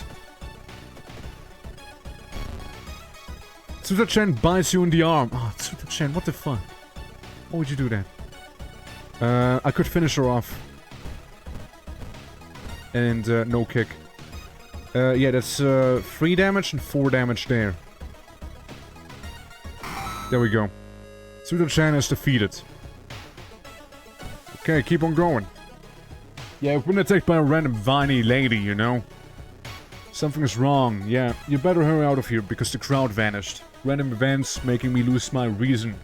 Tsuta-chan bites you in the arm. Oh, Tsuta-chan, what the fuck? Why would you do that? I could finish her off. And, no kick. Yeah, that's 3 damage and 4 damage there. There we go. Tsuta-chan is defeated. Okay, keep on going. Yeah, I've been attacked by a random viney lady, you know? Something is wrong. Yeah, you better hurry out of here because the crowd vanished. Random events making me lose my reason.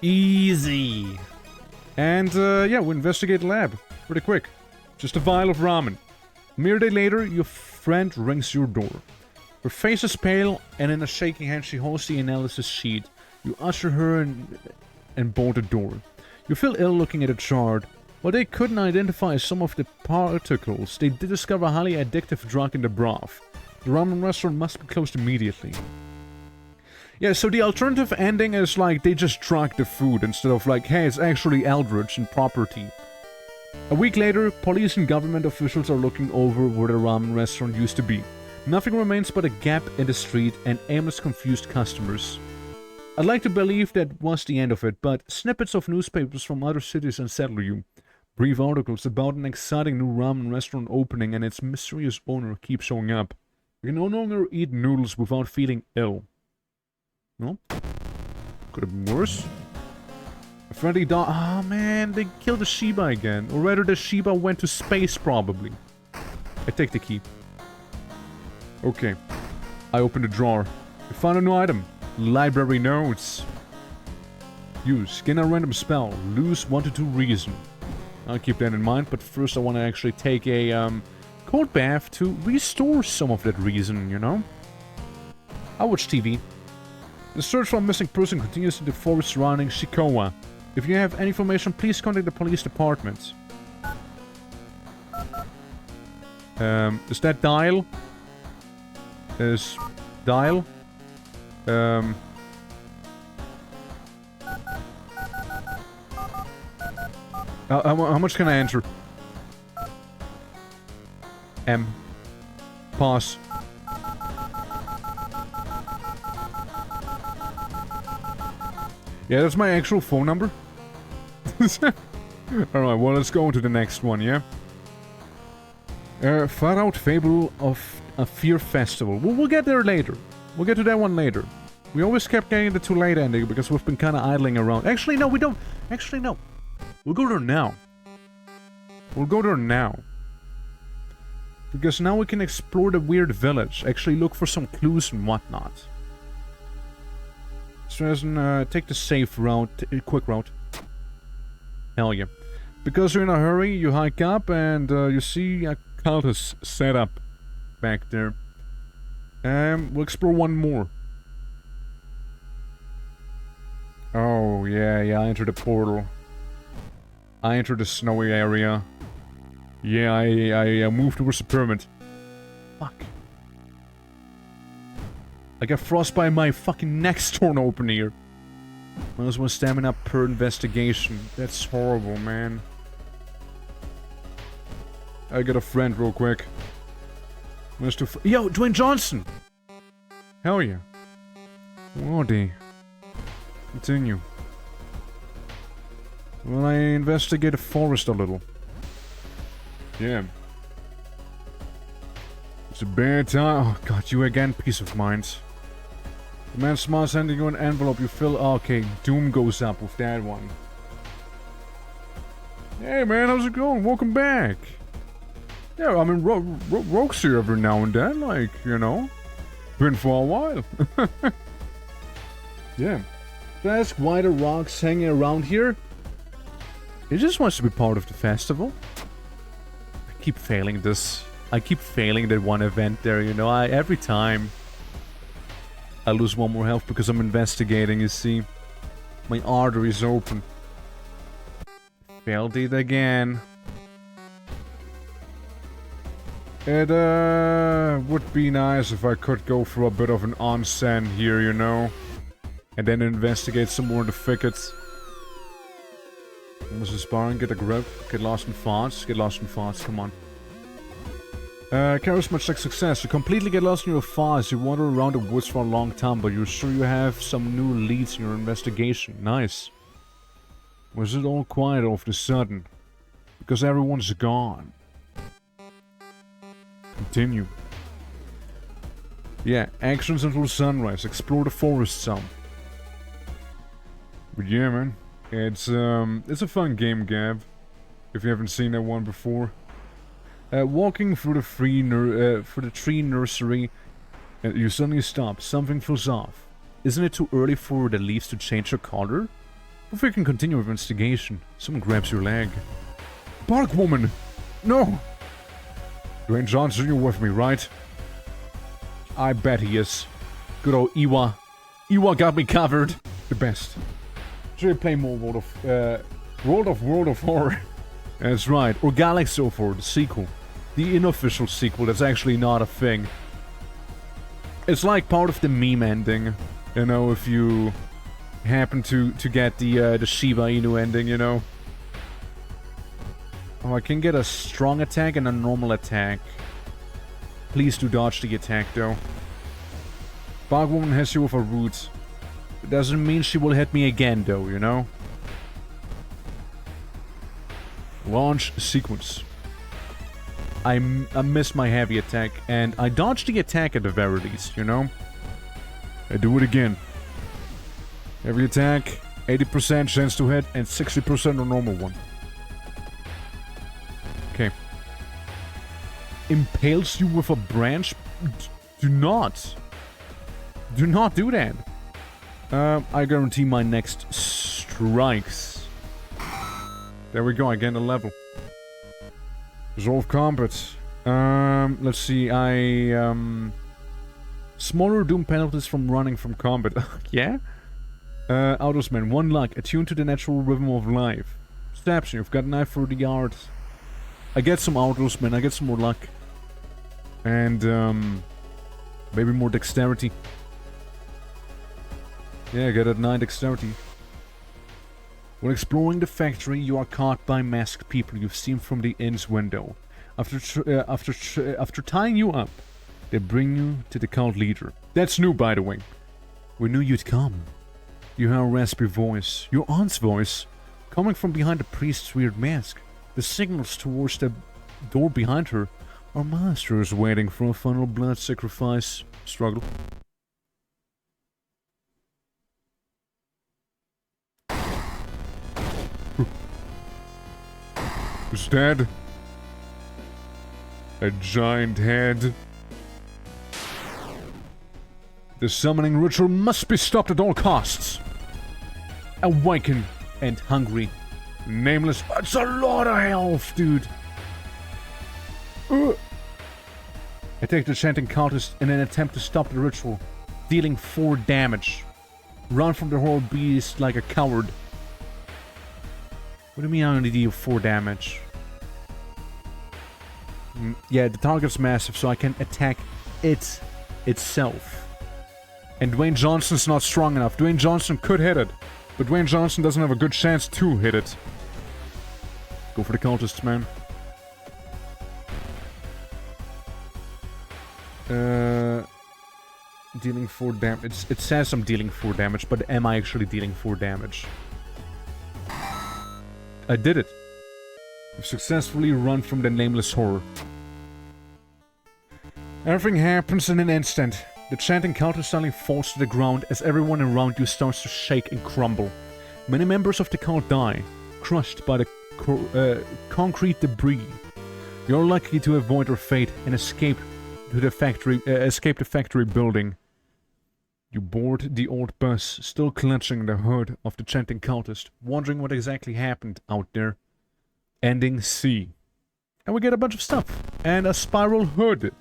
Easy. And, yeah, we investigate the lab. Pretty quick. Just a vial of ramen. A mere day later, your friend rings your door. Her face is pale, and in a shaking hand she holds the analysis sheet. You usher her and board the door. You feel ill looking at a chart. While they couldn't identify some of the particles, they did discover a highly addictive drug in the broth. The ramen restaurant must be closed immediately. Yeah, so the alternative ending is like they just drug the food instead of like, hey, it's actually Eldritch and property. A week later, police and government officials are looking over where the ramen restaurant used to be. Nothing remains but a gap in the street and aimless confused customers. I'd like to believe that was the end of it, but snippets of newspapers from other cities unsettle you. Brief articles about an exciting new ramen restaurant opening and its mysterious owner keep showing up. You can no longer eat noodles without feeling ill. No? Could have been worse. A friendly dog. Ah, man, they killed the Shiba again. Or rather, the Shiba went to space, probably. I take the key. Okay. I open the drawer. I found a new item. Library notes. Use. Skin a random spell. Lose 1 to 2 reason. I'll keep that in mind, but first I want to actually take a cold bath to restore some of that reason, you know? I watch TV. The search for a missing person continues in the forest surrounding Shikowa. If you have any information, please contact the police department. Is that dial? Is dial? How much can I enter? M. Pause. Yeah, that's my actual phone number. Alright, well, let's go on to the next one, yeah? Far Out Fable of a Fear Festival. We'll get there later. We'll get to that one later. We always kept getting the too late ending because we've been kind of idling around. Actually, no, we don't. Actually, no. We'll go there now. We'll go there now. Because now we can explore the weird village. Actually look for some clues and whatnot. So as in, take the safe route, quick route. Hell yeah. Because you're in a hurry, you hike up and you see a cultist set up back there. We'll explore one more. Oh, yeah, I entered the portal. I entered the snowy area. Yeah, I moved towards the pyramid. Fuck. I got frostbite in my fucking neck's torn open here. Minus 1 stamina per investigation. That's horrible, man. I got a friend real quick. Yo, Dwayne Johnson! Hell yeah. Lordy. Continue. Well, I investigate the forest a little. Yeah. It's a bad time. Oh god, you again, peace of mind. Man smiles sending you an envelope. You fill. Okay, Doom goes up with that one. Hey man, how's it going? Welcome back. Yeah, I mean, Rogue's here every now and then, like, you know. Been for a while. Yeah. So ask why the Rogue's hanging around here. He just wants to be part of the festival. I keep failing this. I keep failing that one event there, you know. Every time I lose one more health because I'm investigating, you see. My artery's open. Failed it again. It would be nice if I could go for a bit of an onsen here, you know. And then investigate some more of the thickets. Almost inspiring, get a grip, get lost in thoughts, come on. Carries much like success. You completely get lost in your thoughts, you wander around the woods for a long time, but you're sure you have some new leads in your investigation. Nice. Was it all quiet all of a sudden? Because everyone's gone. Continue. Yeah, actions until sunrise. Explore the forest some. But yeah, man. It's a fun game, Gav. If you haven't seen that one before. Walking through the tree nursery, you suddenly stop. Something feels off. Isn't it too early for the leaves to change their color? If we can continue with investigation, someone grabs your leg. Bark woman! No! Dwayne Johnson, you're with me, right? I bet he is. Good old Iwa. Iwa got me covered. The best. Should we play more World of Horror? That's right. Or Galaxy of Horror, the sequel. The unofficial sequel that's actually not a thing. It's like part of the meme ending. You know, if you happen to get the Shiba Inu ending, you know. Oh, I can get a strong attack and a normal attack. Please do dodge the attack, though. Bogwoman has you with a root. It doesn't mean she will hit me again, though, you know? Launch sequence. I missed my heavy attack, and I dodged the attack at the very least, you know? I do it again. Heavy attack, 80% chance to hit, and 60% on normal one. Okay. Impales you with a branch? Do not. Do not do that. I guarantee my next strikes. There we go, I gained a level. Resolve combat. Let's see, smaller doom penalties from running from combat. Yeah? Outdoorsman, 1 luck, attuned to the natural rhythm of life. Stabs you, you've got a knife for the yard. I get some outdoorsman, I get some more luck. And, maybe more dexterity. Yeah, I get a 9 dexterity. When exploring the factory, you are caught by masked people you've seen from the inn's window. After tying you up, they bring you to the cult leader. That's new, by the way. We knew you'd come. You hear a raspy voice, your aunt's voice, coming from behind the priest's weird mask. The signals towards the door behind her. Our master is waiting for a final blood sacrifice. Struggle. Who's dead? A giant head. The summoning ritual must be stopped at all costs. Awaken and hungry. Nameless. That's a lot of health, dude. Attack the chanting cultist in an attempt to stop the ritual, dealing 4 damage. Run from the horrible beast like a coward. What do you mean I only deal 4 damage? Yeah, the target's massive, so I can attack it itself. And Dwayne Johnson's not strong enough. Dwayne Johnson could hit it, but Dwayne Johnson doesn't have a good chance to hit it. Go for the cultists, man. Dealing 4 damage. It says I'm dealing 4 damage, but am I actually dealing 4 damage? I did it. You've successfully run from the nameless horror. Everything happens in an instant. The chanting counter suddenly falls to the ground as everyone around you starts to shake and crumble. Many members of the cult die, crushed by the concrete debris. You're lucky to avoid your fate and escape the factory building. You board the old bus, still clutching the hood of the chanting cultist, wondering what exactly happened out there. Ending C. And we get a bunch of stuff. And a spiral hood.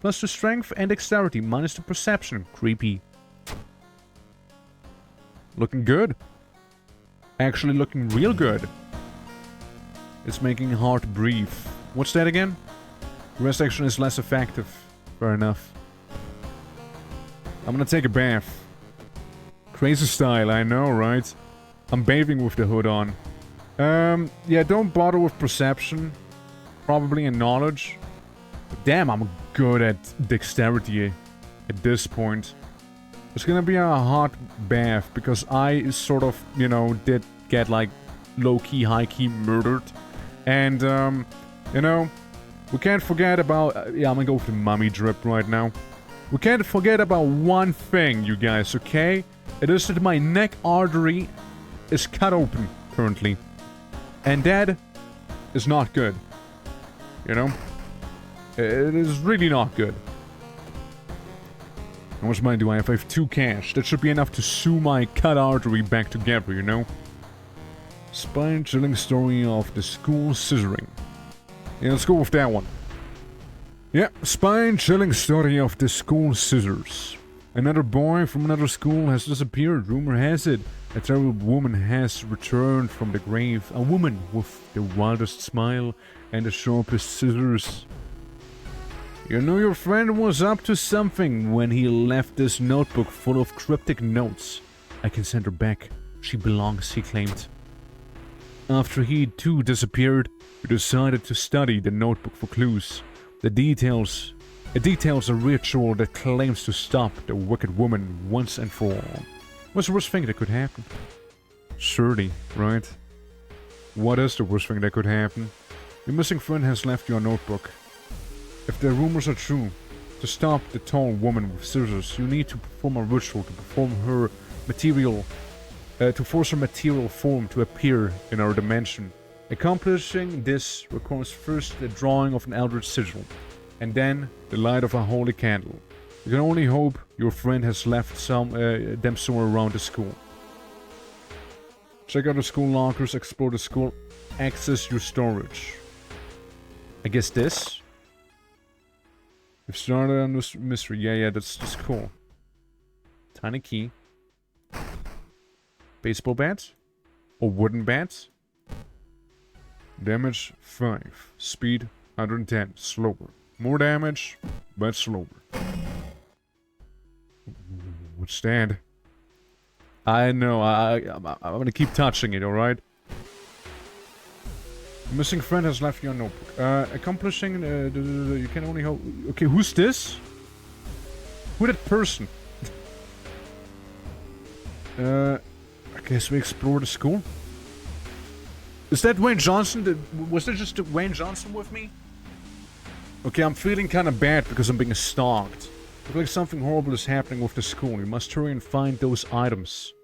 Plus the strength and dexterity, minus the perception. Creepy. Looking good. Actually looking real good. It's making it hard to breathe. What's that again? Rest action is less effective. Fair enough. I'm gonna take a bath. Crazy style, I know, right? I'm bathing with the hood on. Yeah, don't bother with perception. Probably in knowledge. But damn, I'm good at dexterity at this point. It's gonna be a hot bath because I sort of, you know, did get like low-key, high-key murdered. And, you know, we can't forget about... yeah, I'm gonna go with the mummy drip right now. We can't forget about one thing, you guys, okay? It is that my neck artery is cut open currently. And that is not good. You know? It is really not good. How much money do I have? I have 2 cash. That should be enough to sew my cut artery back together, you know? Spine-chilling story of the school scissoring. Yeah, let's go with that one. Yeah, spine-chilling story of the school scissors. Another boy from another school has disappeared. Rumor has it a terrible woman has returned from the grave. A woman with the wildest smile and the sharpest scissors. You know your friend was up to something when he left this notebook full of cryptic notes. I can send her back. She belongs, he claimed. After he too disappeared, we decided to study the notebook for clues. It details a ritual that claims to stop the wicked woman once and for all. What's the worst thing that could happen? Surely, right? What is the worst thing that could happen? Your missing friend has left your notebook. If the rumors are true, to stop the tall woman with scissors, you need to perform a ritual to force her material form to appear in our dimension. Accomplishing this requires first the drawing of an eldritch sigil, and then the light of a holy candle. You can only hope your friend has left them somewhere around the school. Check out the school lockers, explore the school, access your storage. I guess this? We've started on this mystery. Yeah, that's cool. Tiny key. Baseball bats? Or wooden bats? Damage 5. Speed 110. Slower. More damage, but slower. What's that? I know, I'm gonna keep touching it, alright? The missing friend has left your notebook. Accomplishing, you can only hope... Okay, who's this? Who that person? I guess we explore the school? Is that Wayne Johnson? Was there just Wayne Johnson with me? Okay, I'm feeling kind of bad because I'm being stalked. Looks like something horrible is happening with the school. You must hurry and find those items.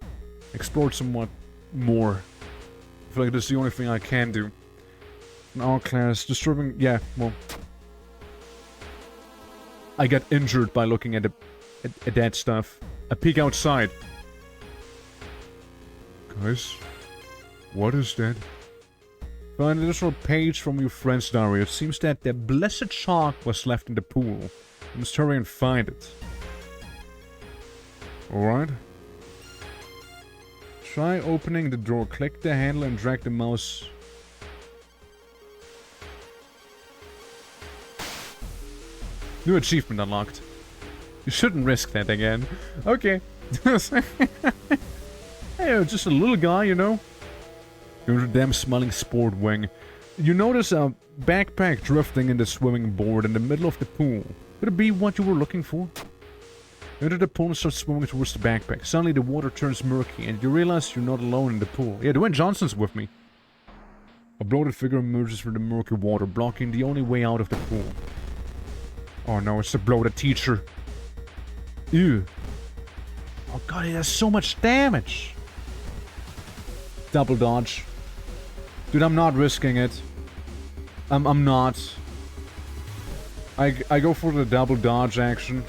Explore somewhat more. I feel like this is the only thing I can do. In our class, disturbing... Yeah, well... I got injured by looking at that stuff. I peek outside. Guys, what is that? Find an additional page from your friend's diary. It seems that the blessed shark was left in the pool. You must hurry and find it. Alright. Try opening the door. Click the handle and drag the mouse. New achievement unlocked. You shouldn't risk that again. Okay. Hey, just a little guy, you know. You're a damn smelling sport wing. You notice a backpack drifting in the swimming board in the middle of the pool. Could it be what you were looking for? You enter the pool and start swimming towards the backpack. Suddenly the water turns murky and you realize you're not alone in the pool. Yeah, Dwayne Johnson's with me. A bloated figure emerges from the murky water, blocking the only way out of the pool. Oh no, it's the bloated teacher. Ew. Oh god, it has so much damage. Double dodge. Dude, I'm not risking it. I'm not. I go for the double dodge action.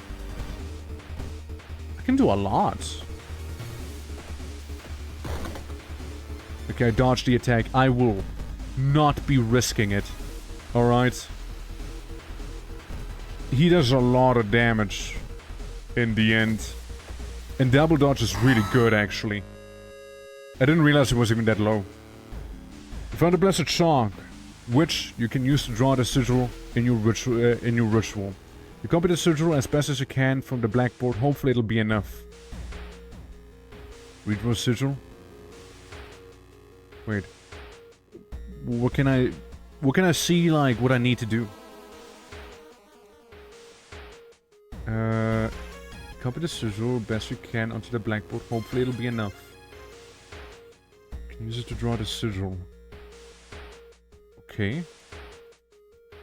I can do a lot. Okay, I dodged the attack. I will not be risking it. Alright. He does a lot of damage in the end. And double dodge is really good, actually. I didn't realize it was even that low. You found a blessed chalk, which you can use to draw the sigil in your ritual. You copy the sigil as best as you can from the blackboard. Hopefully it'll be enough. Redraw sigil. Wait. What can I see, like, what I need to do? Copy the sigil best you can onto the blackboard. Hopefully it'll be enough. Can use it to draw the sigil. Okay.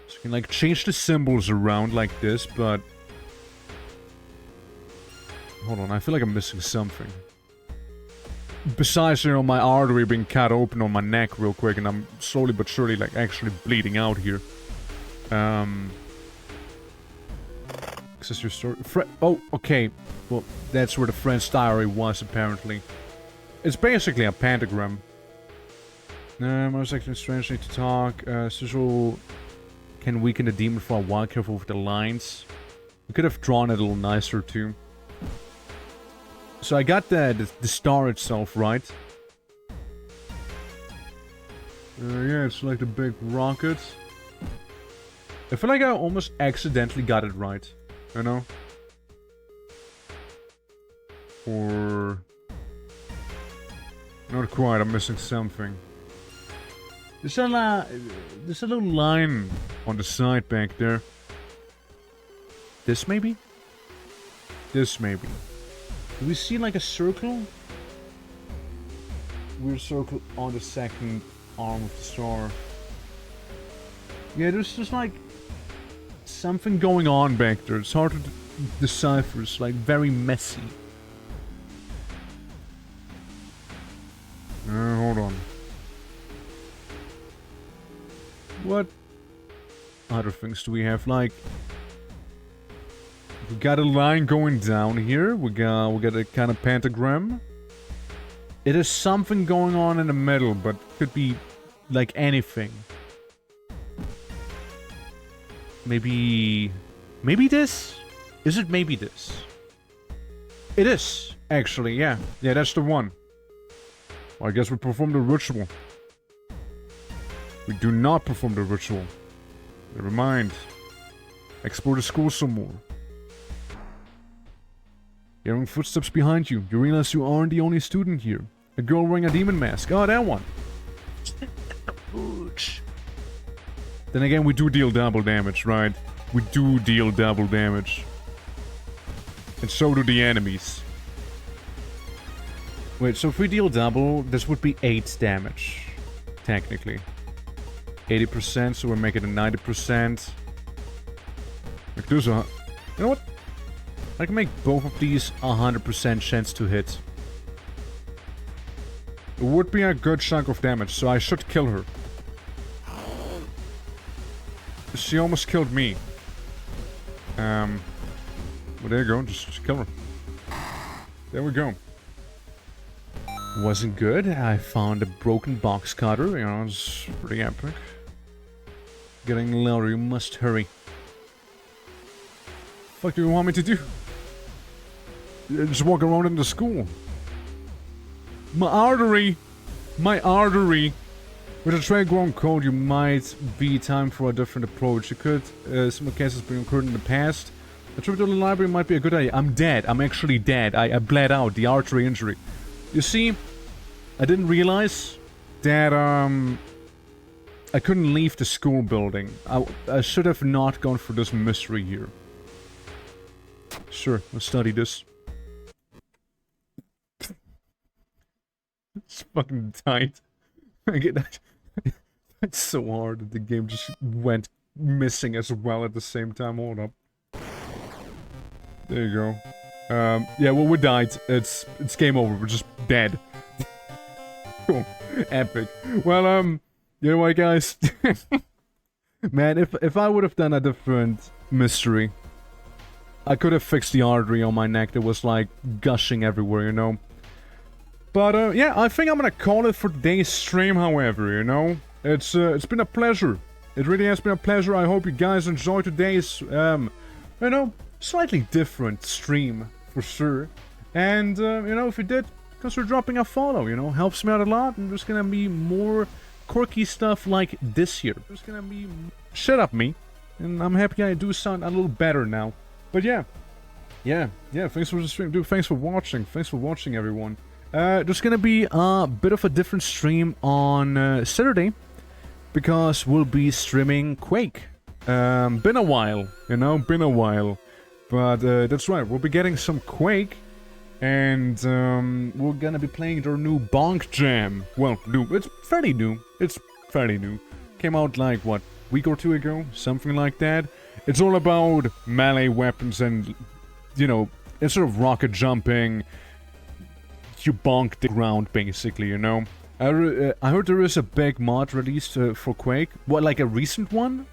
So you can, like, change the symbols around like this, but... Hold on, I feel like I'm missing something. Besides, you know, my artery being cut open on my neck real quick, and I'm slowly but surely, like, actually bleeding out here. Access your story. Oh, okay. Well, that's where the friend's diary was, apparently. It's basically a pentagram. Most actually strangely to talk. Sigil can weaken the demon for a while. Careful with the lines. We could have drawn it a little nicer, too. So I got the star itself, right? Yeah, it's like the big rocket. I feel like I almost accidentally got it right. You know? Or... Not quite, I'm missing something. There's a little line on the side back there. This maybe? This maybe. Do we see like a circle? Weird circle on the second arm of the star. Yeah, there's just like something going on back there. It's hard to decipher. It's like very messy. Hold on. What other things do we have? Like, we got a line going down here. We got a kind of pentagram. It is something going on in the middle, but could be like anything. Maybe this? Is it maybe this? It is, actually, yeah. Yeah, that's the one. Well, I guess we performed the ritual. We do not perform the ritual. Never mind. Explore the school some more. Hearing footsteps behind you, you realize you aren't the only student here. A girl wearing a demon mask. Oh, that one. Then again, we do deal double damage, right? We do deal double damage. And so do the enemies. Wait, so if we deal double, this would be 8 damage. Technically. 80%, so we're making it 90%. Like, there's a... You know what? I can make both of these 100% chance to hit. It would be a good chunk of damage, so I should kill her. She almost killed me. Well, there you go. Just kill her. There we go. Wasn't good. I found a broken box cutter. You know, it's pretty epic. Getting louder. You must hurry. Fuck do you want me to do? Just walk around in the school. My artery! With a trade grown code, you might be time for a different approach. You could, similar cases been occurred in the past. A trip to the library might be a good idea. I'm dead. I'm actually dead. I bled out. The artery injury. You see, I didn't realize that, I couldn't leave the school building. I should have not gone for this mystery here. Sure, let's study this. It's fucking tight. I get that. It's so hard that the game just went missing as well at the same time. Hold up. There you go. Yeah, well, we died. It's game over. We're just dead. Cool. Epic. Well, you know what, guys? Man, if I would have done a different mystery, I could have fixed the artery on my neck that was, like, gushing everywhere, you know? But, yeah, I think I'm gonna call it for today's stream, however, you know? It's been a pleasure. It really has been a pleasure. I hope you guys enjoyed today's, you know, slightly different stream, for sure. And, you know, if you did, consider dropping a follow, you know? Helps me out a lot, and there's gonna be more quirky stuff like this here. There's gonna be... Shut up, me. And I'm happy I do sound a little better now. But yeah, thanks for the stream, dude. Thanks for watching, everyone. There's gonna be a bit of a different stream on Saturday, because we'll be streaming Quake. Been a while, you know, but that's right, we'll be getting some Quake, and we're gonna be playing their new Bonk Jam. Well, new, it's fairly new, came out like, what, week or two ago, something like that. It's all about melee weapons and, you know, instead of rocket jumping, you bonk the ground, basically, you know? I heard there is a big mod released for Quake. What, like a recent one?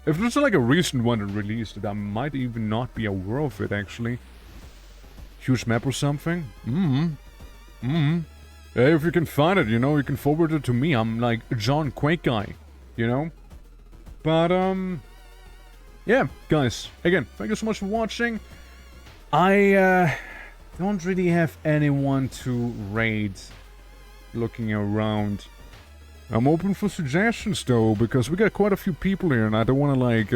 If there's like a recent one that released it, I might even not be aware of it, actually. Huge map or something? Hey, if you can find it, you know, you can forward it to me. I'm like John Quake guy, you know? But, yeah, guys, again, thank you so much for watching. I, don't really have anyone to raid looking around. I'm open for suggestions, though, because we got quite a few people here, and I don't want to, like,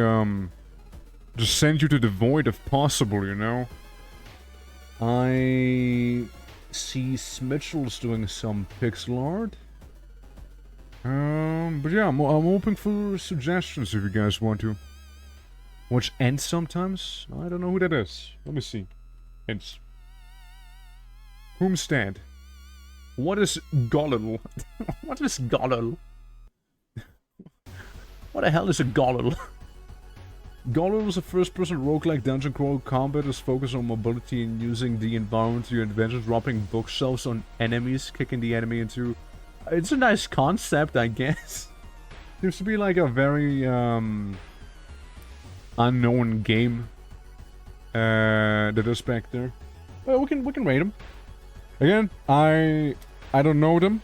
just send you to the void if possible, you know? I see Smitchell's doing some pixel art. But yeah, I'm open for suggestions if you guys want to. Watch Ents sometimes? I don't know who that is. Let me see. Ents. Homestead. What is Gollel? What is Gollel? What the hell is a Gollel? Gollel is a first-person roguelike dungeon crawl. Combat is focused on mobility and using the environment to your advantage, dropping bookshelves on enemies, kicking the enemy into... It's a nice concept, I guess. Seems to be like a very, unknown game that is back there. Well, we can rate them. Again, I don't know them,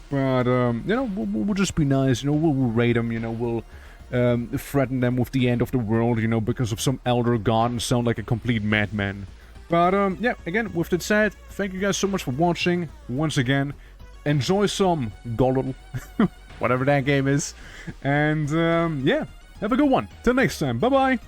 but you know, we'll just be nice. You know, we'll rate them. You know, we'll threaten them with the end of the world. You know, because of some elder god and sound like a complete madman. But yeah, again, with that said, thank you guys so much for watching once again. Enjoy some Gollum, whatever that game is, and yeah, have a good one. Till next time, bye bye.